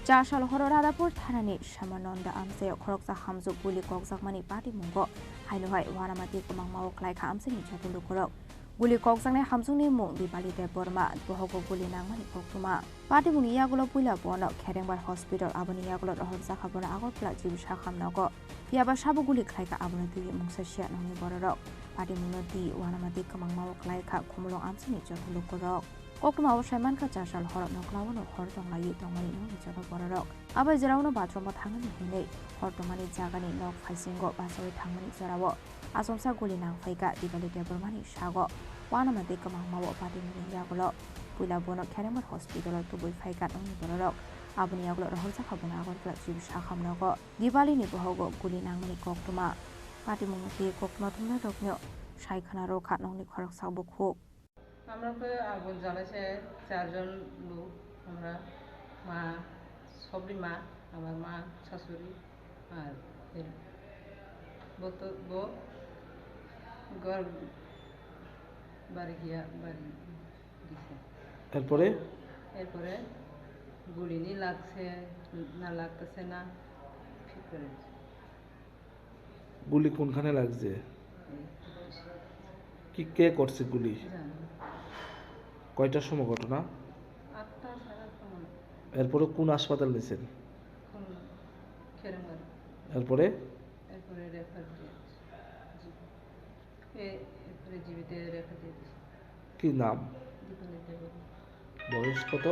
Jashal Horadapur Tanani, Shamanonda Amse, Koroksa Hamzu Buli Kokzakmani Party Mungo, Hainohai, Wanamati Kumamao like Hamsini Chatulukoro. Buli Koksane Hamsuni Mung, the Bali de Burma, Bohogo Buli Namani Koktuma. Party Muniagulo Pula Bono, Kerembar Hospital, Abaniagulo, Horzakabona Agotla, Jibishakam Nogo. Yaba Shabuguli Klaika Abonati Mungsasha Nami Bororo. Party Munoti, Wanamati Kumamao like Kumulo Amsini Chatulukoro. Kokuma Shaman Kachashal Horok Noklawano Hortongai Tongani no Vichado Borok. Aba Zerano Batrom Tangani Hine, Hortomani Zagani no Faisingo Basoi Tangani Zarawo, Asomsa Gulina Faika, Divali Debermani Shago, Wanamadika Mawo Party Yagolo, Pula Bono Keremar Hospital to Bui Faika on Borok, Abuniaglo Rosa Habunago, Jib Shaham Nogo, Divali Nibohogo, Gulinangani Koktuma, Party Mungi Kokmatumno Rokno, Shaikanaro Katnoni Korok Sabuko. আমরা তো আগুন জ্বালাইছে চারজন লোক, আমরা মা সবরি মা, আমার মা শাশুড়ি আর বউ ঘর বাড়ি গিয়া বাড়ি দিছে। এরপরে গুলি নি লাগছে না লাগতেছে না ঠিক করে। গুলি কোনখানে লাগছে? কি কে করছে গুলি? কয়টার সময় ঘটনা? এরপরে কোন হাসপাতাল নিয়েছেন? এরপরে কি নাম? বয়স কত?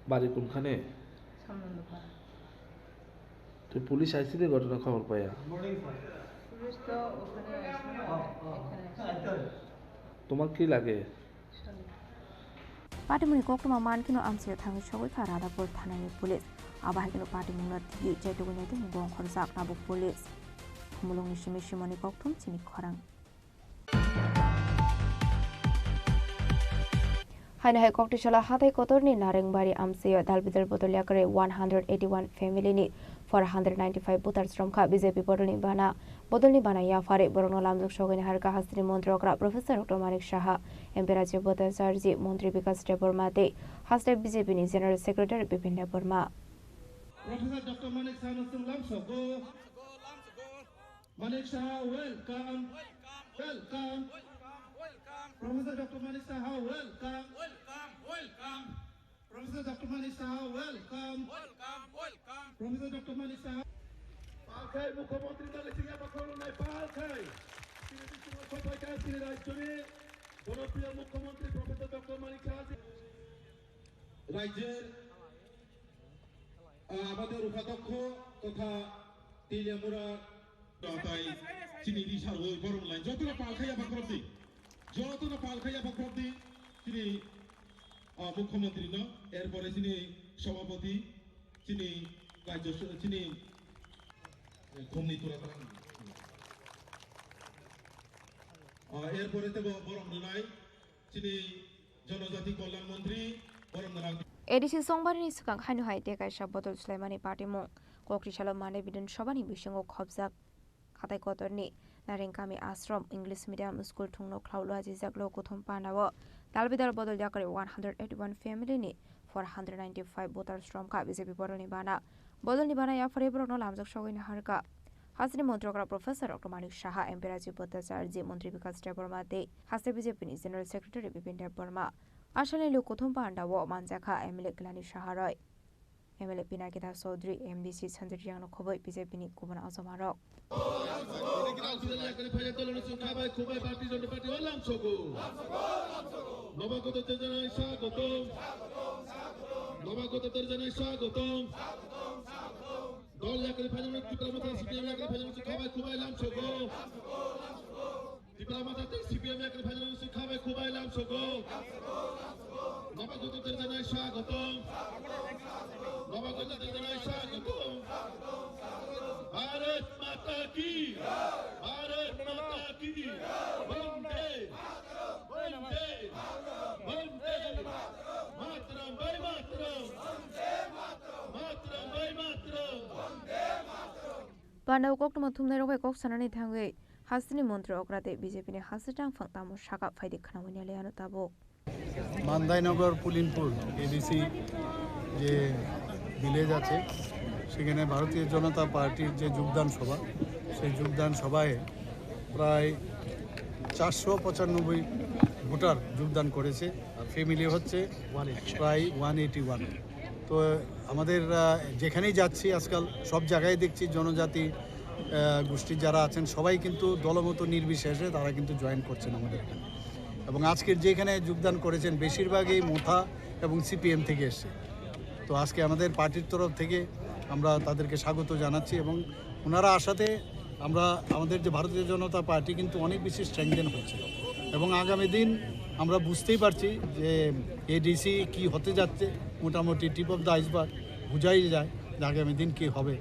বাড়ি কোনখানে? তো পুলিশ আইছিল ঘটনা খবর পাইয়া? তোমার কি লাগে? Patimuni Kokuma Mankino Amsia Tangi Shawika Radapur Tanani Police, Abahino Patimuna T. Jetugunati Mugong Horzak Nabu Police. Kumulong Shimishimoni Koktum Chini Korang. Hainahai Koktishala Hate Kotorni Narengbari Amsia Dalbidal Botoliakare 181 family ni 495 Butars from Ka BJP Bodolni Bana Bodolni Bana Yafare Borono Lamzuk Shogin Harka Hastri Montrokra Professor Dr. Manik Shaha Emperachi Bota Sarji Montri Vikas Debormate Haste BJP ni General Secretary Bipin Deborma Professor Dr. Manik Shaha Lamso go Manik Shaha welcome Professor Dr. Manik Shaha welcome Professor Dr. Manik Shaha welcome Professor Dr. Manik Shaha Palkai Mukhyamantri dale singa bakolo nai Palkai Sini bismo sampaikan sini rajyoni জনপ্রিয় মুখ্যমন্ত্রী professor doctor Manik Saha রাজ্যের আমাদের উপাধ্যক্ষ তথা তিলিয়ামুড়া তাই চিনি দিশার ওই বরং লাইন যতটা পালখাইয়া বাকরবদি তিনি মুখ্যমন্ত্রী ন এরপরে তিনি সভাপতি তিনি রাজ্য তিনি ঘুমনি তোরা এরপরে তো বরং নাই তিনি জনজাতি কল্যাণ মন্ত্রী বরং ADC সংবাদনি সুকাং Hainu high টেকাই সাববদল Soleimani party মুং কক্রিশাল মানে বিধানসভানি বিসঙ্গ খবজাক খাতাই কতরনি Naringkami Ashram English Medium School Thungno Klaulu Ajizaklo Kuthum Panawo Dalbidar Bodol Jakari 181 family ni 495 voters from ka BJP Bodol Nibana Bodol Nibana ya Farebrokno Lamjak Shogin Harka Hasni Montrokra Professor Dr. Manik Shaha Emperaji Bhattacharya Mantri Vikas Deborma De Haste BJP ni General Secretary Bipin Deborma Ashale Lu Kuthum Pandawo Manjaka MLA Glani Shaharoy MLA Pinakita Chaudhary MDC Chandriang no Khoboi BJP ni Kuban Azamarok Bharat माता की भारत माता की वंदे वंदे वंदे मातरम वंदे मातरम मातरम Vande Mataram Pandaw kok tuma thumnai rok kok sanani thangwe Hasni Montre Okrate BJP ni Hasitang Phangtamu Shaka Phaidi Khanawani Leano Tabok Mandainagar Pulinpur ADC যে village আছে সেখানে ভারতীয় জনতা পার্টির যে যোগদান সভা সেই যোগদান সভায় প্রায় 495 ভোটার যোগদান করেছে আর ফ্যামিলি হচ্ছে প্রায় 181 তো আমাদের যেখানেই যাচ্ছি আজকাল সব জায়গায় দেখছি জনজাতি গোষ্ঠী যারা আছেন সবাই কিন্তু দলমত নির্বিশেষে তারা কিন্তু জয়েন করছেন আমাদের এখানে এবং আজকের যেখানে যোগদান করেছেন বেশিরভাগই মোথা এবং সিপিএম থেকে এসছে তো আজকে আমাদের পার্টির তরফ থেকে আমরা তাদেরকে স্বাগত জানাচ্ছি এবং ওনারা আসাতে আমরা আমাদের যে ভারতীয় জনতা পার্টি কিন্তু অনেক বেশি স্ট্রেংথেন হচ্ছে এবং আগামী দিন আমরা বুঝতেই পারছি যে এডিসি কি হতে যাচ্ছে মোটামুটি টিপ অফ দ্য আইসবার্গ বোঝাই যায় যে আগামী দিন কী হবে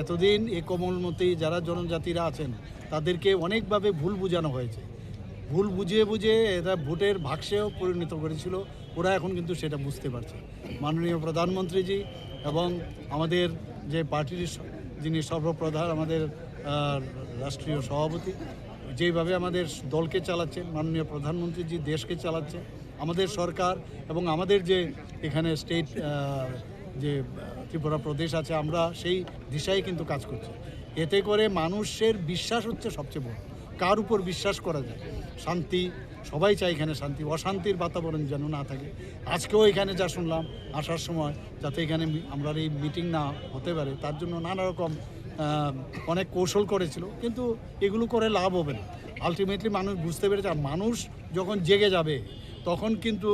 এতদিন এই কোমলমতি যারা জনজাতিরা আছেন তাদেরকে অনেকভাবে ভুল বোঝানো হয়েছে ভুল বুঝিয়ে এরা ভোটের বাক্সেও পরিণত করেছিল ওরা এখন কিন্তু সেটা বুঝতে পারছে মাননীয় প্রধানমন্ত্রীজি এবং আমাদের যে পার্টির যিনি সর্বপ্রধান আমাদের রাষ্ট্রীয় সভাপতি যেভাবে আমাদের দলকে চালাচ্ছেন মাননীয় প্রধানমন্ত্রীজি দেশকে চালাচ্ছে আমাদের সরকার এবং আমাদের যে এখানে স্টেট যে ত্রিপুরা প্রদেশ আছে আমরা সেই দিশায় কিন্তু কাজ করছি এতে করে মানুষের বিশ্বাস হচ্ছে সবচেয়ে বড় কার উপর বিশ্বাস করা যায় শান্তি সবাই চায় এখানে শান্তি অশান্তির বাতাবরণ যেন না থাকে আজকেও এখানে যা শুনলাম আসার সময় যাতে এখানে আমরা এই মিটিং না হতে পারে তার জন্য নানা রকম অনেক কৌশল করেছিল কিন্তু এগুলো করে লাভ হবে না আলটিমেটলি মানুষ বুঝতে পেরেছে আর মানুষ যখন জেগে যাবে তখন কিন্তু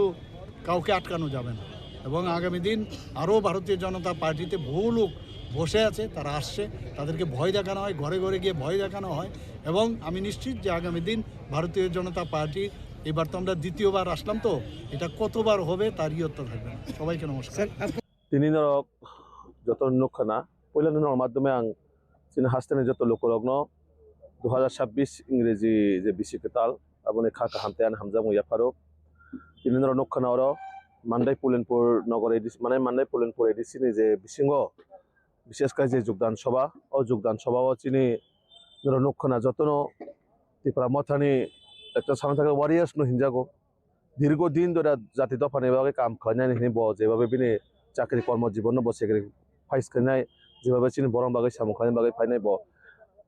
কাউকে আটকানো যাবে না এবং আগামী দিন আরও ভারতীয় জনতা পার্টিতে বহু লোক বসে আছে তারা আসছে তাদেরকে ভয় দেখানো হয় ঘরে ঘরে গিয়ে ভয় দেখানো হয় এবং আমি নিশ্চিত যে আগামী দিন ভারতীয় জনতা পার্টি এবার তো আমরা দ্বিতীয়বার আসলাম তো এটা কতবার হবে তার ইয়ত্তা থাকবে না সবাইকে নমস্কার তিনি নরক যত নখনা পয়লা নর মাধ্যমে আং চিন হাস্তেনে যত লোকরগ্ন 2026 ইংরেজি যে বিশিকেতাল আবনে খাকা হামতেয়ান হামজা মুয়া ফারুক তিনি নর নখনা অর মান্দাই পুলেনপুর নগর এডিসি মানে মান্দাই পুলেনপুর এডিসি ni যে বিশিঙ্গ বিশেষ করে যে যোগদান সভা ও যোগদান সভাও চিনি নখনা যতন ত্রিপুরা মথানি একটা সামনে ওয়ারিয়ার্স নো হিনজাগো দীর্ঘদিন ধরে জাতি দফানি ভাবে কাম খাইনাই হিনি ব যেভাবে বিনি চাকরি কর্মজীবন বসে ফাইস খাইনাই যেভাবে চিনি বরং বাগে সামু খাইনাই বাগে ফাইনাই ব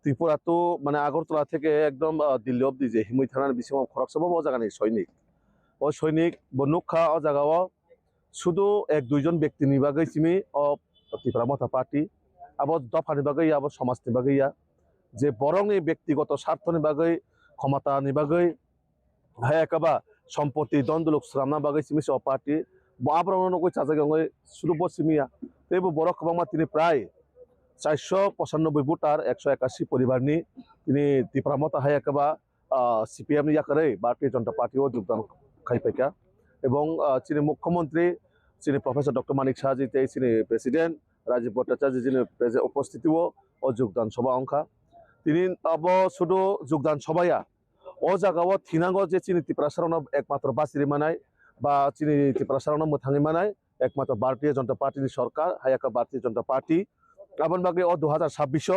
ত্রিপুরা তো মানে আগরতলা থেকে একদম দিল্লি অব্দি যে হিমুই থানার বিশিং খরক সভা ও জায়গা সৈনিক ও সৈনিক বনুক্ষা ও জায়গাও শুধু এক দুইজন ব্যক্তি নিবাগে চিমি ও ত্রিপুরা মথা পার্টি আবার দফানি বাগে আবার সমাজনি বাগে যে বরং এই ব্যক্তিগত স্বার্থনি বাগে ক্ষমতা নিবাগে হ্যাঁ একাবা সম্পত্তি দ্বন্দ্ব লোক শ্রামনা বাগে চিমি সব পার্টি আবার কই চাচা গঙ্গে শুরু বসিমিয়া তো এই বড় খবরমা তিনি প্রায় 495 ভোটার 181 পরিবারনি তিনি ত্রিপুরা মথা হ্যাঁ একাবা সিপিএম ইয়াকারে ভারতীয় জনতা পার্টিও যোগদান খাইপাইকা এবং চিনি মুখ্যমন্ত্রী চিনি প্রফেসর ডক্টর মানিক শাহজি চিনি প্রেসিডেন্ট রাজীব ভট্টাচার্য যিনি উপস্থিতিও ও যোগদান সভা অংখা তিনি আব শুধু যোগদান সভায়া ও জায়গাও থিনাঙ্গ যে চিনি ত্রিপুরা সারণ একমাত্র বাসিরি মানায় বা চিনি ত্রিপুরা সারণ মোথাঙি মানায় একমাত্র ভারতীয় জনতা পার্টির সরকার হায়াকা ভারতীয় জনতা পার্টি আবার বাকি ও 2026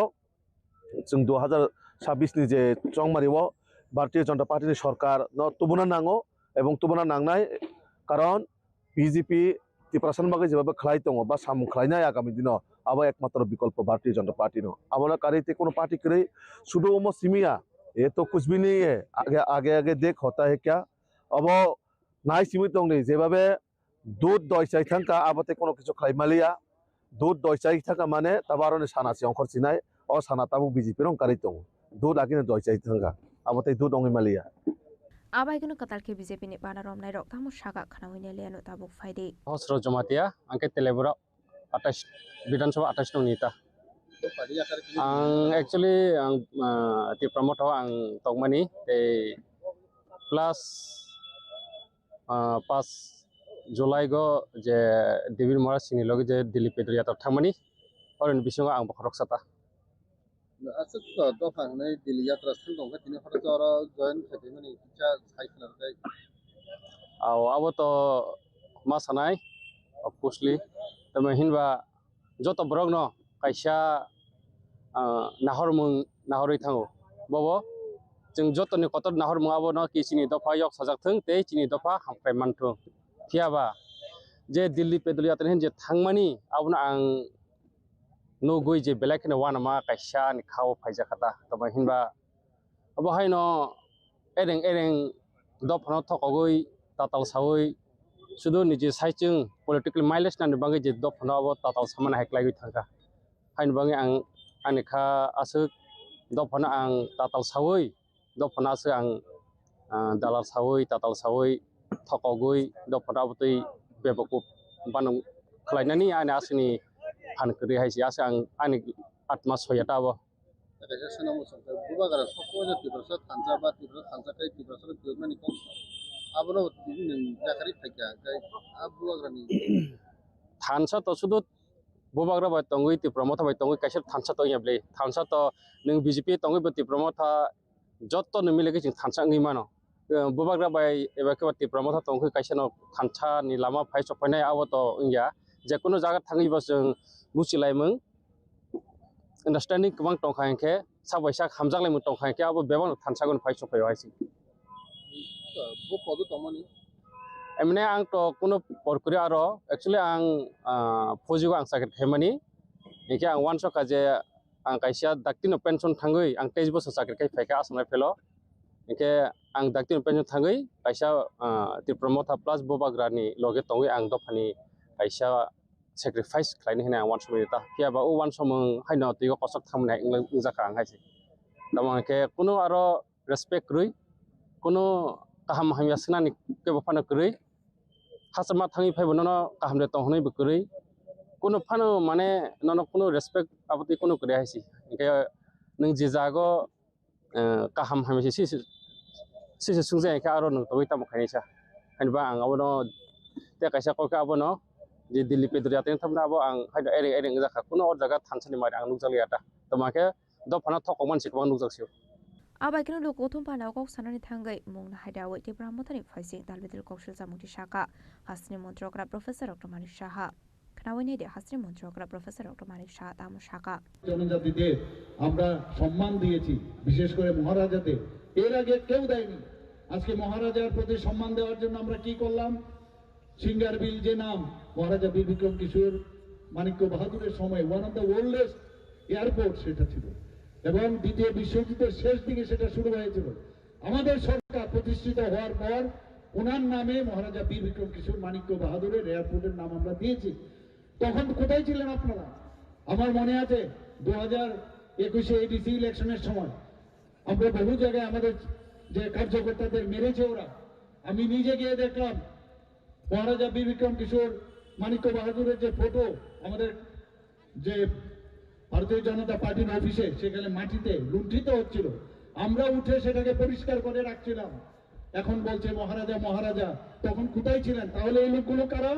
जों 26 ni je chongmari wo Bharatiya Janata Party ni sarkar no tubuna nango ebong tubuna nangnai karon BJP Tiprasan bagai jebabe khlai tongo ba samung khlainai agami dino abo ekmatro bikolpo Bharatiya Janata Party no abona karite kono party kre শুধু ওমো সিমিয়া ये तो कुछ भी नहीं है आगे आगे देख होता है क्या अब नाई सीमित होंगे जेबाबे दूध दयसाई थांका आबते कोनो किछु खाइमालिया दूध दयसाई थांका माने ताबारने सानासि अंखर सिनाय अ साना ताबु बीजेपी रं कारि दं दूध आगिने दयसाई थांका आबते दूध ओंगि मालिया आबाइगुनो कतालके बीजेपी नि बाना रमनाय रक तामु सागा खानावैने लेनो ताबुक फाइदे हसरो जमातिया आंके तेलेबुरा 28 विधानसभा 28 नं Nita actually ti promote ang tongmani te plus 5 July go je Devir Mora sini loge je Delhi Pedria ta thamani oren bisingo ang bokhrok sata asuk to phangnai Delhi yatra sthal dong ka tini phara jara join khate mani cha cycle dai abo to ma sanai obviously tama hinba joto borok no kaisa nahormung nahoroi thango bobo जों जतनि Qatar Nahar मुआबो न किसिनि दफा yok sajak thung te chini दफा hamfrai manthung phiaba je Delhi peduli atren je thangmani abuna ang no goi je belakene wana ma kaisa ni khao phaija khata tama hinba abo haino ereng dofa no thokogoi tatal sawoi sudu nije saichung political mileage nan bangi je dofa no abo tatal samana heklai goi thangka hain bangi ang anikha asuk dofa no ang tatal sawoi dofana se ang dalar sawoi tatal sawoi thokogoi dofana abutui bebako banung khlainani ani asini phankri haisi ase ang ani atma soyata bo daga sanamo santa bubagara sokoje tibrasa thansa ba tibrasa thansa kai tibrasa gurmani ko abro tin jakari thakya kai abubagara ni thansa to sudu bubagra ba tongoi ti promotha ba tongoi kaisar thansa to yable thansa to ning BJP tongoi ba ti promotha jotto no milege jing thansa ngi mano bubagra ba eba ke ba ti promotha tongoi kaisar no thansa ni lama phai chopnai abo to ingya je kono jaga thangi ba jeng buchilaimung understanding kwang tongkhaingke sabaisa hamjaklai mu tongkhaingke abo bebang thansa gon phai chopai haisi bo podu tomani emne ang to kono porkuri aro actually ang phojigo ang sakit khemani eke ang one shoka je ang kaisia daktino pension thangoi ang 23 bosor sakit kai phaika asmai phelo eke ang daktino pension thangoi kaisia ti promotha plus bobagrani loge tongoi ang dofani kaisia sacrifice khlaini hena one shomai ta piaba o one somong haino tigo kosok thamnai ingjaka ang haisi tamake kono aro respect rui kono kaham hamya snani ke bafana krui hasama thangi phaibo no kaham de tongnai bukrui kono phano mane nono kono respect aboti kono kre haisi ke nung jijago kaham hamya si sungje ke aro nung toi tam khaisa hanba ang abono te kaisa ko ka abono je Delhi pedria ten thamna abo ang haida ereng jaka kono or jaga thansani mari ang nukjali ata tomake do phana thokman sikbang nukjaksio आबाइगुनो लोक Gautam पानाव cock सानानि थांगै मुंना हायदावै तेब्रा मथानि फाइसिं दालबेदल कौशल जामुंति शाखा हास्नि मन्त्रकरा professor doctor Manik Saha खनावैने दे हास्नि मन्त्रकरा professor doctor Manik Saha तामु शाखा জনজাতিদের আমরা সম্মান দিয়েছি বিশেষ করে মহারাজাদের এর আগে কেউ দেয়নি আজকে মহারাজার প্রতি সম্মান দেওয়ার জন্য আমরা কি করলাম সিঙ্গার বিল যে নাম মহারাজা বীর বিক্রম কিশোর মানিক্য বাহাদুরের সময় one of the oldest airport সেটা ছিল এবং দ্বিতীয় বিশ্বযুদ্ধের শেষ দিকে সেটা শুরু হয়েছিল আমাদের সরকার প্রতিষ্ঠিত হওয়ার পর ওনার নামে মহারাজা বীর বিক্রম কিশোর মানিক্য বাহাদুরের এয়ারপোর্টের নাম আমরা দিয়েছি তখন কোথায় ছিলেন আপনারা আমার মনে আছে 2021 এডিসি ইলেকশনের সময় আমরা বহু জায়গায় আমাদের যে কার্যকর্তাদের মেরেছে ওরা আমি নিজে গিয়ে দেখলাম মহারাজা বীর বিক্রম কিশোর মানিক্য বাহাদুরের যে ফটো আমাদের যে ভারতীয় জনতা পার্টির অফিসে সেখানে মাটিতে লুণ্ঠিত হচ্ছিল আমরা উঠে সেটাকে পরিষ্কার করে রাখছিলাম এখন বলছে মহারাজা মহারাজা তখন কোথায় ছিলেন তাহলে এই লোকগুলো কারা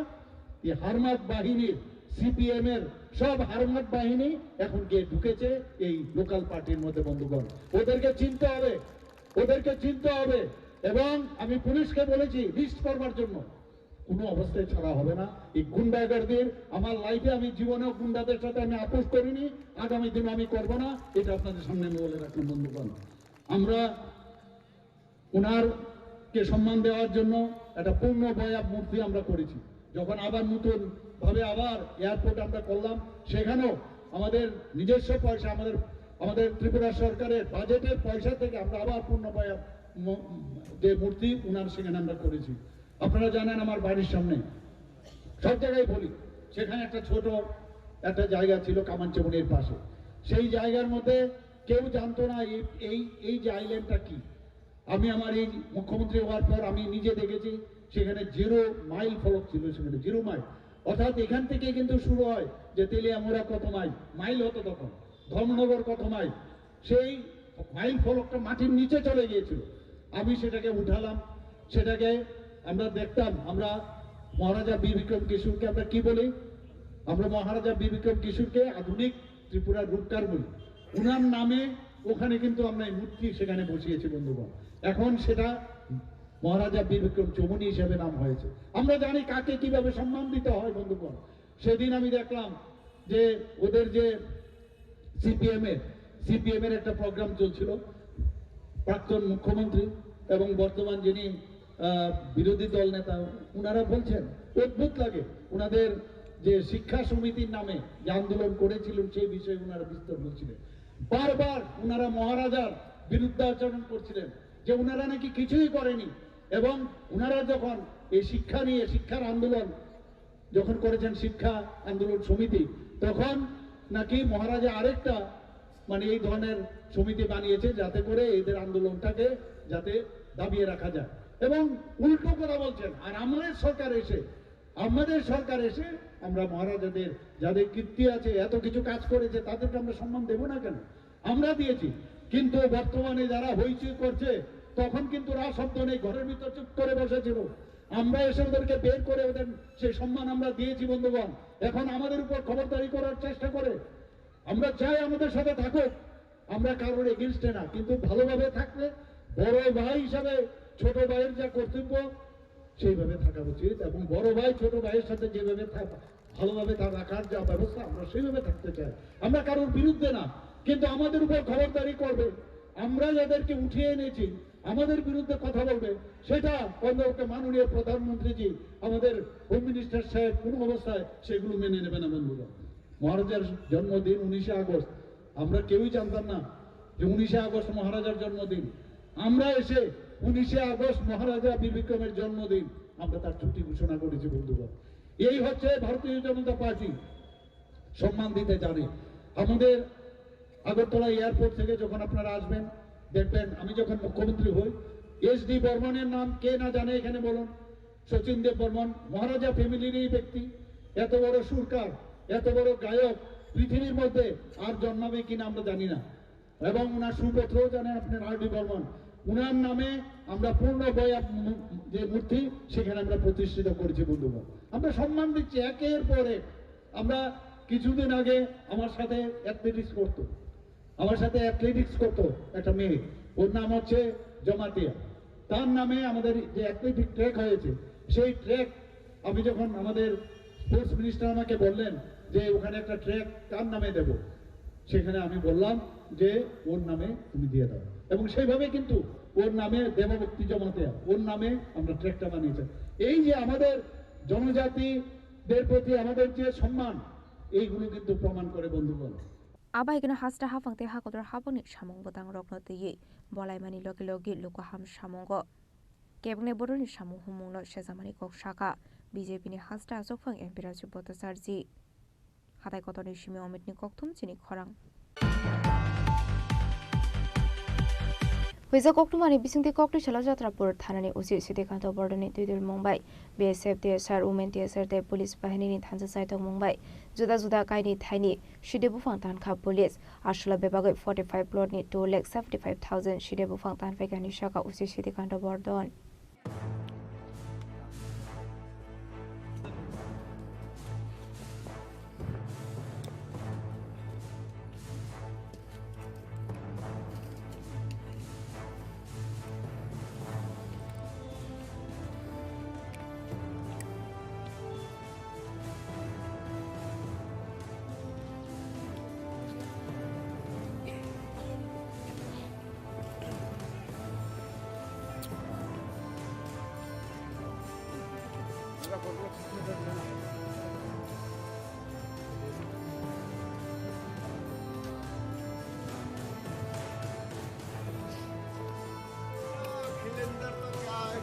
এই হারমাত বাহিনীর সিপিএম এর সব হারমাত বাহিনী এখন গিয়ে ঢুকেছে এই লোকাল পার্টির মধ্যে বন্ধুগণ ওদেরকে চিনতে হবে এবং আমি পুলিশকে বলেছি লিস্ট করবার জন্য কোনো অবস্থায় ছাড়া হবে না। এই গুন্ডাগারদের আমার লাইফে আমি জীবনেও গুন্ডাদের সাথে আমি আপোষ করিনি, আগামী দিনে আমি করব না, এটা আপনাদের সামনে আমি বলে রাখলাম বন্ধুগণ। আমরা ওনারকে সম্মান দেওয়ার জন্য একটা পূর্ণ বয়াব মূর্তি আমরা করেছি। যখন আবার নতুন ভাবে আবার এয়ারপোর্ট আমরা করলাম, সেখানেও আমাদের নিজস্ব পয়সা, আমাদের ত্রিপুরা সরকারের বাজেটের পয়সা থেকে আমরা আবার পূর্ণ বয়াব যে মূর্তি ওনার সেখানে আমরা করেছি। আপনারা জানেন আমার বাড়ির সামনে সব জায়গায় বলি, সেখানে একটা ছোট একটা জায়গা ছিল কামানচমনির পাশে। সেই জায়গার মধ্যে কেউ জানতো না এই যে আইল্যান্ডটা কি। আমি আমার এই মুখ্যমন্ত্রী হওয়ার পর আমি নিজে দেখেছি সেখানে 0 মাইল ফলক ছিল, সেখানে 0 মাইল। অর্থাৎ এখান থেকে কিন্তু শুরু হয় যে তেলিয়ামুড়া কত মাইল হতো তখন, ধর্মনগর কত মাইল, সেই মাইল ফলকটা মাটির নিচে চলে গিয়েছিল। আমি সেটাকে উঠালাম, সেটাকে আমরা দেখতাম। আমরা মহারাজা বীর বিক্রম কিশোরকে আমরা কি বলি? আমরা মহারাজা বীর বিক্রম কিশোরকে আধুনিক ত্রিপুরার রূপকার বলি। ওনার নামে ওখানে কিন্তু আমরা এই মূর্তি সেখানে বসিয়েছি বন্ধুগণ। এখন সেটা মহারাজা বীর বিক্রম চৌমুহনী হিসেবে নাম হয়েছে। আমরা জানি কাকে কিভাবে সম্মান দিতে হয় বন্ধুগণ। সেদিন আমি দেখলাম যে ওদের যে সিপিএম এর একটা প্রোগ্রাম চলছিল, প্রাক্তন মুখ্যমন্ত্রী এবং বর্তমান যিনি বিরোধী দল নেতা, ওনারা বলছেন, অদ্ভুত লাগে, ওনাদের যে শিক্ষা সমিতির নামে যে আন্দোলন করেছিলেন সেই বিষয়ে ওনারা বিস্তর বলছিলেন। বারবার ওনারা মহারাজার বিরুদ্ধে আচরণ করছিলেন যে ওনারা নাকি কিছুই করেনি। এবং ওনারা যখন এই শিক্ষা নিয়ে শিক্ষার আন্দোলন যখন করেছেন, শিক্ষা আন্দোলন সমিতি, তখন নাকি মহারাজা আরেকটা এই ধরনের সমিতি বানিয়েছে যাতে করে এদের আন্দোলনটাকে যাতে দাবিয়ে রাখা যায়। এবং উল্টো কথা বলছেন। আর আমাদের সরকার এসে আমরা মহারাজাদের যাদের কীর্তি আছে, এত কিছু কাজ করেছে, তাদেরকে আমরা সম্মান দেব না কেন? আমরা দিয়েছি। কিন্তু বর্তমানে যারা হইচই করছে, তখন কিন্তু শব্দ নেই, ঘরের ভিতর চুপ করে বসেছিল। আমরা এসে ওদেরকে বের করে ওদের সেই সম্মান আমরা দিয়েছি বন্ধুগণ। এখন আমাদের উপর খবরদারি করার চেষ্টা করে। আমরা চাই আমাদের সাথে থাকুক, আমরা কারোর এগেনস্টে না, কিন্তু ভালোভাবে থাকলে বড় ভাই হিসাবে ছোট ভাইয়ের যা কর্তব্য সেইভাবে থাকা উচিত। এবং বড় ভাই ছোট ভাইয়ের সাথে যেভাবে ভালোভাবে রাখার যা ব্যবস্থা, আমরা সেইভাবে থাকতে চাই। আমরা কারোর বিরুদ্ধে না, কিন্তু আমাদের উপর খবরদারি করবে। আমরা যাদেরকে উঠিয়ে এনেছি, আমাদের বিরুদ্ধে কথা বলবে, সেটা অন্তত মাননীয় প্রধানমন্ত্রীজি, আমাদের হোম মিনিস্টার সাহেব কোনো অবস্থায় সেগুলো মেনে নেবে না বন্ধুরা। মহারাজার জন্মদিন 19শে আগস্ট, আমরা কেউই জানতাম না যে 19শে আগস্ট মহারাজার জন্মদিন। আমরা এসে 19শে আগস্ট মহারাজা বীর বিক্রমের জন্মদিন আমরা তার ছুটি ঘোষণা করেছি বন্ধুগণ। এই হচ্ছে ভারতীয় জনতা পার্টি, সম্মান দিতে জানে। আমাদের আগরতলা এয়ারপোর্ট থেকে যখন আপনারা আসবেন, দেখবেন আমি যখন মুখ্যমন্ত্রী হই, SD বর্মনের নাম কে না জানে এখানে বলুন? শচীন দেব বর্মন মহারাজা ফ্যামিলিরই ব্যক্তি। এত বড় সুরকার, এত বড় গায়ক পৃথিবীর মধ্যে আর জন্মাবে কিনা আমরা জানি না। এবং ওনার সুপুত্রও জানেন আপনার RD বর্মন। ওনার নামে আমরা পূর্ণ বয়াব যে মূর্তি সেখানে আমরা প্রতিষ্ঠিত করেছি বন্ধুগণ। আমরা সম্মান দিচ্ছি একের পর এক। আমরা কিছুদিন আগে আমার সাথে অ্যাথলেটিক্স করতো একটা মেয়ে, ওর নাম হচ্ছে জমাতিয়া। তার নামে আমাদের যে অ্যাথলেটিক ট্র্যাক হয়েছে, সেই ট্র্যাক আমি যখন আমাদের স্পোর্টস মিনিস্টার আমাকে বললেন যে ওখানে একটা ট্র্যাক কার নামে দেব, সেখানে আমি বললাম যে ওর নামে তুমি দিয়ে দাও। এবং সেইভাবে কিন্তু ওর নামে দেবভক্তি জমাতিয়া, ওর নামে আমরা ট্র্যাকটা বানিয়েছি। এই যে আমাদের জনজাতিদের প্রতি আমাদের যে সম্মান, এইগুলো কিন্তু প্রমাণ করে বন্ধুগণ। আবাইগনা হাসটা হাফাংতে হাকদর হাবনি সামং বদাং রকনো তৈয়ে বলাইমানি লগে লগে লোকহাম সামঙ্গ কেবনে বড়নি সামু হুমুংনো সেজামানি কক শাখা বিজেপিনি হাসটা জফাং এমপি রাজু ভট্টাচার্য হাতাই কতনি সিমি অমিতনি ককথুম চিনি খরাং Huiza Koktumani Bisingti Koktu Chalajatra Pur Thanani Usi Sidikanto Bordani Tudul Mumbai BSF DSR Women DSR De Police Bahini Thansa Saitong Mumbai Juda Juda Kaini Thaini Shidebu Fangtan Kha Police Ashula Bebagai 45 plot ni 2,75,000 Shidebu Fangtan Vegani Shaka Usi Sidikanto Bordon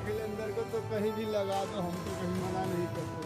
खिलेंदर को तो कहीं भी लगा दो, हम तो कहीं मना नहीं करते।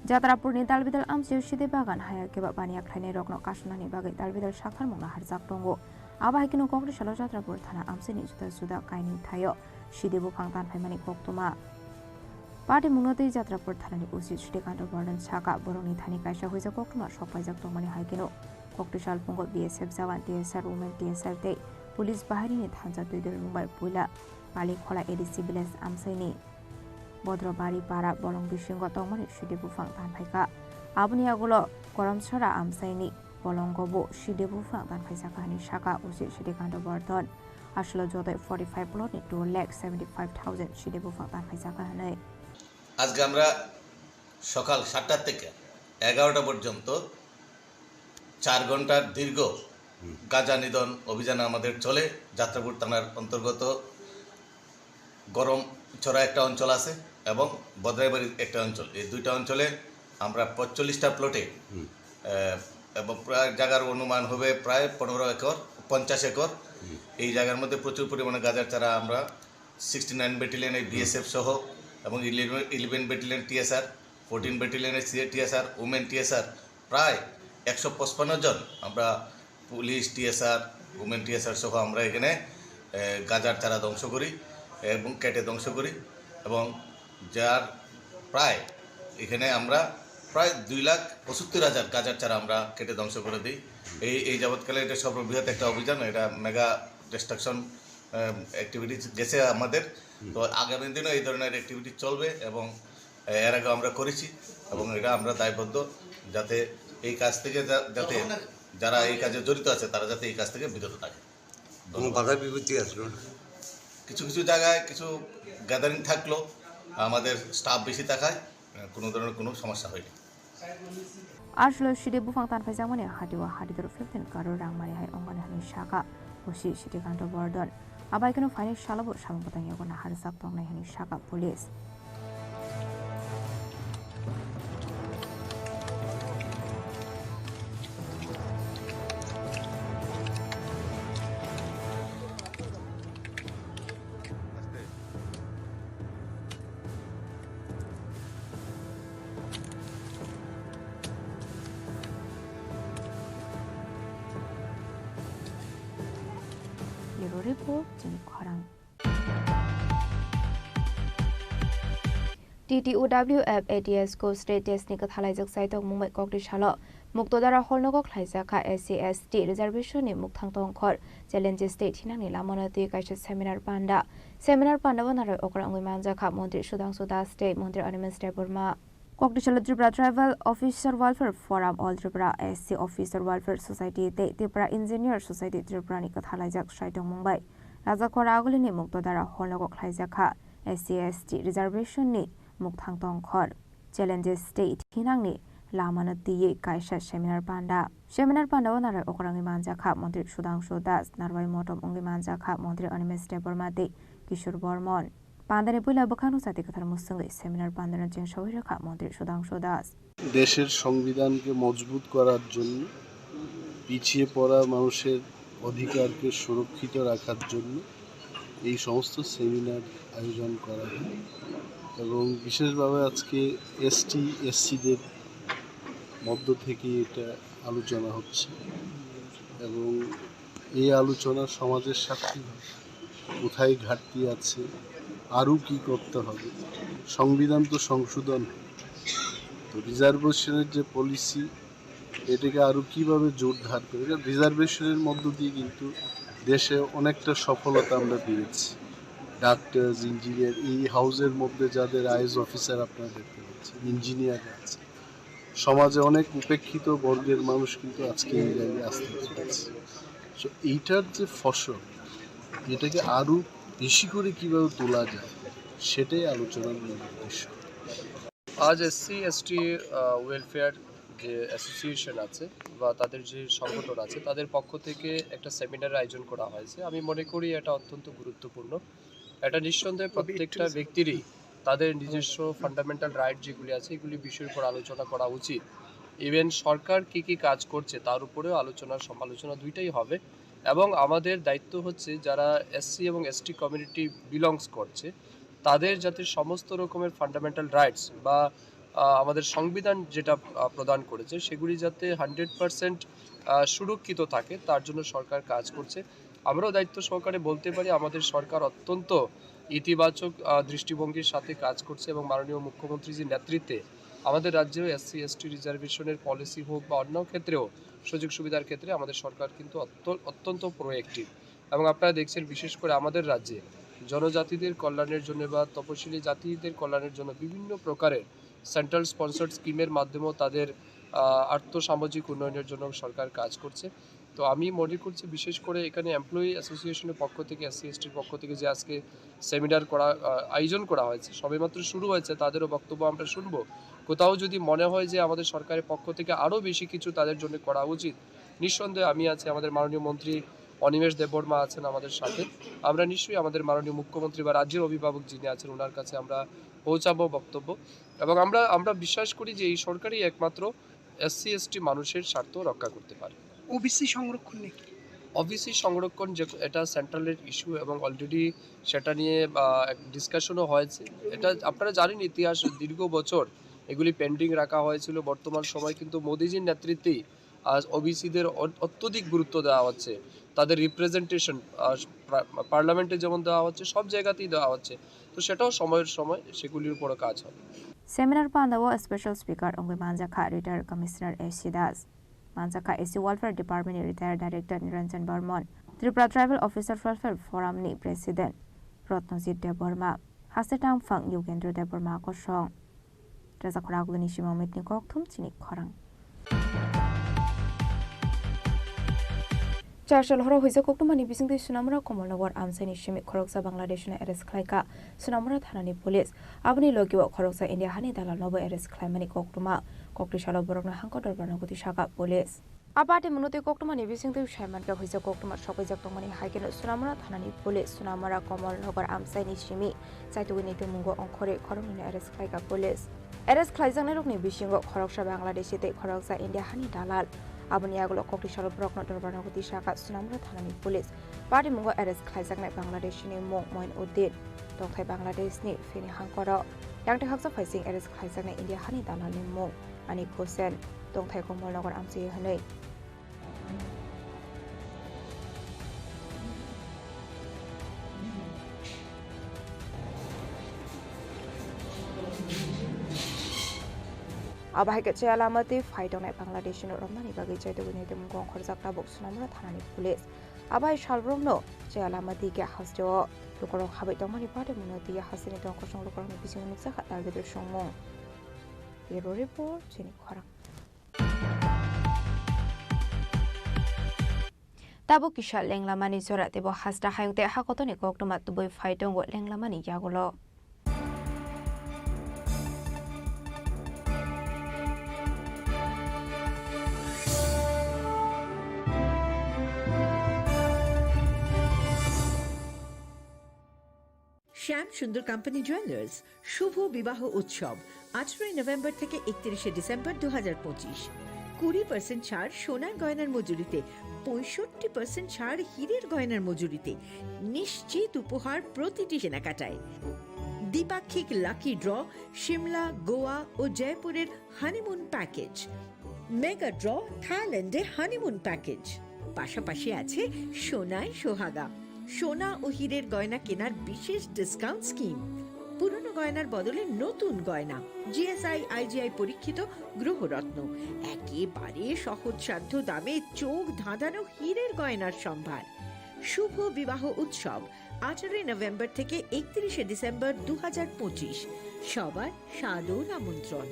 Jatrapurni dalbidal amsiu side bagan haya keba baniya khlaini rokno kasnani bagai dalbidal sakhar mongna harjak tongo aba hikino kongri salo Jatrapur thana amsini juda juda kaini thayo side bufang tan phaimani koktuma Party mungatei Jatrapur thanani usi Srikanto Borden Chaka boroni thani kaisa hoija koktuma sokpaijak tongmani haikino koktisal pungo BSF jawan TSR women TSR te police baharini thanja duidel mumbai puila pali khola ADC village amsaini Bodrabari para bolong bisinggo tongmani side bufang tan phaika abuni agulo koramsara amsaini bolongobo side bufang tan phaisa kahani shaka usi Srikanto Borden আসলে যত 45 প্লটে 2,75,000 সিডে বুফাং তার পয়সা কাহানে আজকে আমরা সকাল 7টা থেকে 11টা পর্যন্ত 4 ঘন্টার দীর্ঘ গাঁজা নিধন অভিযান আমাদের চলে যাত্রাপুর থানার অন্তর্গত গরম ছড়া একটা অঞ্চল আছে এবং বদরাইবাড়ি একটা অঞ্চল এই দুইটা অঞ্চলে আমরা 45টা প্লটে এবং প্রায় জায়গার অনুমান হবে প্রায় 15 একর 50 একর এই জায়গার মধ্যে প্রচুর পরিমাণে গাঁজার চারা আমরা 69 ব্যাটালিয়নের বিএসএফ সহ এবং 11 ব্যাটালিয়ন টিএসআর 14 ব্যাটালিয়নের টিএসআর ওমেন টিএসআর প্রায় 155 জন আমরা পুলিশ টিএসআর ওমেন টিএসআর সহ আমরা এখানে গাঁজার চারা ধ্বংস করি এবং কেটে ধ্বংস করি এবং যার প্রায় এখানে আমরা প্রায় 2,75,000 গাঁজার চারা আমরা কেটে ধ্বংস করে দিই এই যাবৎকালে এটা সর্ববৃহৎ একটা অভিযান এটা মেগা ডিস্ট্রাকশন অ্যাক্টিভিটি গেছে আমাদের তো আগামী দিনও এই ধরনের অ্যাক্টিভিটি চলবে এবং এর আগে আমরা করেছি এবং এটা আমরা দায়বদ্ধ যাতে এই কাজ থেকে যাতে যারা এই কাজে জড়িত আছে তারা যাতে এই কাজ থেকে বিরত থাকে বাধা বিপত্তি আসলো কিছু কিছু জায়গায় কিছু গ্যাদারিং থাকলো আমাদের স্টাফ বেশি থাকায় কোনো ধরনের কোনো সমস্যা হয়নি আসলে সিডে বুফাং তান পয়সা মানে হাটিওয়া হাটিদর 15 কারো রাংমারি হাই অঙ্গনে হানি শাখা ওসি Srikanto Borden আবার কেন ফাইনাল শালাবো সামপতাং ইয়াগনা হারজাক তংনাই হানি শাখা police report jeni khorang TTOWF ATS ko state test ni kathalai jak saito mumbai kokri shalo muktodara holnogo khlaijaka SC/ST reservation ni mukthang tongkhor challenges state hinang ni lamonati kaisa seminar panda banara okra ngui manjaka mantri Sudhanshu Das state mantri Animas Deborma Kokdishal Tripura Tribal Officer Welfare Forum All Tripura SC Officer Welfare Society te Tripura Engineer Society Tripura ni kathalajak saitong Mumbai Raja Kora aguli ni muktodara holnogo khlaijaka SC/ST reservation ni mukthang tongkhor challenges state hinang ni lamana tiye kaisa seminar panda onara okrangi manjaka mantri Sudhanshu Das Narwai Motom ongi manjaka mantri Animas Deborma te Kishore Bormon পান্দারে পয়লা বখানো সাথে কথার মুসঙ্গে seminar পান্দানের জন্য সহায়তা মন্ত্রী সুধাংশু দাস দেশের সংবিধানকে মজবুত করার জন্য পিছিয়ে পড়া মানুষের অধিকারকে সুরক্ষিত রাখার জন্য এই সমস্ত সেমিনার আয়োজন করা হয় এবং বিশেষভাবে আজকে ST/SCদের মধ্য থেকে এটা আলোচনা হচ্ছে এবং এই আলোচনা সমাজের সাথে কোথায় ঘাটতি আছে, আরও কি করতে হবে। সংবিধান তো সংশোধন, তো রিজার্ভেশনের যে পলিসি এটাকে আরও কীভাবে জোরদার করে, রিজার্ভেশনের মধ্য দিয়ে কিন্তু দেশে অনেকটা সফলতা আমরা পেয়েছি। ডাক্তার, ইঞ্জিনিয়ার, এই হাউসের মধ্যে যাদের আইএস অফিসার আপনারা দেখতে পাচ্ছেন, ইঞ্জিনিয়ার আছে, সমাজে অনেক উপেক্ষিত বর্গের মানুষ কিন্তু আজকে এই জায়গায় আসতে পেরেছে। সো এইটার যে ফসল, এটাকে আরও বেশি করে কীভাবে তোলা যায়, সেটাই আলোচনার মূল উদ্দেশ্য। আজ SC/ST ওয়েলফেয়ার যে অ্যাসোসিয়েশন আছে বা তাদের যে সংগঠন আছে তাদের পক্ষ থেকে একটা সেমিনার আয়োজন করা হয়েছে। আমি মনে করি এটা অত্যন্ত গুরুত্বপূর্ণ। এটা নিঃসন্দেহে প্রত্যেকটা ব্যক্তিরই তাদের নিজস্ব ফান্ডামেন্টাল রাইট যেগুলি আছে এগুলি বিষয়ের উপর আলোচনা করা উচিত। ইভেন সরকার কি কি কাজ করছে তার উপরেও সমালোচনা দুইটাই হবে এবং আমাদের দায়িত্ব হচ্ছে যারা SC এবং ST কমিউনিটি বিলংস করছে তাদের যাতে সমস্ত রকমের ফান্ডামেন্টাল রাইটস বা আমাদের সংবিধান যেটা প্রদান করেছে সেগুলি যাতে 100% সুরক্ষিত থাকে তার জন্য সরকার কাজ করছে। আমরাও দায়িত্ব সহকারে বলতে পারি আমাদের সরকার অত্যন্ত ইতিবাচক দৃষ্টিভঙ্গির সাথে কাজ করছে এবং মাননীয় মুখ্যমন্ত্রীজির নেতৃত্বে আমাদের রাজ্যেও SC/ST রিজার্ভেশনের পলিসি হোক বা অন্য ক্ষেত্রেও সুযোগ সুবিধার ক্ষেত্রে আমাদের সরকার কিন্তু অত্যন্ত প্রোঅ্যাক্টিভ এবং আপনারা দেখছেন বিশেষ করে আমাদের রাজ্যে জনজাতিদের কল্যাণের জন্য বা তপশিলি জাতিদের কল্যাণের জন্য বিভিন্ন প্রকারের সেন্ট্রাল স্পন্সর্ড স্কিমের মাধ্যমেও তাদের আর্থসামাজিক উন্নয়নের জন্য সরকার কাজ করছে। তো আমি মনে করছি বিশেষ করে এখানে এমপ্লয়ি অ্যাসোসিয়েশনের পক্ষ থেকে SC/STর পক্ষ থেকে যে আজকে সেমিনার আয়োজন করা হয়েছে সবেমাত্র শুরু হয়েছে, তাদেরও বক্তব্য আমরা শুনবো। কোথাও যদি মনে হয় যে আমাদের সরকারের পক্ষ থেকে আরও বেশি কিছু তাদের জন্য করা উচিত, নিঃসন্দেহে আমি আছি, আমাদের মাননীয় মন্ত্রী অনিমেষ দেববর্মা আছেন আমাদের সাথে, আমরা নিশ্চয়ই আমাদের মাননীয় মুখ্যমন্ত্রী বা রাজ্যের অভিভাবক যিনি আছেন ওনার কাছে আমরা পৌঁছাবো বক্তব্য এবং আমরা বিশ্বাস করি যে এই সরকারই একমাত্র SC/ST মানুষের স্বার্থ রক্ষা করতে পারে। ওবিসি সংরক্ষণ নিয়ে ওবিসি সংরক্ষণ যে এটা সেন্ট্রালের ইস্যু এবং অলরেডি সেটা নিয়ে ডিসকাশনও হয়েছে। এটা আপনারা জানেন ইতিহাস দীর্ঘ বছর এগুলি পেন্ডিং রাখা হয়েছিল। বর্তমান সময় কিন্তু মোদিজির নেতৃত্বেই ওবিসিদের অত্যধিক গুরুত্ব দেওয়া হচ্ছে, তাদের রিপ্রেজেন্টেশন পার্লামেন্টে যেমন দেওয়া হচ্ছে সব জায়গাতেই দেওয়া হচ্ছে, তো সেটাও সময়ের সময় সেগুলির উপরও কাজ হবে। সেমিনার পান্দাও স্পেশাল স্পিকার অঙ্গি মানজাখা রিটায়ার্ড কমিশনার SC দাস, মানজাখা SC ওয়েলফেয়ার ডিপার্টমেন্টের retired director Niranjan Barman, Tripura tribal officer welfare ফোরামनि প্রেসিডেন্ট রত্নজিৎ দেববর্মা, হাসেটাং ফাং ইউগেন্দ্र देबबर्मा कसं राजाखरागुनि सिमाव मिटनि कक्थुम चिनि खरां चारशल हर हुइजा कक्तुमानि बिसिंथि सुनामरा कमलनगर आमसाइनि सिमि खरकसा बांग्लादेशनि एरेस्ट खालायका सुनामरा थानानि पुलिस आबनि लगिव खरकसा इन्डिया हानि दालाल नबो एरेस्ट खालायमानि कक्तुमा कक्तिशाला बरकना हांको दरबारनो गति सागा पुलिस आबादे मुनते कक्तुमानि बिसिंथि सायमानका हुइजा कक्तुमा सकाइजाक तंमानि हाइकेन सुनामरा थानानि पुलिस सुनामरा कमलनगर आमसाइनि सिमि चाइतुगिनि तुमुंगो अंखरे खरंनि एरेस्ट खालायका पुलिस एरेस्ट खालायजानाय रकनि बिसिंगो खरकसा बांग्लादेशते खरकसा इन्डिया हानि दालाल आबनि आगोल कक्तिशाला बरकना दरबारनो गति सागा सुनामरा थानानि पुलिस पार्टी मुंगो एरेस्ट खालायजानाय बांग्लादेशनि मुं मोइनउद्दिन दंथाय बांग्लादेशनि फेनि हांकर यांते हाकसा फाइसिं एरेस्ट खालायजानाय इन्डिया हानि दालालनि मुं आनिक हुसेन दंथाय कमलनगर आमसि हनै आबाहायके चेयालामती फाइटंनाय बांग्लादेशनि रमनानि बागै चाइतुगिनि तुमुंगो अंखरजाक्ता बक सुनामरा थानानि पुलिस आबाहाय सालब्रमनो चेयालामती के हासजो लुकरक हाबै तंमानि पाटे मुनति हासिनि तंखसं लुकरनि बिसिनि नुकसाखा तारगेदर संमं Bureau Report Chini Khorang Tabo kisha lenglamani sora tebo hasta hayute hakotoni koktoma tuboi faitongo lenglamani yagulo শ্যাম সুন্দর কোম্পানি জুয়েলার্স শুভ বিবাহ উৎসব 18 নভেম্বর থেকে 31 ডিসেম্বর 2025 20% ছাড় সোনার গয়নার মজুরিতে 65% ছাড় হীরের গয়নার মজুরিতে নিশ্চিত উপহার প্রতিটি কেনাকাটায় দ্বিপাক্ষিক লাকি ড্র সিমলা গোয়া ও জয়পুরের হানিমুন প্যাকেজ মেগা ড্র থাইল্যান্ডে হানিমুন প্যাকেজ, পাশাপাশি আছে সোনায় সোহাগা, সোনা ও হীরের গয়না কেনার বিশেষ ডিসকাউন্ট স্কিম, পুরনো গয়নার বদলে নতুন গয়না, জিএসআই আইজিআই পরীক্ষিত গ্রহরত্ন, একেবারে সহজসাধ্য দামে চোখ ধাঁধানো হীরের গয়নার সম্ভার। শুভ বিবাহ উৎসব 18 নভেম্বর থেকে 31 ডিসেম্বর 2025, সবার সাদর আমন্ত্রণ।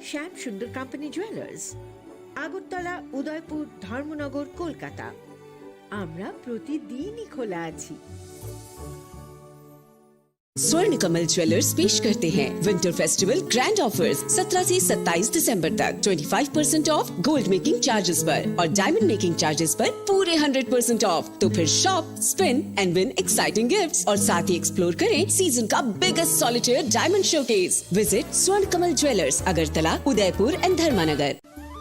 শ্যাম সুন্দর কোম্পানি জুয়েলার্স, আগরতলা, উদয়পুর, ধর্মনগর, কলকাতা। আমরা প্রতিদিনই খোলা আছি। स्वर्ण कमल ज्वेलर्स पेश करते हैं विंटर फेस्टिवल ग्रैंड ऑफर्स 17 से 27 दिसंबर तक 25% ऑफ गोल्ड मेकिंग चार्जेस पर और डायमंड मेकिंग चार्जेस पर पूरे 100% ऑफ। तो फिर shop, spin and win exciting gifts और साथ ही एक्सप्लोर करें सीजन का biggest solitaire diamond showcase. Visit Swarna Kamal jewellers, Agartala, Udaipur and धर्मानगर।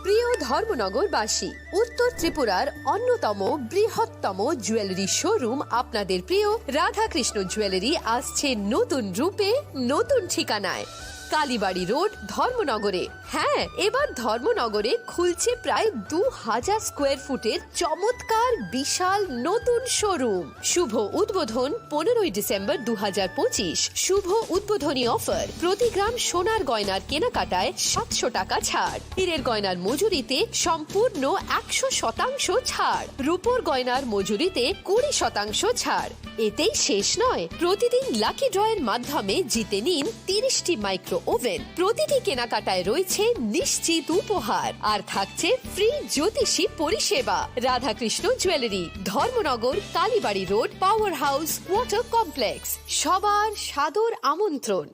প্রিয় ধর্মনগরবাসী, উত্তর ত্রিপুরার অন্যতম বৃহত্তম জুয়েলারি শোরুম আপনাদের প্রিয় রাধাকৃষ্ণ জুয়েলারি আসছে নতুন রূপে, নতুন ঠিকানায়, কালীবাড়ি রোড, ধর্মনগরে। হ্যাঁ, এবার ধর্মনগরে খুলছে প্রায় 2000 স্কোয়ার ফুটের চমৎকার বিশাল নতুন শোরুম। শুভ উদ্বোধন 15 ডিসেম্বর 2025। শুভ উদ্বোধনী অফার, প্রতি গ্রাম সোনার গয়নার কেনাকাটায় 700 টাকা ছাড়, হীরের গয়নার মজুরিতে সম্পূর্ণ 100% ছাড়, রূপোর গয়নার মজুরিতে 20% ছাড়। এতেই শেষ নয়, প্রতিদিন লাকি ড্রয়ের মাধ্যমে জিতে নিন 30টি মাইক্রো ওভেন। প্রতিটি কেনাকাটায় রয়েছে নিশ্চিত উপহার আর থাকছে ফ্রি জ্যোতিষী পরিষেবা। Radhakrishna jewellery, Dharmanagar, Kalibari road, power house, water complex. সবার সাদর আমন্ত্রণ।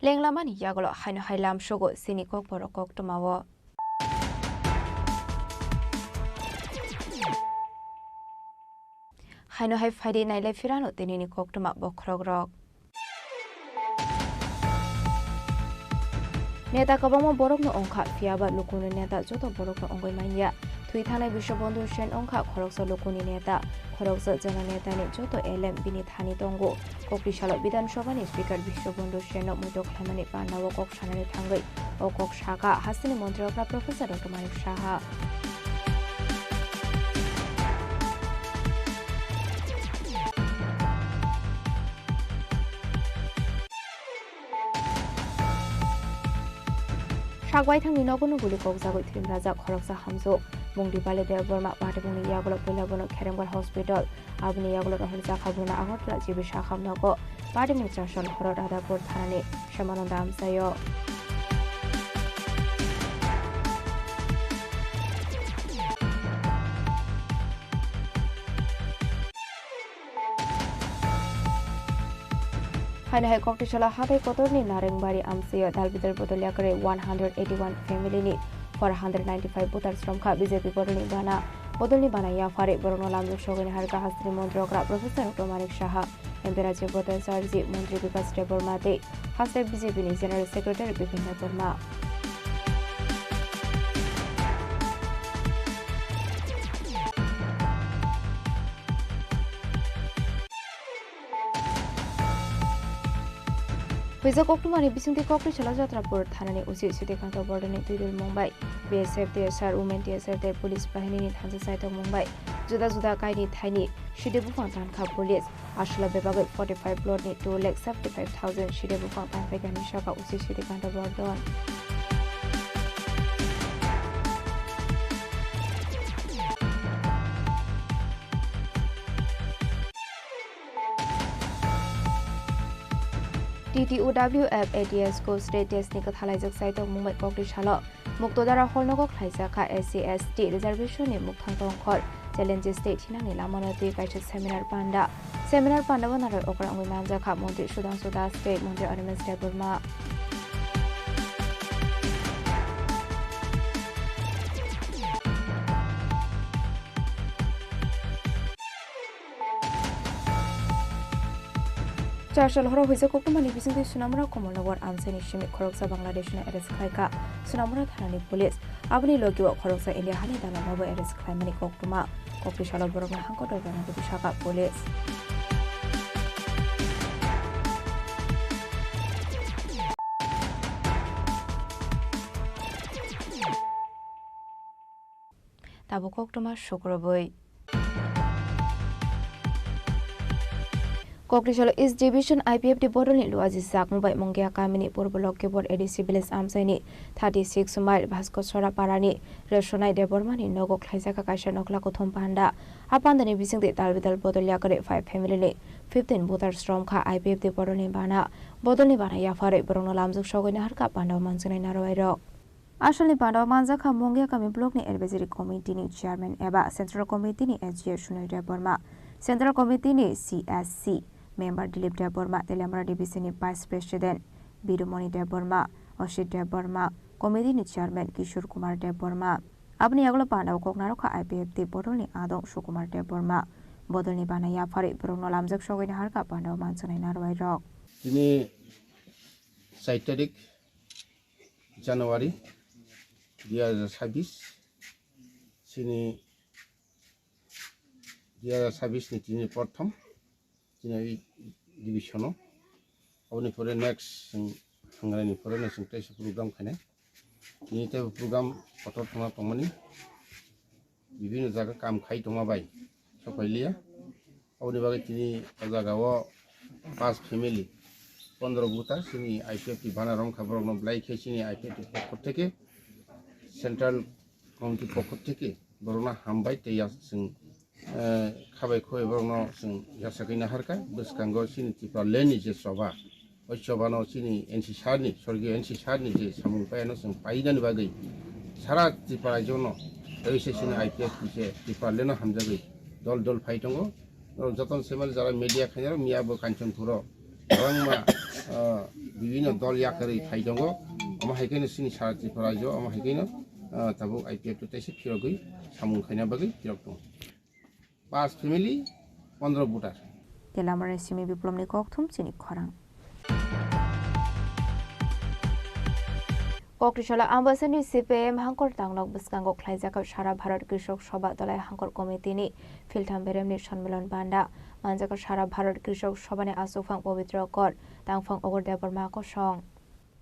লেংলামানি ইয়াগলো হাইনো হাইলাম শোগো সিনিকক বরকক টমাও হাইনো হাই ফাইডে নাইলাই ফিরানো তেনিনি কক্টমা বখরগ্রক নেতা কবংমো বরকনো অংখা ফিয়াবা লুকুনি নেতা যত বরকনো অঙ্গই মাইয়া থুই থানায় বিশ্ববন্ধু সেন অংখা খরকস লুকুনি নেতা খরকস জন নেতানি যত এলএম বিনি থানি তঙ্গো ককরিশাল বিধানসভানি স্পিকার বিশ্ববন্ধু সেন মুদক খামানি পান্নাও কক সানানি থাঙ্গই ও কক শাখা হাসিনি মন্ত্রীরা প্রফেসর ডক্টর মানিক সাহা সাগওয়াইথাংনি নগনগুলি কক্সাগৈ থিম রাজা খরকসা হামজো মুংদিপালে দেববর্মা পাটিবুনি ইয়াগলক পৈলাবন খেরেমগড় হসপিটাল আবনি ইয়াগলক হরজা খাবুনা আগরতলা জিবি শাখামনগ পাটিমুং চাষন হরদ আদাপুর থানানি শ্যামানন্দ আমসায় হাইনাহাই ককটিশালা হাতাই কতরনি নারেংবাড়ি আমসিয়া দালবিদার বদলিয়া করে 181 ফ্যামিলিনি 495 ভোটার শ্রমখা বিজেপি বদলনি বানাইয়া ফারে বরং লামলুক সগনি হারকা হাস্ত্রী মন্ত্রকরা professor doctor Manik Saha MP রাজ্য বদল সার্জি মন্ত্রী বিকাশ দেববর্মাতে হাস্তে BJP general secretary Bipin Debbarma Pizza Koktumani Bisunti Kokri Chalajatrapur Thanani Usi Sitikanta Bordani Tudul Mumbai BSF TSR Women TSR Their Police Bahini Thansa Site of Mumbai Juda Juda Kaini Tiny Shidebufan Tanka Police Ashla Bebago 45 Lord 2,75,000 Shidebufan Tanpegani Shaka Usi Sitikanta Bordon TTOWF ATS को state test निकल थालाइजक site of Mumbai Kokrishala Muktodara Holnogok Thaisaka SC/ST reservation ni Muktangtong Khor challenges state hinang lamana tui kaisa seminar panda wanara okra ngui namja kha Mantri Sudhanshu Das State Mantri Arvind Deburma চারশাল হর হইছে কোকমানি বিসিংতি সুনামরা কমলনগর আমসানি শিমি খরকসা বাংলাদেশনা arrest খাইকা সুনামরা থানানি পুলিশ আবনি লগিও খরকসা ইন্ডিয়া হানি দানা মাবো এরেস্ট খাইমানি কোকটুমা কোকটিশাল বরমা হাঙ্কট বানাগতি শাখা পুলিশ তাবো কোকটুমা শুক্রবই Kokrisalo East Division IPF di Bodol ni luaji sak mubai monggia kamini Purbolok kebor edisi bilis amsaini 36 mile Bhaskor Sora parani Reshonai Debormani nogok khlaijaka kaisa nokla kothom panda apandani bisingde dalbidal Bodol yakare 5 family ni 15 voter strom kha IPF di Bodol ni bana ya fare borongno lamjuk sogoina harka panda mansunai narwairok আসলে পান্ডাও মানজাখা মঙ্গিয়া কামি block নি advisory committee নি chairman এবা central committee নি SGA Sunoy Debbarma central committee নি CSC member Dilip Debbarma তেলেমারা ডিভিসি নি vice president Birmani Debbarma Asit Debbarma committee নি চেয়ারম্যান কিশোর কুমার দেববর্মা আপনি এগুলো পান্ডাও কোকনারখা আইপিএফ দি বদল নি আদং সুকুমার দেববর্মা বদল নি বানাইয়া ফারে বরংনো লামজাক সগৈনা হারকা পান্ডাও মানসনাই নারবাই রক তিনি 4 তারিখ জানুয়ারি 2026 sini 2026 ni tini prothom tini divisiono aboni pore next hangrani pore na singtai program khane tini te program potor thoma tomani bibino jaga kam khai toma bai sopailiya aboni bage tini jagao 5 family 15 buta sini IPF bana rom khabar no blai khesini IPF পক্ষ থেকে central কমিটির পক্ষ থেকে বরনা হামবাই তেয়া जों খাবাই খয় বরনা जों ইয়াসাকিনা হারকা বসকাঙ্গ সিনি Tripura Lenny যে সভা ওই সভানো সিনি এনসি সারনি স্বর্গীয় এনসি সারনি যে সামুং পায়ানো जों পাইদানি বাগৈ সারা ত্রিপুরা জন্য রইছে সিনি আইপিএফ কিছে ত্রিপুরা লেনো হামজাগৈ দল দল ফাই দङ যতন সেমাল যারা মিডিয়া খাইনার মিয়াবো কাঞ্চনপুর রংমা বিভিন্ন দল ইয়াকারি ফাই দङ আমা হাইকেনে সিনি সারা ত্রিপুরা জ আমা হাইকেনে tabuk IPF tu tesi kirogui samung khayna bagi kirok dong 5 family 15 voter telamare simi biplomni kokthum chini khorang Kokrishala ambasani CPM hangkor tanglok biskango khlaijaka sara bharat krishok sabha dalai hangkor committee ni filtham beremni সম্মেলন banda manjaka sara bharat krishok sabhane asufang pavitra kor tangfang ogor deborma ko song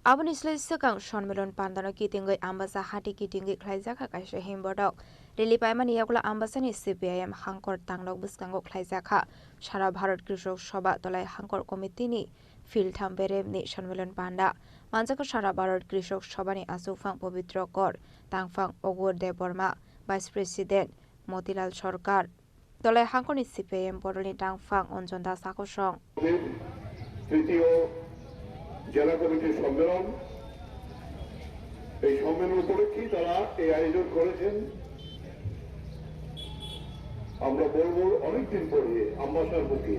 Abon isle sekang সম্মেলন pandano kitingoi ambasa hati kitingi khlaijaka kaisa himbodok reli paimani yakula ambasani CPIM hangkor tanglok biskango khlaijaka sara bharat krishok sabha dalai hangkor committee ni filtham beremni সম্মেলন banda manjaka sara bharat krishok sabhani asufang pavitra kor tangfang ogor deborma vice president motilal sarkar dalai hangkor ni CPIM boroni tangfang onjonda sakosong তৃতীয় জেলা কমিটির সম্মেলন এই সম্মেলন উপলক্ষে তারা এই আয়োজন করেছেন আমরা বলবো অনেকদিন পরে আম্বাসার বুকে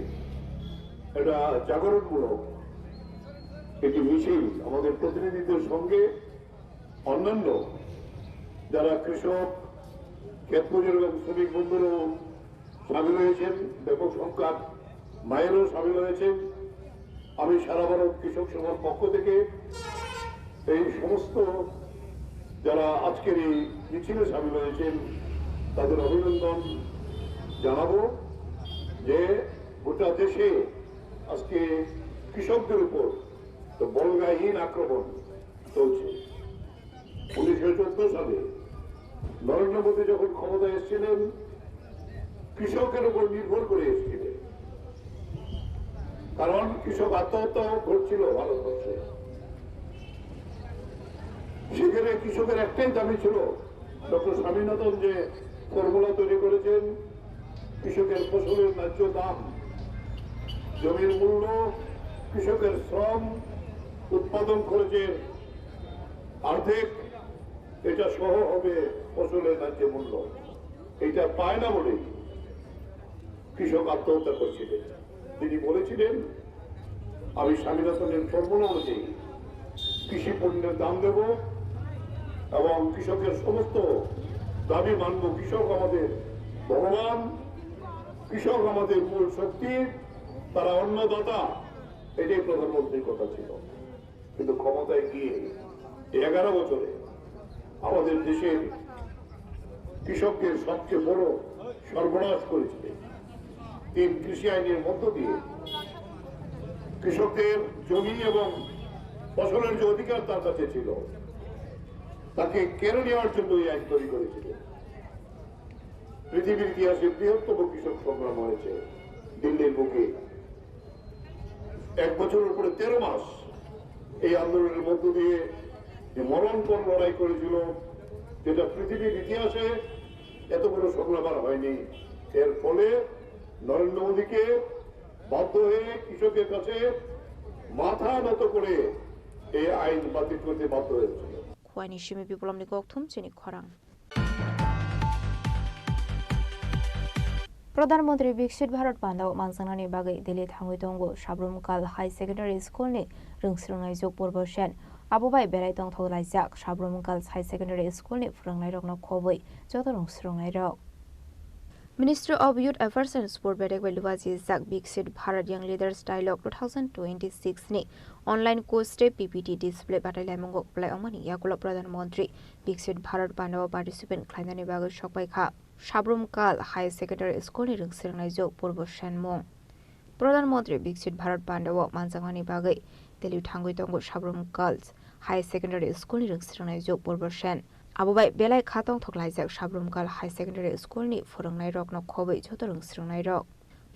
এটা জাগরণমূলক একটি মিছিল আমাদের প্রতিনিধিদের সঙ্গে অন্যান্য যারা কৃষক ক্ষেত মজুর এবং শ্রমিক বন্ধুরাও সামিল হয়েছেন ব্যাপক সংখ্যক মায়েরও সামিল হয়েছেন আমি সারা ভারত কৃষক সভার পক্ষ থেকে এই সমস্ত যারা আজকের এই মিছিলে সামিল হয়েছেন তাদের অভিনন্দন জানাবো যে গোটা দেশে আজকে কৃষকদের উপর তো বলগাহীন আক্রমণ চলছে 1914 সালে নরেন্দ্র মোদী যখন ক্ষমতায় এসেছিলেন কৃষকের উপর নির্ভর করে এসেছিলেন কারণ কৃষক আত্মহত্যা ঘটছিল ভারতবর্ষে সেখানে কৃষকের একটাই দাবি ছিল ডক্টর স্বামীনাথন যে ফর্মুলা তৈরি করেছেন কৃষকের ফসলের ন্যায্য দাম জমির মূল্য কৃষকের শ্রম উৎপাদন খরচের অর্ধেক এটা সহ হবে ফসলের ন্যায্য মূল্য এটা পায় না বলে কৃষক আত্মহত্যা করছিলেন তিনি বলেছিলেন আমি স্বামীনাথনের ফর্মুলা অনুযায়ী কৃষি পণ্যের দাম দেব এবং কৃষকের সমস্ত দাবি মানব কৃষক আমাদের ভগবান কৃষক আমাদের মূল শক্তি তারা অন্নদাতা এটাই প্রধানমন্ত্রীর কথা ছিল, কিন্তু ক্ষমতায় গিয়ে 11 বছরে আমাদের দেশের কৃষকদের সবচেয়ে বড় সর্বনাশ করেছিলেন। 3 কৃষি আইনের মধ্য দিয়ে কৃষকদের জমি এবং ফসলের যে অধিকার তার কাছে ছিল তাকে কেড়ে নেওয়ার জন্য এই আইন তৈরি করেছিলেন। পৃথিবীর ইতিহাসে বৃহত্তম কৃষক সংগ্রাম হয়েছে দিল্লির বুকে। 1 বছরের উপরে 13 মাস এই আন্দোলনের মধ্য দিয়ে যে মরণপণ লড়াই করেছিল, যেটা পৃথিবীর ইতিহাসে এত বড় সংগ্রাম আর হয়নি। এর ফলে নরেন্দ্র মোদীকে বাধ্য হয়ে কৃষকের কাছে মাথা নত করে এই আইন বাতিল করতে বাধ্য হয়েছিল। খুয়ানি সিমি বিপ্লবনি গকথুম চিনি খরাং प्रधानमन्त्री विकसित भारत बान्दाव मानसांनानि बागै दिल्ली थांगै दंगो साब्रुमकाल हाई सेकेन्डारि स्कुलनि रोंस्रोंनाय जग पर्बसेन आबोबाय बेराय दंथौ लाइजाक साब्रुमकाल हाई सेकेन्डारि स्कुलनि फोरोंनाय रगनो खबै जत रोंस्रोंनाय रग Ministry of Youth Affairs and Sport Bedek Beluwaji Zak Viksit Bharat Young Leaders Dialogue 2026 ni online course te PPT display batalai mongok play amani yakula Pradhan Mantri Viksit Bharat Bandawa participant khlainani bagai sokbai kha Sabrumkal High Secondary School ni rungsirnai jog purbo shenmong Pradhan Mantri Viksit Bharat Bandawa manjangani bagai Delhi thangoi tongo Sabrumkal High Secondary School ni rungsirnai jog purbo shen आबोबाय बेलाय खातंग थकलाइजाक साब्रुमकाल high secondary स्कुलनि फोरोंनाय रगनो खबै जत रोंस्रोंनाय रग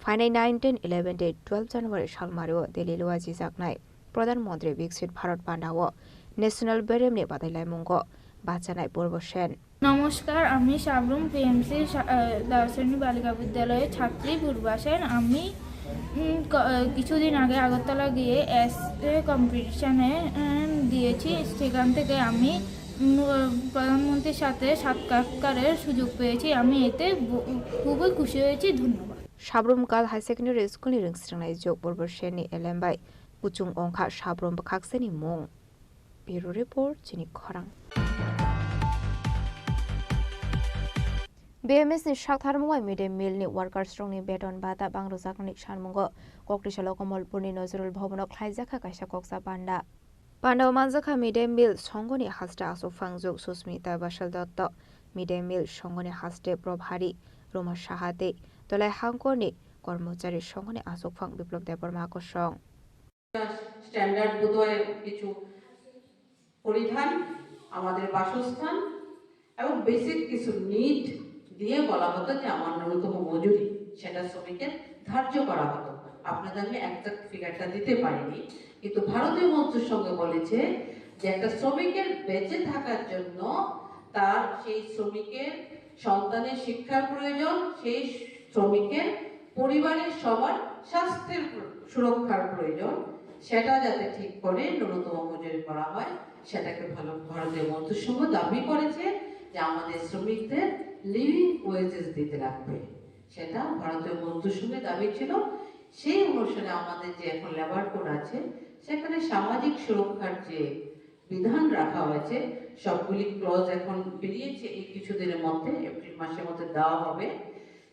फाइनाय 9, 10, 11 day 12 January सालमारियाव Delhi लुवाजि जाकनाय प्रधानमन्त्री विकसित Bharat बान्दाव national बेरेमनि बादायलायमुंग बाचानाय पर्बसेन नमस्कार আমি Sabroom PMC দার্শনিক বালিকা বিদ্যালয়ের ছাত্রী পূর্বা সেন। আমি কিছুদিন আগে আগরতলা গিয়ে এসএ কম্পিটিশনে দিয়েছি। সেখান থেকে আমি প্রধানমন্ত্রীর সাথে সাক্ষাৎকারের সুযোগ পেয়েছি। আমি এতে খুবই খুশি হয়েছি। ধন্যবাদ। সাব্রুমকাল হাই সেকেন্ডারি স্কুলनि रोंस्रोंनाय जग पर्बसेननि एलेमबाय उचुं अंखा साब्रुम खाक्सेनि मुं ब्युरो रिपोर्ट चिनि खरां BMS ni Shakthar Mid Day Meal ni Workers Strong ni Beton Bata Bangrozakni Shanmungo Kokrishala Komolpurni Nozrul Bhobono Khlaijaka Kaisa Koksa Banda Pandaw Manjaka Mid Day Meal Songoni Hasta Asofangjuk Susmita Bashal Dotto Mid Day Meal Songoni Haste Probhari Roma Shahate Tolai Hangkoni কর্মচারী সঙ্গে আসফাং বিপ্লব দেববর্মা আকর্ষণ standard বোধহয় কিছু পরিধান, আমাদের বাসস্থান এবং basic কিছু নিড দিয়ে বলা হতো যে আমার ন্যূনতম মজুরি সেটা শ্রমিকের ধার্য করা হতো। আপনাদের আমি একজাক্ট ফিগারটা দিতে পারিনি, কিন্তু ভারতীয় মজদুর সঙ্গে বলেছে যে একটা শ্রমিকের বেঁচে থাকার জন্য তার সেই শ্রমিকের সন্তানের শিক্ষার প্রয়োজন, সেই শ্রমিকের পরিবারের সবার স্বাস্থ্যের সুরক্ষার প্রয়োজন, সেটা যাতে ঠিক করে ন্যূনতম মজুরি করা হয় সেটাকে ভালো ভারতীয় মজদুর সংঘ দাবি করেছে যে আমাদের শ্রমিকদের লিভিং ওয়েজেস দিতে লাগবে। সেটা ভারতীয় মজদুর সংঘের দাবি ছিল। সেই অনুসারে আমাদের যে এখন লেবার কোড আছে সেখানে সামাজিক সুরক্ষার যে বিধান রাখা হয়েছে সবগুলি ক্লজ এখন বেরিয়েছে এই কিছুদিনের মধ্যে, এপ্রিল মাসের মধ্যে দেওয়া হবে।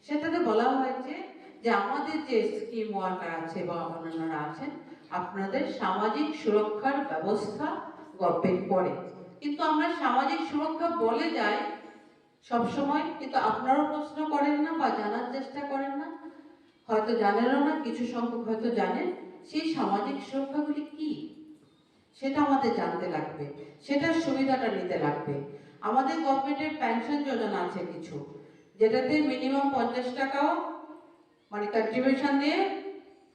সেটাতে বলা হয়েছে যে আমাদের যে স্কিম ওয়ার্কার আছে বা অন্যান্যরা আছেন আপনাদের সামাজিক সুরক্ষার ব্যবস্থা গভর্নমেন্ট করে, কিন্তু আমরা সামাজিক সুরক্ষা বলে যাই সবসময়, কিন্তু আপনারাও প্রশ্ন করেন না বা জানার চেষ্টা করেন না, হয়তো জানেনও না, কিছু সংখ্যক হয়তো জানেন সেই সামাজিক সুরক্ষাগুলি কি সেটা আমাদের জানতে লাগবে, সেটার সুবিধাটা নিতে লাগবে। আমাদের গভর্নমেন্টের পেনশন যোজনা আছে কিছু, যেটাতে মিনিমাম 50 টাকাও মানে কন্ট্রিবিউশন দিয়ে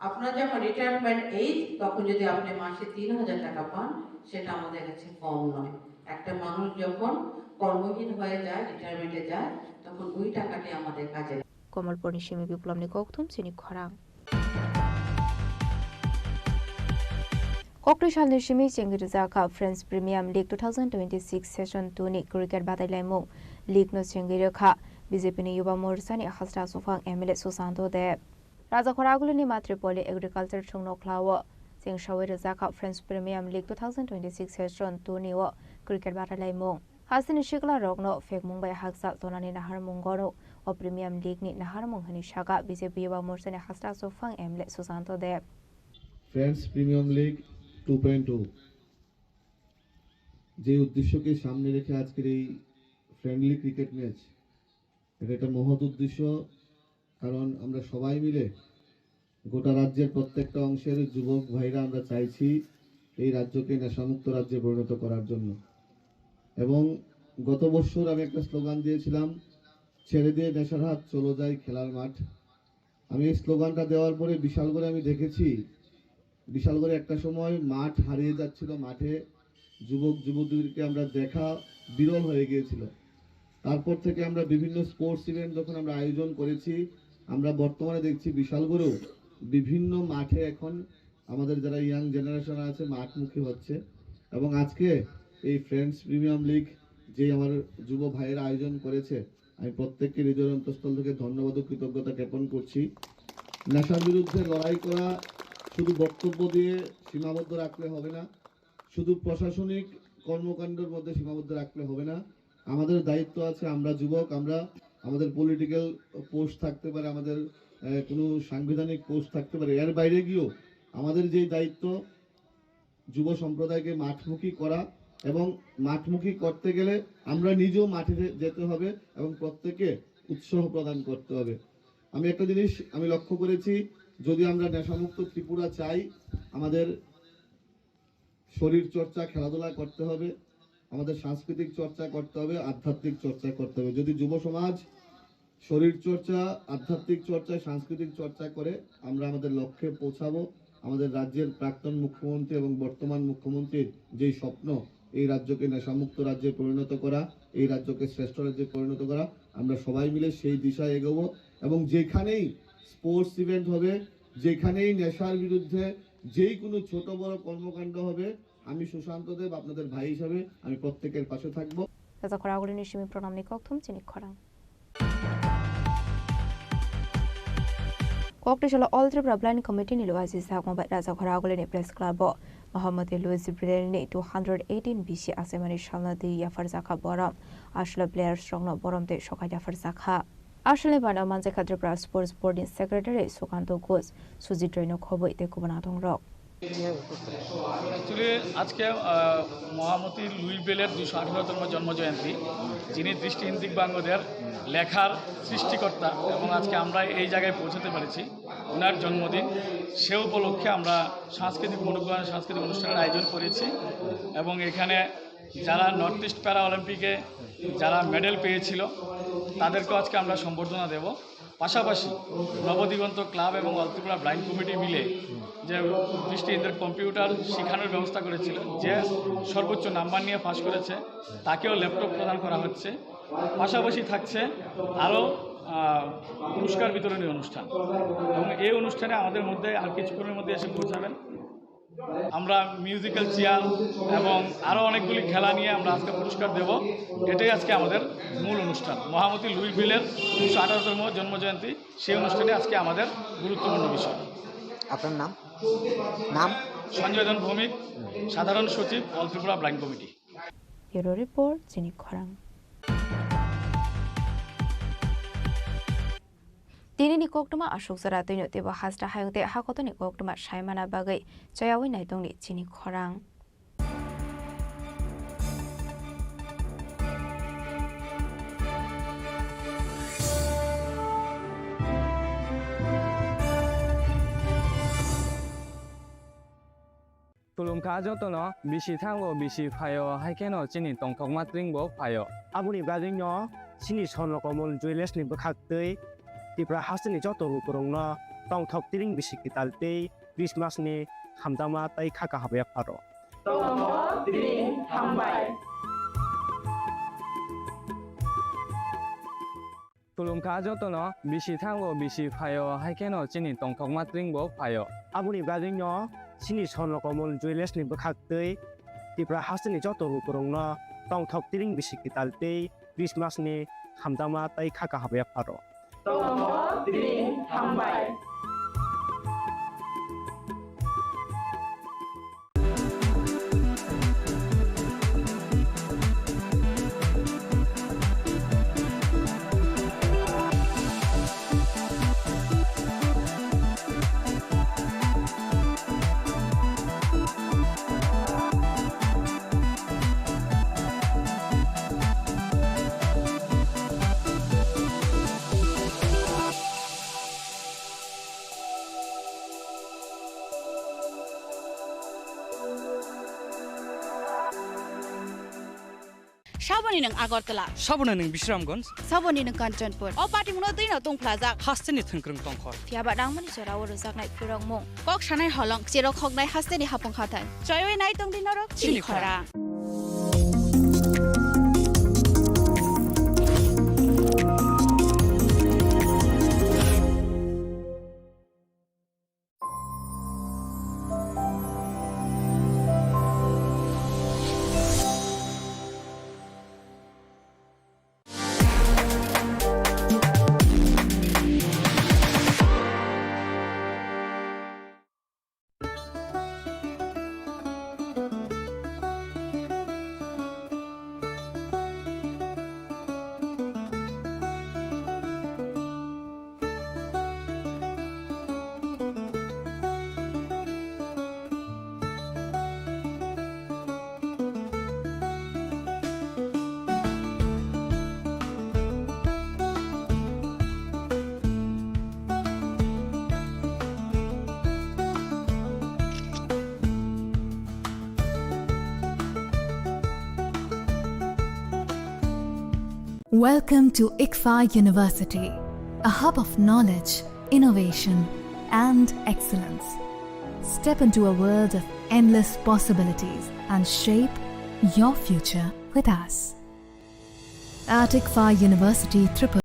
আপনার যখন রিটায়ারমেন্ট এইজ তখন যদি আপনি মাসে 3000 টাকা পান সেটা আমাদের কাছে কম নয়। একটা মানুষ যখন কর্মহীন হয়ে যায়, রিটায়ারমেন্টে যায়, তখন ওই টাকাটি আমাদের কাজে লাগে। কমলপুর নিশিমি বিপ্লব নিকথুম চিনি খরাং কক্রিশাল নিশিমি চেঙ্গিরজাকা friends premier league 2026 session 2 ni cricket बादायलायमुं लीग no চেঙ্গিরखा बीजेपी ni युवा मोर्चा ni हास्टा सुफां एमएलए सुशांतो देव राजाखरागुलनि मातृपल्ली एग्रीकल्चर थुंगनख्लावो চেংশাওয়ে रजाका friends premier league 2026 session 2 ni wo cricket बादायलायमुं हासिनि शिकला रगनो फेकमुंबाय हाकसाल तोनानि नाहार मुंगरो o प्रीमियम लीग ni नाहार मुंहनि शाखा बीजेपी युवा मोर्चा ni हास्टा सुफां MLA Susanta Deb friends premier league 2.0 যে উদ্দেশ্যকে সামনে রেখে আজকের এই ফ্রেন্ডলি ক্রিকেট ম্যাচ, এটা একটা মহৎ উদ্দেশ্য। কারণ আমরা সবাই মিলে গোটা রাজ্যের প্রত্যেকটা অংশের যুবক ভাইরা আমরা চাইছি এই রাজ্যকে নেশামুক্ত রাজ্যে পরিণত করার জন্য। এবং গত বছর আমি একটা স্লোগান দিয়েছিলাম, ছেড়ে দিয়ে নেশার হাত, চলো যাই খেলার মাঠ। আমি এই স্লোগানটা দেওয়ার পরে বিশালগড়ে আমি দেখেছি, বিশালগড়ে একটা সময় মাঠ হারিয়ে যাচ্ছিল, মাঠে যুবক যুবতীদেরকে আমরা দেখা বিরল হয়ে গিয়েছিল। তারপর থেকে আমরা বিভিন্ন স্পোর্টস ইভেন্ট যখন আমরা আয়োজন করেছি, আমরা বর্তমানে দেখছি বিশালগড়েও বিভিন্ন মাঠে এখন আমাদের যারা ইয়াং জেনারেশন আছে মাঠমুখী হচ্ছে। এবং আজকে এই ফ্রেন্ডস প্রিমিয়াম লিগ যে আমার যুব ভাইয়েরা আয়োজন করেছে, আমি প্রত্যেককে হৃদয়ের অন্তঃস্থল থেকে ধন্যবাদ ও কৃতজ্ঞতা জ্ঞাপন করছি। নেশার বিরুদ্ধে লড়াই করা শুধু বক্তব্য দিয়ে সীমাবদ্ধ রাখলে হবে না, শুধু প্রশাসনিক কর্মকাণ্ডের মধ্যে সীমাবদ্ধ রাখলে হবে না। আমাদের দায়িত্ব আছে, আমরা যুবক, আমরা আমাদের পলিটিক্যাল পোস্ট থাকতে পারে, আমাদের কোনো সাংবিধানিক পোস্ট থাকতে পারে, এর বাইরে গিয়েও আমাদের যেই দায়িত্ব যুব সম্প্রদায়কে মাঠমুখী করা, এবং মাঠমুখী করতে গেলে আমরা নিজেও মাঠে যেতে হবে এবং প্রত্যেকে উৎসাহ প্রদান করতে হবে। আমি একটা জিনিস আমি লক্ষ্য করেছি, যদি আমরা নেশামুক্ত ত্রিপুরা চাই, আমাদের শরীর চর্চা খেলাধুলা করতে হবে, আমাদের সাংস্কৃতিক চর্চা করতে হবে, আধ্যাত্মিক চর্চা করতে হবে। যদি যুব সমাজ শরীর চর্চা, আধ্যাত্মিক চর্চা, সাংস্কৃতিক চর্চা করে, আমরা আমাদের লক্ষ্যে পৌঁছাবো। আমাদের রাজ্যের প্রাক্তন মুখ্যমন্ত্রী এবং বর্তমান মুখ্যমন্ত্রীর যেই স্বপ্ন, এই রাজ্যকে নেশামুক্ত রাজ্যে পরিণত করা, এই রাজ্যকে শ্রেষ্ঠ রাজ্যে পরিণত করা, আমরা সবাই মিলে সেই দিশায় এগোবো। এবং যেখানেই স্পোর্টস ইভেন্ট হবে, যেখানেই নেশার বিরুদ্ধে যেই কোনো ছোট বড় কর্মকাণ্ড হবে, আমি সুশান্ত দেব আপনাদের ভাই হিসাবে আমি প্রত্যেকের পাশে থাকবো। রাজাখরাগুলিনি সিমি প্রণামনি ককথুম চিনি খরাং ককটেশল অল ত্রিপুরা ব্লাইন্ড কমিটি নি লুয়াজি সাকমবাই রাজাখরাগুলিনি প্রেস ক্লাব মোহাম্মদ লুইস ব্রিলেনি 218 বিসি আसेमानि সালনা দি ইয়াফার জাখা বরম আসলে প্লেয়ার স্ট্রংনো বরমতে সকাই ইয়াফার জাখা আসলে বানা মানজে Tripura sports boarding secretary Sukanta Ghosh সুজিত্রৈন খবই তে কুবনা দংরক। অ্যাকচুয়ালি আজকে মহামতি লুই বেলের 218তম জন্মজয়ন্তী, যিনি দৃষ্টিহীন দিব্যাঙ্গদের লেখার সৃষ্টিকর্তা, এবং আজকে আমরা এই জায়গায় পৌঁছতে পেরেছি ওনার জন্মদিন। সে উপলক্ষে আমরা সাংস্কৃতিক অনুষ্ঠানের আয়োজন করেছি। এবং এখানে যারা নর্থ ইস্ট প্যারা অলিম্পিকে যারা মেডেল পেয়েছিল তাদেরকেও আজকে আমরা সম্বর্ধনা দেব। পাশাপাশি নবদিগন্ত ক্লাব এবং অল ত্রিপুরা ব্লাইন্ড কমিটি মিলে যে দৃষ্টিহীনদের কম্পিউটার শেখানোর ব্যবস্থা করেছিল, যে সর্বোচ্চ নাম্বার নিয়ে পাস করেছে তাকেও ল্যাপটপ প্রদান করা হচ্ছে। পাশাপাশি থাকছে আরও পুরস্কার বিতরণী অনুষ্ঠান, এবং এই অনুষ্ঠানে আমাদের মধ্যে আর কিছুক্ষণের মধ্যে এসে পৌঁছাবেন। আমরা মিউজিক্যাল চেয়ার এবং আরও অনেকগুলি খেলা নিয়ে আমরা আজকে পুরস্কার দেব। এটাই আজকে আমাদের মূল অনুষ্ঠান, মহামতি লুই বিলের 218তম জন্মজয়ন্তী। সেই অনুষ্ঠানে আজকে আমাদের গুরুত্বপূর্ণ বিষয়। আপনার নাম? নাম সঞ্জয় জন ভৌমিক, সাধারণ সচিব, all Tripura blind committee. Bureau report চিনি খরাং। दिनैनि कक्टमा अशोक जरा दैनो तेबो हाजरा हायंते हाकतनि कक्टमा सायमाना बागै जयावै नायदंनि चिनि खरां। Tulungka jotono bisi thango bisi phayo haikeno chini tongthokma tringbo phayo. Abuni bagino chini sonrokomol joyles ni bkhaktei Tripura হাসনি যত রুকরংনো টংথক তিরিং বিসিকি তালতেই Christmas ni hamdama tai khaka habya pharo tongthok tiring hambai Tulungka jotono bisi thango bisi phayo haikeno chini tongthokma tringbo phayo. Abuni bagino chini sonrokomol joyles ni bkhaktei Tripura হাসনি যত রুকরংনো টংথক তিরিং বিসিকি তালতেই Christmas ni hamdama tai khaka habya pharo tongthok tiring hambai साबोनि नों आगरतला साबोना नों बिश्रामगन्ज साबोनि नों काञ्चनपुर अ पार्टी मुनो दैनो तंफ्लाजाक हास्टेनि थोंख्रों तंखर फियाबा दांमनि सराव रोजाकनाय फुरंमु कक सानाय हलं जेराव खगनाय हास्टेनि हापं खाथाय जयवे नाय तंदि नरक चिलिखरा Welcome to ICFA University, a hub of knowledge, innovation, and excellence. Step into a world of endless possibilities and shape your future with us. At ICFA University, Tripura.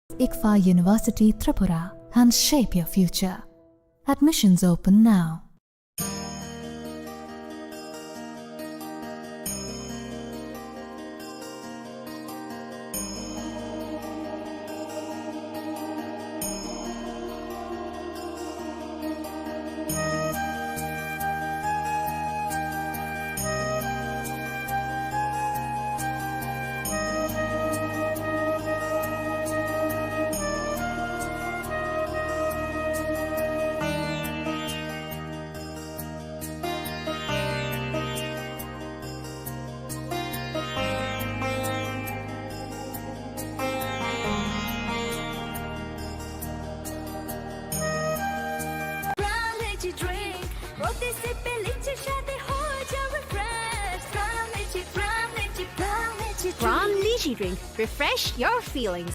ICFA University, Tripura, and shape your future. Admissions open now. Brown Lychee Drink. Refresh your feelings.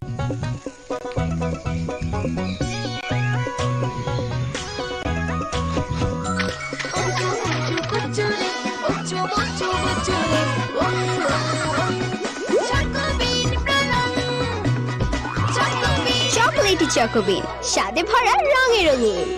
Chocolatey চকোবিন স্বাদে ভরা রঙে রঙিন।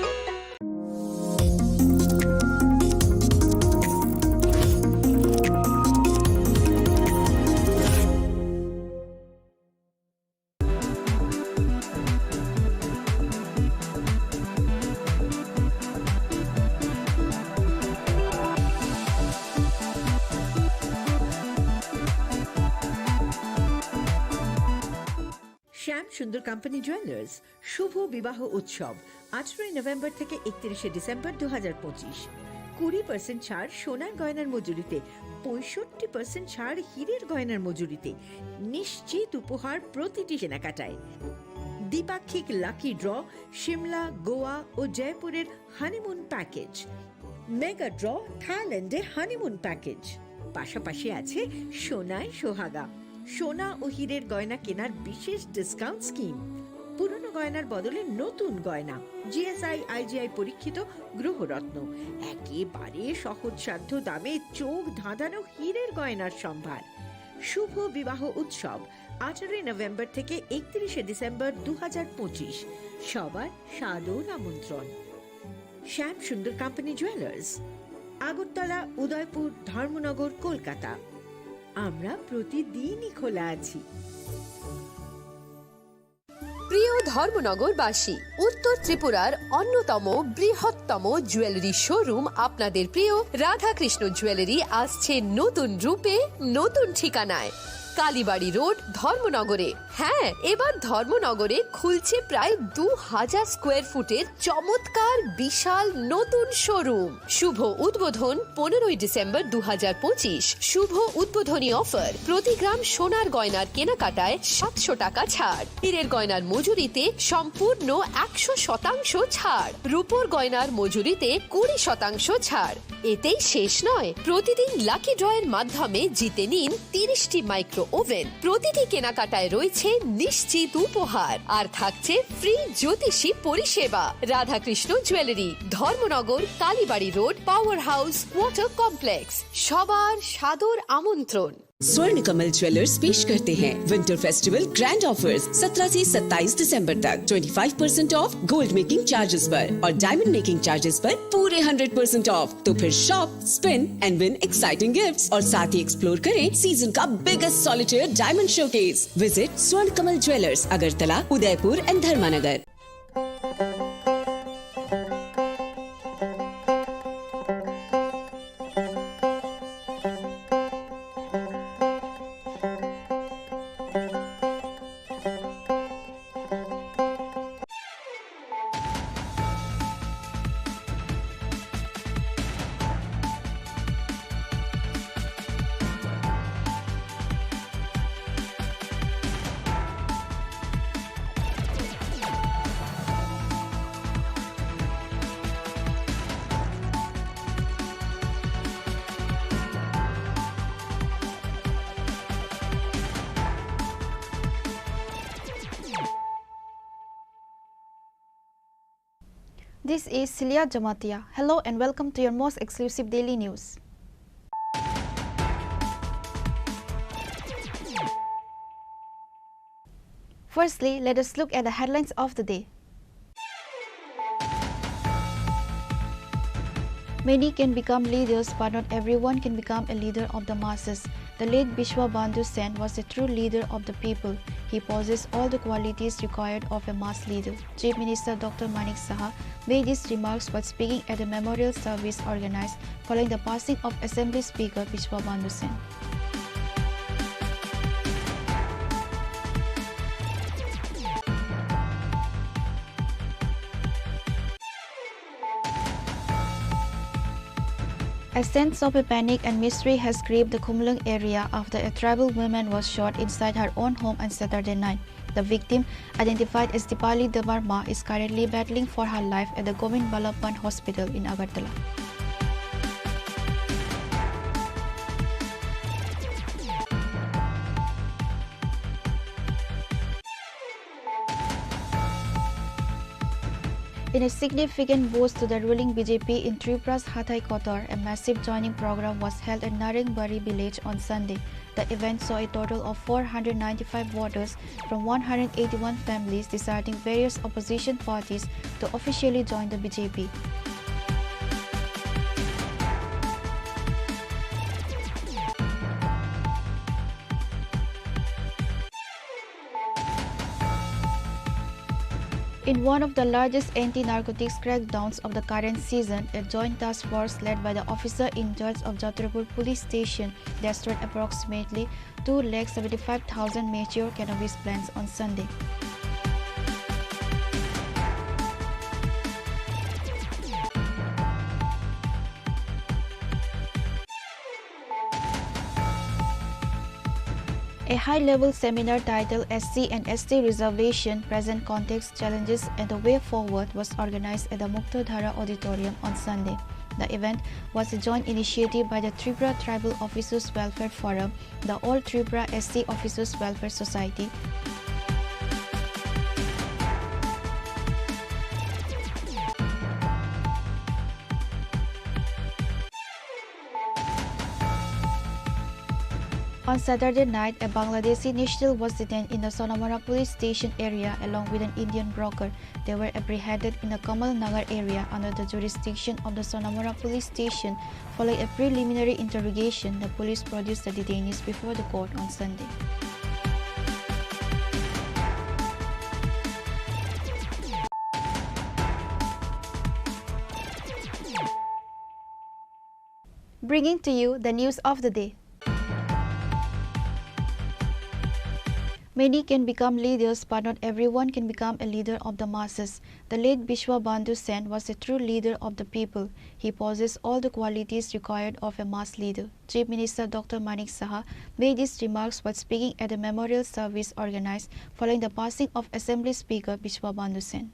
শ্যাম সুন্দর company jewellers শুভ বিবাহ উৎসব 18 November থেকে 31 December 2025। 20% ছাড় সোনার গয়নার মজুরিতে, 65% ছাড় হীরের গয়নার মজুরিতে, নিশ্চিত উপহার প্রতিটি কেনাকাটায়। দ্বিপাক্ষিক লাকি ড্র, সিমলা, গোয়া ও জয়পুরের হানিমুন প্যাকেজ, মেগা ড্র, থাইল্যান্ডে হানিমুন প্যাকেজ। পাশাপাশি আছে সোনায় সোহাগা, সোনা ও হীরের গয়না কেনার বিশেষ ডিসকাউন্ট স্কিম, পুরনো গয়নার বদলে নতুন গয়না, জিএসআই আইজিআই পরীক্ষিত গ্রহরত্ন, একেবারে সহজসাধ্য দামে চোখ ধাঁধানো হীরের গয়নার সম্ভার। শুভ বিবাহ উৎসব 18 নভেম্বর থেকে 31 ডিসেম্বর 2025। সবার সাদর আমন্ত্রণ। শ্যাম সুন্দর কোম্পানি জুয়েলার্স, আগরতলা, উদয়পুর, ধর্মনগর, কলকাতা। আমরা প্রতিদিনই খোলা আছি। প্রিয় ধর্মনগরবাসী, উত্তর ত্রিপুরার অন্যতম বৃহত্তম জুয়েলারি শোরুম আপনাদের প্রিয় রাধাকৃষ্ণ জুয়েলারি আসছে নতুন রূপে, নতুন ঠিকানায়, কালীবাড়ি রোড, ধর্মনগরে। হ্যাঁ, এবার ধর্মনগরে খুলছে প্রায় 2000 স্কোয়ার ফুটের চমৎকার বিশাল নতুন শোরুম। শুভ উদ্বোধন 15 ডিসেম্বর 2025। শুভ উদ্বোধনী অফার, প্রতি গ্রাম সোনার গয়নার কেনাকাটায় 700 টাকা ছাড়, হীরের গয়নার মজুরিতে সম্পূর্ণ 100% ছাড়, রূপোর গয়নার মজুরিতে 20% ছাড়। এতেই শেষ নয়, প্রতিদিন লাকি ড্রয়ের মাধ্যমে জিতে নিন 30টি মাইক্রো ওভেন। প্রতিটি কেনাকাটায় রয়েছে নিশ্চিত উপহার, আর থাকছে ফ্রি জ্যোতিষী পরিষেবা। Radhakrishna jewellery, Dharmanagar, Kalibari road, power house, water complex. সবার সাদর আমন্ত্রণ। स्वर्ण कमल ज्वेलर्स पेश करते हैं विंटर फेस्टिवल ग्रैंड ऑफर्स 17 से 27 दिसंबर तक 25% ऑफ गोल्ड मेकिंग चार्जेस पर और डायमंड मेकिंग चार्जेस पर पूरे 100% ऑफ। तो फिर shop, spin and win exciting gifts और साथ ही एक्सप्लोर करें सीजन का biggest solitaire diamond showcase. Visit Swarna Kamal jewellers, Agartala, Udaipur and Dharmanagar. This is Celia Jamatia. Hello and welcome to your most exclusive daily news. Firstly, let us look at the headlines of the day. Many can become leaders, but not everyone can become a leader of the masses. The late Bishwa Bandhu Sen was a true leader of the people. He possessed all the qualities required of a mass leader. Chief Minister Dr. Manik Saha made these remarks while speaking at a memorial service organized following the passing of Assembly Speaker Bishwa Bandhu Sen. A sense of a panic and mystery has gripped the Khumlung area after a tribal woman was shot inside her own home on Saturday night. The victim, identified as Dipali Devarma, is currently battling for her life at the Govind Ballabhan Hospital in Agartala. In a significant boost to the ruling BJP in Tripura's Hathai Kotor, a massive joining program was held at Narengbari village on Sunday. The event saw a total of 495 voters from 181 families deserting various opposition parties to officially join the BJP. In one of the largest anti-narcotics crackdowns of the current season, a joint task force led by the officer in charge of Jatrapur police station destroyed approximately 275,000 mature cannabis plants on Sunday. A high-level seminar titled SC and ST Reservation, Present Context, Challenges and the Way Forward was organized at the Muktadhara Auditorium on Sunday. The event was a joint initiative by the Tripura Tribal Officers Welfare Forum, the All Tripura SC Officers Welfare Society, On Saturday night, a Bangladeshi national was detained in the Sonamara police station area along with an Indian broker. They were apprehended in the Kamal Nagar area under the jurisdiction of the Sonamara police station. Following a preliminary interrogation, the police produced the detainees before the court on Sunday. Bringing to you the news of the day. Many can become leaders, but not everyone can become a leader of the masses. The late Bishwa Bandhu Sen was a true leader of the people. He possessed all the qualities required of a mass leader. Chief Minister Dr. Manik Saha made these remarks while speaking at a memorial service organized following the passing of Assembly Speaker Bishwa Bandhu Sen.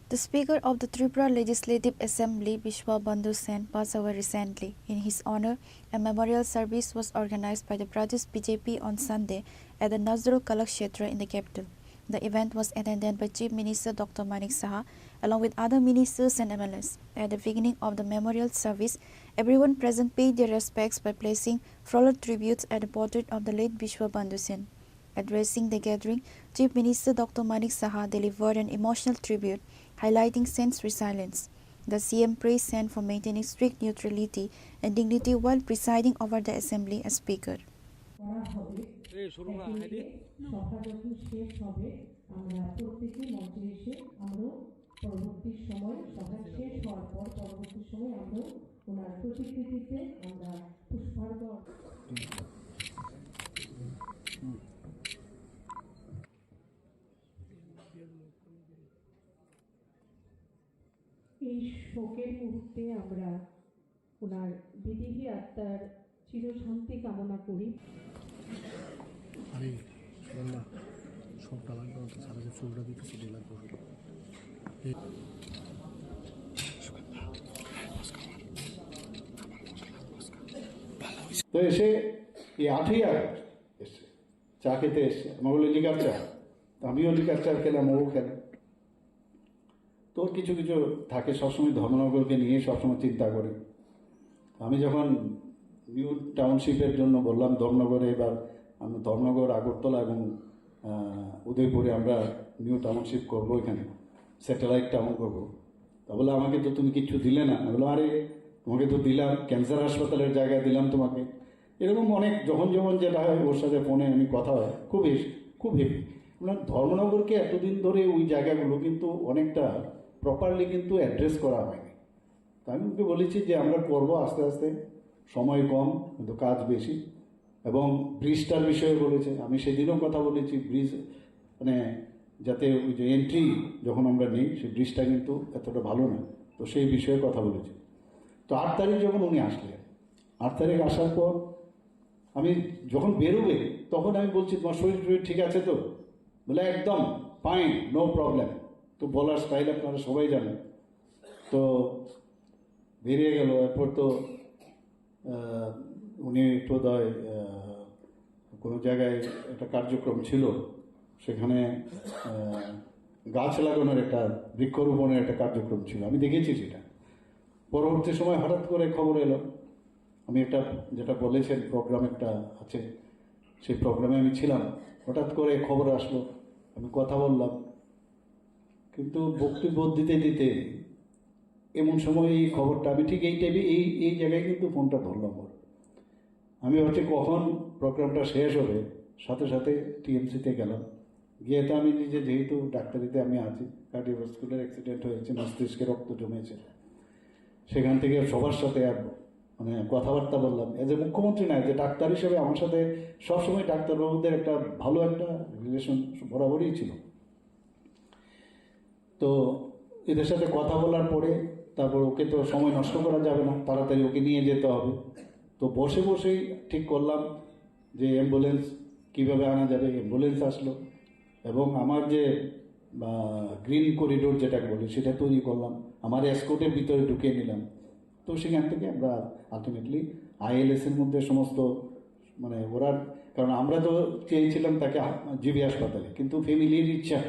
The Speaker of the Tripura Legislative Assembly, Bishwa Bandhu Sen, passed away recently. In his honor, a memorial service was organized by the Pradesh BJP on Sunday at the Nazrul Kalakshetra in the capital. The event was attended by Chief Minister Dr. Manik Saha along with other ministers and MLAs. At the beginning of the memorial service, everyone present paid their respects by placing floral tributes at the portrait of the late Bishwa Bandhu Sen. Addressing the gathering, Chief Minister Dr. Manik Saha delivered an emotional tribute highlighting Sen's resilience. The CM praised Sen for maintaining strict neutrality and dignity while presiding over the assembly as speaker. এই শোকের মুহূর্তে আমরা ওনার বিদেহী আত্মার চিরশান্তি কামনা করি। আরে সুরন্দা সবটা লাগবে তো সারা যে চুলটা দিতে সেটা লাগবে। তো এসে এই 8ই আগস্ট এসে চা খেতে এসছে, আমার বলে লিকার চা, আমিও লিকার চা খেলাম, ও খেলাম। তো কিছু কিছু থাকে, সবসময় ধর্মনগরকে নিয়ে সবসময় চিন্তা করি। আমি যখন নিউ টাউনশিপের জন্য বললাম ধর্মনগরে, এবার আমরা ধর্মনগর, আগরতলা এবং উদয়পুরে আমরা নিউ টাউনশিপ করবো, এখানে স্যাটেলাইট টাউন করবো। তা বলে আমাকে তো তুমি কিচ্ছু দিলে না। আমি বললাম আরে তোমাকে তো দিলাম, ক্যান্সার হাসপাতালের জায়গায় দিলাম তোমাকে। এরকম অনেক যখন যখন যেটা হয় ওর সাথে ফোনে আমি কথা হয়, খুব হেভি। ধর্মনগরকে এতদিন ধরে ওই জায়গাগুলো কিন্তু অনেকটা প্রপারলি কিন্তু অ্যাড্রেস করা হয়নি। তাই আমি ওকে বলেছি যে আমরা করবো আস্তে আস্তে, সময় কম কিন্তু কাজ বেশি। এবং ব্রিজটার বিষয়ে বলেছে, আমি সেদিনও কথা বলেছি, ব্রিজ মানে যাতে ওই যে এন্ট্রি যখন আমরা নিই সেই ব্রিজটা কিন্তু এতটা ভালো না, তো সেই বিষয়ে কথা বলেছি। তো 8 তারিখ যখন উনি আসলেন, 8 তারিখ আসার পর আমি যখন বেরোবে তখন আমি বলছি তোমার শরীর ঠিক আছে তো? বলে একদম ফাইন, নো প্রবলেম। তো বলার স্টাইল আপনারা সবাই জানেন। তো বেরিয়ে গেল। এরপর তো উনি বোধহয় কোনো জায়গায় একটা কার্যক্রম ছিল, সেখানে গাছ লাগানোর একটা বৃক্ষরোপণের একটা কার্যক্রম ছিল, আমি দেখেছি সেটা। পরবর্তী সময় হঠাৎ করে খবর এলো, আমি একটা যেটা বলেছেন প্রোগ্রাম একটা আছে, সেই প্রোগ্রামে আমি ছিলাম। হঠাৎ করে খবর আসলো, আমি কথা বললাম, কিন্তু বক্তব্য দিতে দিতে এমন সময় এই খবরটা আমি ঠিক এই টাইমে এই জায়গায় কিন্তু ফোনটা ধরলাম ওর। আমি ভাবছি কখন প্রোগ্রামটা শেষ হবে, সাথে সাথে টিএমসিতে গেলাম। গিয়ে তো আমি নিজে, যেহেতু ডাক্তারিতে আমি আছি, কার্ডিওভাস্কুলার অ্যাক্সিডেন্ট হয়েছে, মস্তিষ্কে রক্ত জমেছে, সেখান থেকে সবার সাথে মানে কথাবার্তা বললাম। এজ এ মুখ্যমন্ত্রী না, যে ডাক্তার হিসেবে আমার সাথে সবসময় ডাক্তারবাবুদের একটা ভালো একটা রিলেশন বরাবরই ছিল। তো এদের সাথে কথা বলার পরে তারপর ওকে তো সময় নষ্ট করা যাবে না, তাড়াতাড়ি ওকে নিয়ে যেতে হবে। তো বসে বসেই ঠিক করলাম যে অ্যাম্বুলেন্স কীভাবে আনা যাবে। অ্যাম্বুলেন্স আসলো এবং আমার যে গ্রিন করিডোর যেটাকে বলি সেটা তৈরি করলাম, আমার এসকোর্টের ভিতরে ঢুকিয়ে নিলাম। তো সেখান থেকে আমরা আলটিমেটলি ILS-এর মধ্যে সমস্ত মানে ওরা, কারণ আমরা তো চেয়েছিলাম তাকে জিবি হাসপাতালে, কিন্তু ফ্যামিলির ইচ্ছা,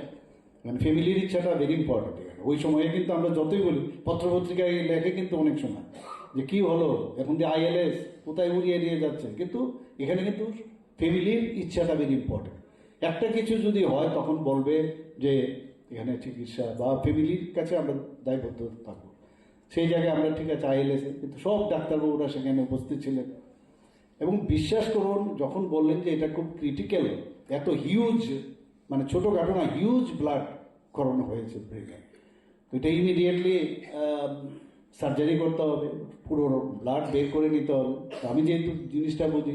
মানে ফ্যামিলির ইচ্ছাটা ভেরি ইম্পর্টেন্ট এখানে। ওই সময়ে কিন্তু আমরা যতই বলি, পত্রপত্রিকায় লেখে কিন্তু অনেক সময় যে কী হলো এখন যে ILS কোথায় উড়িয়ে নিয়ে যাচ্ছে, কিন্তু এখানে কিন্তু ফ্যামিলির ইচ্ছাটা ভেরি ইম্পর্টেন্ট। একটা কিছু যদি হয় তখন বলবে যে এখানে চিকিৎসা বা ফ্যামিলির কাছে আমরা দায়বদ্ধ থাকবো। সেই জায়গায় আমরা ঠিক আছে ILS-এ, কিন্তু সব ডাক্তারবাবুরা সেখানে উপস্থিত ছিলেন এবং বিশ্বাস করুন যখন বললেন যে এটা খুব ক্রিটিক্যাল, এত হিউজ মানে ছোটোখাটো না, হিউজ ব্লাড করানো হয়েছে ব্রেনে, তো এটা ইমিডিয়েটলি সার্জারি করতে হবে, পুরো ব্লাড বের করে নিতে হবে। তো আমি যেহেতু জিনিসটা বুঝি,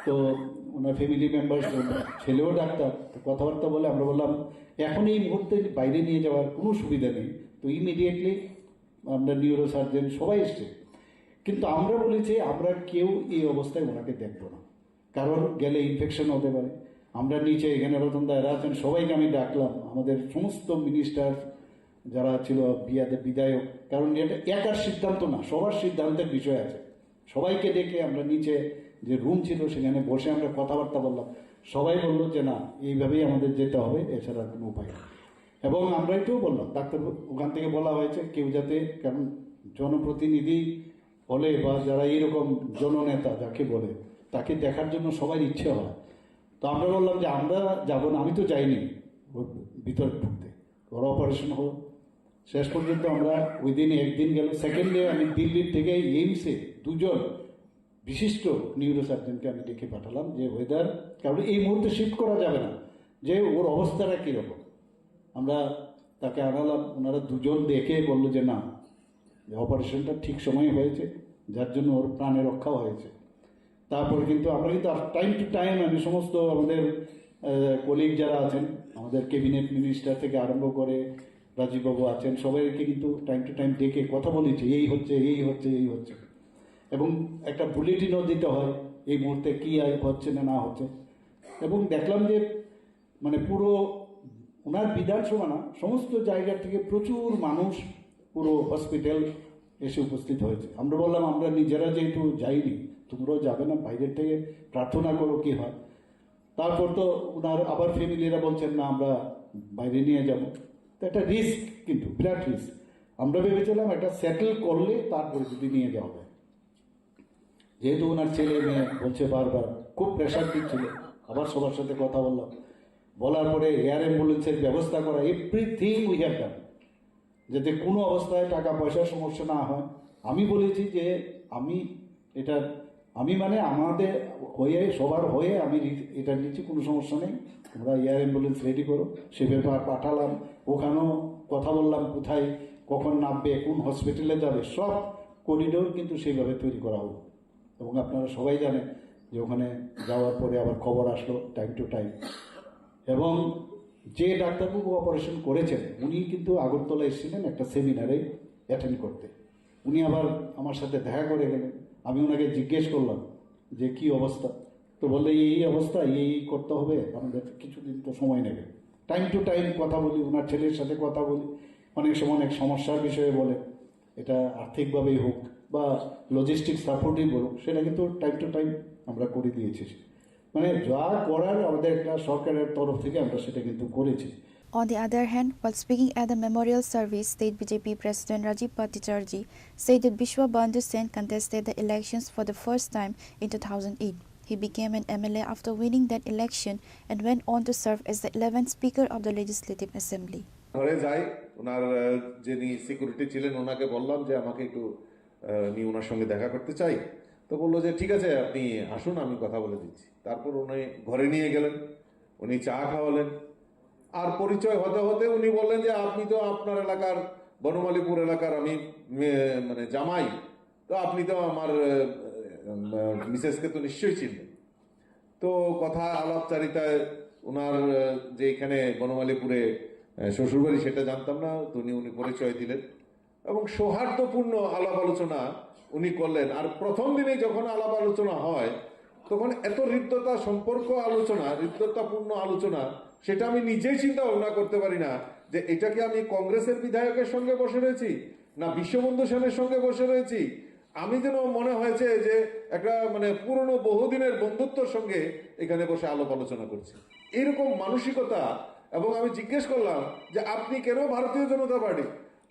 তো ওনার ফ্যামিলি মেম্বার ছেলেও ডাক্তার, তো কথাবার্তা বলে আমরা বললাম এখন এই মুহূর্তে বাইরে নিয়ে যাওয়ার কোনো সুবিধা নেই। তো ইমিডিয়েটলি আমরা নিউরো সার্জন সবাই এসছে, কিন্তু আমরা বলেছি আমরা কেউ এই অবস্থায় ওনাকে দেখবো না, কারণ গেলে ইনফেকশন হতে পারে। আমরা নিচে এখানে রতনদা এরা আছেন, সবাইকে আমি ডাকলাম, আমাদের সমস্ত মিনিস্টার যারা ছিল, বিধায়ক, কারণ এটা একার সিদ্ধান্ত না, সবার সিদ্ধান্তের বিষয় আছে। সবাইকে ডেকে আমরা নিচে যে রুম ছিল সেখানে বসে আমরা কথাবার্তা বললাম। সবাই বললো যে না, এইভাবেই আমাদের যেতে হবে, এছাড়া কোনো উপায় নেই। এবং আমরা এটাও বললাম, ডাক্তার ওখান থেকে বলা হয়েছে কেউ যাতে, কারণ জনপ্রতিনিধি হলে বা যারা এইরকম জননেতা যাকে বলে, তাকে দেখার জন্য সবার ইচ্ছে হয়। তো আমরা বললাম যে আমরা যাবো না, আমি তো যাইনি ওর ভিতরে ঢুকতে, ওর অপারেশন হলো। শেষ পর্যন্ত আমরা ওই দিন একদিন গেল, সেকেন্ড ডে আমি দিল্লির থেকে এইমসে দুজন বিশিষ্ট নিউরোসার্জনকে আমি ডেকে পাঠালাম যে ওয়েদার, কারণ এই মুহূর্তে শিফট করা যাবে না, যে ওর অবস্থাটা কীরকম। আমরা তাকে আনালাম, ওনারা দুজন দেখে বললো যে না, অপারেশনটা ঠিক সময়ে হয়েছে, যার জন্য ওর প্রাণে রক্ষাও হয়েছে। তারপর কিন্তু আমরা কিন্তু টাইম টু টাইম আমি সমস্ত আমাদের কলিগ যারা আছেন, আমাদের ক্যাবিনেট মিনিস্টার থেকে আরম্ভ করে রাজীববাবু আছেন, সবাইকে কিন্তু টাইম টু টাইম ডেকে কথা বলেছি, এই হচ্ছে এই হচ্ছে এই হচ্ছে, এবং একটা বুলেটিনও দিতে হয় এই মুহূর্তে কী হচ্ছে না না হচ্ছে। এবং দেখলাম যে মানে পুরো ওনার বিধানসভা না, সমস্ত জায়গা থেকে প্রচুর মানুষ পুরো হসপিটাল এসে উপস্থিত হয়েছে। আমরা বললাম আমরা নিজেরা যেহেতু যাইনি, তোমরাও যাবে না, বাইরের থেকে প্রার্থনা করো কী হয়। তারপর তো ওনার আবার ফ্যামিলিরা বলছেন না আমরা বাইরে নিয়ে যাব, তো একটা রিস্ক, কিন্তু বিরাট রিস্ক। আমরা ভেবেছিলাম একটা সেটেল করলে তারপরে যদি নিয়ে যাওয়া হবে, যেহেতু ওনার ছেলে মেয়ে বলছে বারবার, খুব প্রেশার দিচ্ছিল। আবার সবার সাথে কথা বললাম, বলার পরে এয়ার অ্যাম্বুলেন্সের ব্যবস্থা করা, এভরিথিং উই হ্যাভ ডান, যাতে কোনো অবস্থায় টাকা পয়সার সমস্যা না হয়। আমি বলেছি যে আমি মানে আমাদের হয়ে সবার হয়ে আমি এটা নিচ্ছি, কোনো সমস্যা নেই, তোমরা এয়ার অ্যাম্বুলেন্স রেডি করো। সে ব্যাপার পাঠালাম, ওখানেও কথা বললাম কোথায় কখন নামবে, কোন হসপিটালে যাবে, সব করিডোর কিন্তু সেইভাবে তৈরি করা হলো। এবং আপনারা সবাই জানেন যে ওখানে যাওয়ার পরে আবার খবর আসলো টাইম টু টাইম। এবং যে ডাক্তারবাবু অপারেশন করেছেন উনি কিন্তু আগরতলা এসেছিলেন একটা সেমিনারে অ্যাটেন্ড করতে, উনি আবার আমার সাথে দেখা করে গেলেন। আমি ওনাকে জিজ্ঞেস করলাম যে কি অবস্থা, তো বললে এই অবস্থা, এই করতে হবে, আমাদের কিছুদিন তো সময় নেবে। টাইম টু টাইম কথা বলি, ওনার ছেলের সাথে কথা বলি, অনেক সময় অনেক সমস্যার বিষয়ে বলে, এটা আর্থিকভাবেই হোক বা লজিস্টিক সাপোর্টই বলুক, সেটা কিন্তু টাইম টু টাইম আমরা করে দিয়েছি। মানে যা করার আমাদের একটা সরকারের তরফ থেকে আমরা সেটা কিন্তু করেছি। On the other hand, while speaking at the memorial service, State BJP President Rajiv Bhattacharjee said that Bishwa Bandhu Sen contested the elections for the first time in 2008. He became an MLA after winning that election and went on to serve as the 11th Speaker of the Legislative Assembly. ঘরে যাই, ওনার যিনি security ছিলেন ওনাকে বললাম যে আমাকে একটু নিয়ে ওনার সঙ্গে দেখা করতে চাই। তো বললো যে ঠিক আছে আপনি আসুন, আমি কথা বলে দিচ্ছি। তারপর উনি ঘরে নিয়ে গেলেন, উনি চা খাওয়ালেন, আর পরিচয় হতে হতে উনি বললেন যে আপনি তো আপনার এলাকার বনমালীপুর এলাকার আমি মানে জামাই, তো আপনি তো আমার মিসেসকে তো নিশ্চয়ই চিনবেন। তো কথা আলাপচারিতায় ওনার যে এখানে বনমালীপুরে শ্বশুরবাড়ি সেটা জানতাম না, তো উনি পরিচয় দিলেন এবং সৌহার্দ্যপূর্ণ আলাপ আলোচনা উনি করলেন। আর প্রথম দিনে যখন আলাপ আলোচনা হয় তখন এত হৃদ্যতা সম্পর্ক আলোচনা, হৃদ্যতাপূর্ণ আলোচনা, সেটা আমি নিজেই চিন্তা ভাবনা করতে পারি না যে এটা কি আমি কংগ্রেসের বিধায়কের সঙ্গে বসে রয়েছি না বিশ্ববন্ধু সেনের সঙ্গে বসে রয়েছি। আমি যেন মনে হয়েছে যে একটা মানে পুরনো বহুদিনের বন্ধুত্বর সঙ্গে এখানে বসে আলাপ আলোচনা করছি, এরকম মানসিকতা। এবং আমি জিজ্ঞেস করলাম যে আপনি কেন ভারতীয় জনতা পার্টি?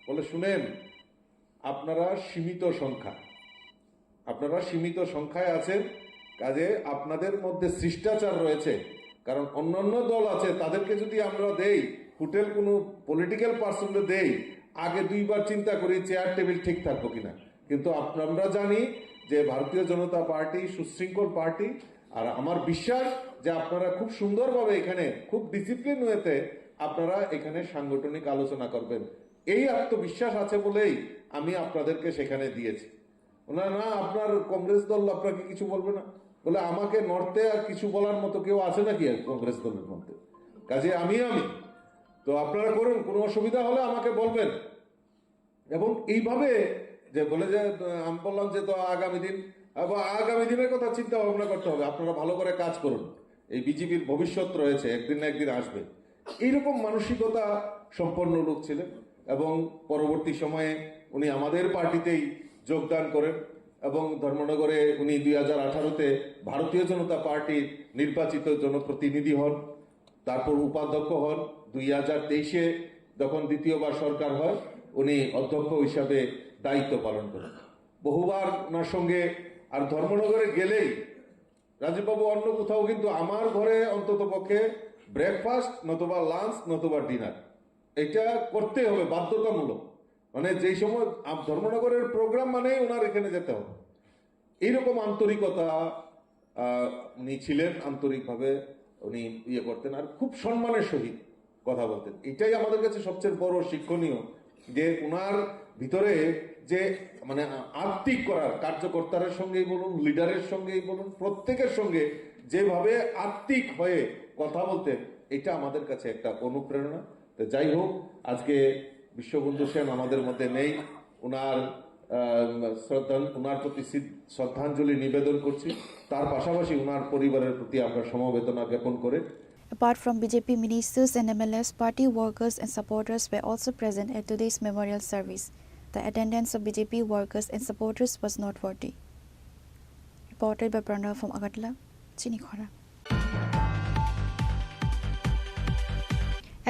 বলে শুনেন, আপনারা সীমিত সংখ্যায় আছেন, কাজে আপনাদের মধ্যে শিষ্টাচার রয়েছে। কারণ অন্যান্য দল আছে, তাদেরকে যদি আমরা দেই, হোটেল কোনো পলিটিক্যাল পার্সনকে দেই, আগে দুইবার চিন্তা করি চেয়ার টেবিল ঠিক থাকবো কিনা। কিন্তু আমরা জানি যে ভারতীয় জনতা পার্টি সুশৃঙ্খল পার্টি, আর আমার বিশ্বাস যে আপনারা খুব সুন্দরভাবে এখানে খুব ডিসিপ্লিন ওয়েতে আপনারা এখানে সাংগঠনিক আলোচনা করবেন। এই আত্মবিশ্বাস আছে বলেই আমি আপনাদেরকে সেখানে দিয়েছি। না না, আপনার কংগ্রেস দল আপনাকে কিছু বলবে না। বলে আমাকে নড়তে আর কিছু বলার মতো কেউ আছে নাকি কংগ্রেস দলের মধ্যে? কাজে আমি তো আপনারা করুন, কোনো অসুবিধা হলে আমাকে বলবেন। এবং এইভাবে যে বলে যে আমি বললাম যে তো আগামী দিনের কথা চিন্তা ভাবনা করতে হবে, আপনারা ভালো করে কাজ করুন, এই বিজেপির ভবিষ্যৎ রয়েছে, একদিন না একদিন আসবে। এইরকম মানসিকতা সম্পন্ন লোক ছিলেন। এবং পরবর্তী সময়ে উনি আমাদের পার্টিতেই যোগদান করেন এবং ধর্মনগরে উনি 2018-তে ভারতীয় জনতা পার্টির নির্বাচিত জনপ্রতিনিধি হন, তারপর উপাধ্যক্ষ হন। 2023-এ যখন দ্বিতীয়বার সরকার হয়, উনি অধ্যক্ষ হিসাবে দায়িত্ব পালন করেন। বহুবার ওনার সঙ্গে, আর ধর্মনগরে গেলেই রাজীববাবু অন্য কোথাও কিন্তু আমার ঘরে অন্তত পক্ষে ব্রেকফাস্ট নতুবা লাঞ্চ নতুবা ডিনার এটা করতে হবে, বাধ্যতামূলক। মানে যেই সময় ধর্মনগরের প্রোগ্রাম মানেই ওনার এখানে যেতে হবে। এইরকম আন্তরিকতা উনি ছিলেন, আন্তরিকভাবে উনি করতেন, আর খুব সম্মানের সহিত কথা বলতেন। এটাই আমাদের কাছে সবচেয়ে বড় শিক্ষণীয়, যে ওনার ভিতরে যে মানে আত্মিক করার, কার্যকর্তাদের সঙ্গেই বলুন, লিডারের সঙ্গেই বলুন, প্রত্যেকের সঙ্গে যেভাবে আত্মিক হয়ে কথা বলতেন, এটা আমাদের কাছে একটা অনুপ্রেরণা। তো যাই হোক, আজকে বিশ্ববন্ধু সেন আমাদের মধ্যে নেই, ওনার প্রতি শ্রদ্ধাঞ্জলি নিবেদন করছি। তার পাশাপাশি ওনার পরিবারের প্রতি আমরা সমবেদনা জ্ঞাপন করে। Apart from BJP ministers and MLAs, party workers and supporters were also present at today's memorial service. The attendance of BJP workers and supporters was noteworthy. Reported by Pranav from Agartala, Chinikhara.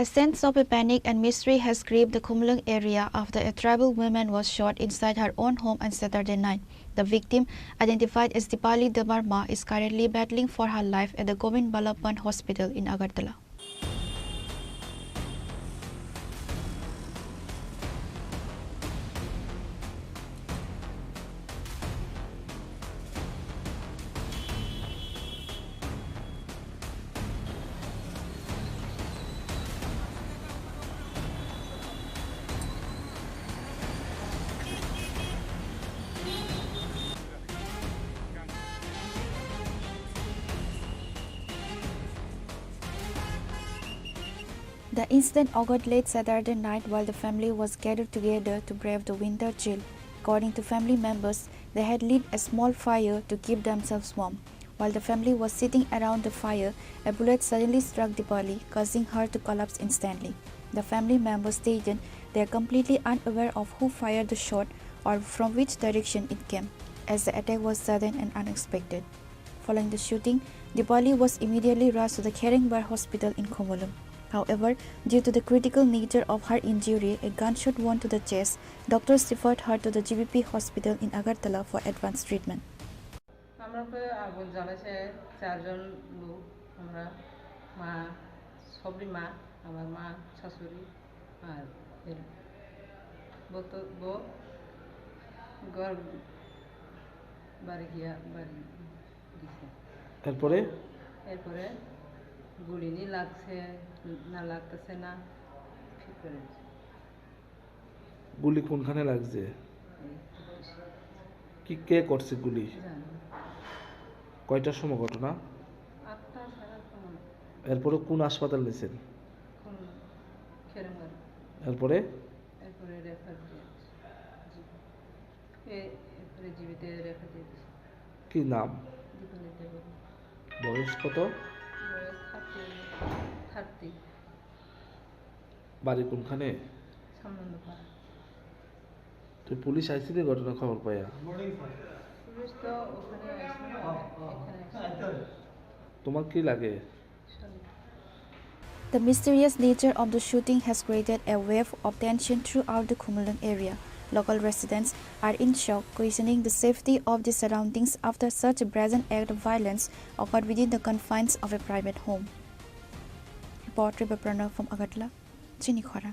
A sense of a panic and mystery has gripped the Khumlung area after a tribal woman was shot inside her own home on Saturday night. The victim, identified as Dipali Damarma, is currently battling for her life at the Govind Ballabhan Hospital in Agartala. The incident occurred late Saturday night while the family was gathered together to brave the winter chill. According to family members, they had lit a small fire to keep themselves warm. While the family was sitting around the fire, a bullet suddenly struck Dipali, causing her to collapse instantly. The family members stated they are completely unaware of who fired the shot or from which direction it came, as the attack was sudden and unexpected. Following the shooting, Dipali was immediately rushed to the Kheringbar Hospital in Khumulum. However, due to the critical nature of her injury, a gunshot wound to the chest, doctors referred her to the GBP hospital in Agartala for advanced treatment. আমাকে আগুন জ্বালাছে চারজন লোক, আমরা মা, সবরি মা, আমার মা, শাশুড়ি আর বউ ঘর বাড়ি গেছে। এরপরে গুলি নি লাগছে না লাগতেছে না, ঠিক করে গুলি কোনখানে লাগছে? কি কে করছে গুলি? কয়টার সময় ঘটনা? 8টা সাড়ে 8টা সময়। এরপরে কোন হাসপাতাল নিয়েছেন? খেরঙ্গার। এরপরে রেফার দিয়ে জীবিত রেখে দিয়েছি। কি নাম? দীপালি দেবী। বয়স কত? বয়স 30। বাড়ি কোনখানে? সামনন্দপাড়া। তুই পুলিশ আইসিলি ঘটনা খবর পাইয়া? পুলিশ তো ওখানে এখানে তোমার কি লাগে? The mysterious nature of the shooting has created a wave of tension throughout the Khumlung area. Local residents are in shock, questioning the safety of the surroundings after such a brazen act of violence occurred within the confines of a private home. Reporter by Pranav from Agartala, Chini Khora.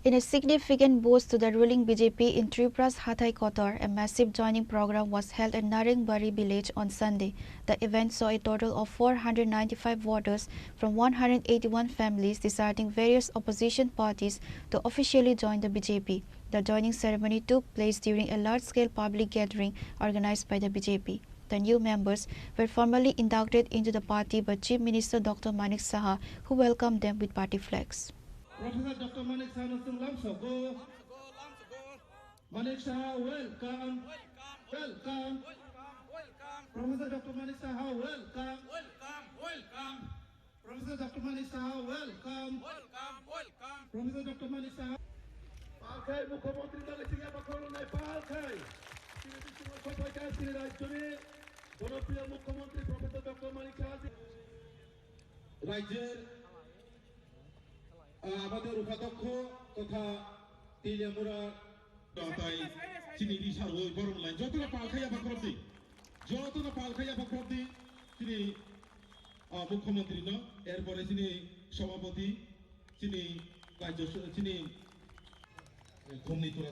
In a significant boost to the ruling BJP in Tripura's Hathai Kotor, a massive joining program was held at Naringbari village on Sunday. The event saw a total of 495 voters from 181 families deciding various opposition parties to officially join the BJP. The joining ceremony took place during a large-scale public gathering organized by the BJP. The new members were formally inducted into the party by Chief Minister Dr. Manik Saha, who welcomed them with party flags. Professor Dr. Manik Saha Nassim Lamsogo. Manik Saha, welcome. Welcome. Professor Dr. Manik Saha, welcome. Welcome. Professor Dr. Manik Saha, welcome. Welcome. Professor Dr. Manik Saha. Palkhai Mukhyamantri dale থেকে পাঠানো নাই Palkhai. তিনি বিশ্বনাথ সভায় তিনি রাজ্যে জনপ্রিয় মুখ্যমন্ত্রী professor doctor Manik Saha রাজ্যের আমাদের উপাধ্যক্ষ তথা তিলিয়ামুড়া তাই তিনি বিশাল ওই গরম লাইন যতটা পালখাইয়া বাকরবদি তিনি মুখ্যমন্ত্রী ন এরপরে তিনি সভাপতি তিনি রাজ্য তিনি ঘুমনি তোলা